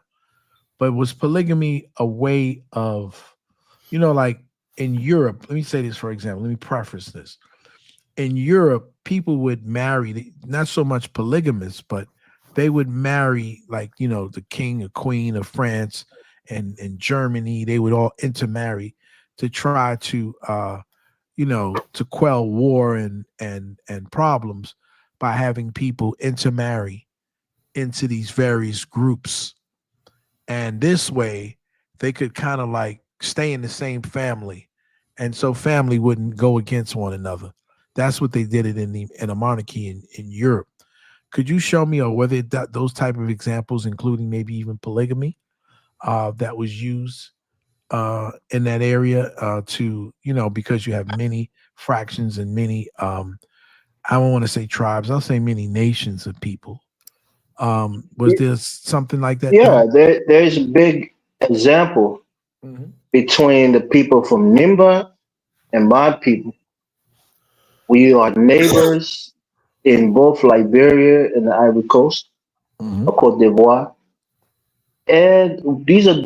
but was polygamy a way of, like in Europe, let me say this, for example, let me preface this. In Europe, people would marry, not so much polygamous, but they would marry like, the king or queen of France and Germany. They would all intermarry to try to, to quell war and problems by having people intermarry into these various groups. And this way they could kind of like stay in the same family. And so family wouldn't go against one another. That's what they did it in a monarchy in Europe. Could you show me or whether those type of examples, including maybe even polygamy, that was used in that area to, because you have many fractions and many, I don't want to say tribes, I'll say many nations of people. Was there something like that
Yeah,
done?
there's a big example between the people from Nimba and my people. We are neighbors in both Liberia and the Ivory Coast, or Cote d'Ivoire. And these are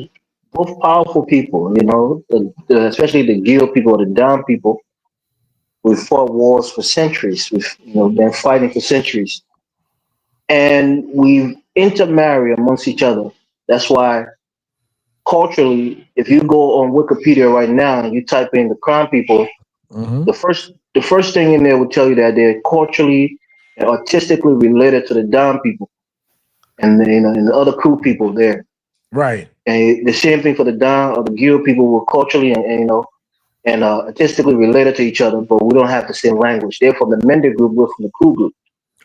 both powerful people, especially the Geo people, the Down people. We fought wars for centuries. We've been fighting for centuries. And we intermarry amongst each other. That's why culturally, if you go on Wikipedia right now and you type in the Crown people, the first thing in there will tell you that they're culturally and artistically related to the Down people and and the other crew people there.
Right.
And the same thing for the Down or the Geo people were culturally and artistically related to each other, but we don't have the same language. They're from the Mende group, we're from the crew group.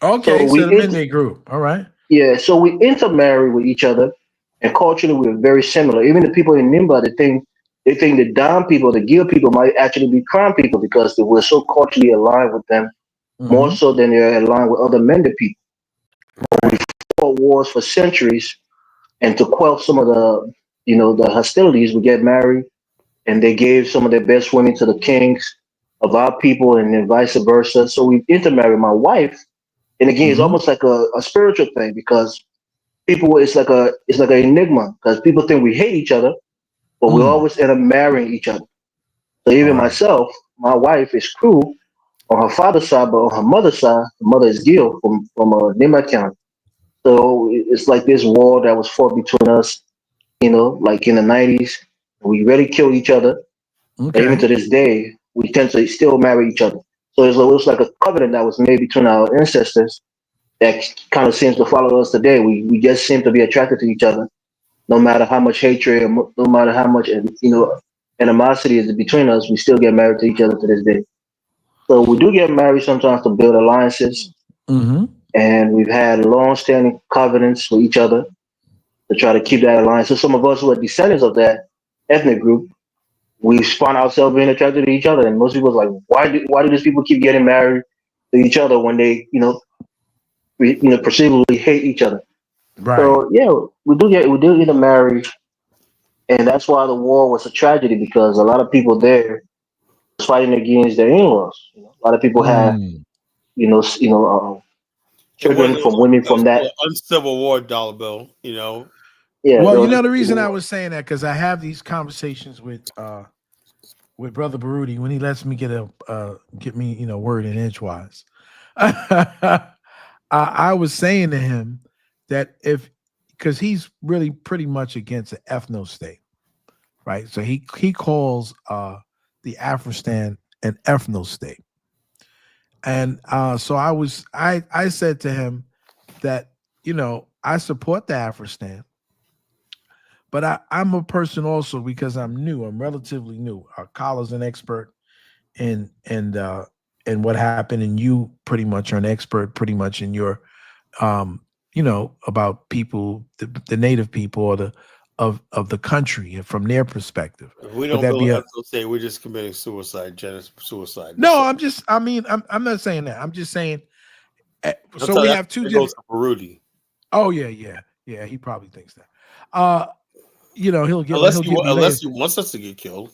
Okay, so the Mende group. All right.
Yeah, so we intermarry with each other, and culturally we're very similar. Even the people in Nimba, they think the Dam people, the Gil people, might actually be Crown people because we're so culturally aligned with them, more so than they're aligned with other Mende people. We fought wars for centuries, and to quell some of the hostilities, we get married, and they gave some of their best women to the kings of our people, and then vice versa. So we intermarried. My wife, and again, it's almost like a spiritual thing because people, it's like an enigma because people think we hate each other, but we always end up marrying each other. So even myself, my wife is Crew on her father's side, but on her mother's side, her mother is Gil from Nimba County. So it's like this war that was fought between us, like in the 90s. We really killed each other. And even to this day, we tend to still marry each other. So it was like a covenant that was made between our ancestors that kind of seems to follow us today. We just seem to be attracted to each other, no matter how much hatred, no matter how much animosity is between us. We still get married to each other to this day. So we do get married sometimes to build alliances, and we've had long-standing covenants with each other to try to keep that alliance. So some of us who are descendants of that ethnic group, we find ourselves being attracted to each other. And most people are like, why do these people keep getting married to each other when they, perceivably hate each other?
Right.
So yeah, we do get married, and that's why the war was a tragedy because a lot of people there was fighting against their in-laws. A lot of people had children from women from that.
Uncivil War dollar bill,
Yeah.
Well, the reason I was saying that because I have these conversations with Brother Baruti when he lets me get me word in edgewise. I was saying to him that because he's really pretty much against an ethno state, right? So he calls the Afghanistan an ethno state, and so I said to him that I support the Afghanistan. But I'm a person also because I'm new. I'm relatively new. Kala's an expert in what happened, and you pretty much are an expert pretty much in your about people, the native people or of the country from their perspective.
If we don't build an ethno state, we're just committing suicide, suicide.
No, I'm not saying that. I'm just saying. So we have two different.
Rudy.
Oh yeah. He probably thinks that. He'll get
unless
he
wants us to get killed.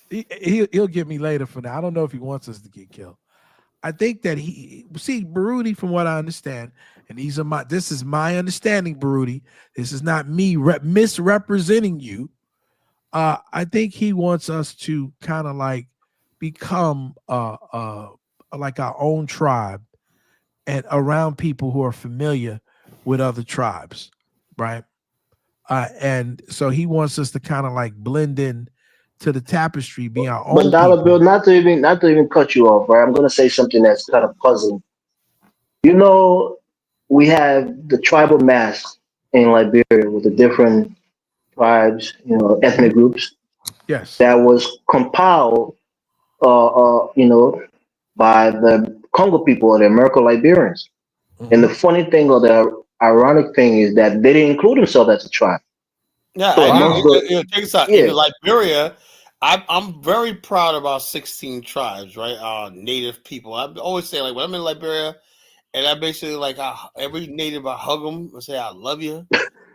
He'll get me later for that. I don't know if he wants us to get killed. I think that Baruti, from what I understand, and this is my understanding, Baruti. This is not me misrepresenting you. I think he wants us to kind of like become like our own tribe and around people who are familiar with other tribes, right? And so he wants us to kind of like blend in to the tapestry, be our own.
But Dollar Bill, not to even cut you off, right? I'm going to say something that's kind of puzzling. We have the tribal mass in Liberia with the different tribes, ethnic groups.
Yes.
That was compiled, by the Congo people or the American Liberians. Mm-hmm. And the funny thing or the ironic thing is that they didn't include themselves as a tribe.
Yeah, take this out. In Liberia, I'm very proud of our 16 tribes, right? Native people. I always say, like, when I'm in Liberia, and I basically like every native, I hug them and say, "I love you."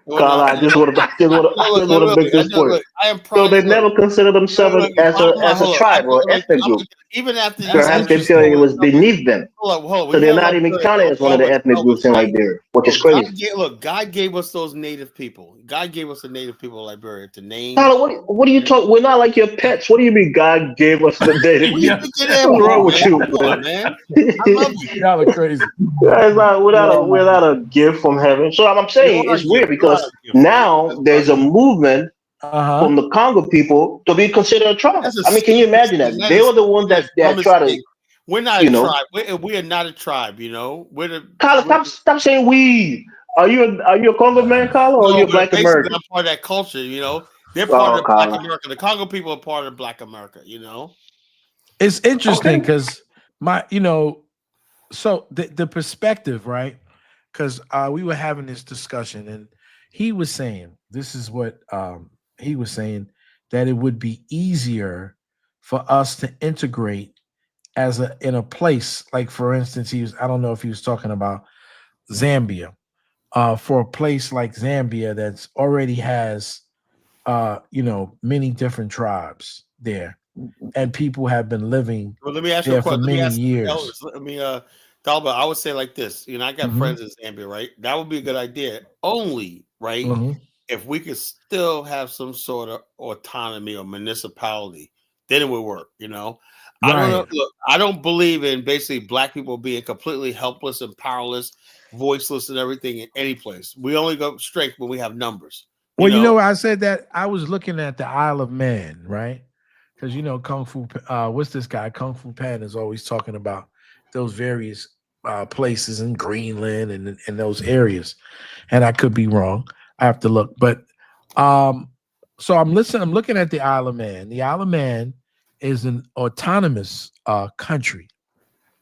Carl, I just want to make this point.
I am proud.
So they never consider themselves as a tribe or ethnic group.
Even after
perhaps they feel it was beneath them. So they're not even counted as one of the ethnic groups in Liberia, which is crazy.
God gave us those native people. God gave us the native people of Liberia to name.
Tyler, what are you talking? We're not like your pets. What do you mean God gave us the native people? What's wrong with you, man?
I love you.
Y'all are crazy.
It's not without a gift from heaven. So I'm saying it's weird because now there's a movement from the Congo people to be considered a tribe. I mean, can you imagine that? They were the ones that try to.
We're not a tribe. We are not a tribe. We're the.
Kyle, stop saying we. Are you a Congo man, Kyle, or are you a Black American?
I'm part of that culture. They're part of Black America. The Congo people are part of Black America.
It's interesting because so the perspective, right? Because we were having this discussion, and he was saying this is what he was saying, that it would be easier for us to integrate in a place like, for instance, I don't know if he was talking about Zambia, for a place like Zambia that's already has many different tribes there, and people have been living there for many years.
Dalba, I would say like this. I got friends in Zambia, right? That would be a good idea. Only, right? If we could still have some sort of autonomy or municipality, then it would work. I don't know. Look, I don't believe in basically Black people being completely helpless and powerless, voiceless, and everything in any place. We only go strength when we have numbers.
Well, I said that I was looking at the Isle of Man, right? Because Kung Fu. What's this guy? Kung Fu Pan is always talking about those various places in Greenland and in those areas, and I could be wrong. I have to look, but so I'm looking at the Isle of Man. The Isle of Man is an autonomous country.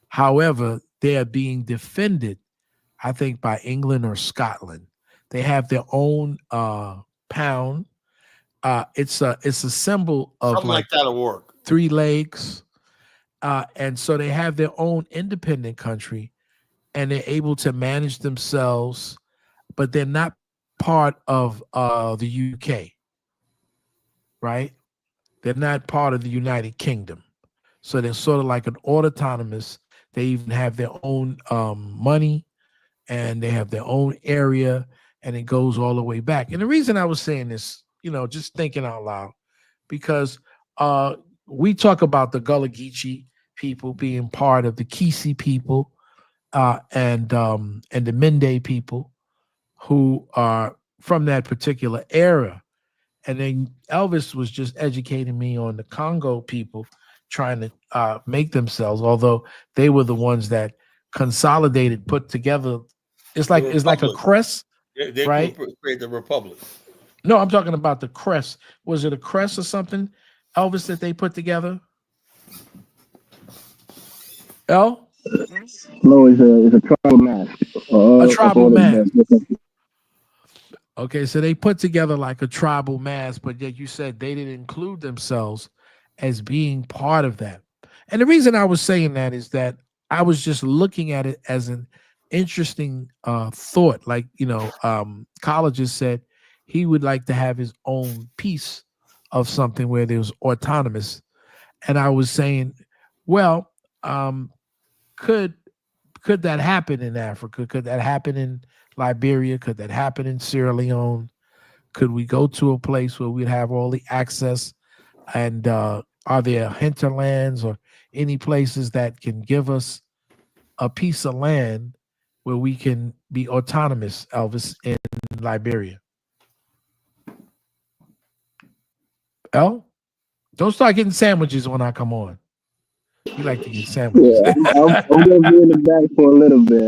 However, they are being defended, I think, by England or Scotland. They have their own pound. It's a symbol of
something like that'll work.
3 legs, and so they have their own independent country, and they're able to manage themselves, but they're not part of the UK, right? They're not part of the United Kingdom. So they're sort of like an autonomous. They even have their own money, and they have their own area, and it goes all the way back. And the reason I was saying this, just thinking out loud, because we talk about the Gullah Geechee people being part of the Kisi people and the Mende people who are from that particular era. And then Elvis was just educating me on the Congo people trying to make themselves, although they were the ones that consolidated, put together. It's like a crest,
They
right?
create the republic.
No, I'm talking about the crest. Was it a crest or something, Elvis, that they put together?
No, it's a tribal mask.
A tribal mask. Okay, so they put together like a tribal mass, but yet you said they didn't include themselves as being part of that. And the reason I was saying that is that I was just looking at it as an interesting thought. Like, Colleges said he would like to have his own piece of something where there was autonomous. And I was saying, well, could that happen in Africa? Could that happen in Liberia? Could that happen in Sierra Leone? Could we go to a place where we'd have all the access? And are there hinterlands or any places that can give us a piece of land where we can be autonomous, Elvis, in Liberia? El, don't start getting sandwiches when I come on. You like to get sandwiches.
Yeah, I'm going to be in the back for a little bit.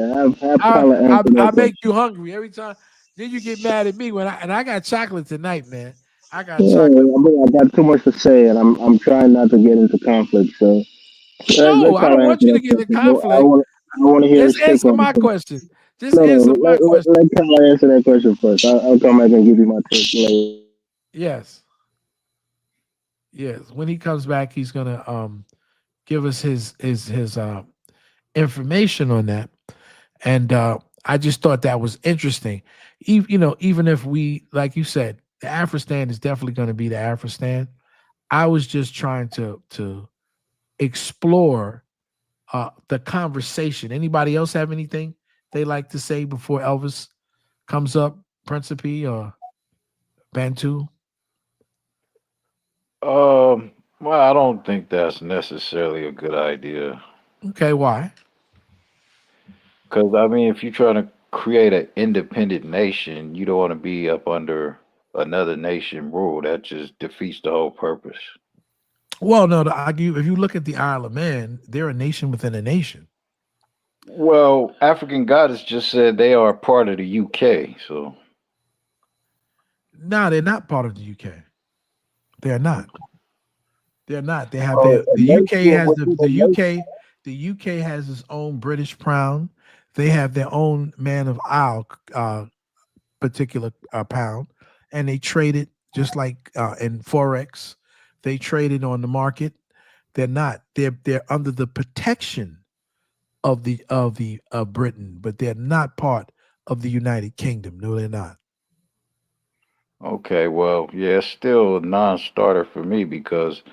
I make you hungry every time. Then you get mad at me when I got chocolate tonight, man. I got chocolate.
I got too much to say, and I'm trying not to get into conflict. So
no, I don't want you to get into conflict. I
want to hear.
Just answer my question.
Answer my question. Let Kyle answer that question first. I'll come back and give you my take later.
Yes. When he comes back, he's gonna give us his information on that, and I just thought that was interesting. Even if we, like you said, the Afristan is definitely going to be the Afristan. I was just trying to explore the conversation. Anybody else have anything they like to say before Elvis comes up, Principe or Bantu?
Well, I don't think that's necessarily a good idea.
Okay, why?
Because, if you're trying to create an independent nation, you don't want to be up under another nation rule. That just defeats the whole purpose.
Well, no, to argue, if you look at the Isle of Man, they're a nation within a nation.
Well, African Goddess just said they are part of the UK, so.
No, they're not part of the UK. They're not. They're not. They have the UK has the UK has its own British pound. They have their own man of Isle particular pound, and they trade it just like in Forex. They trade it on the market. They're not. They're under the protection of Britain, but they're not part of the United Kingdom. No, they're not.
Okay, well, yeah, it's still a non-starter for me because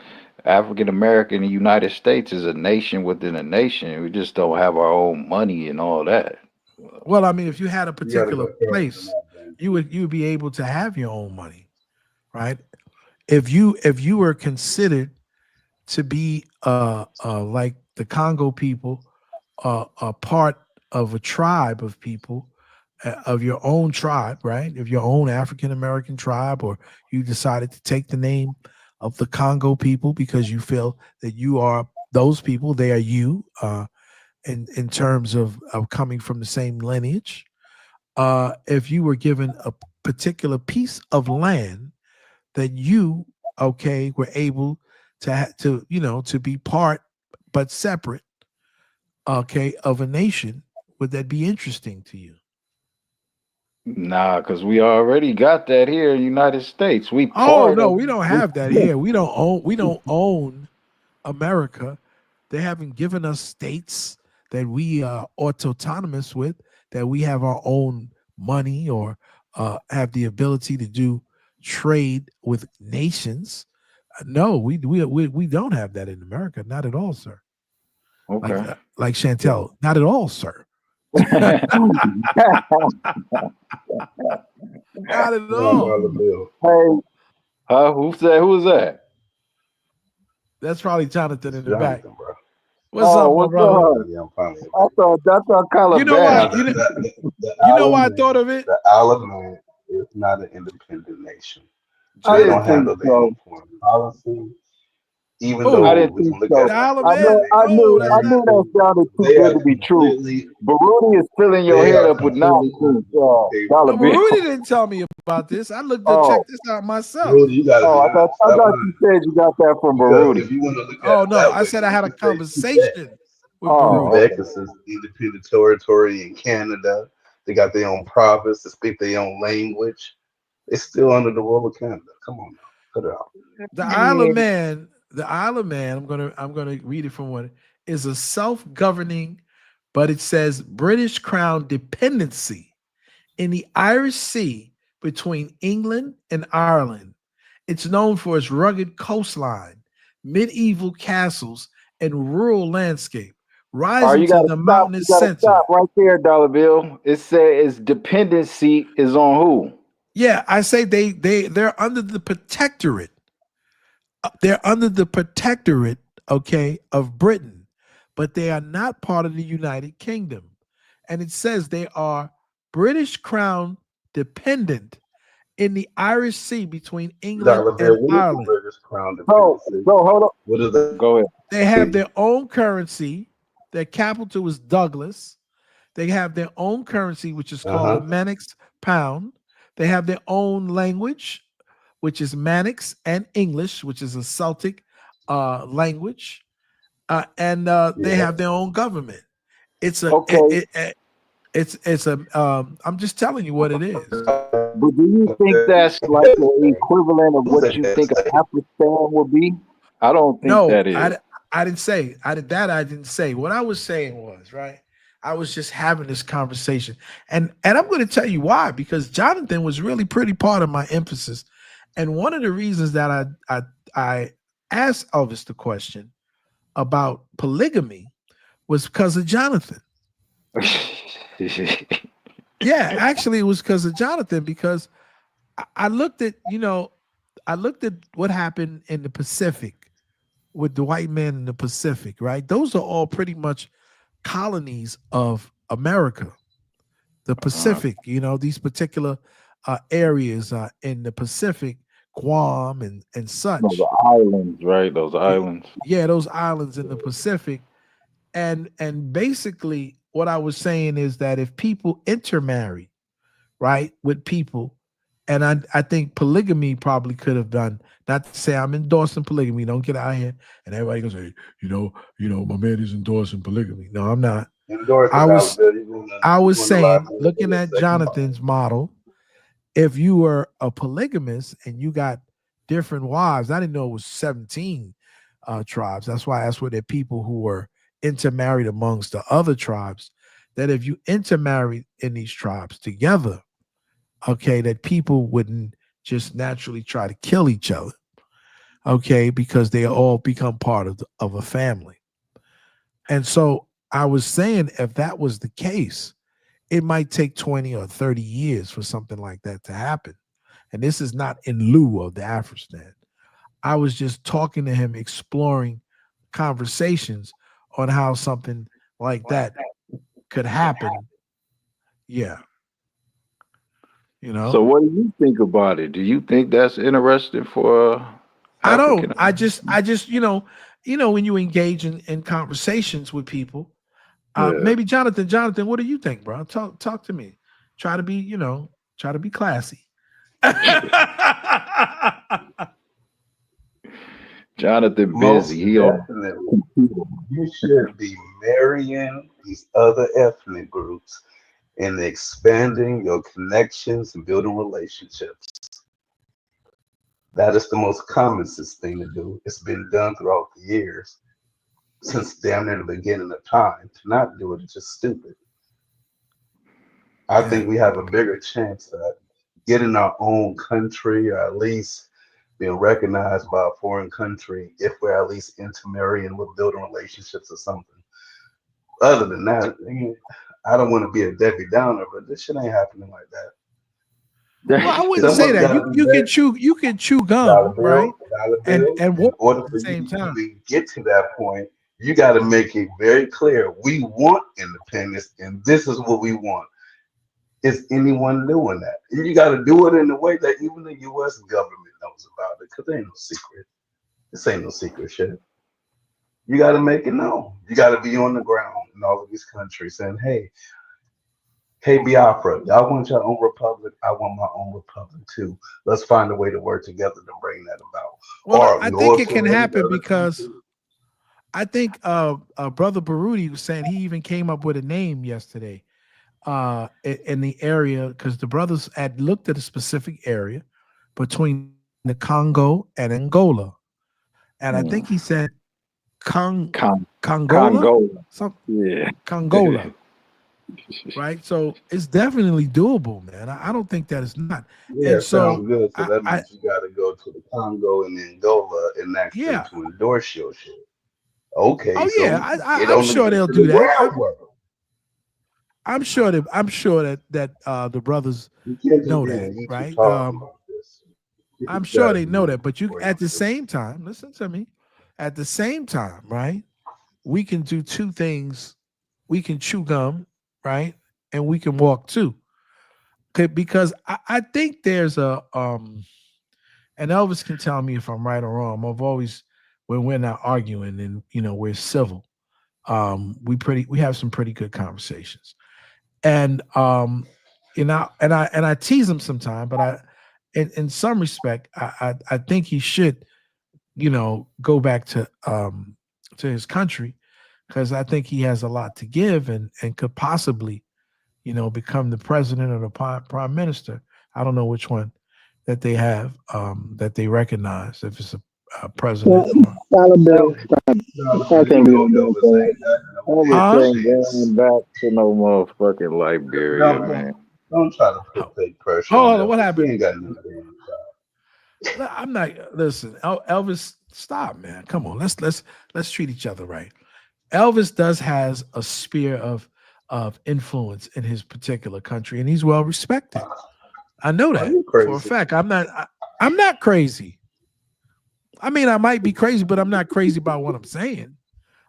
African American in the United States is a nation within a nation. We just don't have our own money and all that.
Well, if you had a particular place, you would be able to have your own money, right? If you were considered to be like the Congo people, a part of a tribe of people, of your own tribe, right? Of your own African American tribe, or you decided to take the name of the Congo people because you feel that you are those people, they are you, in terms of coming from the same lineage. If you were given a particular piece of land that you, were able to be part but separate, of a nation, would that be interesting to you?
Nah, because we already got that here in the United States. We
don't have that here. We don't own America. They haven't given us states that we are autonomous with, that we have our own money or have the ability to do trade with nations. No, we don't have that in America. Not at all, sir.
Okay.
Like Chantel. Not at all, sir. Not at all.
Hey, who was that?
That's probably Jonathan in the back.
Jonathan, bro.
What's up, my brother?
Yeah, I'm fine.
I thought color
You know
bad.
why? You know why I thought of it?
The Isle of Man is not an independent nation.
I
They
didn't
don't handle
think
their
so.
own foreign policy. Even
Oh,
though
I didn't
we can
think
look
so.
at
the Isle of
I
Man?
knew
No, that's not.
that sounded too
they
good
are
to be true.
completely
But Rudy is filling your
they
head
are
up with
completely
nonsense,
they
dollar
No, but
bill.
Rudy didn't tell me about this. I looked to
Oh,
check this out myself.
Rudy, you gotta be
I thought
honest. Stop
you
lying.
said you got that from
Because if
Baruti.
you want to look at
Oh
it
no,
that
I
way,
said
then
I
you
had a
can say Quebec.
conversation with Baruch.
Quebec is an independent territory in Canada. They got their own province. They speak their own language. It's still under the rule of Canada. Come on now, cut it out.
The Isle of Man, I'm gonna read it from what is a self-governing, but it says British Crown dependency in the Irish Sea between England and Ireland. It's known for its rugged coastline, medieval castles, and rural landscape, rising
You
to
gotta
the
stop.
mountainous
You gotta
center.
stop right there, dollar bill. It said its dependency is on who?
Yeah, I say they're under the protectorate. They're under the protectorate, okay, of Britain, but they are not part of the United Kingdom. And it says they are British Crown dependent in the Irish Sea between England
Dollar Bill,
and
what is the
Ireland.
British Crown
So
dependency?
hold on.
What is that?
Go ahead.
They have their own currency. Their capital is Douglas. They have their own currency, which is called the Mannix pound. They have their own language, which is Mannix, and English, which is a Celtic language. And they have their own government. It's a it's a I'm just telling you what it is.
But do you think that's like the equivalent of what you think Afghanistan would be? I don't think that is.
I didn't say. I didn't say. What I was saying was, right, I was just having this conversation. And I'm going to tell you why, because Jonathan was really pretty part of my emphasis. And one of the reasons that I asked Elvis the question about polygamy was because of Jonathan. Yeah, actually it was because of Jonathan, because I looked at what happened in the Pacific with the white men in the Pacific, right? Those are all pretty much colonies of America. The Pacific, these particular areas in the Pacific, Guam and such.
Those islands, right? Those islands.
Yeah, those islands in the Pacific. And basically what I was saying is that if people intermarry, right, with people, and I think polygamy probably could have done, not to say I'm endorsing polygamy, don't get out here and everybody goes, hey, my man is endorsing polygamy. No, I'm not. I was saying, looking at Jonathan's model, if you were a polygamist and you got different wives, I didn't know it was 17 tribes. That's why there are people who were intermarried amongst the other tribes, that if you intermarried in these tribes together, okay, that people wouldn't just naturally try to kill each other, okay, because they all become part of a family. And so I was saying, if that was the case, it might take 20 or 30 years for something like that to happen. And this is not in lieu of the Afghanistan. I was just talking to him, exploring conversations on how something like that could happen. Yeah.
So what do you think about it? Do you think that's interesting for
I don't. I just when you engage in conversations with people, maybe Jonathan, what do you think, bro? Talk to me. Try to be classy.
Jonathan
Most
busy.
definitely. You should be marrying these other ethnic groups and expanding your connections and building relationships. That is the most common sense thing to do. It's been done throughout the years, since damn near the beginning of time. To not do it is just stupid. I think we have a bigger chance at getting our own country, or at least being recognized by a foreign country, if we're at least intermarrying with building relationships or something.
other than that, I don't want to be a Debbie Downer, but this shit ain't happening like that.
Well, I wouldn't say that. You can chew gum, right? And
in order for you to even get to that point, you got to make it very clear. We want independence, and this is what we want. Is anyone doing that? And you got to do it in a way that even the U.S. government knows about it, because there ain't no secret. This ain't no secret shit. You got to make it known. You got to be on the ground in all of these countries saying, hey, Biafra, y'all want your own republic? I want my own republic too. Let's find a way to work together to bring that about.
Well, I think it can happen because I think Brother Baruti was saying he even came up with a name yesterday in the area, because the brothers had looked at a specific area between the Congo and Angola. And I think he said Congola?
Yeah.
Congola. Right, so it's definitely doable, man. I don't think that it's not.
Yeah,
and so
sounds good. So that means you got to go to the Congo and Angola and actually to endorse your shit. Okay.
Oh
so
yeah, I'm sure they'll do that. I'm sure that the brothers know that, right? I'm sure they know that. But you, at the same time, listen to me. At the same time, right? We can do two things. We can chew gum, right? And we can walk too. Okay, because I think there's a and Elvis can tell me if I'm right or wrong. I've always, when we're not arguing and we're civil, we have some pretty good conversations. And and I tease him sometimes, but in some respect, I think he should, go back to his country, because I think he has a lot to give and could possibly, become the president or the prime minister. I don't know which one that they have that they recognize, if it's a president.
I can't be going back to no motherfucking Liberia, man.
Don't try to put fake pressure.
Hold on, what happened?
He ain't got nothing.
I'm not. Listen, Elvis, stop, man. Come on, let's treat each other right. Elvis has a sphere of influence in his particular country, and he's well respected. I know that for a fact. I'm not crazy. I mean, I might be crazy, but I'm not crazy about what I'm saying.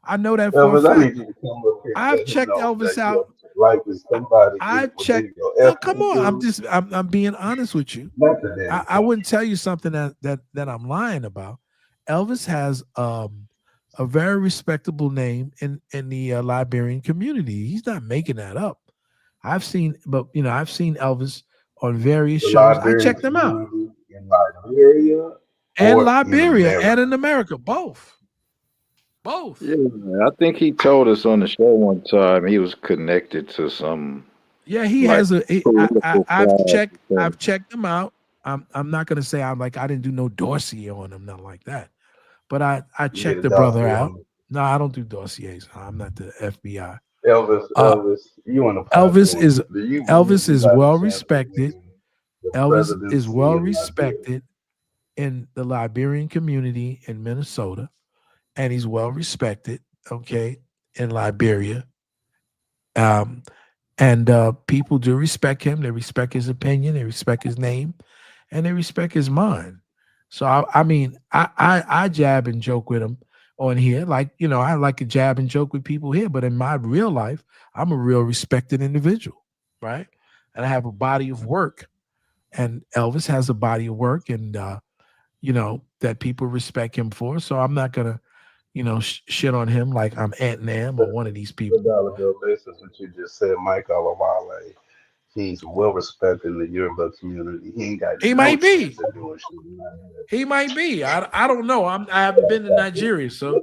I know that for a fact. I've checked Elvis out. I've checked. No, come on, I'm being honest with you. I wouldn't tell you something that I'm lying about. Elvis has a very respectable name in the Liberian community. He's not making that up. I've seen Elvis on various shows. I checked them out.
In Liberia
and Liberia and in America, both.
Yeah, I think he told us on the show one time he was connected to some.
Yeah, he has a. I've checked him out. I'm not gonna say I didn't do no dossier on him, nothing like that. But I checked the brother out. No, I don't do dossiers. I'm not the FBI.
Elvis, you on the
Elvis is well respected. Elvis is well respected in the Liberian community in Minnesota, and he's well respected, in Liberia. And people do respect him. They respect his opinion. They respect his name, and they respect his mind. So I jab and joke with him on here, I like to jab and joke with people here. But in my real life, I'm a real respected individual, right? And I have a body of work, and Elvis has a body of work, and that people respect him for. So I'm not gonna, shit on him like I'm Ant Nam or one of these people.
$1 bill basis, what you just said, Mike Alawale. He's well respected in the Yoruba community. He ain't got.
He might be. He might be. I don't know. I haven't been to Nigeria, so.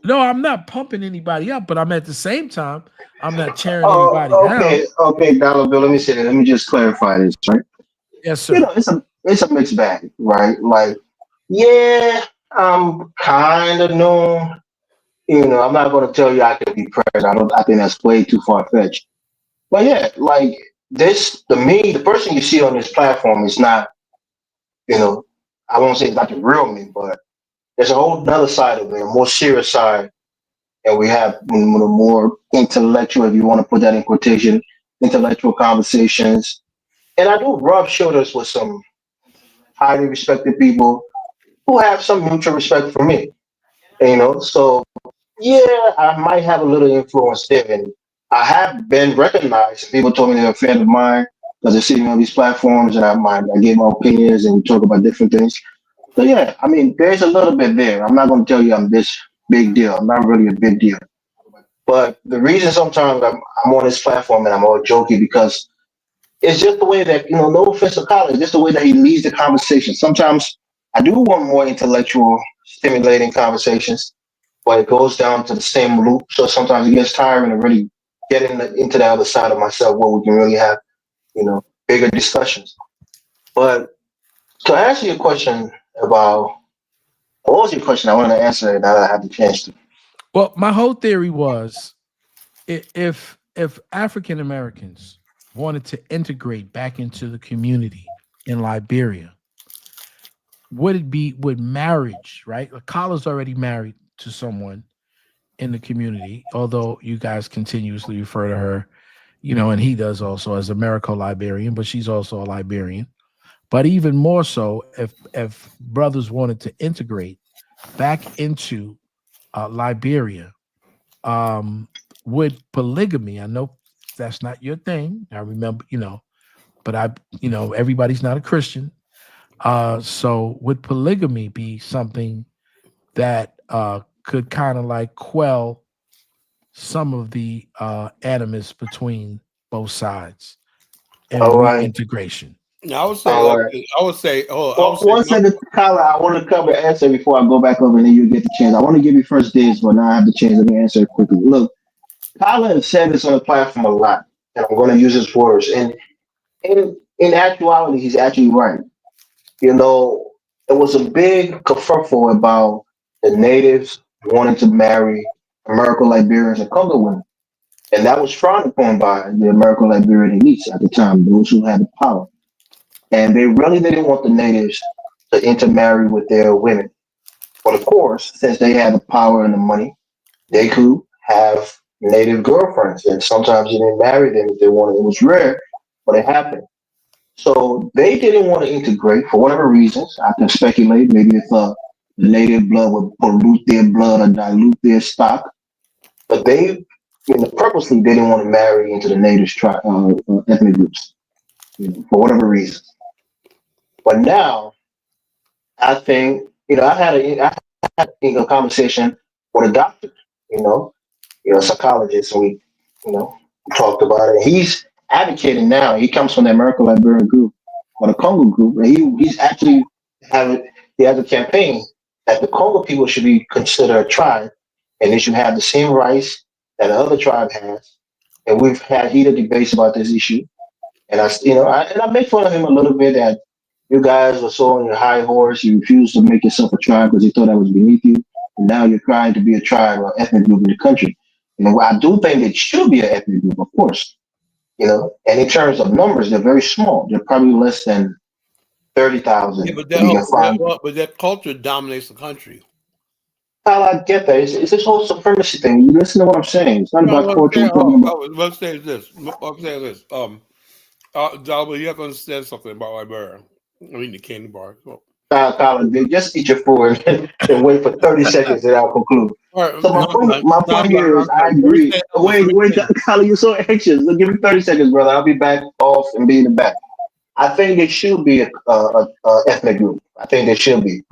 No, I'm not pumping anybody up, but I'm at the same time, I'm not tearing anybody down.
Okay, $1 bill. Let me say that. Let me just clarify this, right?
Yes, sir.
It's a mixed bag, right? I'm kind of known. I'm not going to tell you I can be president. I think that's way too far fetched. But yeah, this, the person you see on this platform is not, I won't say it's not the real me, but there's a whole other side of me, a more serious side and we have more intellectual, if you want to put that in quotation, intellectual conversations. And I do rub shoulders with some highly respected people who have some mutual respect for me. So yeah, I might have a little influence there, and I have been recognized. People told me they're a fan of mine because they see me on these platforms, and I give my opinions and we talk about different things. So yeah, I mean, there's a little bit there. I'm not going to tell you I'm this big deal. I'm not really a big deal. But the reason sometimes I'm on this platform and I'm all jokey because it's just the way that, no offense to college, just the way that he leads the conversation. Sometimes I do want more intellectual, stimulating conversations, but it goes down to the same loop. So sometimes it gets tiring to really get into the other side of myself where we can really have, bigger discussions. But to answer your question about what was your question? I want to answer it now that I have the chance to.
Well, my whole theory was if African Americans wanted to integrate back into the community in Liberia, would marriage, right? Kala's already married to someone in the community, although you guys continuously refer to her, and he does also as American Liberian, but she's also a Liberian. But even more so, if brothers wanted to integrate back into Liberia, would polygamy, I know that's not your thing. I remember, but everybody's not a Christian. So would polygamy be something that could kind of like quell some of the animus between both sides and reintegration?
I would say.
One second, Kyla, I want to cover answer before I go back over and then you get the chance. I want to give you first dibs, but now I have the chance. Let me answer it quickly. Look, Kyla has said this on the platform a lot, and I'm going to use his words. And in actuality, he's actually right. It was a big kerfuffle about the natives wanting to marry American Liberians and Congo women. And that was frowned upon by the American Liberian elites at the time, those who had the power. And they really didn't want the natives to intermarry with their women. But of course, since they had the power and the money, they could have native girlfriends. And sometimes you didn't marry them if they wanted. It was rare, but it happened. So they didn't want to integrate for whatever reasons. I can speculate. Maybe if the native blood would pollute their blood or dilute their stock. But they, purposely, they didn't want to marry into the native ethnic groups, for whatever reason. But now, I think, I had a conversation with a doctor, a psychologist, and we talked about it. He's advocating now. He comes from the American Liberian group or the Congo group, and he's actually he has a campaign that the Congo people should be considered a tribe, and they should have the same rights that the other tribe has. And we've had heated debates about this issue. And I make fun of him a little bit that you guys were so on your high horse, you refused to make yourself a tribe because you thought that was beneath you. And now you're trying to be a tribe or ethnic group in the country. I do think it should be an ethnic group, of course. And in terms of numbers, they're very small. They're probably less than 30,000.
Yeah, but that culture dominates the country.
I get that. It's this whole supremacy thing. You listen to what I'm saying. It's not about culture.
What I'm saying is this. Dalba, you have to understand something about Liberia. I mean, the candy bar. So.
Colin, just eat your food and wait for 30 seconds and I'll conclude. Right, so my point here is I agree. Wait, Colin, you're so anxious. Give me 30 seconds, brother. I'll be back off and be in the back. I think it should be a ethnic group. I think there should be.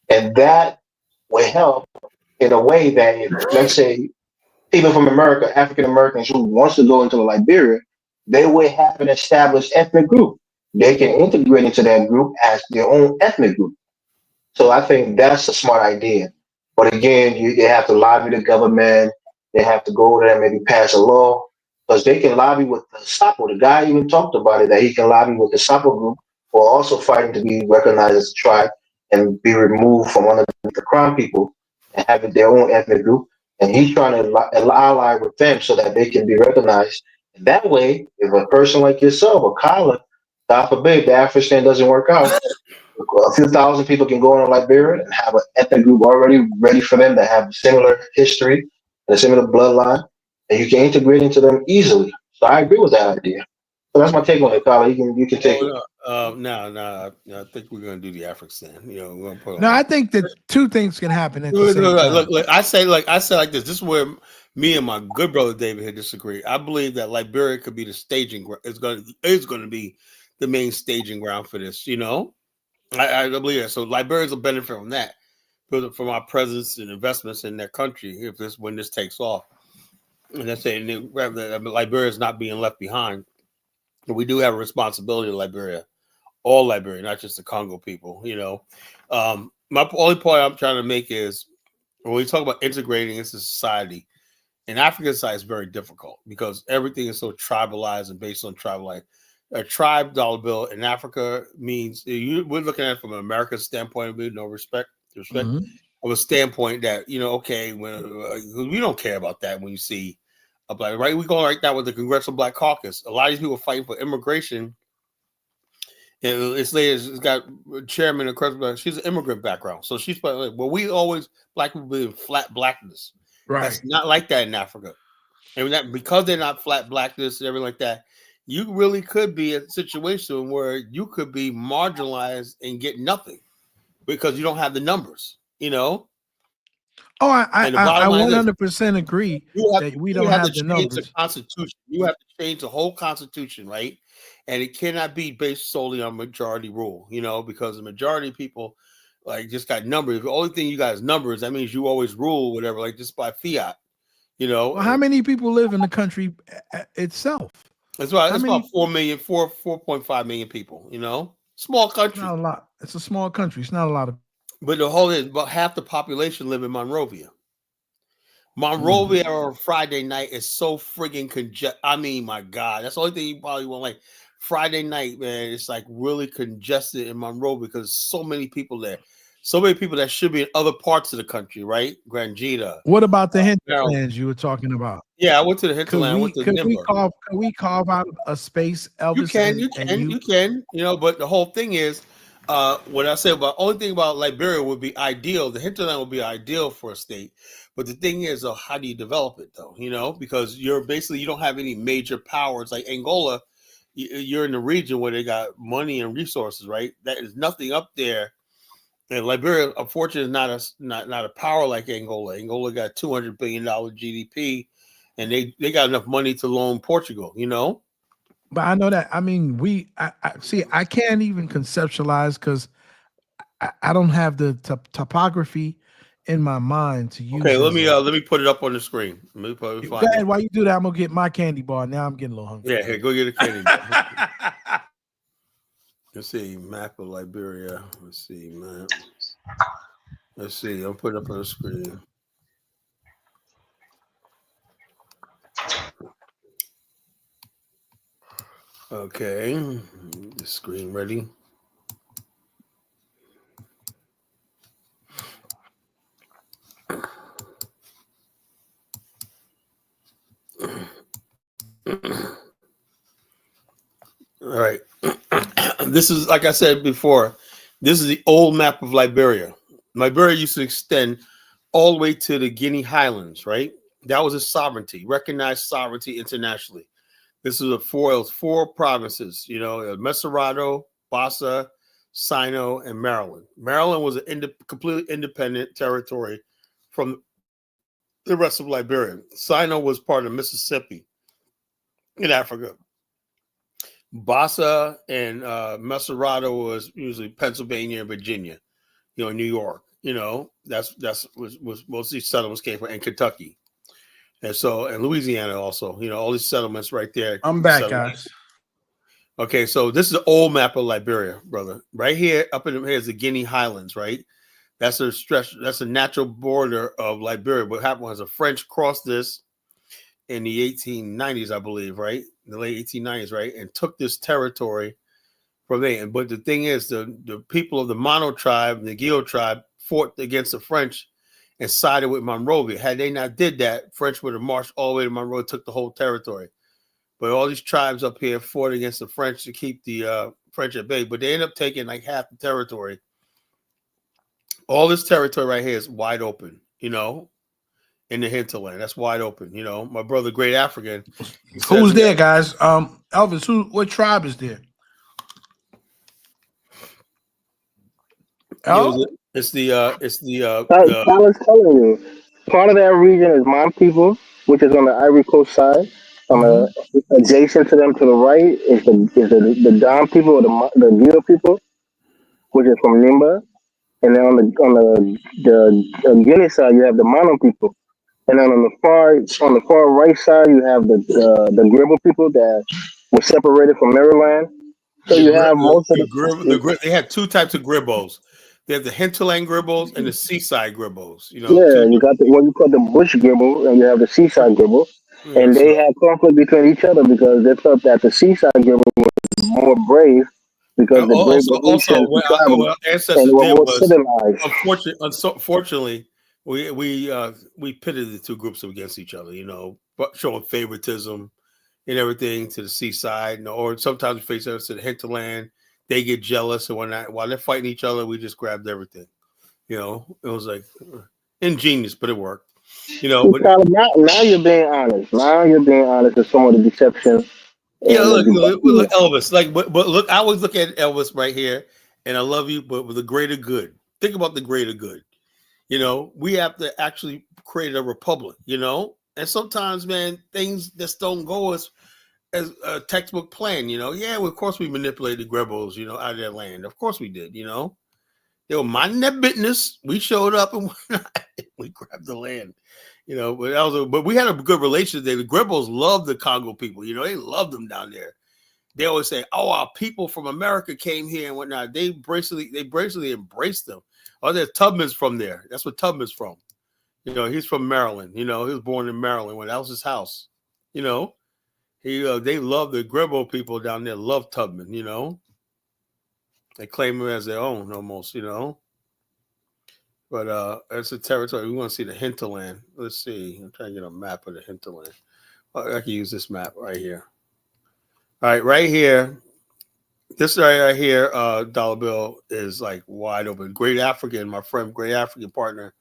And that will help in a way that, let's say, people from America, African Americans who wants to go into Liberia, they will have an established ethnic group. They can integrate into that group as their own ethnic group. So I think that's a smart idea. But again, they have to lobby the government. They have to go there and maybe pass a law because they can lobby with the SAPO. The guy even talked about it, that he can lobby with the SAPO group who are also fighting to be recognized as a tribe and be removed from under the Crown people and have their own ethnic group. And he's trying to ally with them so that they can be recognized. And that way, if a person like yourself or Kyla, God forbid, the Afghanistan doesn't work out, a few thousand people can go on Liberia and have an ethnic group already ready for them that have similar history in a similar bloodline, and you can integrate into them easily. So I agree with that idea. So that's my take on it, Kyle. You can take it.
No, I think we're gonna do the Afghanistan. We're gonna put
No,
on.
I think that two things can happen at the same
Look,
time.
look, I say like this. This is where me and my good brother David here disagree. I believe that Liberia could be the staging ground. It's going to be the main staging ground for this. I believe that. So Liberians will benefit from that, from our presence and investments in their country when this takes off. And that's saying Liberia is not being left behind. But we do have a responsibility to Liberia, all Liberia, not just the Congo people. My only point I'm trying to make is when we talk about integrating into society, in African society, it's very difficult because everything is so tribalized and based on tribal life. A tribe dollar bill in Africa means we're looking at it from an American standpoint of view, no respect of a standpoint that okay, when we don't care about that when you see a black right. We go right now with the Congressional Black Caucus. A lot of these people fighting for immigration. And it's got chairman of Congressional. She's an immigrant background, so she's like, well, we always black people believe in flat blackness.
Right.
That's not like that in Africa. And that because they're not flat blackness and everything like that, you really could be a situation where you could be marginalized and get nothing because you don't have the numbers,
Oh, I 100% agree that we don't have the numbers.
The Constitution. You have to change the whole Constitution, right? And it cannot be based solely on majority rule, because the majority of people just got numbers. The only thing you got is numbers. That means you always rule whatever, just by fiat.
Well, how many people live in the country itself?
That's right. It's about 4.5 million people. Small country.
Not a lot. It's a small country. It's not a lot of.
But the whole is about half the population live in Monrovia. Monrovia on Friday night is so friggin' congested. I mean, my God, that's the only thing you probably want. Friday night, man, it's really congested in Monrovia because so many people there. So many people that should be in other parts of the country, right? Grangita.
What about the hinterlands you were talking about?
Yeah, I went to the hinterland.
Could we carve out a space, Elvis?
You can. But the whole thing is, what I say about only thing about Liberia would be ideal. The hinterland would be ideal for a state. But the thing is, how do you develop it though? Because you don't have any major powers like Angola. You're in the region where they got money and resources, right? That is nothing up there. And Liberia, unfortunately, is not a power like Angola. Angola got $200 billion GDP, and they got enough money to loan Portugal.
But I know that. I mean, I can't even conceptualize because I don't have the topography in my mind to use.
Okay, let me put it up on the screen.
Go ahead. While you do that, I'm gonna get my candy bar. Now I'm getting a little hungry.
Yeah, here, go get a candy bar. Let's see, map of Liberia. Let's see, map. Let's see. I'll put it up on the screen. Okay, the screen ready. All right. This is, like I said before, this is the old map of Liberia. Liberia used to extend all the way to the Guinea Highlands, right? That was a sovereignty, recognized sovereignty internationally. This is four provinces, Mesurado, Bassa, Sino, and Maryland. Maryland was a completely independent territory from the rest of Liberia. Sino was part of Mississippi in Africa. Bassa and Mesurado was usually Pennsylvania and Virginia, New York. That's was most of these settlements came from, and Kentucky, and Louisiana also. All these settlements right there.
I'm back, guys.
Okay, so this is the old map of Liberia, brother. Right here, up in here is the Guinea Highlands, right? That's a stretch. That's a natural border of Liberia. What happened was the French crossed this in the 1890s, I believe, right? In the late 1890s, right? And took this territory from there. But the thing is, the people of the Mono tribe, the Geo tribe, fought against the French and sided with Monrovia. Had they not did that, French would have marched all the way to Monrovia, took the whole territory. But all these tribes up here fought against the French to keep the French at bay. But they ended up taking like half the territory. All this territory right here is wide open, in the hinterland. That's wide open. You know, my brother, Great African.
Who's there, guys? Elvis, what tribe is there?
It's the
I was telling you, part of that region is Mon people, which is on the Ivory Coast side. Adjacent to them to the right is the Dom people or the Gila people, which is from Nimba. And then on the Guinea side, you have the Mono people. And then on the far right side, you have the Gribble people that were separated from Maryland. So you have most of
they had two types of Gribbos. They have the hinterland Gribbos and the seaside Gribbos. You know,
yeah, you got what you call the bush Gribble, and you have the seaside Gribble.
Yeah,
and they had conflict between each other because they felt that the seaside Gribble was more brave because the
also what our ancestors
and were
did
more
was,
civilized.
unfortunately, we pitted the two groups against each other. You know, but showing favoritism and everything to the seaside, you know, or sometimes we face us to the hinterland. They get jealous, and while they're fighting each other, we just grabbed everything. You know, it was like ingenious, but it worked. You know, but
now you're being honest. Now you're being honest with some of the deception.
Yeah, look, Elvis. Like, but look, I always look at Elvis right here, and I love you, but with the greater good. Think about the greater good. You know, we have to actually create a republic. You know, and sometimes, man, things just don't go as a textbook plan. You know, yeah, well, of course we manipulated Grebels, you know, out of their land. Of course we did. You know, they were minding their business. We showed up and we grabbed the land. You know, but we had a good relationship there. The Grebels loved the Congo people. You know, they loved them down there. They always say, "Oh, our people from America came here and whatnot." They basically embraced them. Oh, there's Tubman's from there. That's what Tubman's from. You know, he's from Maryland. You know, he was born in Maryland when that was his house. You know, they love the Grebo people down there. Love Tubman. You know, they claim him as their own almost. You know. But it's a territory. We want to see the hinterland. Let's see. I'm trying to get a map of the hinterland. I can use this map right here. All right here. This right here, dollar bill is like wide open. Great African, my friend, Great African partner.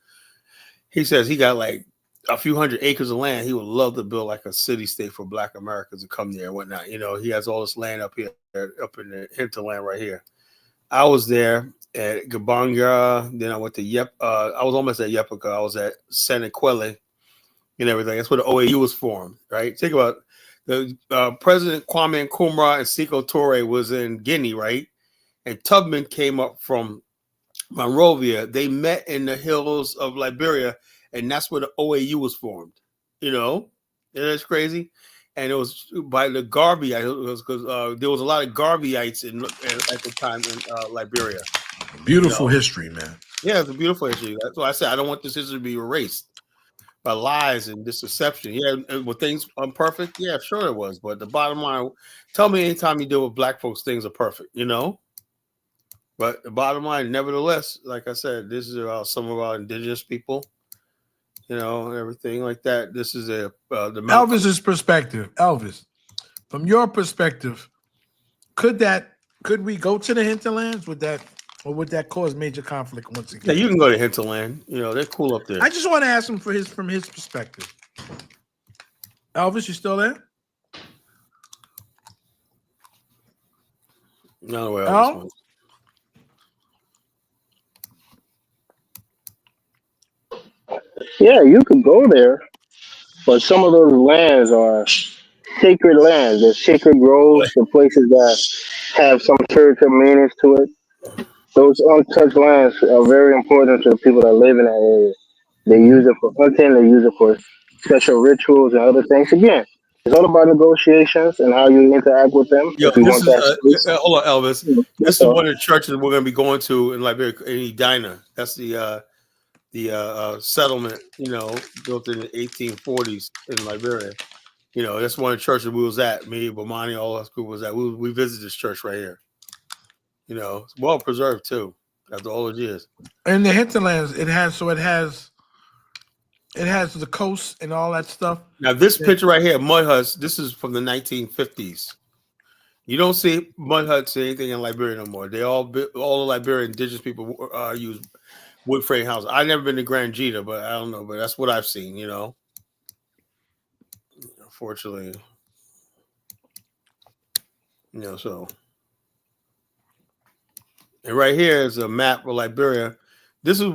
He says he got like a few hundred acres of land. He would love to build like a city state for Black Americans to come there and whatnot. You know, he has all this land up here, up in the hinterland right here. I was there at Gabanga, then I went to I was almost at Yepica. I was at Senequele and everything. That's where the OAU was formed, right? Think about the President Kwame Nkrumah and Sekou Touré was in Guinea, right? And Tubman came up from Monrovia. They met in the hills of Liberia, and that's where the OAU was formed. You know, that's crazy. And it was by the Garvey. It was because there was a lot of Garveyites at the time in Liberia.
Beautiful history, man.
Yeah, it's a beautiful history. That's why I said I don't want this history to be erased by lies and this deception. Yeah, were things imperfect? Yeah, sure it was. But the bottom line, tell me anytime you deal with Black folks, things are perfect, you know? But the bottom line, nevertheless, like I said, this is about some of our indigenous people, you know, and everything like that. This is the
Elvis's perspective. Elvis, from your perspective, could we go to the hinterlands with that? Or would that cause major conflict once again?
Yeah, you can go to hinterland. You know, they're cool up there.
I just want to ask him from his perspective. Elvis, you still there?
No way. Elvis.
Yeah, you could go there, but some of those lands are sacred lands. There's sacred groves, the places that have some spiritual meanings to it. Those untouched lands are very important to the people that live in that area. They use it for hunting, they use it for special rituals and other things. Again, it's all about negotiations and how you interact with them.
Yo,
if you want that
hold on, Elvis. This is one of the churches we're going to be going to in Liberia, in Edina. That's the settlement, you know, built in the 1840s in Liberia. You know, that's one of the churches we was at. Me, Bomani, all us group was at. We visited this church right here. You know, it's well preserved too, after all those years.
In the hinterlands, it has the coast and all that stuff.
Now, this picture right here, mud huts, this is from the 1950s. You don't see mud huts or anything in Liberia no more. The Liberian indigenous people use wood frame houses. I've never been to Grand Gita, but I don't know. But that's what I've seen. Unfortunately, so. And right here is a map of Liberia. This is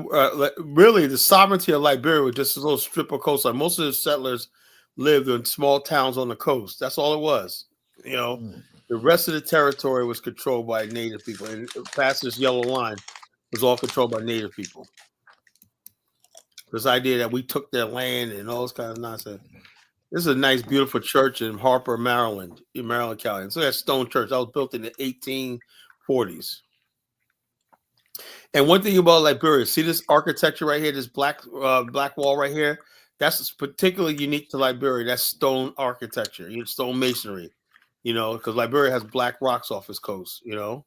really the sovereignty of Liberia was just a little strip of coastline. Most of the settlers lived in small towns on the coast. That's all it was. The rest of the territory was controlled by native people. And past this yellow line was all controlled by native people. This idea that we took their land and all this kind of nonsense. This is a nice, beautiful church in Harper, Maryland, in Maryland County. So that stone church that was built in the 1840s. And one thing about Liberia, see this architecture right here, this black wall right here? That's particularly unique to Liberia. That's stone architecture, stone masonry, because Liberia has black rocks off its coast, so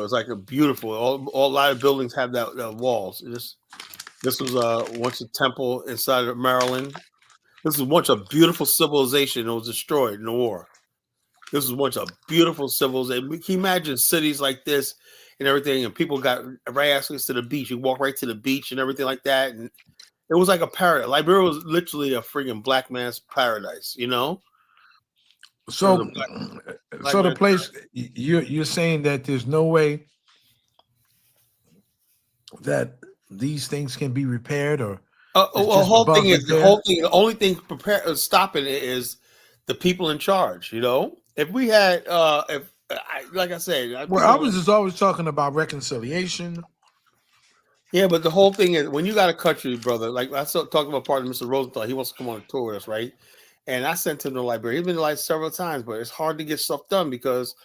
it's like a beautiful, a lot of buildings have that walls. This was once a temple inside of Maryland. This was once a beautiful civilization that was destroyed in the war. This was once a beautiful civilization. Can you imagine cities like this and everything, and people got right access to the beach? You walk right to the beach and everything like that, and it was like a paradise. Liberia was literally a friggin' black man's paradise,
So, the place you're saying that there's no way that these things can be repaired, or
the only thing stopping it is the people in charge. If we had, like I said,
I was just always talking about reconciliation.
Yeah, but the whole thing is when you got a country, brother. Like I saw talking about part of Mr. Rosenthal, he wants to come on a tour with us, right? And I sent him to Liberia. He's been to several times, but it's hard to get stuff done because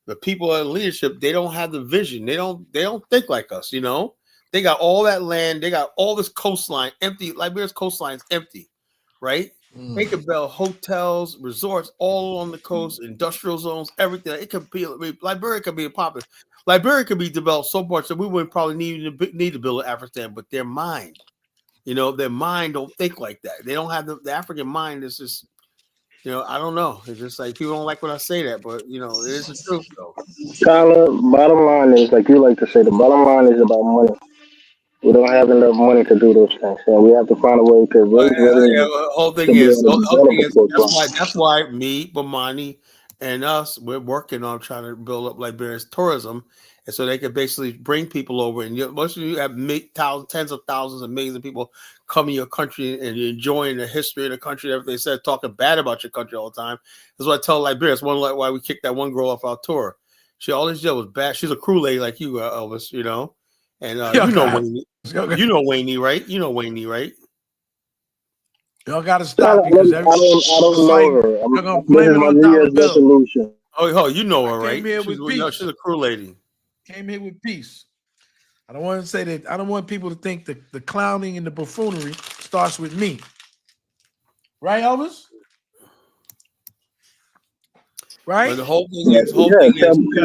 the people in leadership, they don't have the vision. They don't think like us. They got all that land, they got all this coastline empty. Liberia's coastline is empty, right? They could build hotels, resorts all on the coast, industrial zones, everything. It could be Liberia could be a popular. Liberia could be developed so much that we wouldn't probably need to build an Afghanistan, but their mind, their mind don't think like that. They don't have the African mind is just, I don't know. It's just like people don't like when I say that, but it is the truth though.
Tyler, bottom line is, like you like to say, the bottom line is about money. We don't have enough money to do those things, and we have to find a way to raise revenue.
The whole thing is that's why me, Bomani, and us, we're working on trying to build up Liberia's tourism, and so they can basically bring people over. And most of you have tens of thousands and millions of people coming to your country and enjoying the history of the country. Everything they said, talking bad about your country all the time. That's what I tell Liberia. It's why we kicked that one girl off our tour. All this jail was bad. She's a crew lady like you, Elvis. And Wayne, Wayne, right? You know Wayne, right?
Y'all got to stop because
I don't know her.
You're gonna blame it on Dollar Bill.
Oh, you know her, right?
Came here with peace.
She's a crew lady.
Came here with peace. I don't want to say that. I don't want people to think that the clowning and the buffoonery starts with me. Right, Elvis? Right?
But the whole thing is,
Still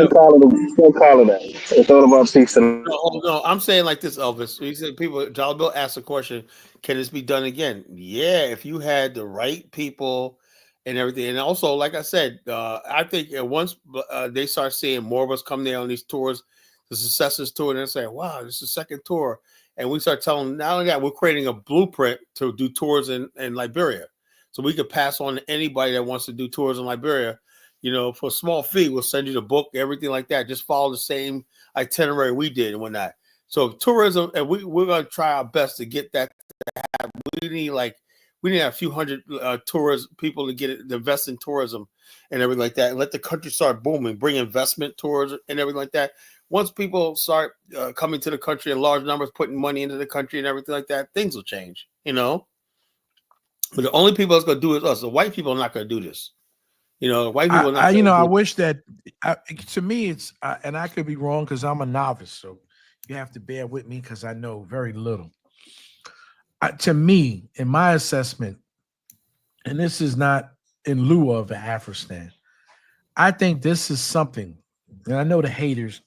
call it that. It's all about peace.
No, I'm saying like this, Elvis. He said Dollar Bill asked the question, can this be done again? Yeah, if you had the right people and everything. And also, like I said, I think once they start seeing more of us come there on these tours, the Successors tour, and they say, wow, this is the second tour. And we start telling them, not only that, we're creating a blueprint to do tours in Liberia. So we could pass on to anybody that wants to do tours in Liberia. For a small fee, we'll send you the book, everything like that. Just follow the same itinerary we did and whatnot. So tourism, and we're going to try our best to get that to happen. We need a few hundred tourist people to get it, to invest in tourism and everything like that, and let the country start booming, bring investment tours and everything like that. Once people start coming to the country in large numbers, putting money into the country and everything like that, things will change, But the only people that's going to do it is us. The white people are not going to do this. White people.
I wish that. To me, it's and I could be wrong because I'm a novice, so you have to bear with me because I know very little. To me, in my assessment, and this is not in lieu of Afghanistan, I think this is something, and I know the haters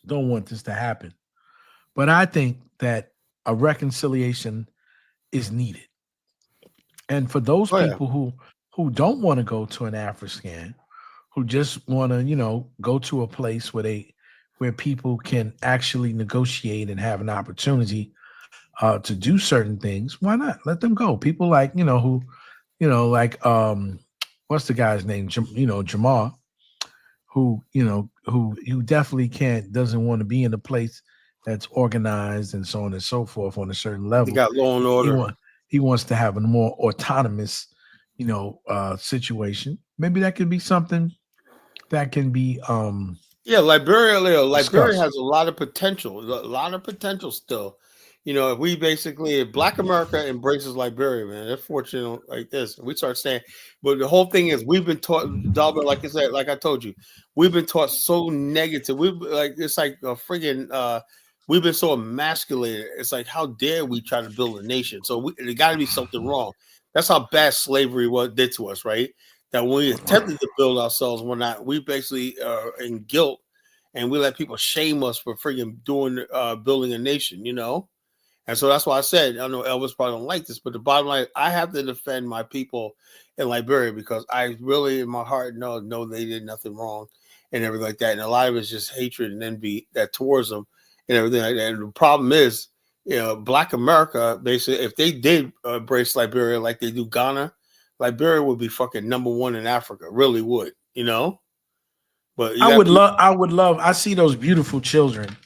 don't want this to happen, but I think that a reconciliation is needed, and for those people who don't want to go to an Afghanistan, who just want to, go to a place where where people can actually negotiate and have an opportunity to do certain things, why not let them go? People like, who, like, what's the guy's name? Jamal, who definitely doesn't want to be in a place that's organized and so on and so forth on a certain level.
He got law and order.
He wants to have a more autonomous, situation. Maybe that could be something that can be
Liberia
discussed.
has a lot of potential, still. If we if Black America embraces Liberia, man, they're fortunate like this. We start saying, but the whole thing is we've been taught, Dalbert, like I said, like I told you, we've been taught so negative. It's like a friggin' we've been so emasculated. It's like, how dare we try to build a nation? So there got to be something wrong. That's how bad slavery did to us, right? That when we attempted to build ourselves, we basically are in guilt, and we let people shame us for friggin' building a nation, And so that's why I said, I know Elvis probably don't like this, but the bottom line, I have to defend my people in Liberia because I really, in my heart, know they did nothing wrong and everything like that. And a lot of it's just hatred and envy that towards them and everything like that. And the problem is, Black America, basically, if they did embrace Liberia like they do Ghana, Liberia would be fucking number one in Africa. Really would, But
I would love. I see those beautiful children.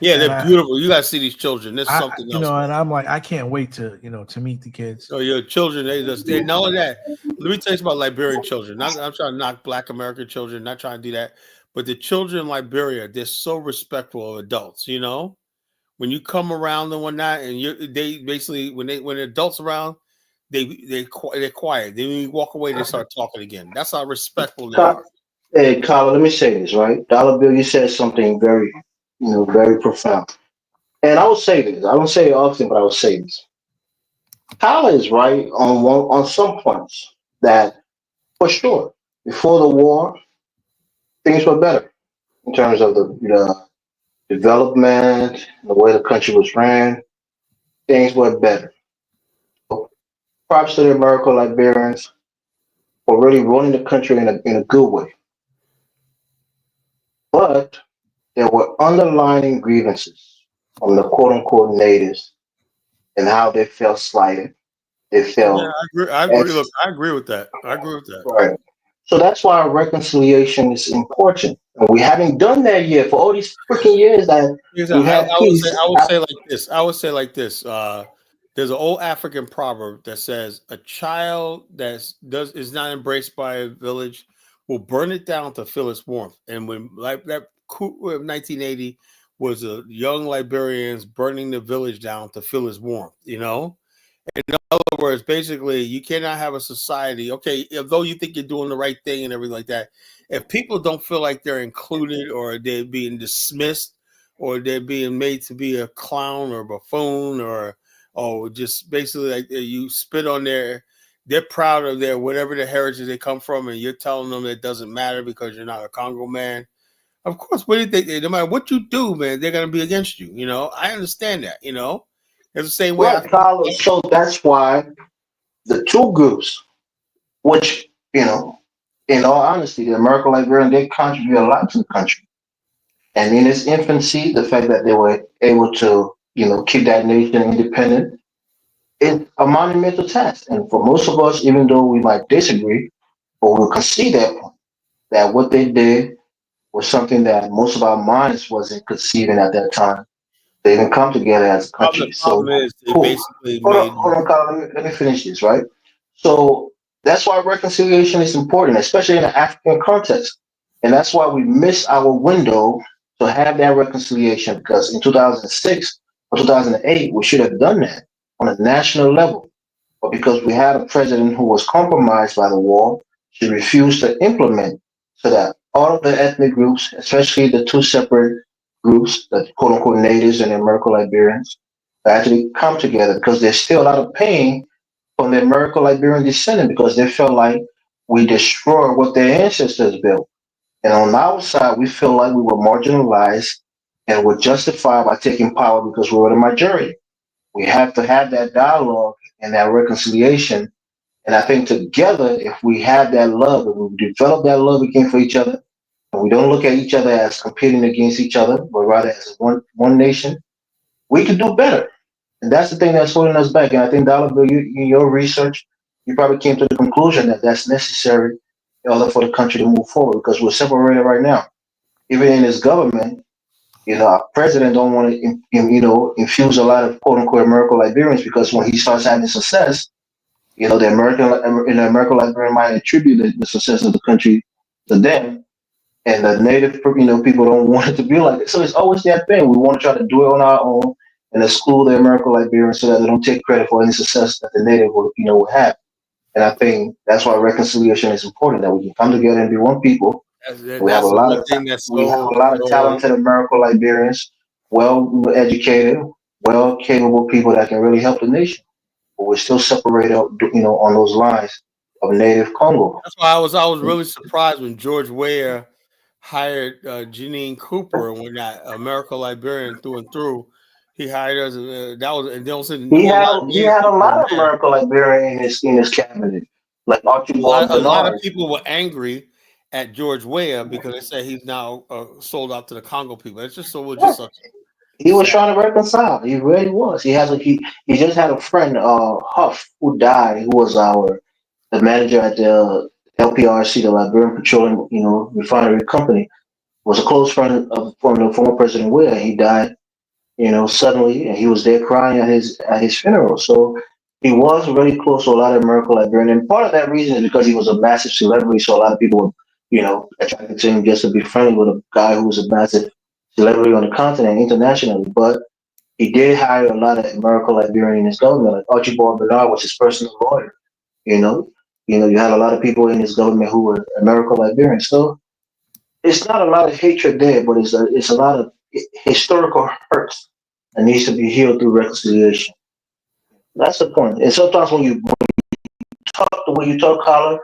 Yeah, they're beautiful. You gotta see these children. There's something else.
And I'm like, I can't wait to meet the kids.
Oh, your children, they know that. Let me tell you about Liberian children. I'm trying to knock Black American children, not trying to do that. But the children in Liberia, they're so respectful of adults, When you come around and whatnot, and they basically when adults around, they're quiet. Then when you walk away, they start talking again. That's how respectful they are.
Hey, Kyle, let me say this, right? Dollar Bill, you said something very, very profound. And I will say this. I don't say it often, but I will say this. Kyle is right on some points that, for sure, before the war, things were better in terms of the development, the way the country was ran. Things were better. Props to the American Liberians for really running the country in a good way. But there were underlying grievances from the quote-unquote natives and how they felt slighted. They felt.
Yeah, I agree. Look, I agree with that.
Right. So that's why reconciliation is important. And we haven't done that yet for all these freaking years that we have peace.
I would say like this. There's an old African proverb that says a child that is not embraced by a village will burn it down to feel its warmth. And when that coup of 1980 was a young Liberians burning the village down to feel its warmth, In other words, basically, you cannot have a society, okay, although you think you're doing the right thing and everything like that, if people don't feel like they're included or they're being dismissed or they're being made to be a clown or buffoon or just basically like you spit on they're proud of their whatever the heritage they come from and you're telling them it doesn't matter because you're not a Congo man. Of course, what do you think? No matter what you do, man, they're going to be against you. I understand that, It's the same way.
Right, so that's why the two groups, which, in all honesty, the American Liberian, they contribute a lot to the country. And in its infancy, the fact that they were able to, keep that nation independent is a monumental task. And for most of us, even though we might disagree, but we'll concede that point, that what they did was something that most of our minds wasn't conceiving at that time. They didn't come together as a country.
Hold
on, Carl, let me finish this, right? So that's why reconciliation is important, especially in an African context. And that's why we miss our window to have that reconciliation, because in 2006 or 2008, we should have done that on a national level. But because we had a president who was compromised by the war, she refused to implement so that all of the ethnic groups, especially the two separate groups, the quote-unquote natives and the American Liberians, actually come together, because there's still a lot of pain from the American Liberian descendant because they felt like we destroyed what their ancestors built. And on our side, we feel like we were marginalized and were justified by taking power because we were the majority. We have to have that dialogue and that reconciliation. And I think together, if we have that love, if we develop that love again for each other, we don't look at each other as competing against each other, but rather as one nation, we could do better. And that's the thing that's holding us back. And I think, Dollar Bill, in your research, you probably came to the conclusion that that's necessary in order for the country to move forward because we're separated right now. Even in this government, our president don't want to, infuse a lot of quote unquote American Liberians because when he starts having success, the American Liberian might attribute the success of the country to them, and the native, people don't want it to be like it. So it's always that thing. We want to try to do it on our own and exclude the American Liberians so that they don't take credit for any success that the native will have. And I think that's why reconciliation is important. That we can come together and be one people. We have a lot of talented American Liberians, well educated, well capable people that can really help the nation. But we're still separated, on those lines of native Congo.
That's why I was really surprised when George Weah hired Janine Cooper when that American Liberian through and through. He hired us. That was and also
he had a lot of American Liberian in his cabinet, like Archibald Bernard.
A lot of people were angry at George Weah because they said he's now sold out to the Congo people. It's just
he was trying to reconcile. He really was. He just had a friend, Huff, who died. Who was the manager at the LPRC, the Liberian Petroleum, Refinery Company. Was a close friend of the former President Weah. He died, suddenly, and he was there crying at his funeral. So he was really close to a lot of American Liberian, and part of that reason is because he was a massive celebrity. So a lot of people were, attracted to him just to be friendly with a guy who was a massive celebrity on the continent internationally. But he did hire a lot of American Liberian in his government, like Archibald Bernard was his personal lawyer. You had a lot of people in his government who were American Liberians. So it's not a lot of hatred there, but it's a lot of historical hurts that needs to be healed through reconciliation. That's the point. And sometimes when you talk the way you talk, Colin,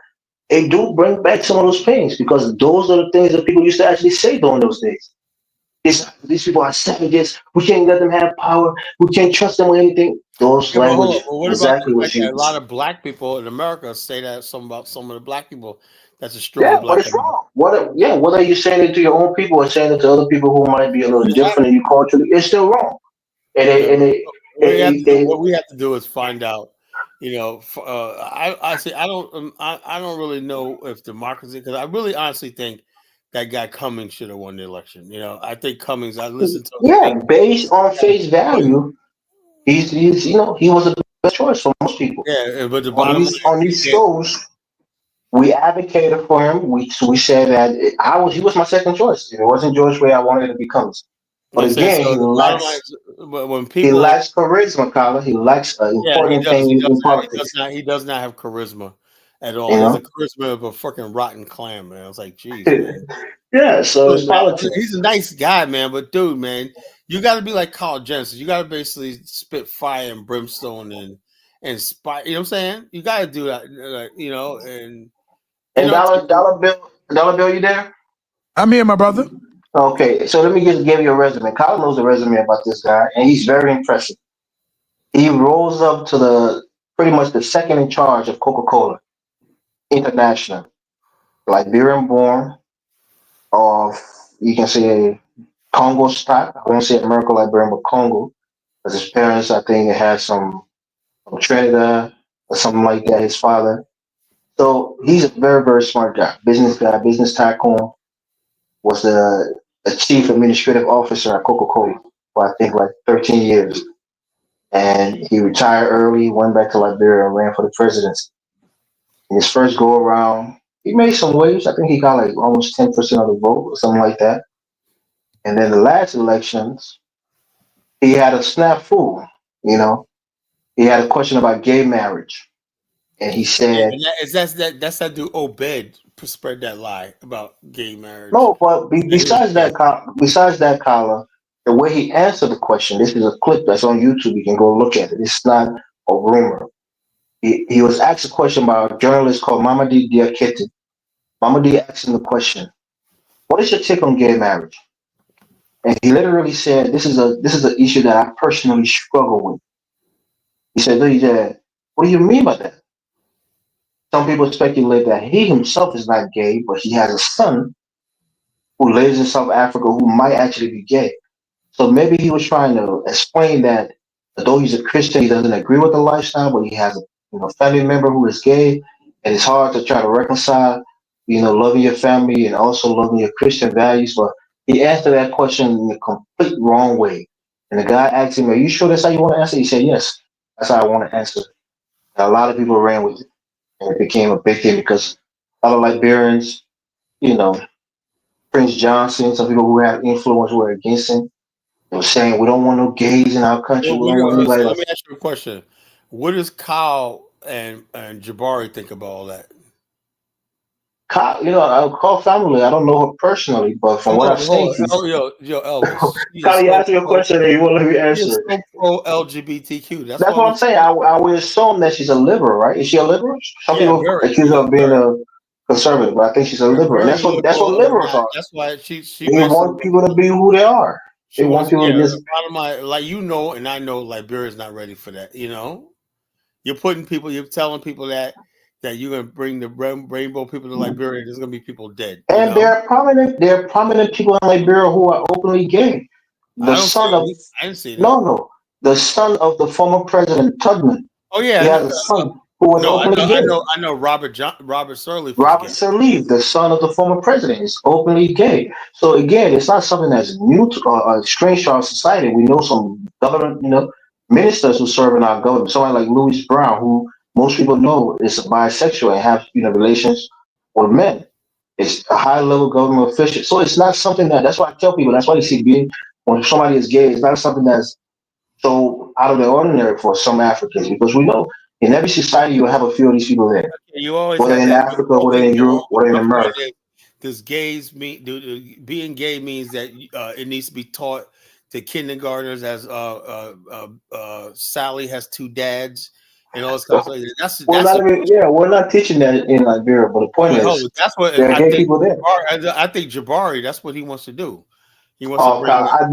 they do bring back some of those pains because those are the things that people used to actually say during those days. These people are savages. We can't let them have power. We can't trust them with anything. Those language.
What exactly about a lot of black people in America say that about some of the black people? That's a strong black.
But it's wrong. Whether you're saying it to your own people or saying it to other people who might be a little different than you culturally, it's still wrong.
What we have to do is find out. I don't really know if democracy, because I really honestly think that guy Cummings should have won the election. I think Cummings. I listened to him.
Yeah, based on face value, he was the best choice for most people.
Yeah, but
on these shows, we advocated for him. We said that he was my second choice. If it wasn't George Weah, I wanted it to be Cummings. But again, he lacks charisma, Colin. He lacks an important thing in politics.
He does not have charisma at all. He has a charisma of a fucking rotten clam, man. I was like, geez, man.
Yeah, so it's politics.
He's a nice guy, man. But dude, man, you got to be like Carl Jensen. You got to basically spit fire and brimstone and spy. You know what I'm saying? You got to do that, and
Dollar Bill, you there?
I'm here, my brother.
Okay, so let me just give you a resume. Kyle knows a resume about this guy, and he's very impressive. He rose up to pretty much the second in charge of Coca-Cola International, Liberian born, of you can say Congo stock. I won't say American Liberian, but Congo, because his parents, I think, had some from Trinidad or something like that. His father. So he's a very, very smart guy, business tycoon. Was the chief administrative officer at Coca-Cola for I think like 13 years. And he retired early, went back to Liberia and ran for the presidency. In his first go around, he made some waves. I think he got like almost 10% of the vote or something like that. And then the last elections, he had a snafu, He had a question about gay marriage. And he said,
that's that dude Obed spread that lie about gay marriage.
No, but besides that, Colin, the way he answered the question, this is a clip that's on YouTube. You can go look at it. It's not a rumor. He was asked a question by a journalist called Mamadi Diakite. Mamadi asked him the question, "What is your take on gay marriage?" And he literally said, "This is an issue that I personally struggle with." He said, "What do you mean by that?" Some people speculate that he himself is not gay, but he has a son who lives in South Africa who might actually be gay. So maybe he was trying to explain that although he's a Christian, he doesn't agree with the lifestyle, but he has a family member who is gay, and it's hard to try to reconcile, loving your family and also loving your Christian values. But he answered that question in the complete wrong way. And the guy asked him, "Are you sure that's how you want to answer?" He said, "Yes, that's how I want to answer." And a lot of people ran with it, and it became a big thing because a lot of Liberians, you know, Prince Johnson, some people who have influence were against him. They were saying, "We don't want no gays in our country.
Well,
We don't want anybody
so let
like."
me ask you a question. What does Kyle and Jabari think about all that?
I call family. I don't know her personally, but from what I've seen,
Yo, Elvis.
Kyle, you asked me a question and you won't let me
He is
answer
so
it.
pro LGBTQ. That's
That's
why
what I'm saying. I would assume that she's a liberal, right? Is she a liberal? Some
yeah,
people
very.
accuse her of being a conservative, but I think she's a liberal, and
Very
that's what
liberal in
liberals
that.
are.
That's why she
They
wants to.
want people to be who they are.
She
They want
wants,
people
yeah.
to just.
Bottom line, like and I know Liberia's not ready for that. You're telling people that you're gonna bring the rainbow people to Liberia. There's gonna be people dead.
And there are prominent people in Liberia who are openly gay. The
I don't see
son of
it. I didn't see that.
no, the son of the former president Tubman.
Oh yeah,
He has a son who was
no,
openly gay.
I know. Robert Sirleaf is
Robert
gay.
Sirleaf, the son of the former president, is openly gay. So again, it's not something that's new to strange to our society. We know some government, ministers who serve in our government. Somebody like Louis Brown, who most people know is bisexual and have relations with men. It's a high level government official. So it's not something that's why I tell people. That's why you see being when somebody is gay, it's not something that's so out of the ordinary for some Africans because we know in every society you have a few of these people there,
You always
whether
had
in
that.
Africa, whether in Europe, whether in
My point
America.
is, does gays mean being gay means that it needs to be taught to kindergartners as Sally has two dads and all this kind of stuff.
We're not teaching that in Liberia, but the point is
that's what
there are
I
gay
think.
people there.
I think Jabari, that's what he wants to do. He wants to
Oh,
bring.
Kyle, I've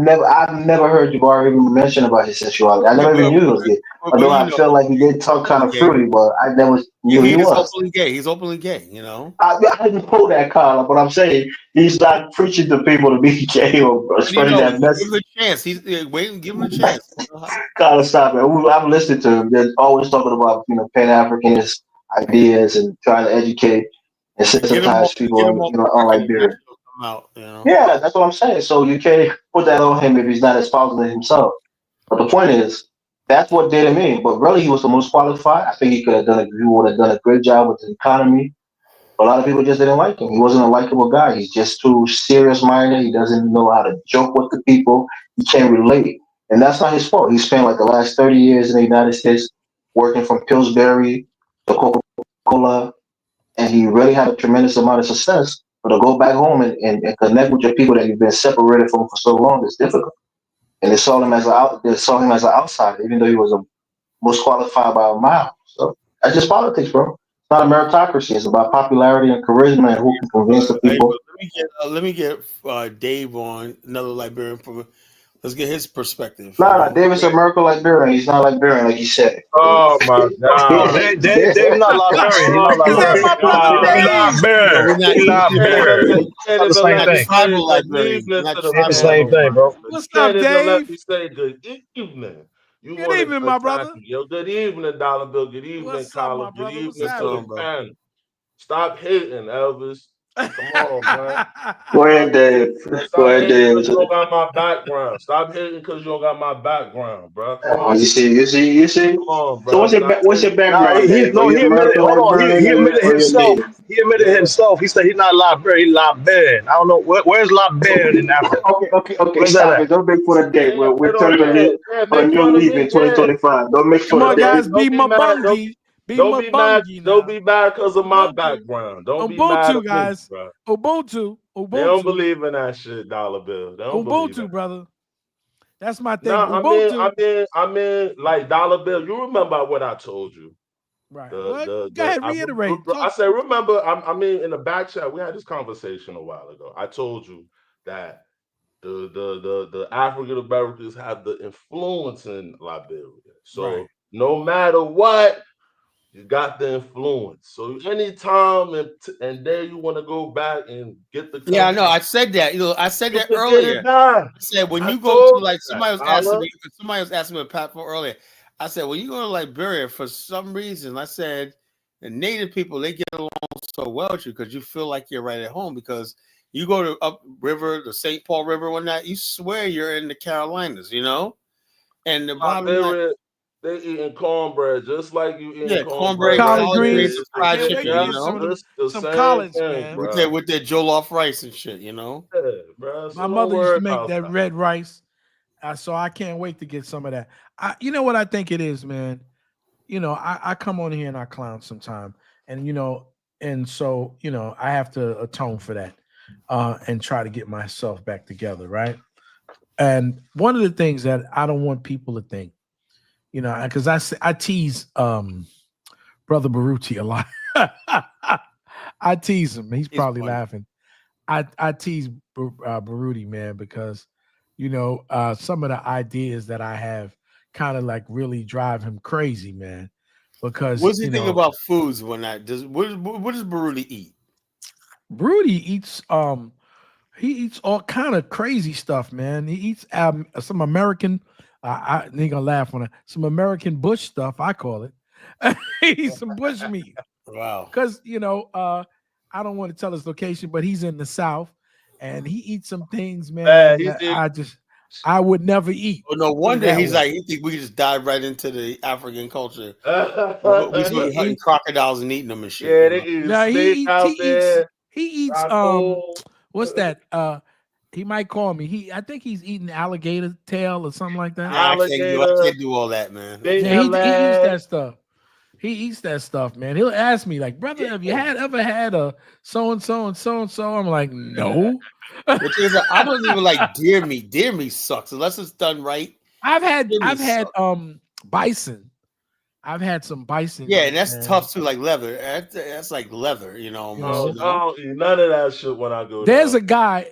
never heard Jabari even mention about his sexuality. I never even knew he was gay. Although I feel like he did talk kind of fruity, but I never knew he
is
was.
openly gay. He's openly gay.
I didn't pull that, Kyle, but I'm saying he's not preaching to people to be gay or spreading that
Give
message.
him a chance. He's waiting. Give him a chance.
Kyle, stop it. I'm listening to him. They're always talking about Pan Africanist ideas and trying to educate and sensitize people on Liberia. Yeah, that's what I'm saying. So you can't put that on him if he's not espousing it himself. But the point is, that's what did him in. But really, he was the most qualified. I think he could have done. He would have done a great job with the economy. A lot of people just didn't like him. He wasn't a likable guy. He's just too serious minded. He doesn't know how to joke with the people. He can't relate, and that's not his fault. He spent like the last 30 years in the United States working from Pillsbury to Coca-Cola, and he really had a tremendous amount of success. But to go back home and connect with your people that you've been separated from for so long is difficult. And they saw him as an outsider, even though he was the most qualified by a mile. So that's just politics, bro. It's not a meritocracy. It's about popularity and charisma and who can convince the people.
Let me get Dave on, another Liberian. Let's get his perspective.
No, David's a miracle Liberian. He's not Liberian, like you said.
Oh my God!
Dave's not Liberian. He's not
Is that
Liberian.
my brother
He's
Dave?
Liberian. He's Liberian.
Can't
Not the
even
same
let me
thing.
say good evening to the
Ain't the same
panel,
thing,
my
bro.
nigga.
What's
You
up,
can't even let
Dave?
me say good evening. You
Good
want to
evening, my
attack
brother.
me. Yo, good evening, Dollar Bill. Good evening,
What's up, my
Colin. Good
brother? What's
evening to the
happening?
panel. Stop hating, Elvis. Come on, man.
Go ahead, Dave. Go
Stop
ahead,
hating
Dave.
because you don't got my background. Stop hating because you don't got my background, bro. Come on.
You see.
Come on,
So
bro. Stop
what's your
hating.
Nah,
background, Dave? Are you
he
a
admitted.
miracle
Hold on, he
Liberian
admitted
or are you
himself.
native?
He admitted himself. He said he's not Liberian. He's Liberian. I don't know where's Liberian in Africa.
Okay.
Where's that
Stop
at?
it. Don't make fun of Dave.
Yeah,
We're
don't,
turning
yeah,
a
make
new
fun of
leaf
me.
in
Yeah.
2025. Don't make
Come
fun
on,
of Dave.
guys. Be
Don't be mad.
Mabungi. Be
Don't be mad.
Mabungi
Don't
now.
be mad because of my
Ubuntu.
background. Don't be mad
Ubuntu,
at me,
guys.
bro.
Ubuntu.
They don't
Ubuntu.
believe in that shit, Dollar Bill. They don't believe
Ubuntu,
that.
brother. That's my
No,
thing. Ubuntu.
I mean, like Dollar Bill. You remember what I told you?
Right. Well, go ahead, reiterate.
I said, remember. I mean, in the back chat, we had this conversation a while ago. I told you that the African Americans have the influence in Liberia. So no matter what, You got the influence. So anytime and there you want to go back and get the country.
Yeah, I know. I said that. I said that
get
earlier.
it done.
I said when
I
you go to
told
like
you
somebody was
that,
asking me a platform earlier. I said when you go to Liberia, for some reason, I said the native people, they get along so well with you because you feel like you're right at home, because you go to upriver, the St. Paul River, one night, you swear you're in the Carolinas, And the bottom line,
they eating cornbread just like you eating
cornbread,
collard
collard greens,
greens.
and fried
Yeah,
chicken,
they can get
the
some
same
collards,
thing,
man.
bro.
with their jollof rice and shit,
Yeah, bro. So
My
don't
mother used
worry
to make
about
that red rice, so I can't wait to get some of that. You know what I think it is, man. I come on here and I clown sometime, and so I have to atone for that, and try to get myself back together, right? And one of the things that I don't want people to think, because I tease Brother Baruti a lot. I tease him. He's probably laughing. I tease Baruti, man, because some of the ideas that I have kind of like really drive him crazy, man. Because
what does he think about foods when that does? What does Baruti eat?
Baruti eats he eats all kind of crazy stuff, man. He eats some American. I ain't gonna laugh on it. Some American bush stuff, I call it. He eats some bush meat.
Wow.
Because I don't want to tell his location, but he's in the South, and he eats some things, man. That I would never eat.
Oh, no wonder he's like, he think we just dive right into the African culture. We supposed to be hunting crocodiles and eating them and shit.
Yeah, they eat steak out there.
He eats what's that? He might call me. I think he's eating alligator tail or something like that.
I can't do all that, man.
Yeah, he eats that stuff. He eats that stuff, man. He'll ask me, like, brother, have you ever had a so and so and so and so? I'm like, no.
I don't even like deer meat. Deer meat sucks unless it's done right.
I've had bison. I've had some bison.
Yeah, and that's tough too, like leather. That's like leather, almost.
I don't eat none of that shit when I go.
There's a guy,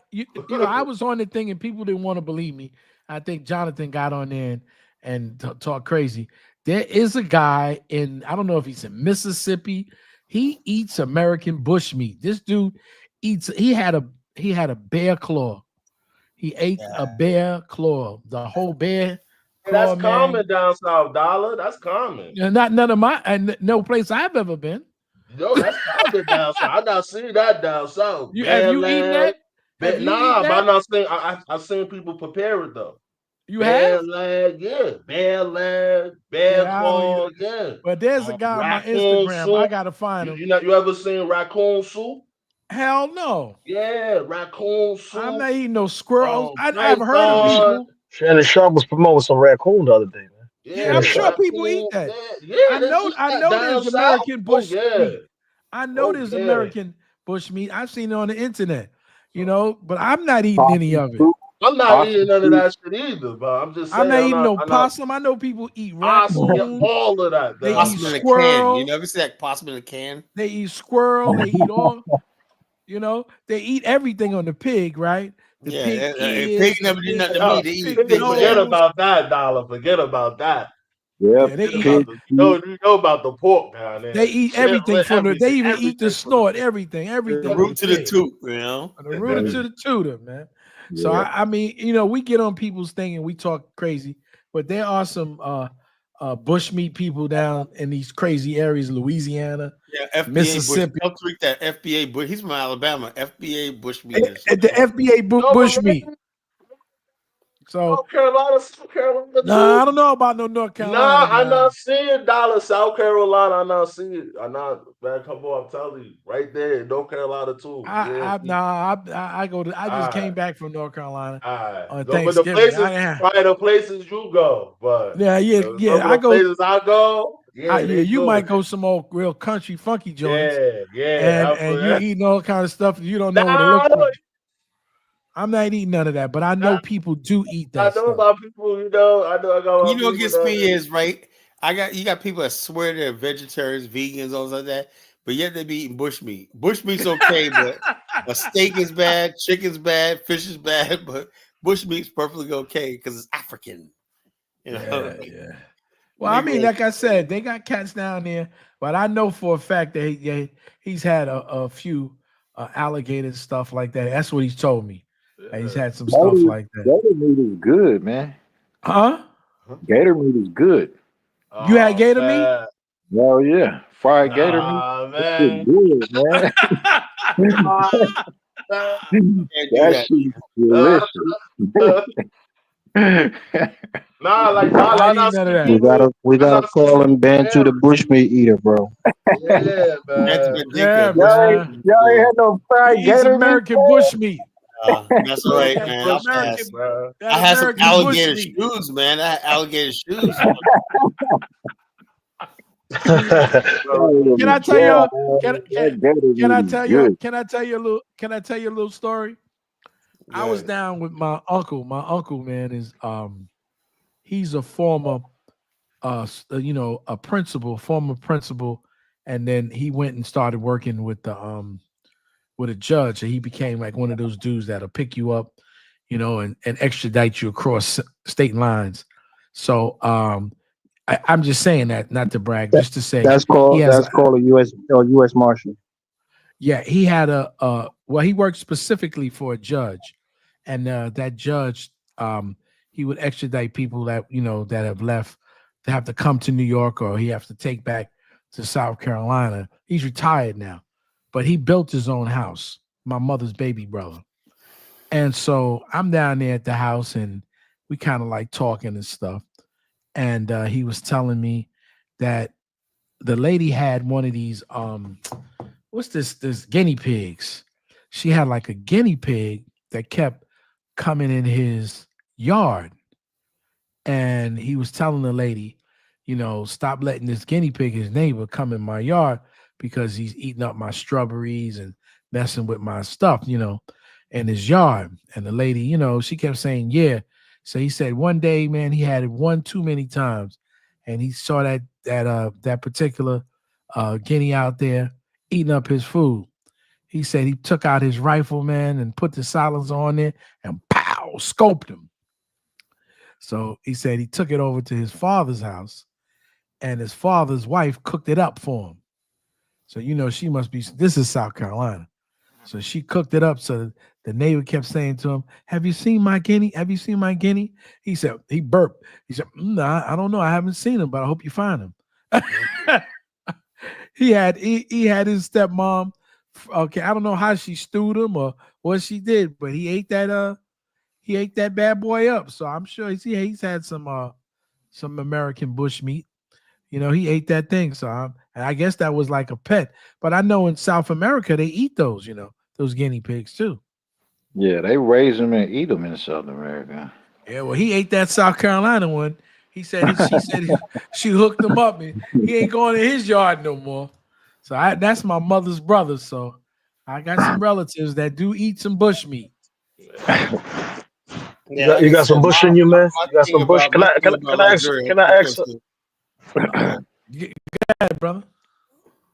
I was on the thing and people didn't want to believe me. I think Jonathan got on there and talked crazy. There is a guy I don't know if he's in Mississippi. He eats American bush meat. This dude he had a bear claw. He ate a bear claw, the whole bear.
That's common down south, Dollar. That's common.
Not none of and no place I've ever been.
No, that's common down south. I not seen that down south.
Have you eaten that?
But I'm not saying. I've seen people prepare it though.
Have?
Leg, yeah. Bear leg, bear claw, yeah.
But there's a guy on my Instagram.
Soup.
I gotta find him.
You ever seen raccoon soup?
Hell no.
Yeah, raccoon soup.
I'm not eating no squirrel. I've heard of people.
Shannon Sharp was promoting some raccoon the other day, man.
Yeah, I'm sure people eat that.
Yeah,
I know there's American bush meat. I know there's American bush meat. I've seen it on the internet, but I'm not eating any of it.
I'm not eating none of that shit either, but I'm just saying.
I'm not eating no possum. I know people eat raccoon.
All of that.
They
eat squirrel. You never see that possum in a can?
They eat squirrel. They eat all. They eat everything on the pig, right? The
pig never did nothing to me. They eat pig.
Forget about that, Dollar. Forget about that.
Yep.
You know about the pork down there.
They eat everything from the. They even eat the snort. Everything.
The root to the tooth.
The root to the tutor, man. So I mean, we get on people's thing and we talk crazy, but there are some bushmeat people down in these crazy areas, Louisiana, Mississippi.
I'll tweet that FBA bush. He's from Alabama. FBA bushmeat.
The FBA bushmeat. So
North Carolina.
Nah, I don't know about no North Carolina.
Nah, I'm not seeing Dollar. South Carolina, I'm not seeing it. I'm not. Man, come on, I'm telling you, right there in North Carolina too.
I just came back from North Carolina on
But
Thanksgiving.
the places you go, but
yeah.
I go. Places I go.
You might go some old real country funky joints. And you eating all kind of stuff you don't know what it looks like. I'm not eating none of that, but I know people do eat that.
I know about people, I know. I got.
What gets me is right. You got people that swear they're vegetarians, vegans, all like that, but yet they be eating bushmeat. Bushmeat's okay, but a steak is bad, chicken's bad, fish is bad, but bushmeat's perfectly okay because it's African.
Yeah. Well, I mean, like I said, they got cats down there But I know for a fact that he's had a few alligator stuff like that. That's what he's told me. He's had some stuff like that.
Gator meat is good, man.
Huh?
Gator meat is good.
You had gator meat?
Well, yeah. Fried gator meat.
Man.
Good, man. That shit's delicious.
Nah, like not
we gotta call him Bantu the bushmeat eater, bro.
Yeah, man.
Yeah,
man. Y'all ain't had no fried
He's
gator
American
meat.
bushmeat.
That's all right, man. I'll pass. I had some alligator shoes, man. I had alligator shoes.
Can I tell you? Can I tell you? Can I tell you a little story? I was down with my uncle. My uncle, man, is he's a former a former principal, and then he went and started working with a judge, and he became like one of those dudes that'll pick you up, and extradite you across state lines. So I'm just saying that, not to brag, just to say
that's called a U.S. Marshal.
Yeah, he had he worked specifically for a judge, and that judge, he would extradite people that that have left, to have to come to New York, or he have to take back to South Carolina. He's retired now, but he built his own house, my mother's baby brother. And so I'm down there at the house, and we kind of like talking and stuff. And he was telling me that the lady had one of these, what's this guinea pigs. She had like a guinea pig that kept coming in his yard. And he was telling the lady, stop letting this guinea pig, his neighbor, come in my yard, because he's eating up my strawberries and messing with my stuff, in his yard. And the lady, she kept saying, yeah. So he said one day, man, he had it one too many times, and he saw that particular guinea out there eating up his food. He said he took out his rifle, man, and put the silencer on it, and pow, scoped him. So he said he took it over to his father's house, and his father's wife cooked it up for him. So she must be. This is South Carolina. So she cooked it up. So the neighbor kept saying to him, "Have you seen my guinea? Have you seen my guinea?" He said, he burped. He said, "Nah, I don't know. I haven't seen him, but I hope you find him." he had his stepmom. Okay, I don't know how she stewed him or what she did, but he ate that bad boy up. So I'm sure he's had some American bush meat. He ate that thing. So and I guess that was like a pet. But I know in South America they eat those, those guinea pigs too.
Yeah, they raise them and eat them in South America.
Yeah, well, he ate that South Carolina one. She said she hooked him up, and he ain't going in his yard no more. So that's my mother's brother. So I got some relatives that do eat some bush meat.
Yeah, you got some bush in you, man. You got some bush. Can I ask?
Go ahead, brother.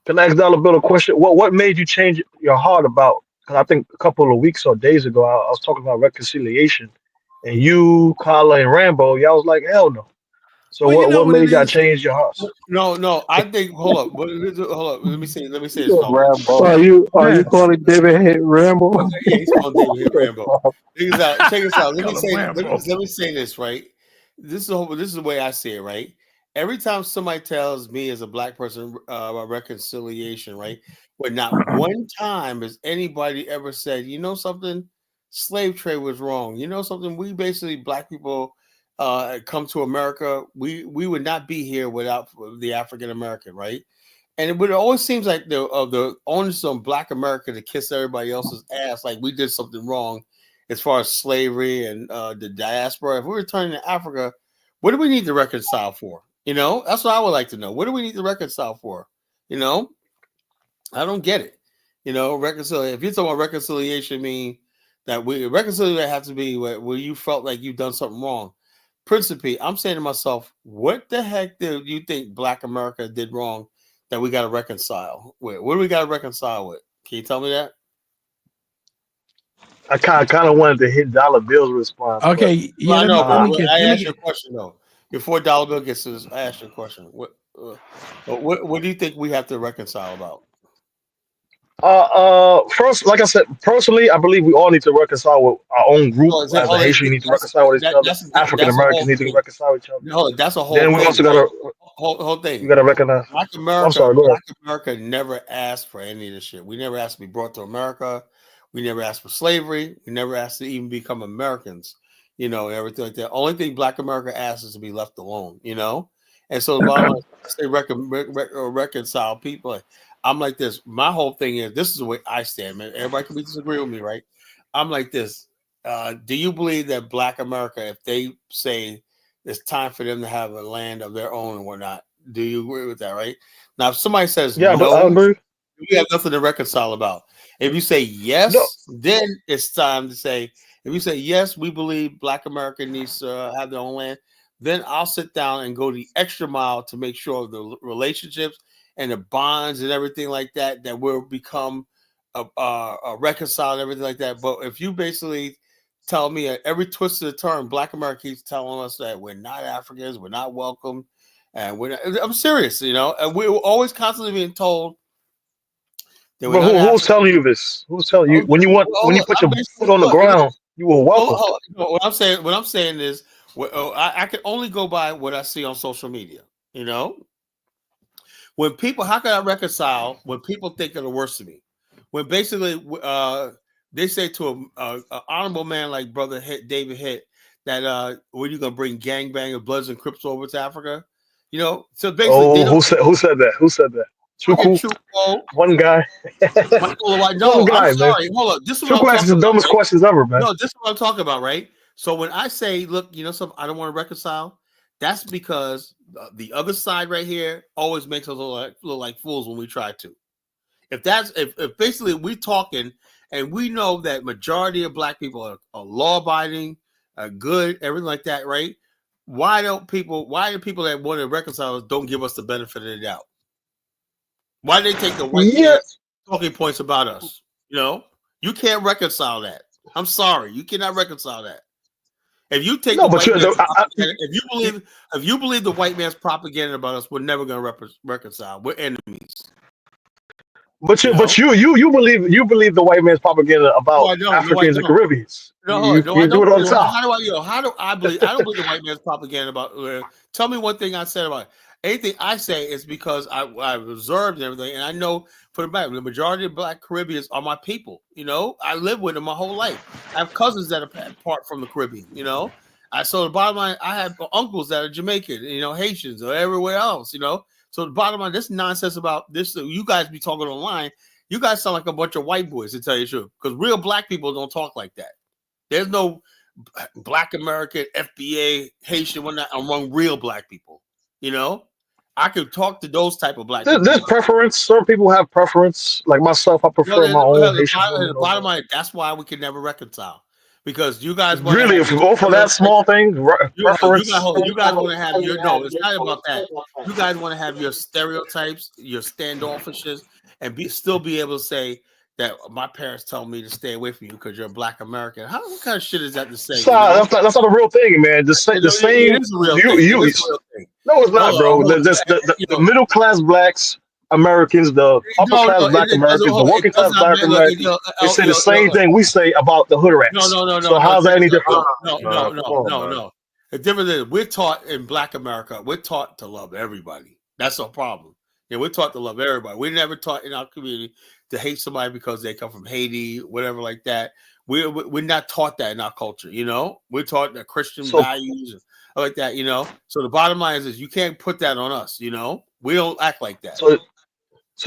Can I ask Dollar Bill a question? What made you change your heart about? Because I think a couple of weeks or days ago, I was talking about reconciliation, and you, Carla, and Rambo, y'all was like, hell no. So what made y'all change your hearts?
No. I think hold up. Let me say this.
Are you calling David Hit Rambo?
Yeah, he's calling David Hit Rambo. Check this out. Let me say this, right? This is the way I see it, right? Every time somebody tells me as a black person about reconciliation, right? But not one time has anybody ever said, something, slave trade was wrong. Something, we basically, black people come to America, we would not be here without the African American, right? And it always seems like the onus on Black America to kiss everybody else's ass, like we did something wrong as far as slavery and the diaspora. If we return to Africa, what do we need to reconcile for? That's what I would like to know. What do we need to reconcile for? I don't get it. Reconciliation. If you're talking about reconciliation, mean that reconciliation have to be where you felt like you've done something wrong. Principe, I'm saying to myself, what the heck do you think Black America did wrong that we got to reconcile with? What do we got to reconcile with? Can you tell me that?
I kind of wanted to hit Dollar Bill's response.
Okay,
I know, but I asked you a question though. Before Dollar Bill gets to this, I asked you a question. What do you think we have to reconcile about?
First, like I said, personally, I believe we all need to reconcile with our own group.
Oh,
As a Haitian, you need to reconcile with each other. African
That's a
Americans
whole
need to
thing.
reconcile with each other.
No, that's a whole
Then we
thing.
also
Right?
gotta
Whole thing.
you gotta recognize.
Black
I'm sorry. Go ahead.
Black America never asked for any of this shit. We never asked to be brought to America. We never asked for slavery. We never asked to even become Americans. You know, everything like that. Only thing Black America asks is to be left alone. You know, and so the bottom line is they reconcile people. I'm like this. My whole thing is this is the way I stand, man. Everybody can disagree with me, right? I'm like this. Do you believe that Black America, if they say it's time for them to have a land of their own and whatnot, do you agree with that, right? Now, if somebody says
Yeah,
no,
I agree.
we have nothing to reconcile about. If you say yes,
No.
then it's time to say, if you say yes, we believe Black America needs to have their own land, then I'll sit down and go the extra mile to make sure the relationships and the bonds and everything like that, that will become reconciled and everything like that. But if you basically tell me at every twist of the turn, Black America keeps telling us that we're not Africans, we're not welcome, and I'm serious, you know, and we're always constantly being told that we're
But
not
who's telling you this? Who's telling you when you put your foot on the
look,
ground, you were welcome.
What I'm saying is, I can only go by what I see on social media. You know, when people, how can I reconcile when people think of the worst of me? When basically they say to a honorable man like Brother David Hitt that when you gonna bring gangbangers, Bloods, and Crips over to Africa? You know, so basically they don't.
Who said that? Who said that? Chuku, one guy.
No,
One guy,
I'm
man.
sorry. Hold on. This is what I'm
Chuku asks
talking
the
about.
dumbest
Right?
questions ever, man.
No, this is what I'm talking about, right? So when I say, look, you know, something I don't want to reconcile, that's because the other side right here always makes us look like fools when we try to. If basically we talking and we know that majority of Black people are law-abiding, good, everything like that, right? Why do people that want to reconcile us don't give us the benefit of the doubt? Why do they take the white man's talking points about us? You know, you can't reconcile that. I'm sorry, you cannot reconcile that. If you take the white man's propaganda, if you believe the white man's propaganda about us, we're never going to reconcile. We're enemies.
But you believe the white man's propaganda about Africans and Caribbeans. You do it all the time.
How do I believe? I don't believe the white man's propaganda about. Tell me one thing I said about it. Anything I say is because I've observed everything, and I know for the majority of Black Caribbeans are my people. You know, I live with them my whole life. I have cousins that are part from the Caribbean. You know, so the bottom line, I have uncles that are Jamaican, you know, Haitians, or everywhere else. You know, so the bottom line, this nonsense about this, you guys be talking online. You guys sound like a bunch of white boys, to tell you the truth, because real Black people don't talk like that. There's no Black American, FBA, Haitian, whatnot among real Black people. You know, I could talk to those type of Black people.
There's preference. Some people have preference. Like myself, I prefer my own Haitian woman.
The bottom line, that's why we can never reconcile. Because you guys
really, if you go for that small thing, preference.
You guys want to have your it's not about that. You guys want to have your stereotypes, your standoffishes, and still be able to say that my parents told me to stay away from you because you're a Black American. What kind of shit is that to say?
That's not a real thing, man. The same.
It is a real thing.
No, it's not, bro. The middle class Blacks Americans, the upper class Black Americans, the working class Black Americans, they say the same thing we say about the hood rats.
No.
So how's that any different?
No. The difference is we're taught in Black America, we're taught to love everybody. That's our problem. Yeah, we're taught to love everybody. We're never taught in our community to hate somebody because they come from Haiti, whatever like that. We're not taught that in our culture, you know. We're taught the Christian values and like that, you know. So the bottom line is you can't put that on us, you know. We don't act like that.
So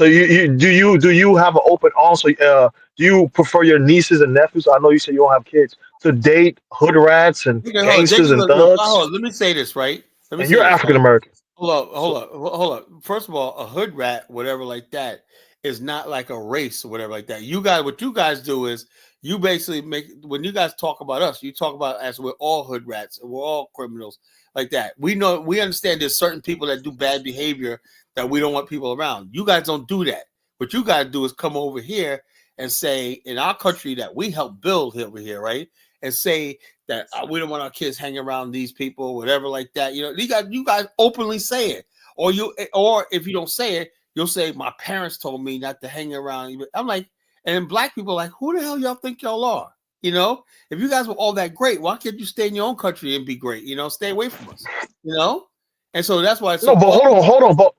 do you have an open arm? So do you prefer your nieces and nephews? I know you said you don't have kids to date hood rats and gangsters and thugs.
Let me say this, right?
And you're African American.
Hold up. First of all, a hood rat, whatever like that, is not like a race or whatever like that. What you guys do is you basically when you guys talk about us, you talk about as we're all hood rats and we're all criminals like that. We understand there's certain people that do bad behavior that we don't want people around. You guys don't do that. What you guys do is come over here and say in our country that we help build over here, right? And say that we don't want our kids hanging around these people, whatever like that. You know, you guys openly say it. Or if you don't say it, you'll say, my parents told me not to hang around. I'm like, and then black people are like, who the hell y'all think y'all are? You know, if you guys were all that great, why can't you stay in your own country and be great? You know, stay away from us, you know? And so that's why it's so.
No, but hold on.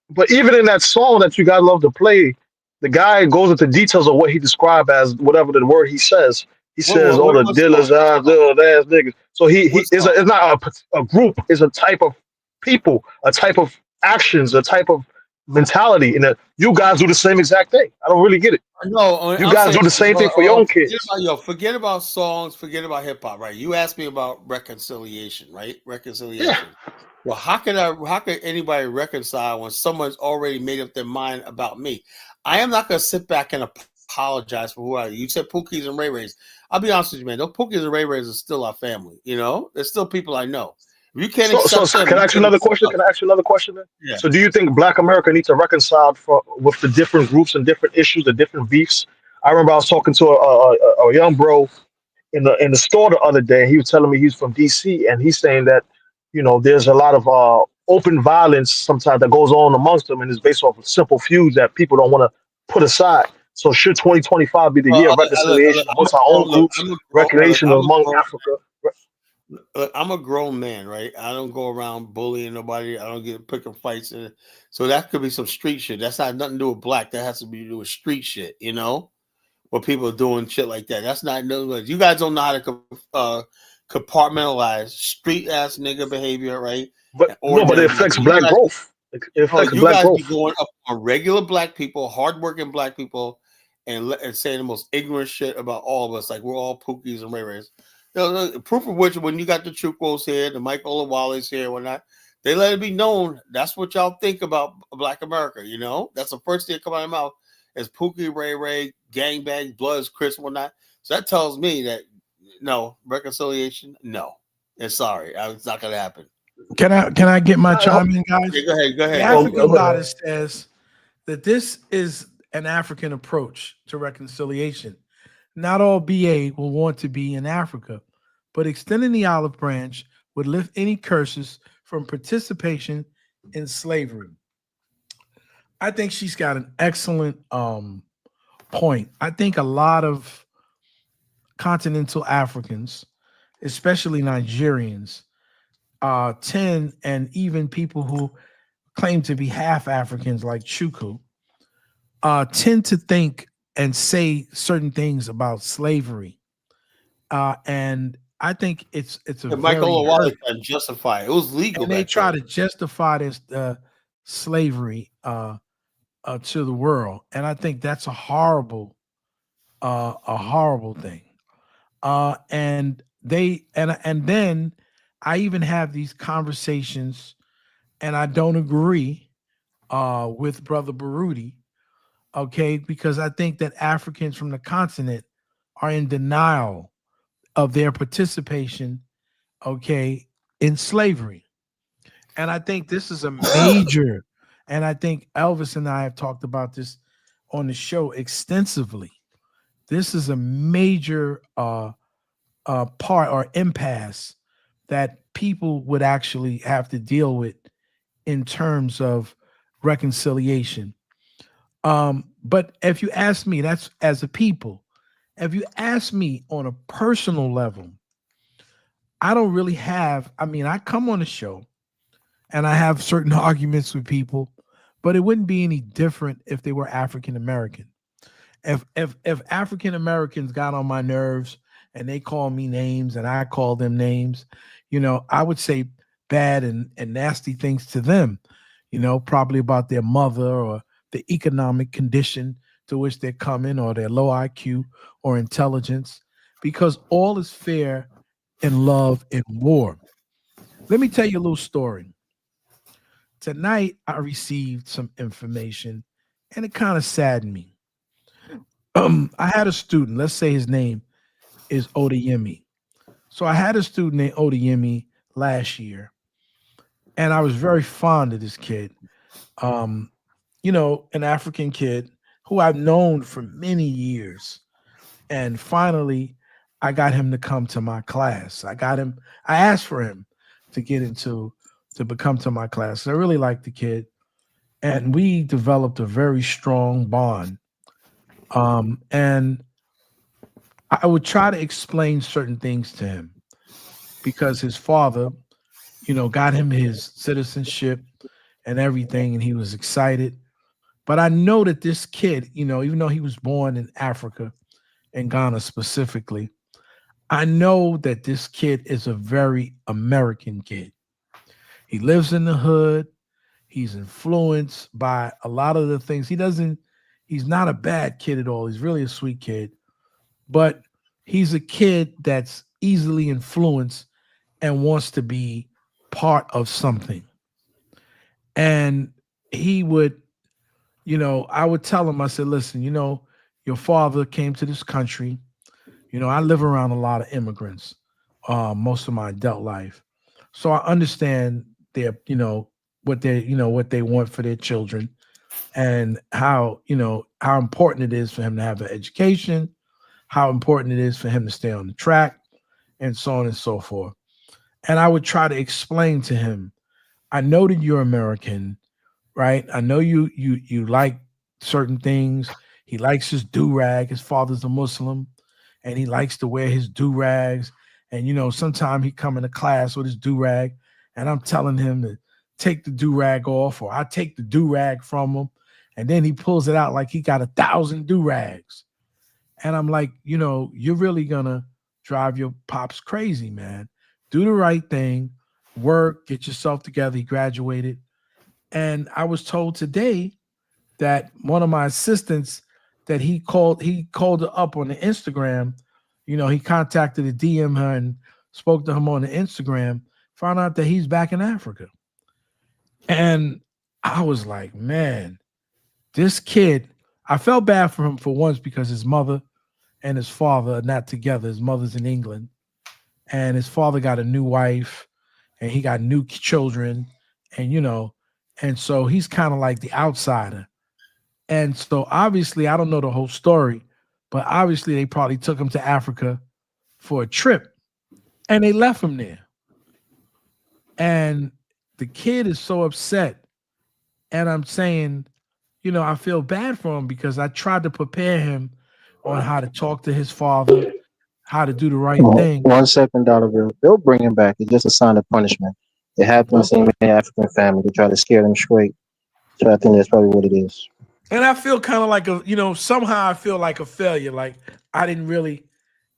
But even in that song that you guys love to play, the guy goes into details of what he described as whatever the word he says. He says, "Oh, the dealers are ass niggas." So it's not a group. It's a type of people, a type of actions, a type of mentality. And you guys do the same exact thing. I don't really get it.
No,
you guys do the same thing for your own kids.
Forget about songs. Forget about hip hop. Right? You asked me about reconciliation. Right? Reconciliation. Yeah. Well, how could anybody reconcile when someone's already made up their mind about me? I am not going to sit back and apologize for who I am. You said Pookies and Ray Rays. I'll be honest with you, man. Those Pookies and Ray Rays are still our family. You know, they're still people I know. If you can't accept them,
can I ask you another question? Can I ask you another question, man? Yeah. So, do you think Black America needs to reconcile with the different groups and different issues, the different beefs? I remember I was talking to a young bro in the store the other day. He was telling me he's from DC, and he's saying that, you know, there's a lot of open violence sometimes that goes on amongst them, and it's based off of simple feuds that people don't want to put aside. So should 2025 be the year of reconciliation amongst our own groups, recreation among Africa?
Look, I'm a grown man, right? I don't go around bullying nobody. I don't get picking fights. So that could be some street shit. That's not nothing to do with black. That has to be to do with street shit, you know? Where people are doing shit like that. That's not, you guys don't know how to compartmentalize street ass nigga behavior, right?
But it affects black growth. It affects black growth.
You guys be going up on regular black people, hardworking black people, and saying the most ignorant shit about all of us, like we're all Pookies and Ray Rays. Proof of which, when you got the Chukos here, the Michael Owale's here, whatnot, they let it be known that's what y'all think about Black America. You know, that's the first thing that come out of their mouth is Pookie, Ray, gangbang, Bloods, Chris, whatnot. So that tells me that no reconciliation. No, and sorry, it's not gonna happen.
Can I get my chime in, guys?
Okay, go ahead.
The African goddess says that this is an African approach to reconciliation. Not all BA will want to be in Africa, but extending the olive branch would lift any curses from participation in slavery. I think she's got an excellent point. I think a lot of continental Africans, especially Nigerians, tend, and even people who claim to be half Africans like Chuku, tend to think and say certain things about slavery. And I think it's a
Michael Owale can justify it. It was legal.
And they try to justify this slavery to the world. And I think that's a horrible thing. And then I even have these conversations, and I don't agree with Brother Baruti, okay, because I think that Africans from the continent are in denial of their participation, okay, in slavery. And I think this is a major, and I think Elvis and I have talked about this on the show extensively. This is a major part or impasse that people would actually have to deal with in terms of reconciliation. But if you ask me, that's as a people. If you ask me on a personal level, I don't really have, I come on the show and I have certain arguments with people, but it wouldn't be any different if they were African American. If African Americans got on my nerves and they call me names and I call them names, you know, I would say bad and nasty things to them, you know, probably about their mother or the economic condition to which they're coming, or their low IQ or intelligence, because all is fair in love and war. Let me tell you a little story. Tonight, I received some information and it kind of saddened me. I had a student, let's say his name is Odeyemi. So I had a student named Odeyemi last year, and I was very fond of this kid. You know, an African kid who I've known for many years. And finally, I got him to come to my class. I asked for him to get into to come to my class. I really liked the kid, and we developed a very strong bond. And I would try to explain certain things to him because his father, got him his citizenship and everything, and he was excited. But I know that this kid, even though he was born in Africa, in Ghana specifically, I know that this kid is a very American kid. He lives in the hood. He's influenced by a lot of the things. He's not a bad kid at all. He's really a sweet kid. But he's a kid that's easily influenced and wants to be part of something. And he would, I would tell him, I said, listen, your father came to this country. I live around a lot of immigrants most of my adult life. So I understand their, what they want for their children and how important it is for him to have an education, how important it is for him to stay on the track, and so on and so forth. And I would try to explain to him, I know that you're American, right? I know you like certain things. He likes his do-rag. His father's a Muslim, and he likes to wear his do-rags. And, sometimes he come into class with his do-rag, and I'm telling him to take the do-rag off, or I take the do-rag from him, and then he pulls it out like he got 1,000 do-rags. And I'm like, you're really going to drive your pops crazy, man. Do the right thing, work, get yourself together. He graduated. And I was told today that one of my assistants that he called her up on the Instagram. He contacted a DM her and spoke to him on the Instagram, found out that he's back in Africa. And I was like, man, this kid, I felt bad for him for once because his mother and his father are not together. His mother's in England, and his father got a new wife, and he got new children, and so he's kind of like the outsider. And so obviously, I don't know the whole story, but obviously they probably took him to Africa for a trip, and they left him there. And the kid is so upset, and I'm saying, I feel bad for him because I tried to prepare him on how to talk to his father, how to do the right thing.
1 second, Dollar Bill. They'll bring him back. It's just a sign of punishment. It happens in many African families. They try to scare them straight. So I think that's probably what it is.
And I feel kind of like somehow I feel like a failure. Like I didn't really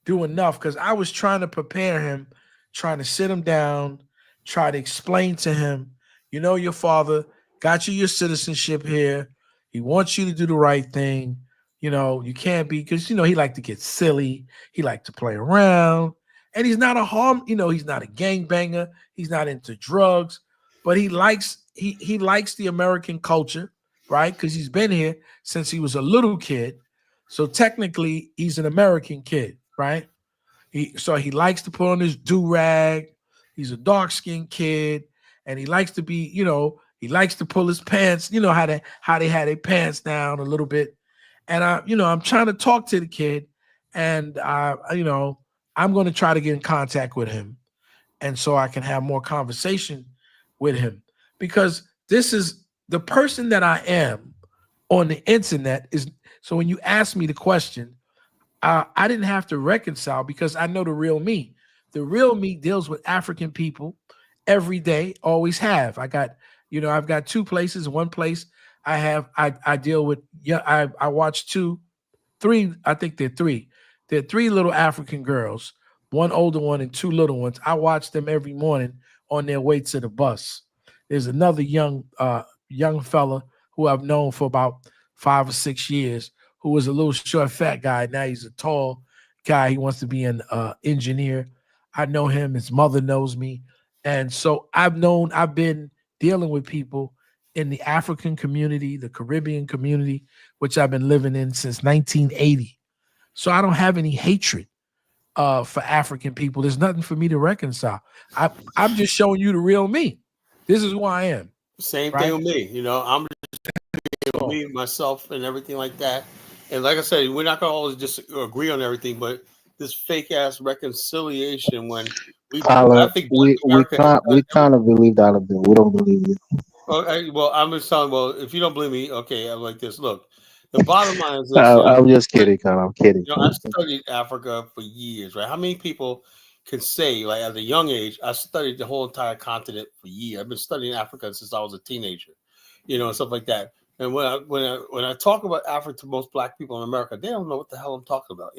do enough because I was trying to prepare him, trying to sit him down, try to explain to him, your father got you your citizenship here. He wants you to do the right thing. You can't be, because, he like to get silly. He like to play around. And he's not he's not a gangbanger. He's not into drugs, but he likes the American culture, right? Because he's been here since he was a little kid. So technically, he's an American kid, right? So he likes to put on his do-rag. He's a dark-skinned kid, and he likes to be, he likes to pull his pants, how they had their pants down a little bit. And I'm trying to talk to the kid, and I'm going to try to get in contact with him, and so I can have more conversation with him, because this is the person that I am on the internet. Is so when you ask me the question, I didn't have to reconcile because I know the real me. The real me deals with African people every day, always have. I've got two places. One place I deal with, I watch three, I think they're three. They're three little African girls, one older one and two little ones. I watch them every morning on their way to the bus. There's another young fella who I've known for about 5 or 6 years, who was a little short, fat guy. Now he's a tall guy. He wants to be an engineer. I know him. His mother knows me. And so I've been dealing with people in the African community, the Caribbean community, which I've been living in since 1980. So I don't have any hatred for African people. There's nothing for me to reconcile. I'm just showing you the real me. This is who I am.
Same thing with me. I'm just me, myself, and everything like that. And like I said, we're not going to always just agree on everything, but this fake ass reconciliation when
Tyler,
I think
we
America has
we
done
kind of believe that a bit. We don't believe you.
well, I'm just telling. Well, if you don't believe me, okay, I'm like this. Look, the bottom line is this.
I'm just kidding, Kyle. I'm kidding.
I studied Africa for years, right? How many people can say, like, at a young age, I studied the whole entire continent for years. I've been studying Africa since I was a teenager, and stuff like that. And when I talk about Africa to most Black people in America, they don't know what the hell I'm talking about.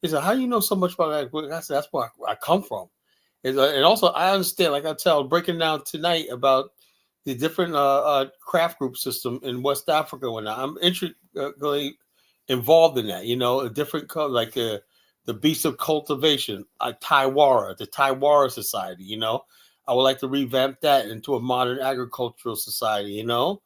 They say, "How do you know so much about that?" I said, "That's where I come from." And also, I understand, like I tell, breaking down tonight about the different craft group system in West Africa. When I'm intricately involved in that, a different color, like the beast of cultivation, Taiwara, the Taiwara Society. I would like to revamp that into a modern agricultural society. So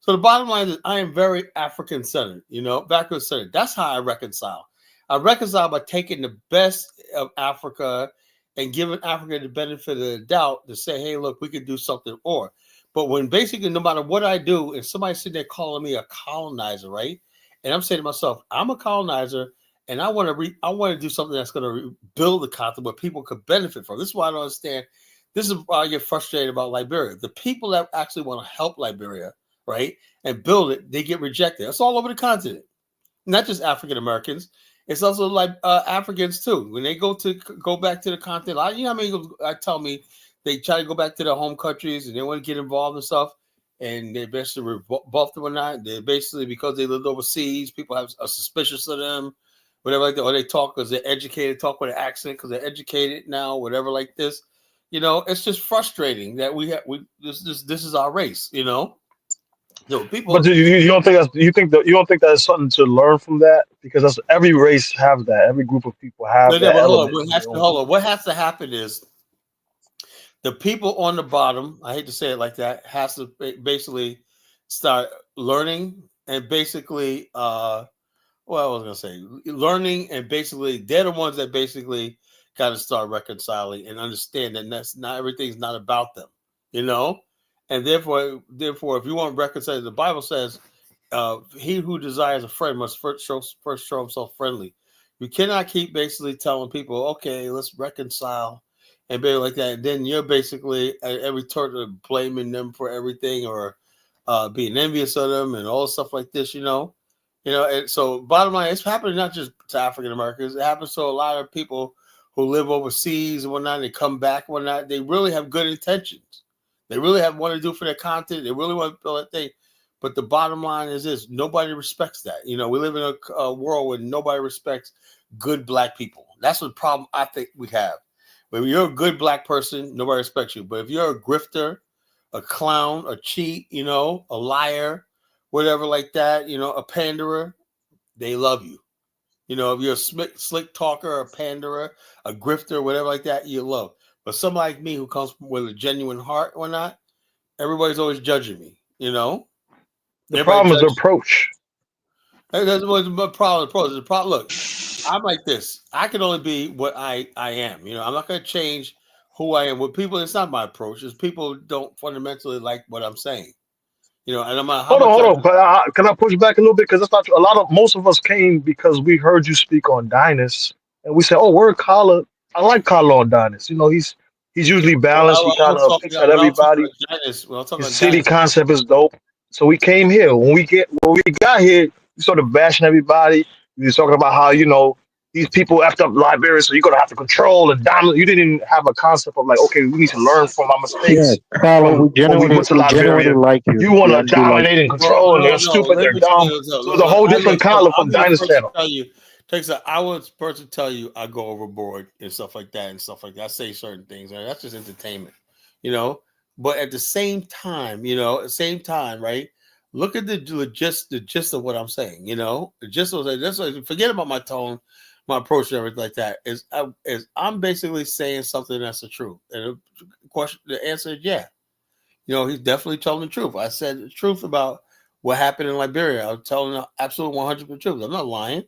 the bottom line is, I am very African centered. Backward centered. That's how I reconcile. I reconcile by taking the best of Africa and giving Africa the benefit of the doubt to say, hey, look, we could do something more. But when basically, no matter what I do, and somebody's sitting there calling me a colonizer, right? And I'm saying to myself, I'm a colonizer, and I want to do something that's going to build the continent where people could benefit from. This is why I don't understand. This is why I get frustrated about Liberia. The people that actually want to help Liberia, right, and build it, they get rejected. That's all over the continent, not just African Americans. It's also like Africans too. When they go back to the continent, I tell me they try to go back to their home countries and they want to get involved and stuff, and they basically rebuff them or not. They basically, because they lived overseas, people have a suspicious of them, whatever like that, or they talk because they're educated, talk with an accent because they're educated now, whatever like this. It's just frustrating that this is our race. So people.
But you don't think you don't think that's something to learn from that, because that's every race have that, every group of people have that element.
Hold on. What has to happen is the people on the bottom, I hate to say it like that, has to basically start learning and basically, learning, and basically they're the ones that basically got to start reconciling and understand that that's not, everything's not about them, and therefore, if you want to reconcile, the Bible says, he who desires a friend must first show himself friendly. You cannot keep basically telling people, okay, let's reconcile and be like that. And then you're basically at every turn blaming them for everything, or being envious of them and all stuff like this, And so bottom line, it's happening not just to African Americans. It happens to a lot of people who live overseas and whatnot. They come back and whatnot. They really have good intentions. They really want to do for their content. They really want to build that thing. But the bottom line is this: nobody respects that. We live in a world where nobody respects good Black people. That's the problem I think we have. When you're a good Black person, nobody respects you. But if you're a grifter, a clown, a cheat, a liar, whatever like that, a panderer, they love you. If you're a slick talker, a panderer, a grifter, whatever like that, you love. But somebody like me who comes with a genuine heart or not, everybody's always judging me,
The problem is the approach.
That's what the problem. The problem. Look, I'm like this. I can only be what I am. I'm not going to change who I am. With people, it's not my approach. It's people don't fundamentally like what I'm saying. And I'm not.
Hold on. Can I push back a little bit? Because that's not true. Most of us came because we heard you speak on Dynast, and we said, "Oh, we're Kala. I like Kala on Dynast. He's usually balanced. He kind of picks at everybody. His city concept is dope." So we came here. When we got here, we started bashing everybody. We was talking about how these people effed up Liberia, so you're gonna have to control and dominate. You didn't even have a concept of like, okay, we need to learn from our mistakes.
Yeah, Carl, we genuinely like you.
You want to dominate and control, and they're stupid, they're dumb. So it's a whole different Kala from Dynast channel.
Takes an hour person to tell you I go overboard and stuff like that. I say certain things, and that's just entertainment, But at the same time, right? Look at the gist of what I'm saying. The gist of this. Forget about my tone, my approach, and everything like that. Is I'm basically saying something that's the truth. And the answer is yeah. He's definitely telling the truth. I said the truth about what happened in Liberia. I'm telling the absolute 100% truth. I'm not lying.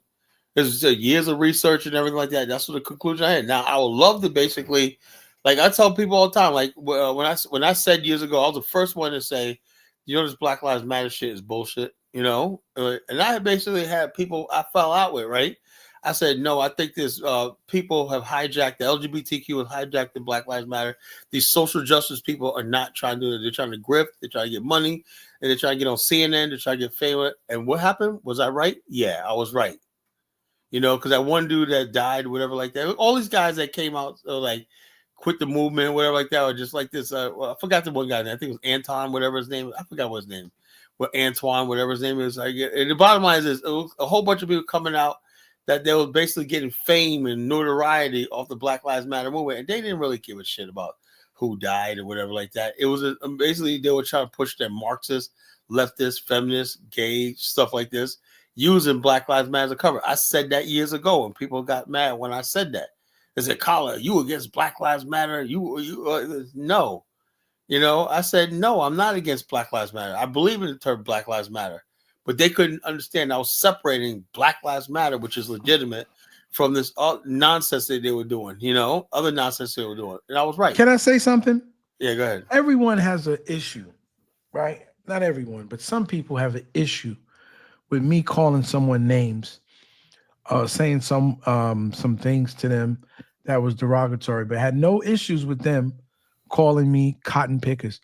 There's years of research and everything like that. That's what the conclusion I had. Now, I would love to basically, like I tell people all the time, like when I said years ago, I was the first one to say, this Black Lives Matter shit is bullshit, and I basically had people I fell out with, right? I said, no, I think this people have hijacked the LGBTQ, have hijacked the Black Lives Matter. These social justice people are not trying to do it. They're trying to grift. They're trying to get money. And they're trying to get on CNN. They're trying to get famous. And what happened? Was I right? Yeah, I was right. You know, because that one dude that died, whatever like that. All these guys that came out, like, quit the movement, whatever like that, or just like this. Well, I forgot the one guy. I think it was Anton, whatever his name. I forgot what his name. What Antoine, whatever his name is. And the bottom line is, it was a whole bunch of people coming out that they were basically getting fame and notoriety off the Black Lives Matter movement, and they didn't really give a shit about who died or whatever like that. It was basically they were trying to push their Marxist, leftist, feminist, gay stuff like this, using Black Lives Matter as a cover. I said that years ago, and people got mad when I said that. They said, "Carla, you against Black Lives Matter?" No. You know, I said, no, I'm not against Black Lives Matter. I believe in the term Black Lives Matter. But they couldn't understand. I was separating Black Lives Matter, which is legitimate, from this nonsense that they were doing, you know, other nonsense they were doing. And I was right.
Can I say something?
Yeah, go ahead.
Everyone has an issue, right? Not everyone, but some people have an issue with me calling someone names, saying some things to them that was derogatory, but had no issues with them calling me cotton pickers.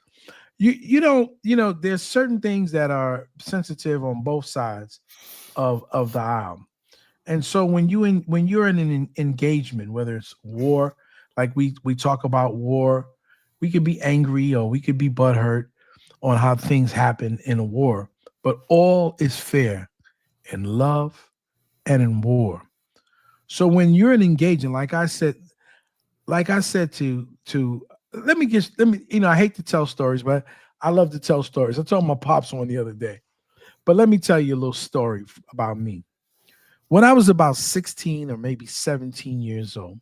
You know, there's certain things that are sensitive on both sides of the aisle. And so when you're in an engagement, whether it's war, like we talk about war, we could be angry or we could be butthurt on how things happen in a war, but all is fair in love and in war. So when you're in engagement, like I said to let me, you know, I hate to tell stories, but I love to tell stories. I told my pops one the other day, but let me tell you a little story about me. When I was about 16 or maybe 17 years old,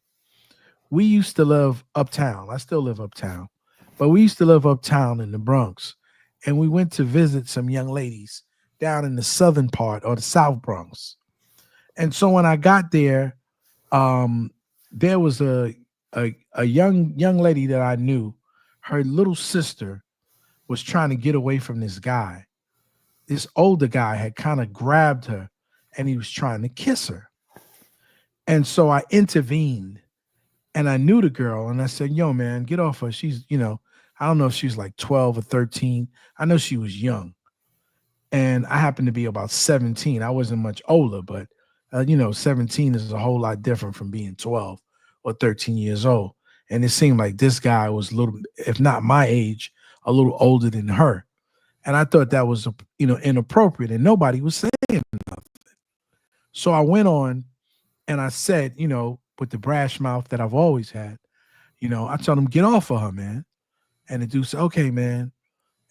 we used to live uptown. I still live uptown, but we used to live uptown in the Bronx, and we went to visit some young ladies down in the southern part or the South Bronx. And so when I got there, there was a young lady that I knew. Her little sister was trying to get away from this guy. This older guy had kind of grabbed her and he was trying to kiss her. And so I intervened and I knew the girl and I said, yo, man, get off her. She's, you know, I don't know if she was like 12 or 13. I know she was young. And I happened to be about 17. I wasn't much older, but, you know, 17 is a whole lot different from being 12 or 13 years old. And it seemed like this guy was a little, if not my age, a little older than her. And I thought that was, you know, inappropriate and nobody was saying nothing. So I went on and I said, you know, with the brash mouth that I've always had, you know, I told him, get off of her, man. And the dude said, okay, man.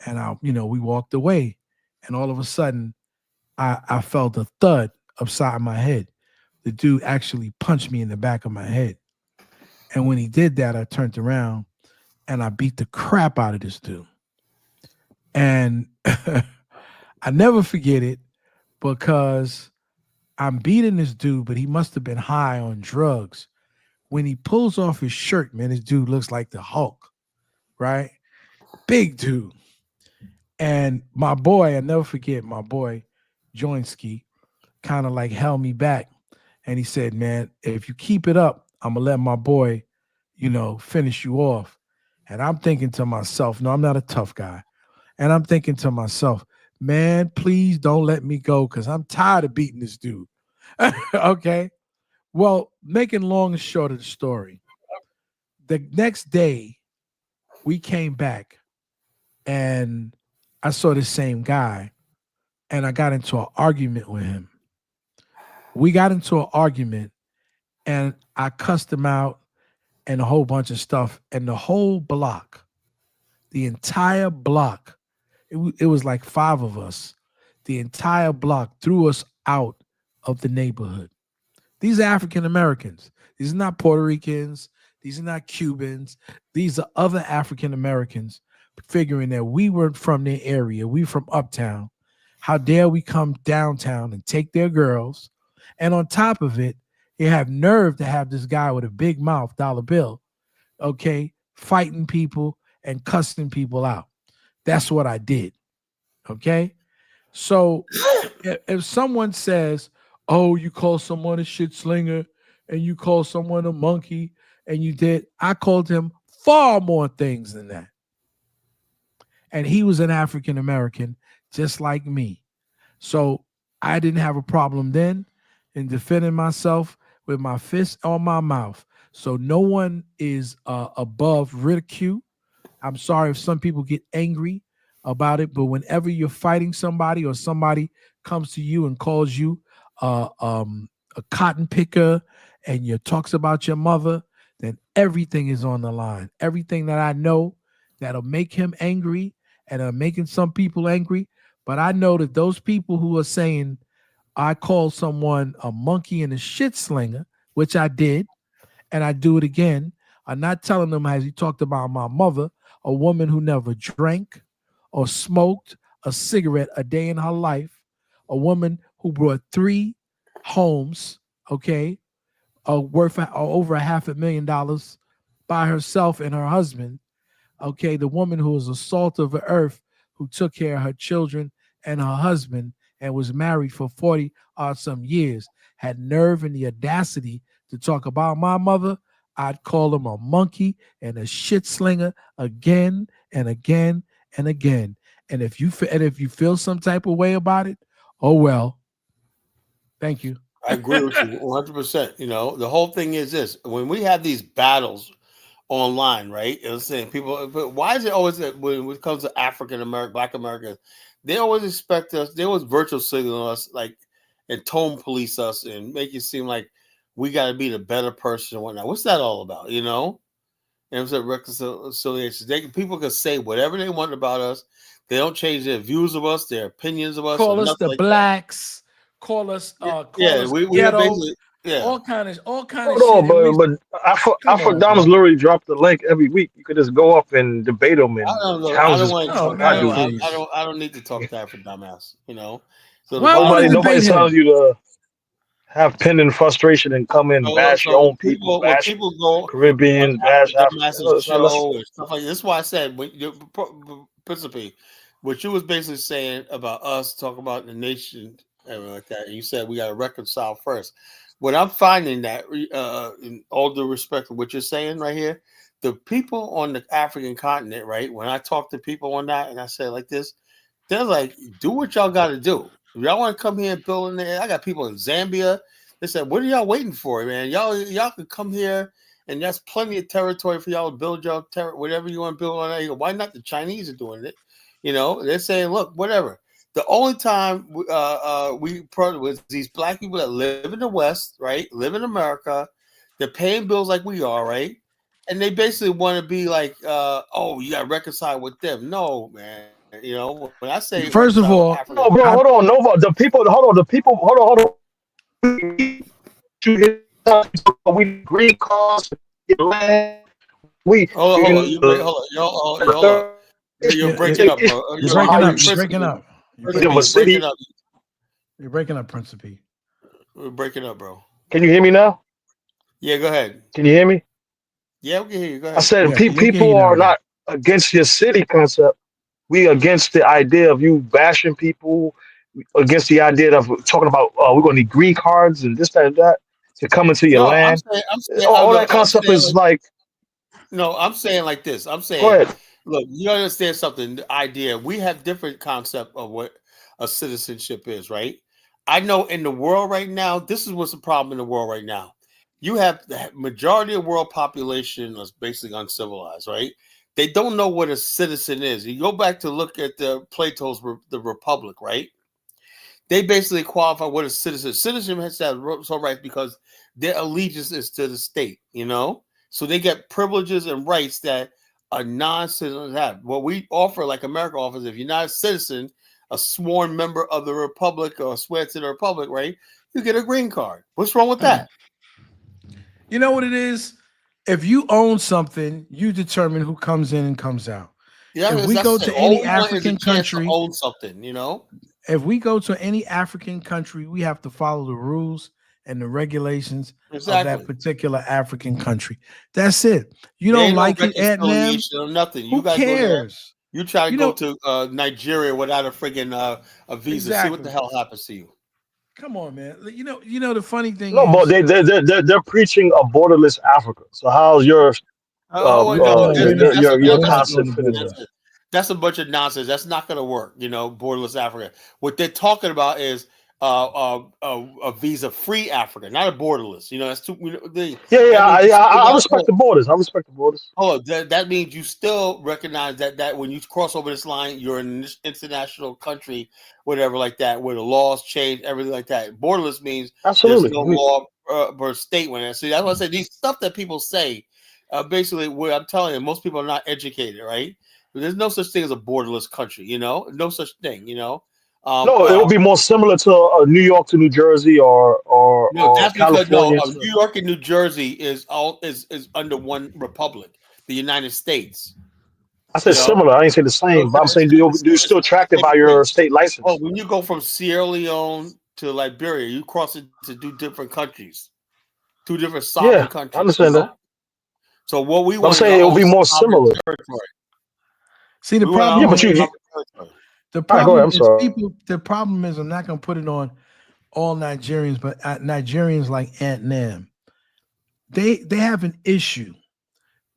And we walked away. And all of a sudden, I felt a thud upside my head. The dude actually punched me in the back of my head. And when he did that, I turned around and I beat the crap out of this dude. And I never forget it because I'm beating this dude, but he must have been high on drugs. When he pulls off his shirt, man, this dude looks like the Hulk, right? Big dude. And my boy, I never forget, my boy, Joinski, kind of like held me back. And he said, man, if you keep it up, I'm going to let my boy, you know, finish you off. And I'm thinking to myself, no, I'm not a tough guy. And I'm thinking to myself, man, please don't let me go because I'm tired of beating this dude. Okay. Well, making long and short of the story, the next day we came back and I saw the same guy and I got into an argument with him. We got into an argument and I cussed him out and a whole bunch of stuff. And the whole block, the entire block, it was like 5 of us. The entire block threw us out of the neighborhood. These are African Americans. These are not Puerto Ricans. These are not Cubans. These are other African Americans figuring that we weren't from their area. We from uptown. How dare we come downtown and take their girls? And on top of it, you have nerve to have this guy with a big mouth, dollar bill, okay, fighting people and cussing people out. That's what I did, okay? So if someone says, oh, you call someone a shit slinger and you call someone a monkey and you did. I called him far more things than that. And he was an African American just like me. So I didn't have a problem then in defending myself with my fist on my mouth. So no one is above ridicule. I'm sorry if some people get angry about it, but whenever you're fighting somebody or somebody comes to you and calls you a cotton picker and you talks about your mother, then everything is on the line. Everything that I know that'll make him angry and are making some people angry. But I know that those people who are saying I called someone a monkey and a shit slinger, which I did, and I do it again, are not telling them, as he talked about my mother, a woman who never drank or smoked a cigarette a day in her life, a woman who brought 3 homes, okay, worth over $500,000 by herself and her husband, okay, the woman who was a salt of the earth, who took care of her children and her husband and was married for 40 odd some years, had nerve and the audacity to talk about my mother, I'd call him a monkey and a shit slinger again and again and again. And if you feel some type of way about it, oh well. Thank you.
I agree with you 100%. You know, the whole thing is this: when we have these battles online, right? It was saying people, but why is it always that when it comes to African American, Black Americans, they always expect us, they always virtual signal us, like, and tone police us and make it seem like we got to be the better person and whatnot. What's that all about? You know, and it's a reconciliation. People can say whatever they want about us. They don't change their views of us, their opinions of us.
Call us the like blacks. That. Call us,
we
ghetto.
Basically,
all kind of
Hold
shit.
On, but Afro-Damas literally drop the link every week. You could just go up and debate them and challenge this.
I don't need to talk to Afro-Damas. You know, so
nobody's telling you to have pen and frustration and come in bash your own people, bash
people go
Caribbeans, bash
Africa show and stuff like this. That's why I said when Principe, what you was basically saying about us talking about the nation and like that, and you said we got to reconcile first. What I'm finding that, in all due respect of what you're saying right here, the people on the African continent, right? When I talk to people on that, and I say like this, they're like, "Do what y'all got to do. If y'all want to come here and build in there." I got people in Zambia. They said, "What are y'all waiting for, man? Y'all can come here, and that's plenty of territory for y'all to build y'all whatever you want to build on that. Why not? The Chinese are doing it. You know, they're saying, look, whatever." The only time we was these black people that live in the West, right? Live in America. They're paying bills like we are, right? And they basically want to be like, oh, you got to reconcile with them. No, man. You know, when I say
first of all,
no, bro, hold on. No, the people, hold on. We green cars, land.
Hold on. You're breaking up, bro.
You're breaking up. You're breaking up, Principe.
We're breaking up, bro.
Can you hear me now?
Yeah, go ahead.
Can you hear me?
Yeah, we can hear you. Go ahead.
I said people are not against your city concept. We against the idea of you bashing people, against the idea of talking about we're going to need green cards and this, that, and that to come into your land. All that concept is like.
No, I'm saying like this. I'm saying, look, you understand something. The idea, we have different concept of what a citizenship is, right? I know in the world right now, this is what's the problem in the world right now. You have the majority of the world population is basically uncivilized, right? They don't know what a citizen is. You go back to look at Plato's The Republic, right? They basically qualify what a citizen. Citizen has to have some rights because their allegiance is to the state, you know? So they get privileges and rights that a non-citizen have. What we offer, like America offers, if you're not a citizen, a sworn member of the Republic or swear to the Republic, right? You get a green card. What's wrong with that?
You know what it is? If you own something, you determine who comes in and comes out.
Yeah,
if we go to any African country,
own something, you know.
If we go to any African country, we have to follow the rules and the regulations of that particular African country. That's it. You don't like it, Ant-Man?
Or nothing.
Who cares?
You try to go to Nigeria without a friggin' a visa. See what the hell happens to you.
Come on, man. You know the funny thing
No, but
is,
they're preaching a borderless Africa. So how's your
no,
your
we're not doing
concept
the
fit in
borders.
there?
That's a bunch of nonsense. That's not going to work. You know, borderless Africa. What they're talking about is a visa-free Africa, not a borderless. You know, that's too.
I respect the borders. I respect the borders.
Oh, that means you still recognize that when you cross over this line, you're in an international country, whatever like that, where the laws change, everything like that. Borderless means there's no law per state. When see, that's what I say. These stuff that people say, basically, what I'm telling you, most people are not educated, right? There's no such thing as a borderless country, you know, no such thing, you know.
No, it would be more similar to New York to New Jersey or
That's because
California.
New York and New Jersey is under one republic, the United States.
I said similar. I didn't say the same, but I'm saying do you still track it by your state license?
Oh, when you go from Sierra Leone to Liberia, you cross it to two different countries, two different sovereign countries.
I understand that.
So what we
I'm
want
saying it will be more similar.
See, the problem. The problem
I'm
is
sorry.
people. The problem is I'm not going to put it on all Nigerians, but Nigerians like Aunt Nam, they have an issue.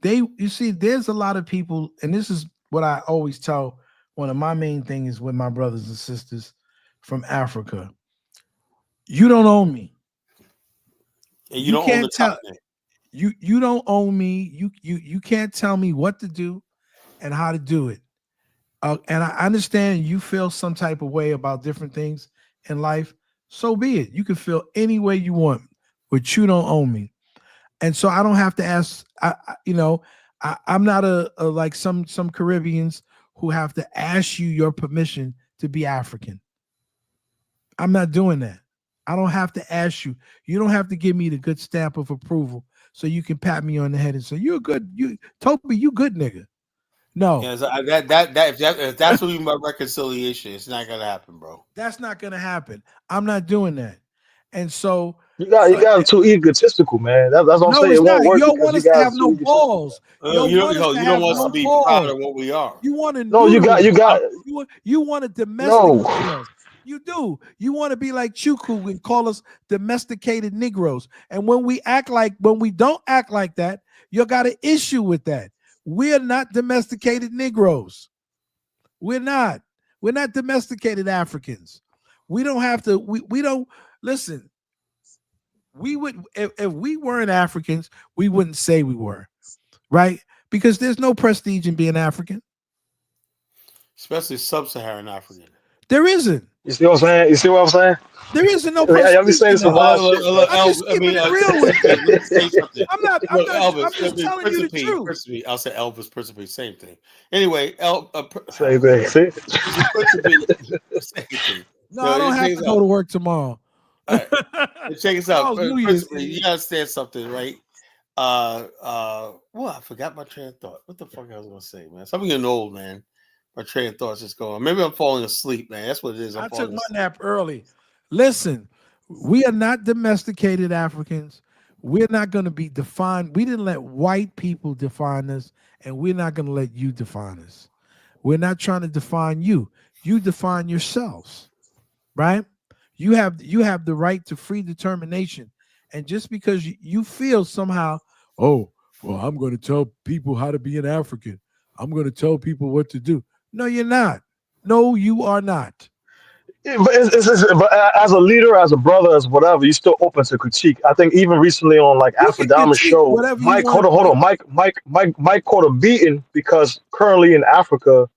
You see, there's a lot of people, and this is what I always tell. One of my main things with my brothers and sisters from Africa. You don't own me.
And you don't own the continent.
You don't own me. You can't tell me what to do and how to do it. And I understand you feel some type of way about different things in life. So be it. You can feel any way you want, but you don't own me. And so I don't have to ask. I'm not a like some Caribbeans who have to ask you your permission to be African. I'm not doing that. I don't have to ask you. You don't have to give me the good stamp of approval so you can pat me on the head and say you're good. Toby, you good nigga. No.
Yeah, so if that's what you mean by reconciliation, it's not gonna happen, bro.
That's not gonna happen. I'm not doing that. And so
you got too egotistical, man. That's what I'm saying. It won't work.
You don't want us to have no balls.
You don't want us to be proud of what we are.
You want to you want to domesticate us. You do. You want to be like Chuku and call us domesticated Negroes. And when we don't act like that, you got an issue with that. We're not domesticated Negroes. We're not domesticated Africans. We don't have to, we don't listen. We would, if we weren't Africans, we wouldn't say we were, right? Because there's no prestige in being African.
Especially sub-Saharan African.
There isn't.
You see what I'm saying? You see what I'm saying?
There isn't no prestige.
I'll be saying some wild shit.
I'm just keeping it real with you. I'm just telling you the truth.
I'll say Elvis Principe, same thing. Anyway,
same thing. See?
No, I don't have to go to work tomorrow.
Check this out. You understand something, right? Well, I forgot my train of thought. What the fuck I was gonna say, man? So I'm getting old, man. My train of thoughts just going. Maybe I'm falling asleep, man. That's what it is.
I took my nap early. Listen, we are not domesticated Africans. We're not going to be defined. We didn't let white people define us, and we're not going to let you define us. We're not trying to define you. You define yourselves, right? You have the right to free determination. And just because you feel somehow, oh, well, I'm going to tell people how to be an African. I'm going to tell people what to do. No, you're not. No, you are not.
Yeah, but as a leader, as a brother, as whatever, you're still open to critique. I think even recently on like Alpha Diamond show, Mike, hold on. Mike caught a beating because currently in Africa,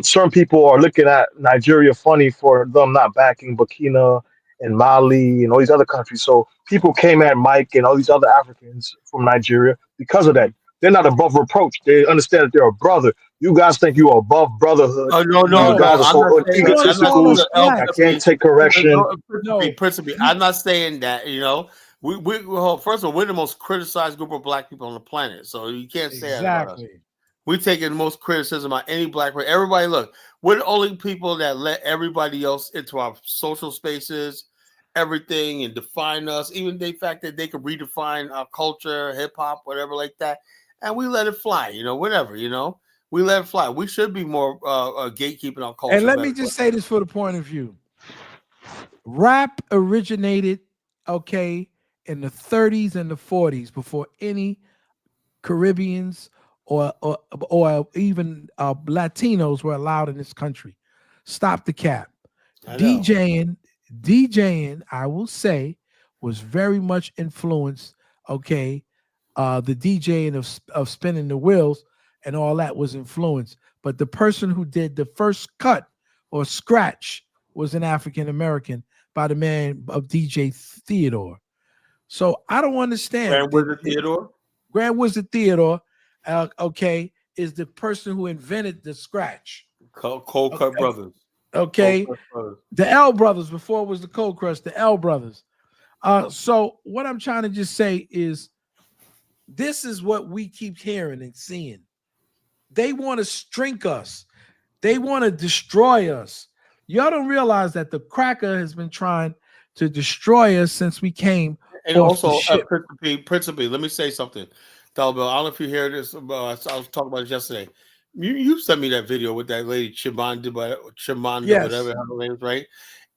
certain people are looking at Nigeria funny for them not backing Burkina and Mali and all these other countries. So people came at Mike and all these other Africans from Nigeria because of that. They're not above reproach. They understand that they're a brother. You guys think you are above brotherhood.
Oh, no.
You guys are so egotistical. I can't take correction.
Principally, I'm not saying that, you know. Well, first of all, we're the most criticized group of black people on the planet. So you can't say that about us. We're taking the most criticism on any black person. Everybody, look, we're the only people that let everybody else into our social spaces, everything, and define us. Even the fact that they could redefine our culture, hip hop, whatever like that. And we let it fly, you know, whatever, you know. We let it fly. We should be more gatekeeping our culture.
And let me just say this for the point of view. Rap originated, okay, in the 30s and the 40s before any Caribbeans or even Latinos were allowed in this country. Stop the cap. DJing, I will say, was very much influenced. Okay, the DJing of spinning the wheels and all that was influenced. But the person who did the first cut or scratch was an African American by the man of DJ Theodore. So I don't understand.
Grand Wizard Theodore?
Grand Wizard Theodore, okay, is the person who invented the scratch.
Cold Cut Brothers.
Okay. The L Brothers, before it was the Cold Crush, the L Brothers. So what I'm trying to just say is this is what we keep hearing and seeing. They want to shrink us. They want to destroy us. Y'all don't realize that the cracker has been trying to destroy us since we came.
And also, Principe, let me say something. Dalbel, I don't know if you hear this. I was talking about it yesterday. You sent me that video with that lady Chimanda,
Yes.
whatever her name is, right?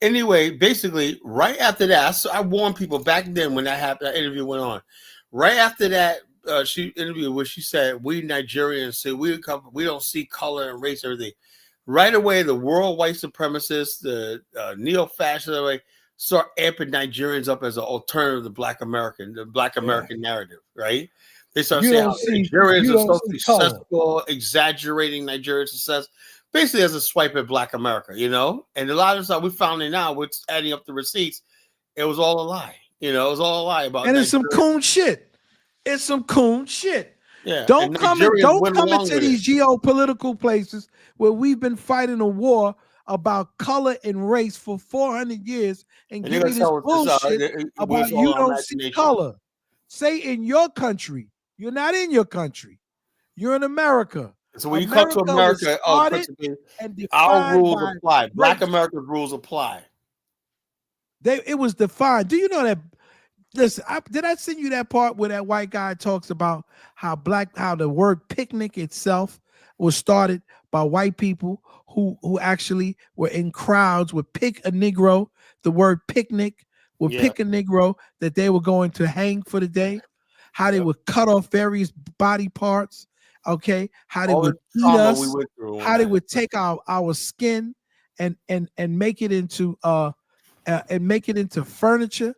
Anyway, basically, right after that, I warned people back then when that happened. That interview went on. Right after that, she interviewed where she said, "We Nigerians say we don't see color and race, everything." Right away, the world white supremacists, the neo-fascists, start amping Nigerians up as an alternative to the Black American narrative, right? They start saying how Nigerians are so successful, exaggerating Nigerian success, basically as a swipe at Black America, you know? And a lot of stuff we found it now, with adding up the receipts, it was all a lie. You know, it was all a lie about
And it's some coon shit. It's some coon shit.
Yeah.
Don't come into these geopolitical places where we've been fighting a war about color and race for 400 years and give me this bullshit about you don't see color. Say in your country. You're not in your country. You're in America.
So when you come to America, our rules apply. Black America's rules apply.
It was defined. Do you know that? Listen, did I send you that part where that white guy talks about how the word picnic itself was started by white people who actually were in crowds would pick a Negro. The word picnic would pick a Negro that they were going to hang for the day. How they would cut off various body parts. Okay, how they would eat us. How they would take our skin and make it into furniture.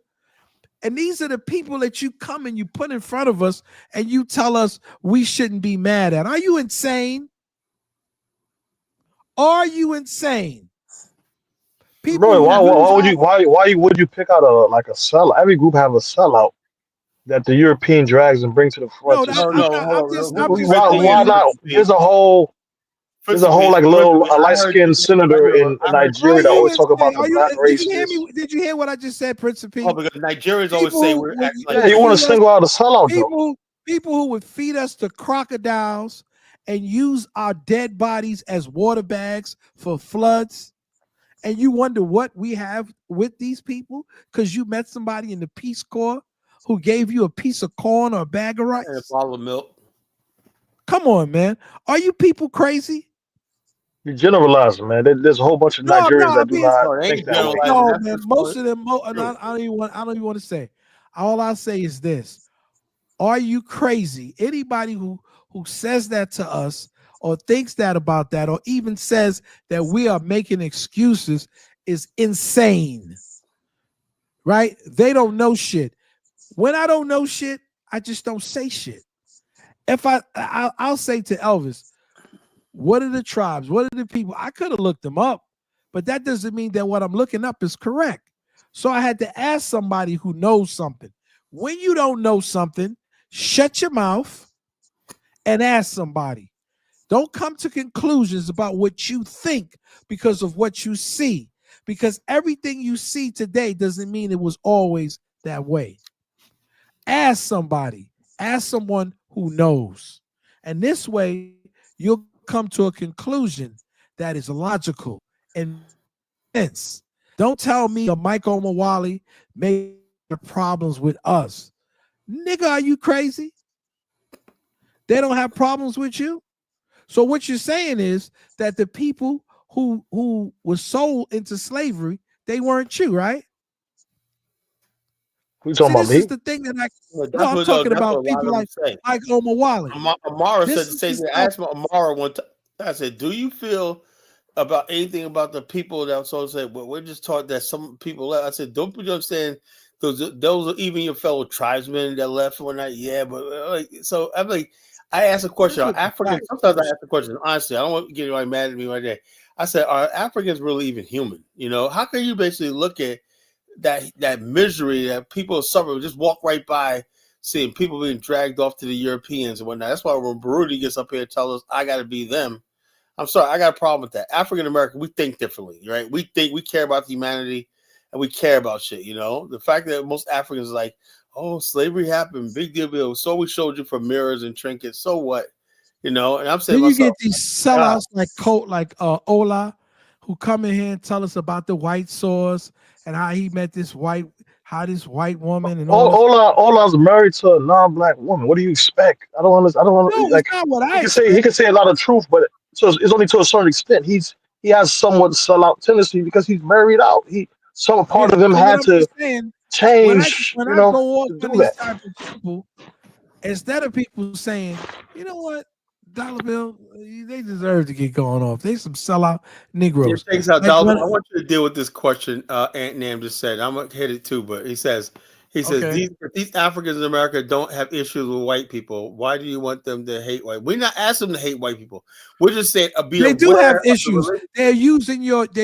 And these are the people that you come and you put in front of us and you tell us we shouldn't be mad at. Are you insane? Are you insane?
People, Roy, why would you pick out a sellout? Every group have a sellout that the European drags and brings to the front. Why not? There's a whole like light-skinned senator in Nigeria that always talk about the black race.
Did you hear what I just said, Principe?
Oh, because Nigerians always say we're acting
like you want to single out a sellout.
People who would feed us to crocodiles and use our dead bodies as water bags for floods. And you wonder what we have with these people because you met somebody in the Peace Corps who gave you a piece of corn or a bag of rice.
And a bottle of milk.
Come on, man. Are you people crazy?
You generalize, man. There's a whole bunch of Nigerians that do not think that way.
No, man. Most of them. I don't even want to say. All I'll say is this: are you crazy? Anybody who says that to us, or thinks that about that, or even says that we are making excuses, is insane. Right? They don't know shit. When I don't know shit, I just don't say shit. If I'll say to Elvis, what are the tribes? What are the people? I could have looked them up, but that doesn't mean that what I'm looking up is correct. So I had to ask somebody who knows something. When you don't know something, shut your mouth and ask somebody. Don't come to conclusions about what you think because of what you see, because everything you see today doesn't mean it was always that way. Ask somebody. Ask someone who knows. And this way, you'll come to a conclusion that is logical and sense. Don't tell me a Michael Mawali made problems with us. Nigga, are you crazy? They don't have problems with you? So what you're saying is that the people who were sold into slavery they weren't you, right?
Who you talking about,
this
me?
is the thing that
Well,
no, I'm talking
that's
about
what a lot
people
of them
like
say.
Omar Wally.
Amara said
This
the
is
same
the
thing. I
stuff.
asked Amara one time. I said, "Do you feel about anything about the people that so say? Well, we're just taught that some people left." I said, "Don't you understand? Those are even your fellow tribesmen that left one night." Yeah, but like, so I'm like, I asked a question. Are Africans? Sometimes I ask the question honestly. I don't want to get anybody mad at me right there. I said, "Are Africans really even human? You know, how can you basically look at that misery that people suffer? Just walk right by." Seeing people being dragged off to the Europeans and whatnot. That's why when Baruti gets up here and tells us, I got to be them. I'm sorry, I got a problem with that. African American, we think differently, right? We care about humanity and we care about shit, you know? The fact that most Africans are like, oh, slavery happened, big deal. So we showed you from mirrors and trinkets. So what? You know, and I'm saying
Then you
myself,
get these sellouts like Ola, who come in here and tell us about the white source and how he met this white woman and all this.
Ola's married to a non-black woman. What do you expect? I don't understand.
No, it's not what I expect.
He can say a lot of truth, but it's only to a certain extent. He has somewhat sellout tendency because he's married out. Some part of him
so
had to change.
When I
you know,
go off
to
on
do
these
that.
type of people, instead of people saying, you know what, Dollar Bill, they deserve to get going off. They some sellout Negroes.
Yeah, check this out, Dalvin. I want you to deal with this question Aunt Nam just said. I'm gonna hit it too, but he says
Okay.
these Africans in America don't have issues with white people. Why do you want them to hate white? We're not asking them to hate white people. We're just saying be
They
aware
do have
of the
issues.
religion.
They're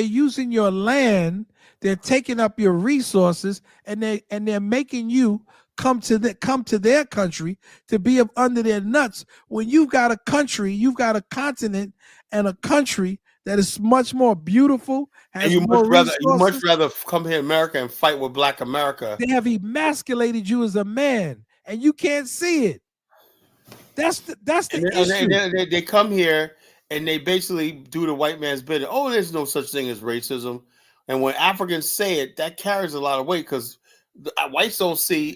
using your land. They're taking up your resources, and they're making you come to their country to be up under their nuts. When you've got a country, you've got a continent and a country that is much more beautiful,
And
has
you
more resources.
much rather come here in America and fight with Black America.
They have emasculated you as a man, and you can't see it. That's the issue.
And they come here and they basically do the white man's bidding. Oh, there's no such thing as racism. And when Africans say it, that carries a lot of weight because whites don't see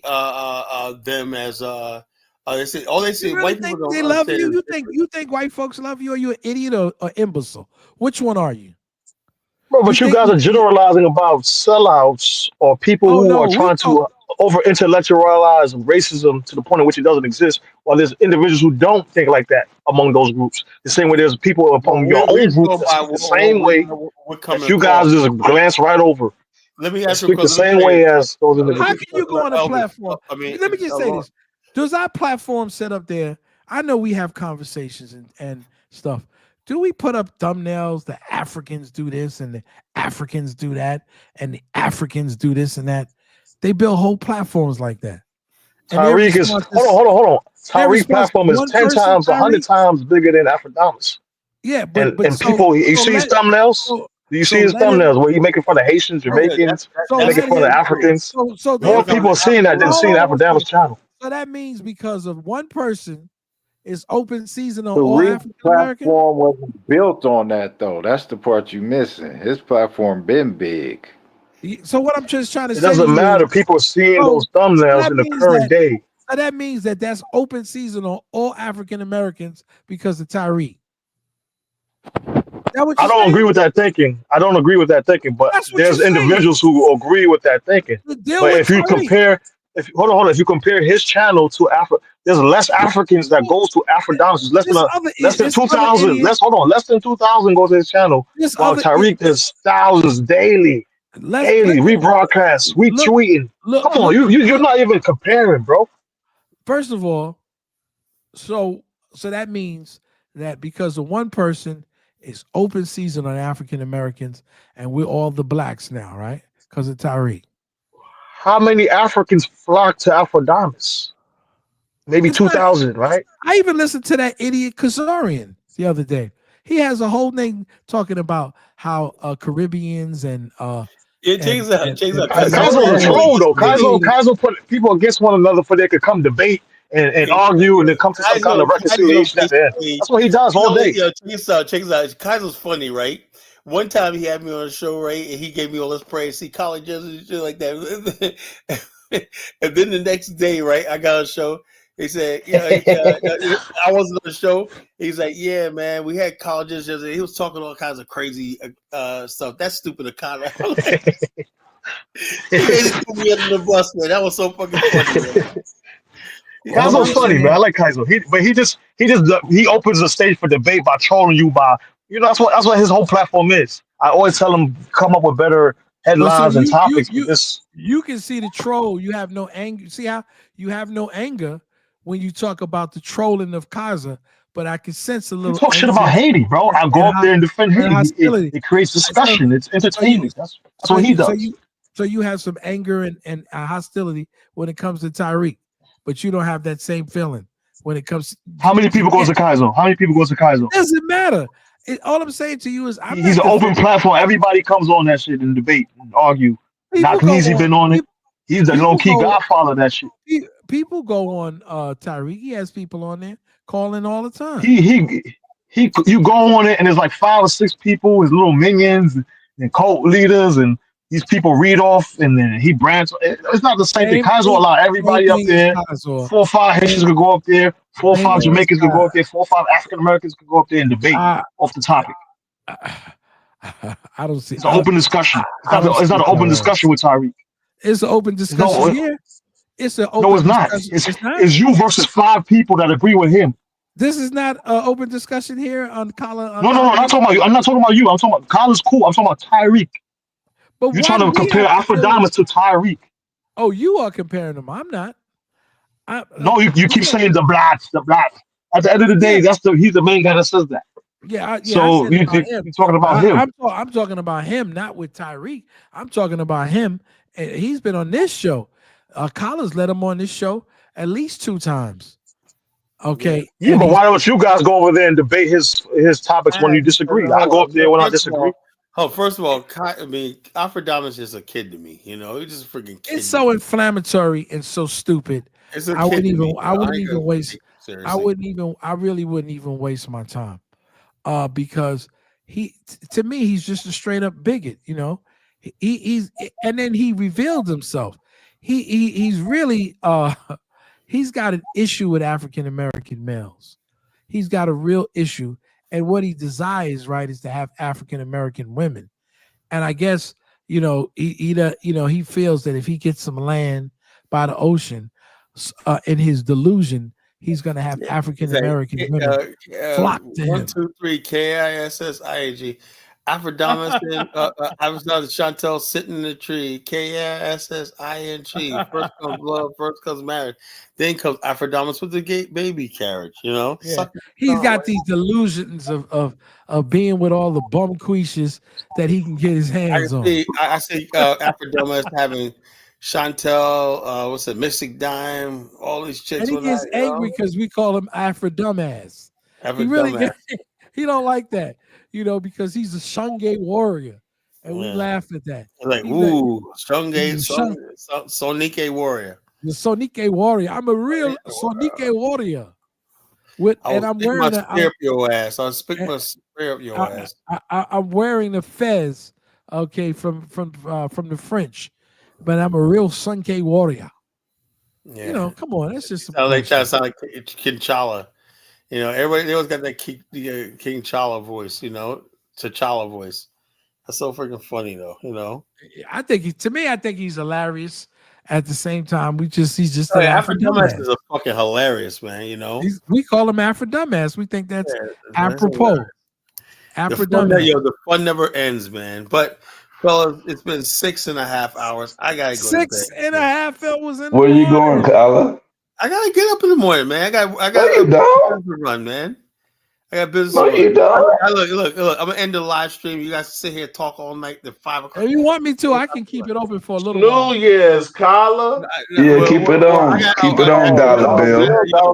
them as they say. Oh, they see
You really
white
think
people don't
they love
understand
you?
it.
You think white folks love you, or you an idiot or imbecile? Which one are you?
Bro, but you guys are generalizing about sellouts or people who are trying to over intellectualize racism to the point in which it doesn't exist, while there's individuals who don't think like that among those groups. The same way there's people among your own group that speak the same way that you guys just glance right over.
Let me
And
ask you a
speak the
question.
same way as those individuals.
How can you go on a platform? Let me just say this. Does our platform set up there? I know we have conversations and stuff. Do we put up thumbnails? The Africans do this and the Africans do that and the Africans do this and that. They build whole platforms like that.
Tariq is hold on. Tariq platform is 10 times, 100 times bigger than Afrodamus.
Yeah,
but people, you see his thumbnails? Do you see his thumbnails where he making fun of Haitians, Jamaicans, making fun of Africans? More people are seeing that than seeing Afrodamus channel.
So that means because of one person is open season on
The
all
real
African American.
platform wasn't built on that though. That's the part you missing. His platform been big.
So what I'm just trying to
say, it
say
doesn't matter. People are seeing those thumbnails in the current day.
So that means that's open season on all African Americans because of Tyreek.
I don't agree with that thinking. But there's individuals who agree with that thinking. But if you compare, if you compare his channel to there's less Africans that goes to Afrodamus. Less than 2,000. Less than 2,000 goes to his channel. While Tyreek there's thousands daily, rebroadcasts, retweeting. Come on, you're not even comparing, bro.
First of all, so that means that because of one person is open season on African Americans, and we're all the blacks now, right? Because of Tyreek.
How many Africans flock to Afrodamus? Maybe 2,000, right?
I even listened to that idiot Kazarian the other day. He has a whole thing talking about how Caribbeans and
Kaizo's a troll though. Kaizo put people against one another so they could come debate and argue and then come to some kind of reconciliation at the end. That's what he does all day.
Check this out. Kaizo's funny, right? One time he had me on a show, right, and he gave me all this praise. See, colleges and shit like that. And then the next day, right, I got a show. He said, I wasn't on the show. He's like, yeah, man, we had colleges. He was talking all kinds of crazy stuff. That's stupid economy. He threw me under the bus, man. That was so fucking funny, man.
Kaizo's funny, man. I like Kaizo. He opens the stage for debate by trolling you by that's what his whole platform is. I always tell him come up with better headlines and topics.
You can see the troll. You have no anger. See how you have no anger when you talk about the trolling of Kaiser, but I can sense a little.
Talk shit about Haiti, bro. I go up there and defend Haiti. It creates discussion. It's entertainment. That's what he does.
So you have some anger and hostility when it comes to Tyreek, but you don't have that same feeling when it comes.
How many people goes to Kaizo? How many people goes to Kaizo?
Doesn't matter. All I'm saying to you is
he's an open platform. Everybody comes on that shit and debate and argue. Not Kneezy been on it. He's the low key godfather of that shit.
People go on Tyreek. He has people on there calling all the time.
You go on it and there's like 5 or 6 people, his little minions and cult leaders, and these people read off and then he brands. It's not the same thing. Kaizo allow everybody up there. 4 or 5 Haitians could go up there. 4 or 5 Jamaicans could go up there. 4 or 5 African Americans could go up there and debate off the topic.
I don't see.
It's an open discussion. It's not an open discussion with Tyreek.
It's an open discussion here. It's an open.
No, it's not. It's you versus 5 people that agree with him.
This is not an open discussion here on Colin.
No, I'm not talking about you. I'm talking about Colin's cool. I'm talking about Tyreek.
But
you're trying to compare Afrodamus to Tyreek.
Oh, you are comparing them. I'm not.
No, you keep saying the blacks. At the end of the day, he's the main guy that says that.
Yeah.
So you're talking about him.
I'm talking about him, not with Tyreek. I'm talking about him. He's been on this show. Collins let him on this show at least 2 times. Okay.
Yeah, but why don't you guys go over there and debate his topics when you disagree? I go up there when I disagree.
First of all, Afrodamus is a kid to me. He's just a freaking kid.
It's so inflammatory and so stupid. I really wouldn't even waste my time. Because to me, he's just a straight up bigot. He's and then he revealed himself. He's really he's got an issue with African American males. He's got a real issue, and what he desires, right, is to have African American women. And I guess he feels that if he gets some land by the ocean, in his delusion, he's going to have African American women flock to him.
1, 2, 3 KISSING. Afrodamus and Chantel sitting in the tree. KISSING. First comes love, first comes marriage. Then comes Afrodamus with the baby carriage.
Yeah. He's got these delusions of being with all the bum queeshes that he can get his hands on.
I see Afrodamus having Chantel, what's it, Mystic Dime, all these chicks.
And he gets angry because we call him Afrodumbass. He don't like that. Because he's a Shungay warrior, and we laugh at that.
Like, Shungay, Sonike warrior.
The Sonike warrior. I'm a real Sonike warrior. I'm wearing
my spear up your ass. I'll stick my spear up your ass.
I'm wearing the fez, okay, from the French, but I'm a real Sonike warrior.
Yeah.
Come on, that's just.
Sound like Kinchala. Everybody they always got that King T'Challa voice, T'Challa voice. That's so freaking funny, though.
I think he's hilarious. At the same time, he's just
Afrodumbass is a fucking hilarious, man.
We call him Afrodumbass. We think that's apropos.
Afrodumbass. The fun never ends, man. But fellas, it's been 6.5 hours. I gotta go.
6.5 hours in.
Where you going, Kyla?
I gotta get up in the morning, man. I got
business
to run, man. I got business.
No, you don't.
Look. I'm gonna end the live stream. You guys sit here talk all night to 5 o'clock.
If you want me to, I can keep it open for a little
while. New Year's, Carla.
Yeah, keep it on. Keep it on, Dollar Bill.
On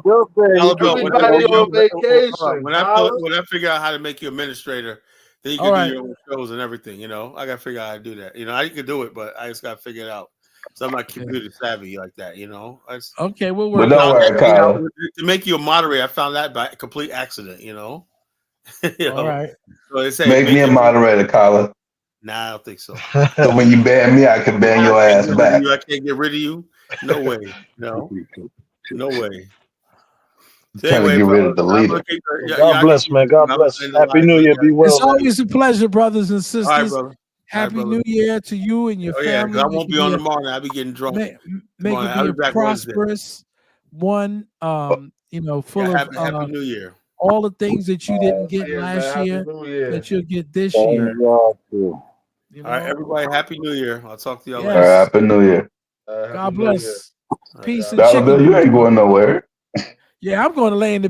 vacation.
When I figure out how to make you administrator, then you can do your own shows and everything. I gotta figure out how to do that. I can do it, but I just gotta figure it out. So I'm not computer savvy like that,
Okay, we'll
work. To
make you a moderator, I found that by complete accident,
All right.
So they say,
make me a moderator, Kyla.
Nah, I don't think so.
So when you ban me, I can ban your ass back.
I can't get rid of you. No way. No way.
Trying to get rid of the leader.
God bless, man. God bless. Happy New Year. Be well.
It's
man.
always a pleasure, brothers and sisters.
All right, brother.
Happy New Year to you and your family.
I won't be on tomorrow. I'll be getting drunk.
Make it be a prosperous one. Full of
Happy New Year.
all the things that you didn't get last year that you'll get this year.
All
right, everybody. Happy New Year. I'll talk to y'all
right, Happy New Year.
God bless. Peace and
Dollar Bill,
chicken.
you ain't going nowhere.
Yeah, I'm going to lay in the